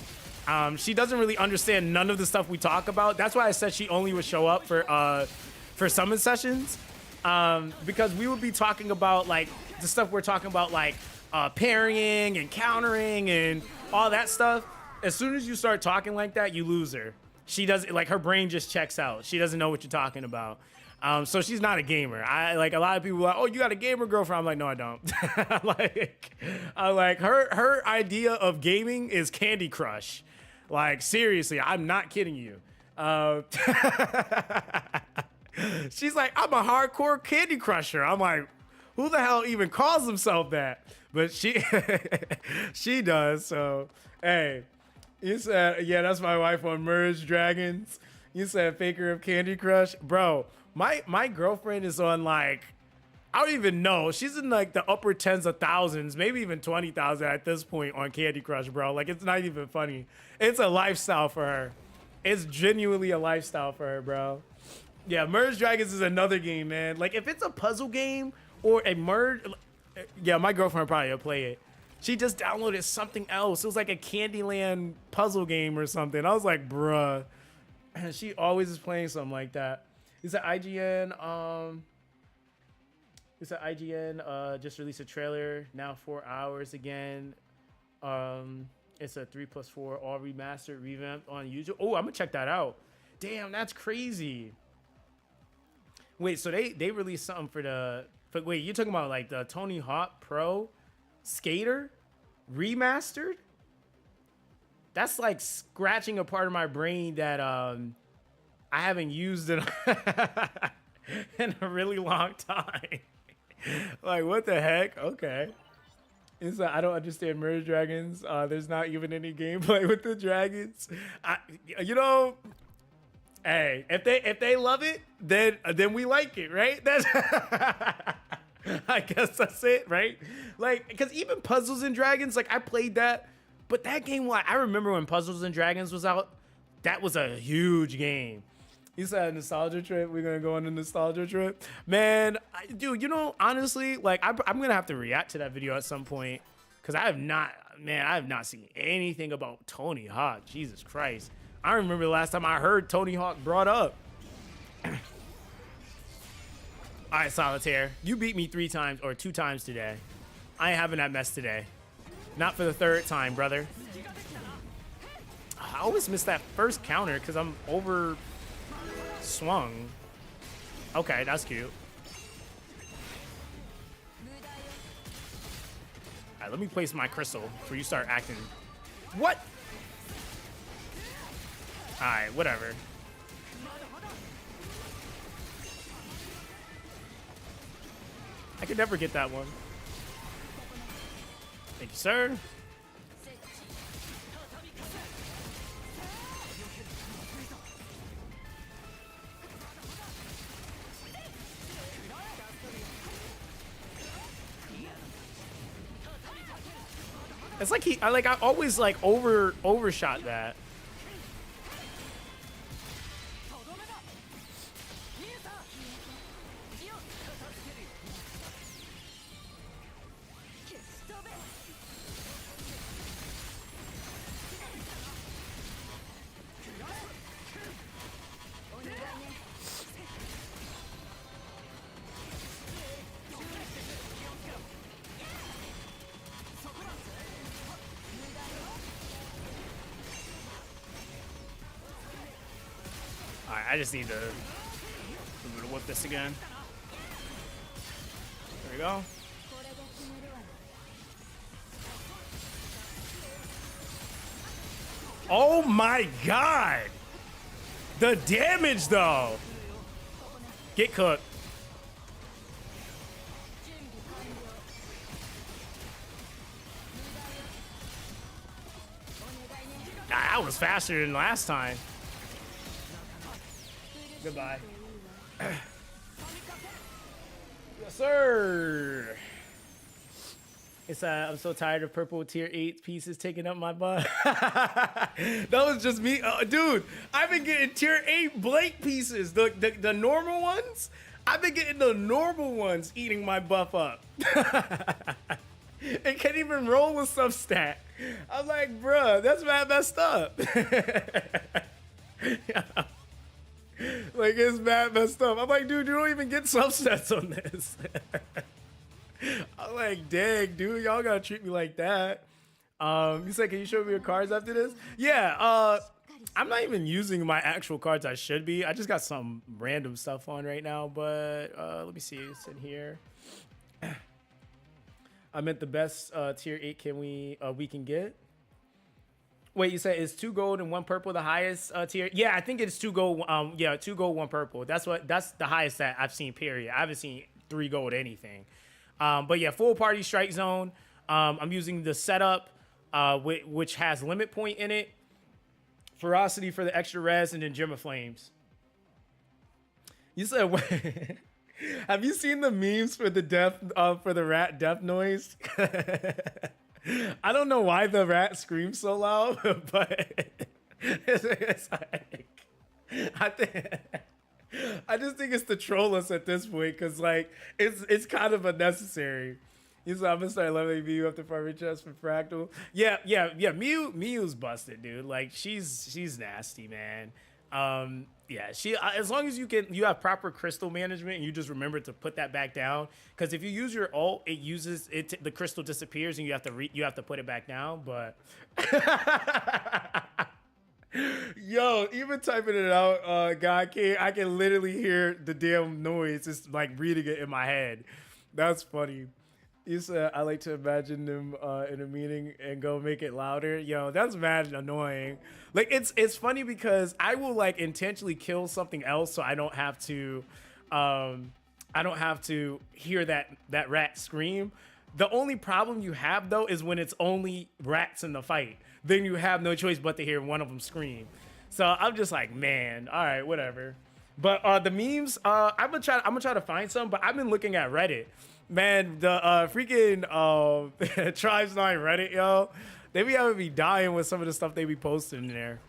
She doesn't really understand none of the stuff we talk about. That's why I said she only would show up for summon sessions. Because we would be talking about, like, the stuff we're talking about, like, parrying and countering and all that stuff. As soon as you start talking like that, you lose her. She doesn't, like, her brain just checks out. She doesn't know what you're talking about. So she's not a gamer. Like, a lot of people are like, oh, you got a gamer girlfriend. I'm like, no, I don't. like her idea of gaming is Candy Crush. Like, seriously, I'm not kidding you. She's like, I'm a hardcore Candy Crusher. I'm like, who the hell even calls himself that? But she does. So, hey. You said, yeah, that's my wife on Merge Dragons. You said faker of Candy Crush. Bro, my girlfriend is on, like, I don't even know. She's in, like, the upper tens of thousands, maybe even 20,000 at this point on Candy Crush, bro. Like, it's not even funny. It's a lifestyle for her. It's genuinely a lifestyle for her, bro. Yeah, Merge Dragons is another game, man. Like, if it's a puzzle game or a merge, yeah, my girlfriend probably will play it. She just downloaded something else. It was like a Candyland puzzle game or something. I was like, bruh. She always is playing something like that. He said IGN, just released a trailer. Now 4 hours again. It's a 3+4 all remastered, revamped on YouTube. Oh, I'm gonna check that out. Damn, that's crazy. Wait, so they released something wait, you're talking about like the Tony Hawk Pro Skater remastered? That's like scratching a part of my brain that I haven't used in in a really long time. Like, what the heck? Okay. It's like, I don't understand Merge Dragons. There's not even any gameplay with the dragons. Hey, if they love it, then we like it, right? That's I guess that's it, right? Like, because even Puzzles and Dragons, like, I played that, but that game, like, I remember when Puzzles and Dragons was out, that was a huge game. You said a nostalgia trip. We're gonna go on a nostalgia trip, man. Dude, honestly, like, I'm gonna have to react to that video at some point because I have not seen anything about Tony Hawk. Jesus Christ, I remember the last time I heard Tony Hawk brought up. All right, Solitaire, you beat me 2 times today. I ain't having that mess today. Not for the 3rd time, brother. I always miss that first counter because I'm over swung. Okay, that's cute. All right, let me place my crystal before you start acting. What? All right, whatever. I could never get that one. Thank you, sir. It's like I always like overshot that. I just need to whip this again. There we go. Oh my god! The damage though! Get cooked. That was faster than last time. Goodbye. Yes, sir. It's I'm so tired of purple tier 8 pieces taking up my butt. That was just me. Dude, I've been getting tier 8 blank pieces. The normal ones. I've been getting the normal ones eating my buff up. It can't even roll with substat. I'm like, bruh, that's messed up. Like, it's messed up. I'm like, dude, you don't even get substats on this. I'm like, dang, dude, y'all gotta treat me like that. You said, can you show me your cards after this? Yeah, I'm not even using my actual cards. I should be. I just got some random stuff on right now, but let me see. It's in here. I meant the best tier 8 we can get. Wait, you said it's 2 gold and 1 purple the highest tier? Yeah, I think it's 2 gold. Yeah, 2 gold, 1 purple. That's the highest that I've seen. Period. I haven't seen 3 gold anything. But yeah, full party strike zone. I'm using the setup, which has limit point in it, ferocity for the extra res, and then gem of flames. You said, have you seen the memes for the for the rat death noise? I don't know why the rat screams so loud, but it's like, I just think it's to troll us at this point, because like it's kind of unnecessary. You said I'm gonna start leveling Mew after farming chest for fractal. Yeah. Mew's busted, dude. Like she's nasty, man. Yeah, as long as you have proper crystal management and you just remember to put that back down, because if you use your ult, the crystal disappears and you have to put it back down. But yo, even typing it out, God, I can literally hear the damn noise. It's like reading it in my head. That's funny. You said, I like to imagine them in a meeting and go make it louder. Yo, that's mad annoying. Like, it's funny because I will like intentionally kill something else so I don't have to hear that rat scream. The only problem you have though is when it's only rats in the fight. Then you have no choice but to hear one of them scream. So I'm just like, man, all right, whatever. But the memes, I'm gonna try to find some. But I've been looking at Reddit. Man, the freaking Tribes 9 Reddit, yo, they be having me dying with some of the stuff they be posting in there.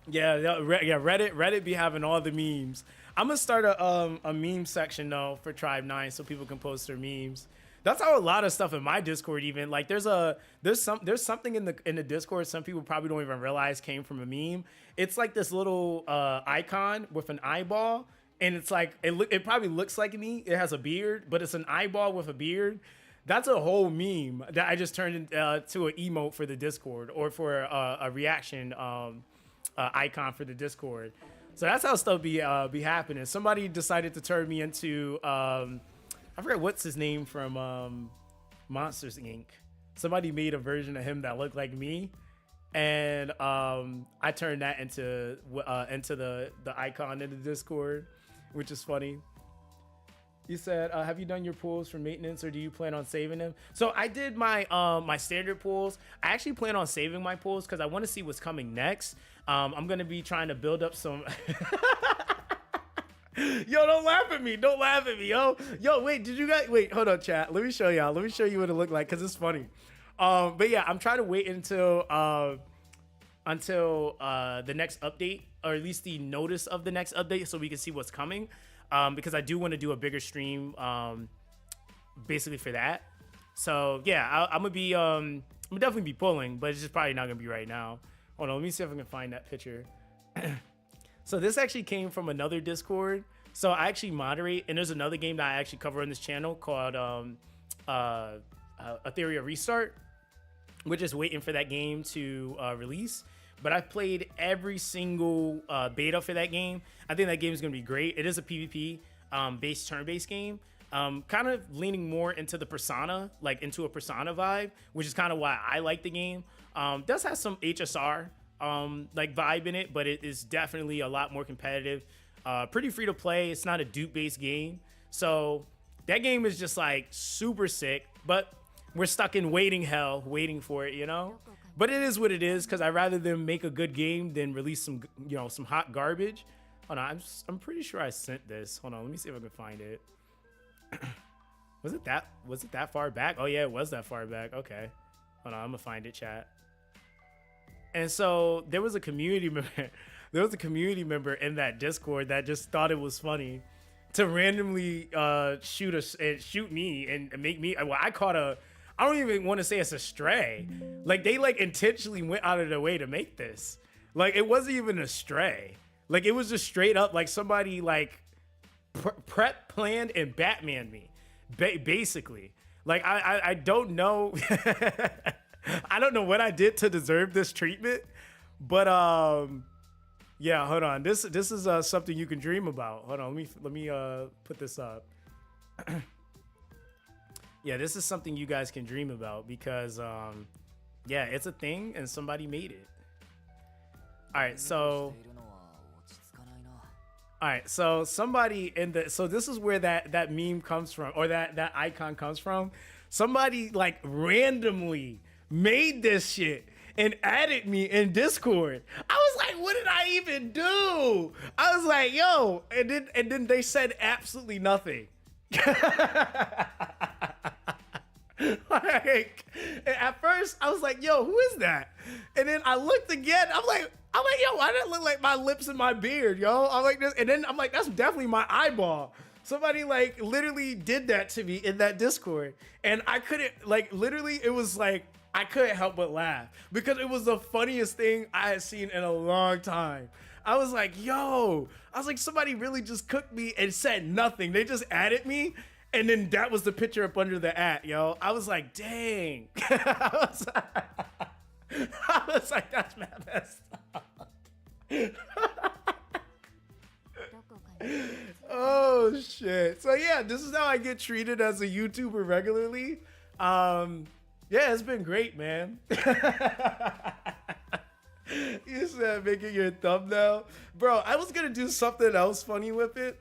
Yeah, Reddit be having all the memes. I'm gonna start a meme section though for Tribe 9 so people can post their memes. That's how a lot of stuff in my Discord even, like there's something in the Discord some people probably don't even realize came from a meme. It's like this little icon with an eyeball. And it's like, it probably looks like me. It has a beard, but it's an eyeball with a beard. That's a whole meme that I just turned into an emote for the Discord, or for a reaction icon for the Discord. So that's how stuff be happening. Somebody decided to turn me into, I forget what's his name from Monsters Inc. Somebody made a version of him that looked like me. And I turned that into the icon in the Discord, which is funny. You said, have you done your pulls for maintenance, or do you plan on saving them? So I did my my standard pulls. I actually plan on saving my pulls because I want to see what's coming next. I'm gonna be trying to build up some. Yo, don't laugh at me. Don't laugh at me, yo. Yo, wait, wait, hold on, chat. Let me show y'all. Let me show you what it looked like, because it's funny. But yeah, I'm trying to wait until the next update, or at least the notice of the next update, so we can see what's coming. Because I do want to do a bigger stream, basically for that. So yeah, I'm gonna definitely be pulling, but it's just probably not gonna be right now. Hold on, let me see if I can find that picture. So this actually came from another Discord. So I actually moderate, and there's another game that I actually cover on this channel called Ethereum Restart. We're just waiting for that game to release. but I've played every single beta for that game. I think that game is going to be great. It is a PvP based turn-based game. Kind of leaning more into the Persona, like into a Persona vibe, which is kind of why I like the game. Does have some HSR like vibe in it, but it is definitely a lot more competitive. Pretty free to play. It's not a dupe-based game. So that game is just like super sick, but we're stuck in waiting hell, waiting for it, you know? But it is what it is, because I'd rather them make a good game than release some, you know, some hot garbage. Hold on, I'm pretty sure I sent this. Hold on, let me see if I can find it. Was it that far back? Oh yeah, it was that far back. Okay. Hold on, I'm gonna find it, chat. And so there was a community member. There was a community member in that Discord that just thought it was funny to randomly shoot me and make me. Well, I caught a. I don't even want to say it's a stray. Like they like intentionally went out of their way to make this. Like it wasn't even a stray. Like it was just straight up like somebody like prep planned and Batman me, basically. Like I don't know. I don't know what I did to deserve this treatment, but yeah, hold on. This is something you can dream about. Hold on, let me put this up. Yeah, this is something you guys can dream about because yeah, it's a thing and somebody made it. All right, so somebody in the, so this is where that meme comes from, or that icon comes from. Somebody like randomly made this shit and added me in Discord. I was like, what did I even do? I was like, yo, and then they said absolutely nothing. Like, at first I was like, yo, who is that? And then I looked again. I'm like, yo, why did it look like my lips and my beard, yo? I'm like this, and then I'm like, that's definitely my eyeball. Somebody like literally did that to me in that Discord, and I couldn't, like, literally, it was like I couldn't help but laugh because it was the funniest thing I had seen in a long time. I was like, yo, I was like, somebody really just cooked me and said nothing. They just added me. And then that was the picture up under the at, yo. I was like, dang. I was like, that's mad messed up. Oh, shit. So, yeah, this is how I get treated as a YouTuber regularly. Yeah, it's been great, man. You said making your thumbnail. Bro, I was going to do something else funny with it.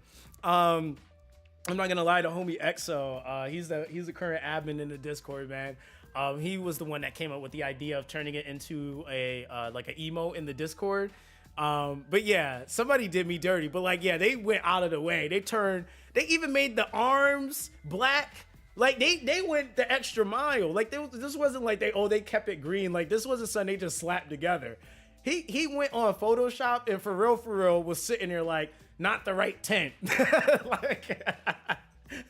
I'm not gonna lie to homie EXO. He's the current admin in the Discord, man. He was the one that came up with the idea of turning it into a like an emo in the Discord. But yeah, somebody did me dirty. But like, yeah, they went out of the way. They even made the arms black. Like they went the extra mile. Like this wasn't like they kept it green. Like this wasn't something they just slapped together. He went on Photoshop and for real was sitting there like, not the right tint.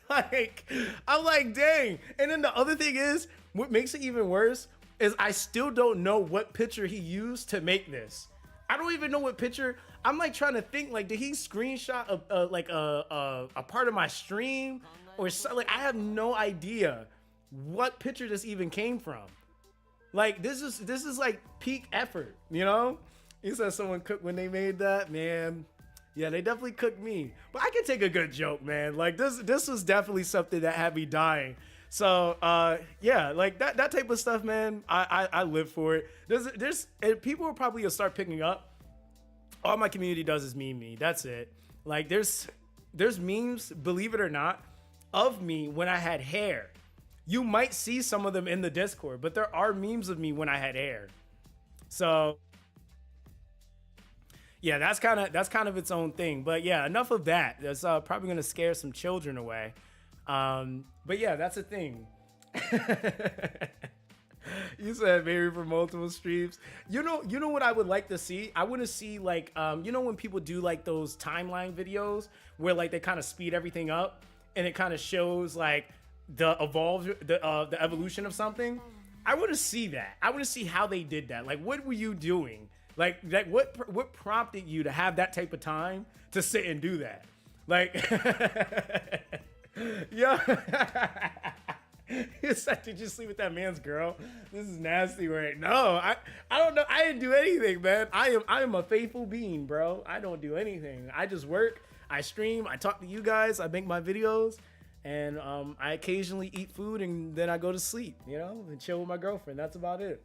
like, I'm like, dang. And then the other thing is, what makes it even worse is I still don't know what picture he used to make this. I don't even know what picture. I'm like trying to think, like, did he screenshot a part of my stream or something? Like, I have no idea what picture this even came from. Like, this is like peak effort, you know? He said someone cooked when they made that, man. Yeah, they definitely cooked me. But I can take a good joke, man. Like, this was definitely something that had me dying. So, yeah, like, that type of stuff, man, I live for it. And people will probably start picking up. All my community does is meme me. That's it. Like, there's memes, believe it or not, of me when I had hair. You might see some of them in the Discord, but there are memes of me when I had hair. So... yeah, that's kind of its own thing. But yeah, enough of that. That's probably gonna scare some children away. But yeah, that's a thing. You said maybe for multiple streams. You know what I would like to see? I want to see like you know when people do like those timeline videos where like they kind of speed everything up and it kind of shows like the evolution of something. I want to see that. I want to see how they did that. Like, what were you doing? Like what prompted you to have that type of time to sit and do that? Like, yeah, He said, "Did you sleep with that man's girl? This is nasty, right?" No, I don't know. I didn't do anything, man. I am a faithful being, bro. I don't do anything. I just work. I stream. I talk to you guys. I make my videos, and I occasionally eat food, and then I go to sleep. You know, and chill with my girlfriend. That's about it.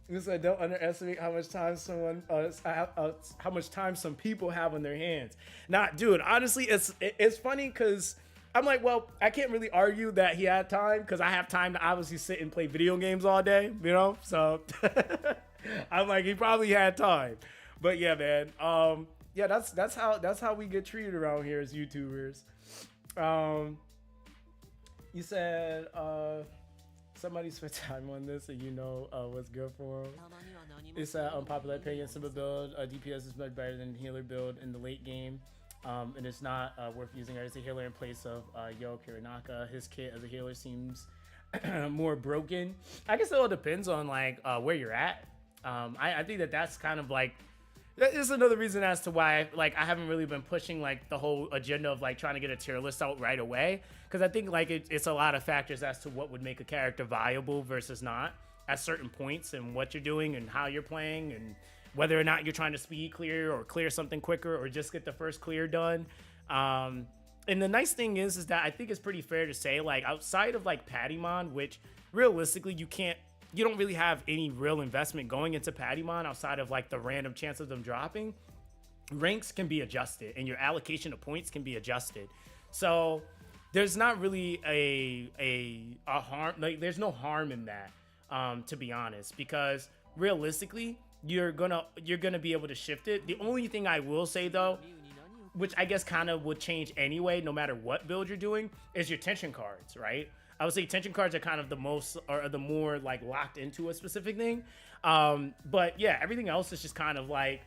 He said, "Don't underestimate how much time how much time some people have on their hands." Nah, dude. Honestly, it's funny because I'm like, well, I can't really argue that he had time because I have time to obviously sit and play video games all day, you know? So I'm like, he probably had time. But yeah, man. Yeah, that's how we get treated around here as YouTubers. You said somebody spent time on this and you know what's good for them. It's an unpopular opinion. Simba build DPS is much better than healer build in the late game. And it's not worth using her as a healer in place of Yo Kiranaka. His kit as a healer seems more broken. I guess it all depends on like where you're at. I think that's kind of like that is another reason as to why I haven't really been pushing like the whole agenda of like trying to get a tier list out right away, because I think like it's a lot of factors as to what would make a character viable versus not at certain points and what you're doing and how you're playing and whether or not you're trying to speed clear or clear something quicker or just get the first clear done. And the nice thing is that I think it's pretty fair to say, like, outside of like Pattymon, which realistically you don't really have any real investment going into Pattymon outside of like the random chance of them dropping. Ranks can be adjusted and your allocation of points can be adjusted. So there's not really a harm, like there's no harm in that, to be honest, because realistically, you're gonna be able to shift it. The only thing I will say though, which I guess kind of would change anyway, no matter what build you're doing, is your tension cards, right? I would say tension cards are kind of the most or the more like locked into a specific thing. But yeah, everything else is just kind of like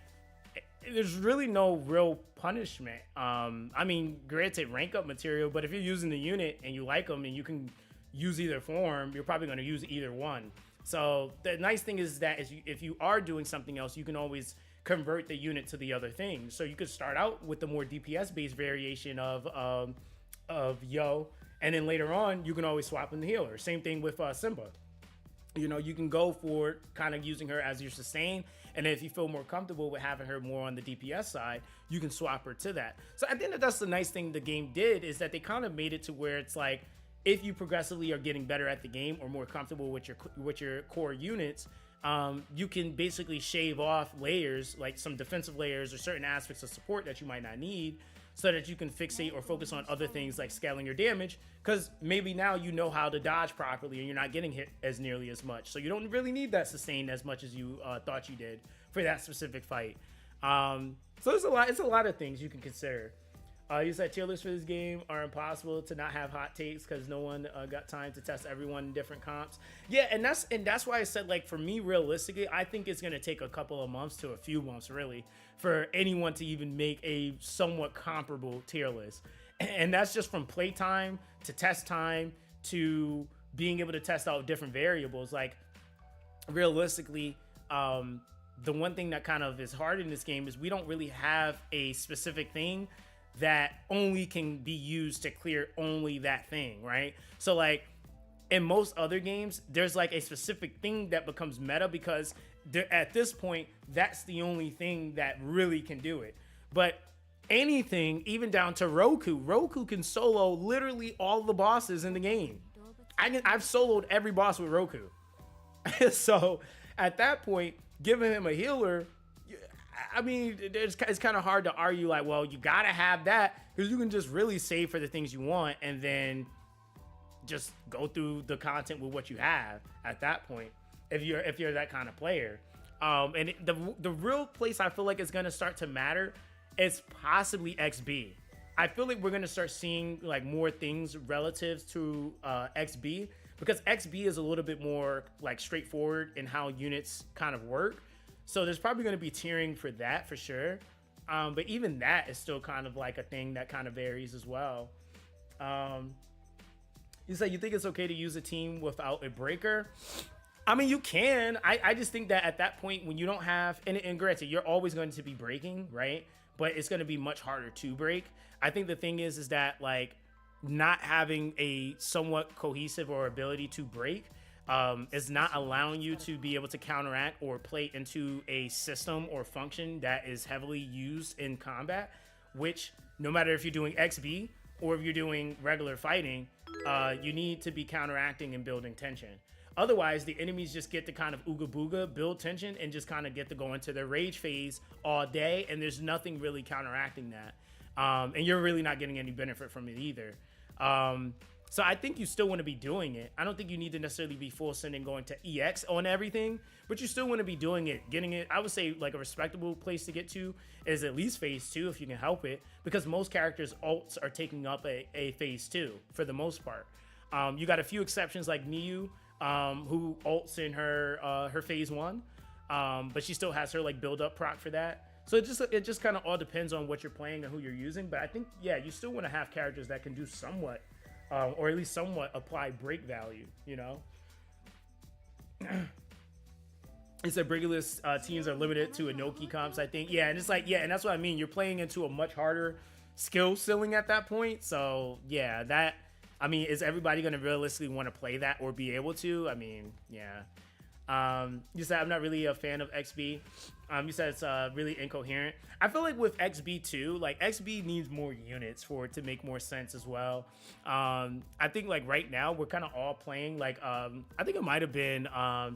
there's really no real punishment. I mean, granted, rank up material, but if you're using the unit and you like them and you can use either form, you're probably going to use either one. So the nice thing is that if you are doing something else, you can always convert the unit to the other thing. So you could start out with the more DPS based variation of Yo, and then later on you can always swap in the healer. Same thing with Simba. You know, you can go for kind of using her as your sustain, and then if you feel more comfortable with having her more on the DPS side, you can swap her to that. So I think that's the nice thing the game did, is that they kind of made it to where it's like, if you progressively are getting better at the game or more comfortable with your core units, you can basically shave off layers, like some defensive layers or certain aspects of support that you might not need, so that you can fixate or focus on other things like scaling your damage, because maybe now you know how to dodge properly and you're not getting hit as nearly as much. So you don't really need that sustain as much as you thought you did for that specific fight. So it's a lot of things you can consider. You said tier lists for this game are impossible to not have hot takes because no one got time to test everyone in different comps. Yeah, and that's why I said, like, for me, realistically, I think it's gonna take a couple of months to a few months, really, for anyone to even make a somewhat comparable tier list. And that's just from playtime to test time to being able to test out different variables. Like, realistically, the one thing that kind of is hard in this game is we don't really have a specific thing that only can be used to clear only that thing, right? So like in most other games, there's like a specific thing that becomes meta because at this point, that's the only thing that really can do it. But anything, even down to Roku can solo literally all the bosses in the game. I've soloed every boss with Roku. So at that point, giving him a healer, I mean, it's kind of hard to argue like, well, you gotta have that because you can just really save for the things you want and then just go through the content with what you have at that point. If you're that kind of player, and the real place I feel like is gonna start to matter is possibly XB. I feel like we're gonna start seeing like more things relative to XB because XB is a little bit more like straightforward in how units kind of work. So there's probably going to be tiering for that for sure. But even that is still kind of like a thing that kind of varies as well. You said you think it's okay to use a team without a breaker? I mean, you can. I just think that at that point when you don't have, and granted, you're always going to be breaking, right? But it's going to be much harder to break. I think the thing is that like not having a somewhat cohesive or ability to break is not allowing you to be able to counteract or play into a system or function that is heavily used in combat, which no matter if you're doing XB or if you're doing regular fighting, you need to be counteracting and building tension. Otherwise, the enemies just get to kind of ooga booga, build tension, and just kind of get to go into their rage phase all day, and there's nothing really counteracting that. And you're really not getting any benefit from it either. So I think you still want to be doing it. I don't think you need to necessarily be full sending going to EX on everything, but you still want to be doing it, getting it. I would say like a respectable place to get to is at least phase 2 if you can help it, because most characters' ults are taking up a phase 2 for the most part. You got a few exceptions like Miyu, who ults in her phase 1, but she still has her like build up proc for that. So it just kind of all depends on what you're playing and who you're using. But I think, yeah, you still want to have characters that can do somewhat, or at least somewhat apply break value, you know? It said breakless teams are limited to Inoki comps, I think. Yeah, and it's like, yeah, and that's what I mean. You're playing into a much harder skill ceiling at that point. So, yeah, that, I mean, is everybody going to realistically want to play that or be able to? I mean, yeah. You said I'm not really a fan of XB. You said it's really incoherent. I feel like with XB too, like XB needs more units for it to make more sense as well. I think like right now we're kind of all playing like I think it might have been I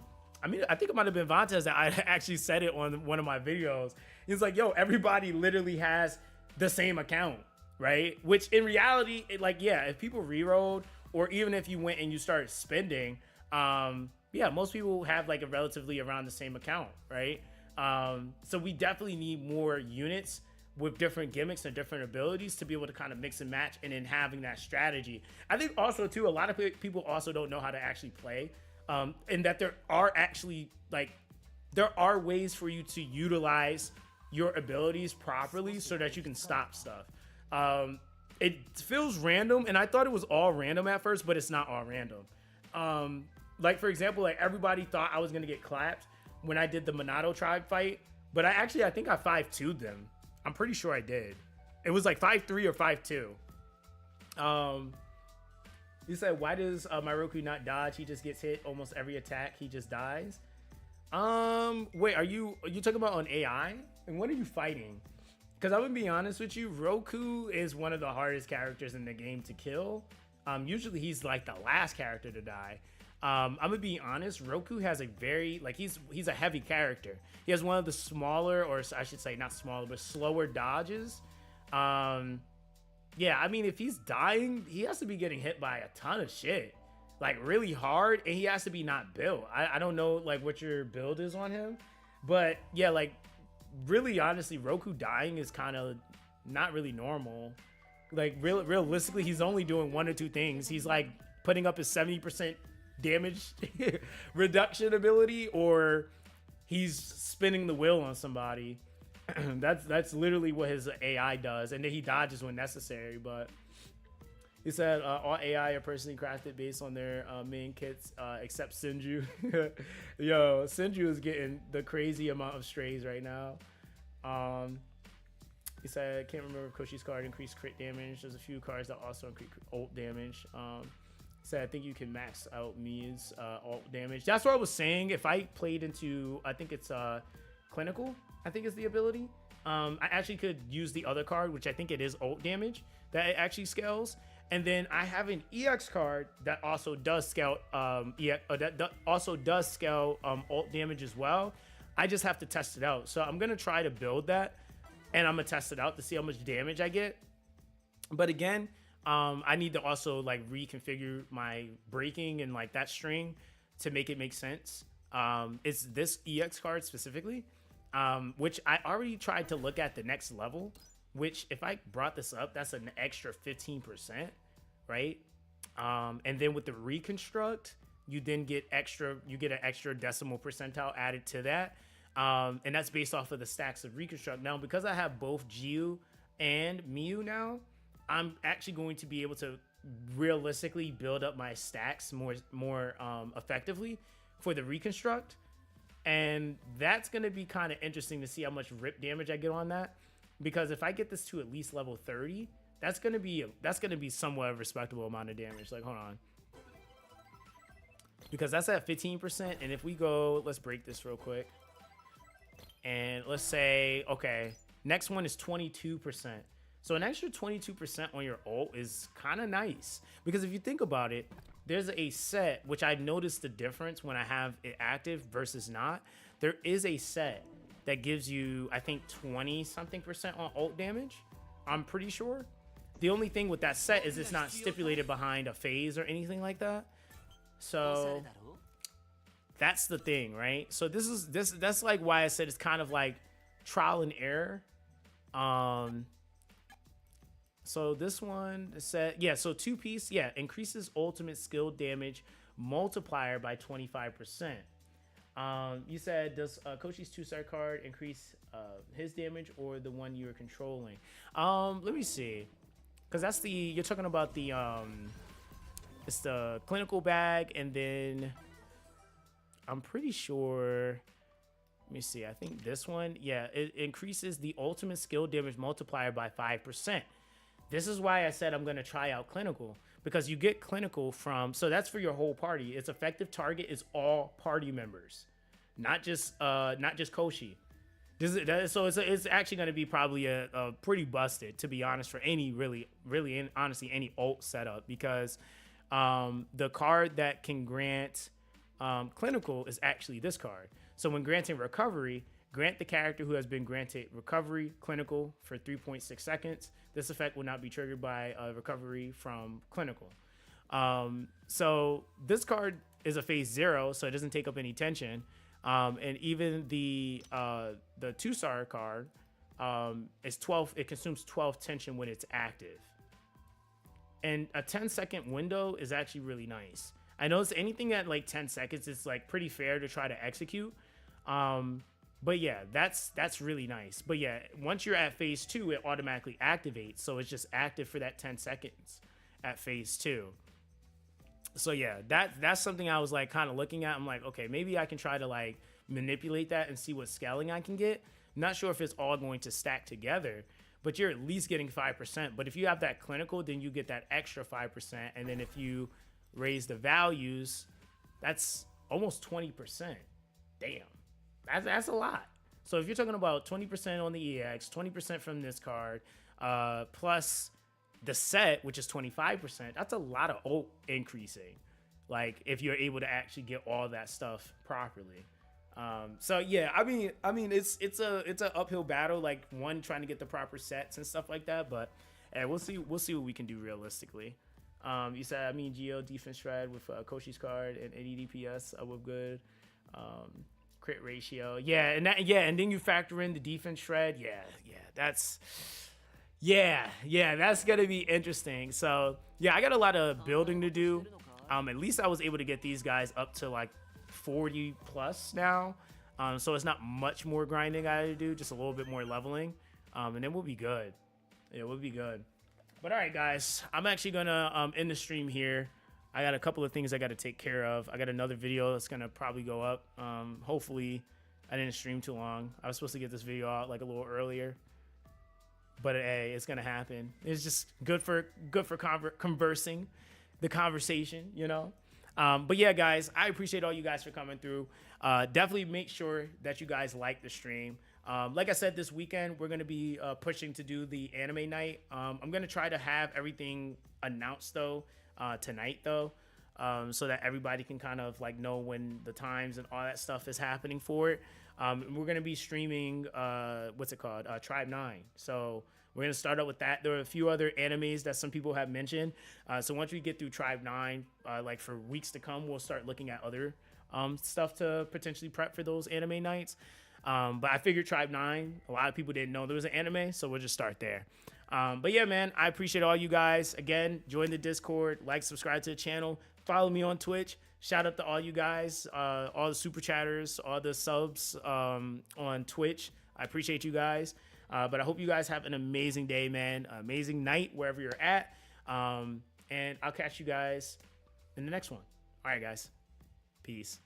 think it might have been Vantes that I actually said it on one of my videos. He's like, yo, everybody literally has the same account, right? Which in reality, yeah, if people rerolled or even if you went and you started spending, yeah, most people have like a relatively around the same account, right? So we definitely need more units with different gimmicks and different abilities to be able to kind of mix and match and then having that strategy. I think also too, a lot of people also don't know how to actually play, and that there are actually like, there are ways for you to utilize your abilities properly so that you can stop stuff. It feels random, and I thought it was all random at first, but it's not all random. Like for example, like everybody thought I was gonna get clapped when I did the Monado tribe fight, but I think I 5-2'd them. I'm pretty sure I did. It was like 5-3 or 5-2. You said, why does my Roku not dodge? He just gets hit almost every attack. He just dies. Wait, are you talking about on AI? And what are you fighting? Because I'm gonna be honest with you, Roku is one of the hardest characters in the game to kill. Usually he's like the last character to die. I'm gonna be honest, Roku has a very, like, he's a heavy character. He has one of the smaller, or I should say not smaller, but slower dodges. Yeah, I mean, if he's dying, he has to be getting hit by a ton of shit, like really hard, and he has to be not built. I don't know like what your build is on him, but yeah, like really honestly, Roku dying is kind of not really normal. Like realistically, he's only doing one or two things. He's like putting up his 70% damage reduction ability, or he's spinning the wheel on somebody. That's literally what his AI does, and then he dodges when necessary. But he said all AI are personally crafted based on their main kits, except Senju. Yo, Senju is getting the crazy amount of strays right now. He said, can't remember if Koshi's card increased crit damage. There's a few cards that also increase ult damage. Said, I think you can max out Mia's ult damage. That's what I was saying. If I played into, I think it's clinical, I think is the ability. I actually could use the other card, which I think it is ult damage, that it actually scales. And then I have an EX card that also does scale also does scale ult damage as well. I just have to test it out. So I'm gonna try to build that, and I'm gonna test it out to see how much damage I get. But again, I need to also like reconfigure my breaking and like that string to make it make sense. It's this EX card specifically, which I already tried to look at the next level, which if I brought this up, that's an extra 15%, right? And then with the reconstruct, you then get an extra decimal percentile added to that. And that's based off of the stacks of reconstruct. Now, because I have both Gio and Miyu now, I'm actually going to be able to realistically build up my stacks more effectively for the reconstruct. And that's going to be kind of interesting to see how much rip damage I get on that. Because if I get this to at least level 30, that's gonna be somewhat a respectable amount of damage. Like, hold on, because that's at 15%, and if we go, let's break this real quick, and let's say, okay, next one is 22%. So an extra 22% on your ult is kind of nice, because if you think about it, there's a set, which I've noticed the difference when I have it active versus not. There is a set that gives you, I think, 20 something percent on ult damage. I'm pretty sure. The only thing with that set is it's not stipulated behind a phase or anything like that. So that's the thing, right? So that's like why I said it's kind of like trial and error. So this one said, yeah, so 2-piece, yeah, increases ultimate skill damage multiplier by 25%. You said, does Koshi's 2-star card increase his damage or the one you're controlling? Let me see. Because that's you're talking about the, it's the clinical bag, and then I'm pretty sure, let me see, I think this one, yeah, it increases the ultimate skill damage multiplier by 5%. This is why I said I'm going to try out clinical, because you get clinical from, so that's for your whole party. Its effective target is all party members, not just Koshi. So it's actually going to be probably a pretty busted, to be honest, for any really honestly any ult setup, because the card that can grant clinical is actually this card. So when granting recovery, grant the character who has been granted recovery clinical for 3.6 seconds. This effect will not be triggered by recovery from clinical. So this card is a phase 0, so it doesn't take up any tension. And even the 2-star card is 12. It consumes 12 tension when it's active. And a 10-second window is actually really nice. I know it's anything at like 10 seconds, it's like pretty fair to try to execute. But yeah, that's really nice. But yeah, once you're at phase 2, it automatically activates. So it's just active for that 10 seconds at phase 2. So yeah, that's something I was like kind of looking at. I'm like, okay, maybe I can try to like manipulate that and see what scaling I can get. I'm not sure if it's all going to stack together, but you're at least getting 5%. But if you have that clinical, then you get that extra 5%. And then if you raise the values, that's almost 20%. Damn. That's a lot. So if you're talking about 20% on the EX, 20% from this card, plus the set, which is 25%, that's a lot of ult increasing. Like if you're able to actually get all that stuff properly. So yeah, I mean, it's an uphill battle. Like one trying to get the proper sets and stuff like that. But we'll see what we can do realistically. You said, Gio defense shred with Koshi's card and any DPS with good. Crit ratio, and then you factor in the defense shred, that's gonna be interesting. So yeah, I got a lot of building to do. At least I was able to get these guys up to like 40 plus now, so it's not much more grinding I had to do, just a little bit more leveling, and then we'll be good. We'll be good. But all right, guys, I'm actually gonna end the stream here. I got a couple of things I got to take care of. I got another video that's going to probably go up. Hopefully, I didn't stream too long. I was supposed to get this video out like a little earlier. But hey, it's going to happen. It's just good for conversing, the conversation, you know? But yeah, guys, I appreciate all you guys for coming through. Definitely make sure that you guys like the stream. Like I said, this weekend, we're going to be pushing to do the anime night. I'm going to try to have everything announced, though. Tonight though, so that everybody can kind of like know when the times and all that stuff is happening for it. We're gonna be streaming what's it called, Tribe 9. So we're gonna start out with that. There are a few other animes that some people have mentioned, so once we get through Tribe 9, like for weeks to come, we'll start looking at other stuff to potentially prep for those anime nights. But I figured Tribe 9, a lot of people didn't know there was an anime, so we'll just start there. But yeah, man, I appreciate all you guys. Again, join the Discord, like, subscribe to the channel, follow me on Twitch. Shout out to all you guys, all the super chatters, all the subs on Twitch. I appreciate you guys. But I hope you guys have an amazing day, man. Amazing night wherever you're at. And I'll catch you guys in the next one. All right, guys. Peace.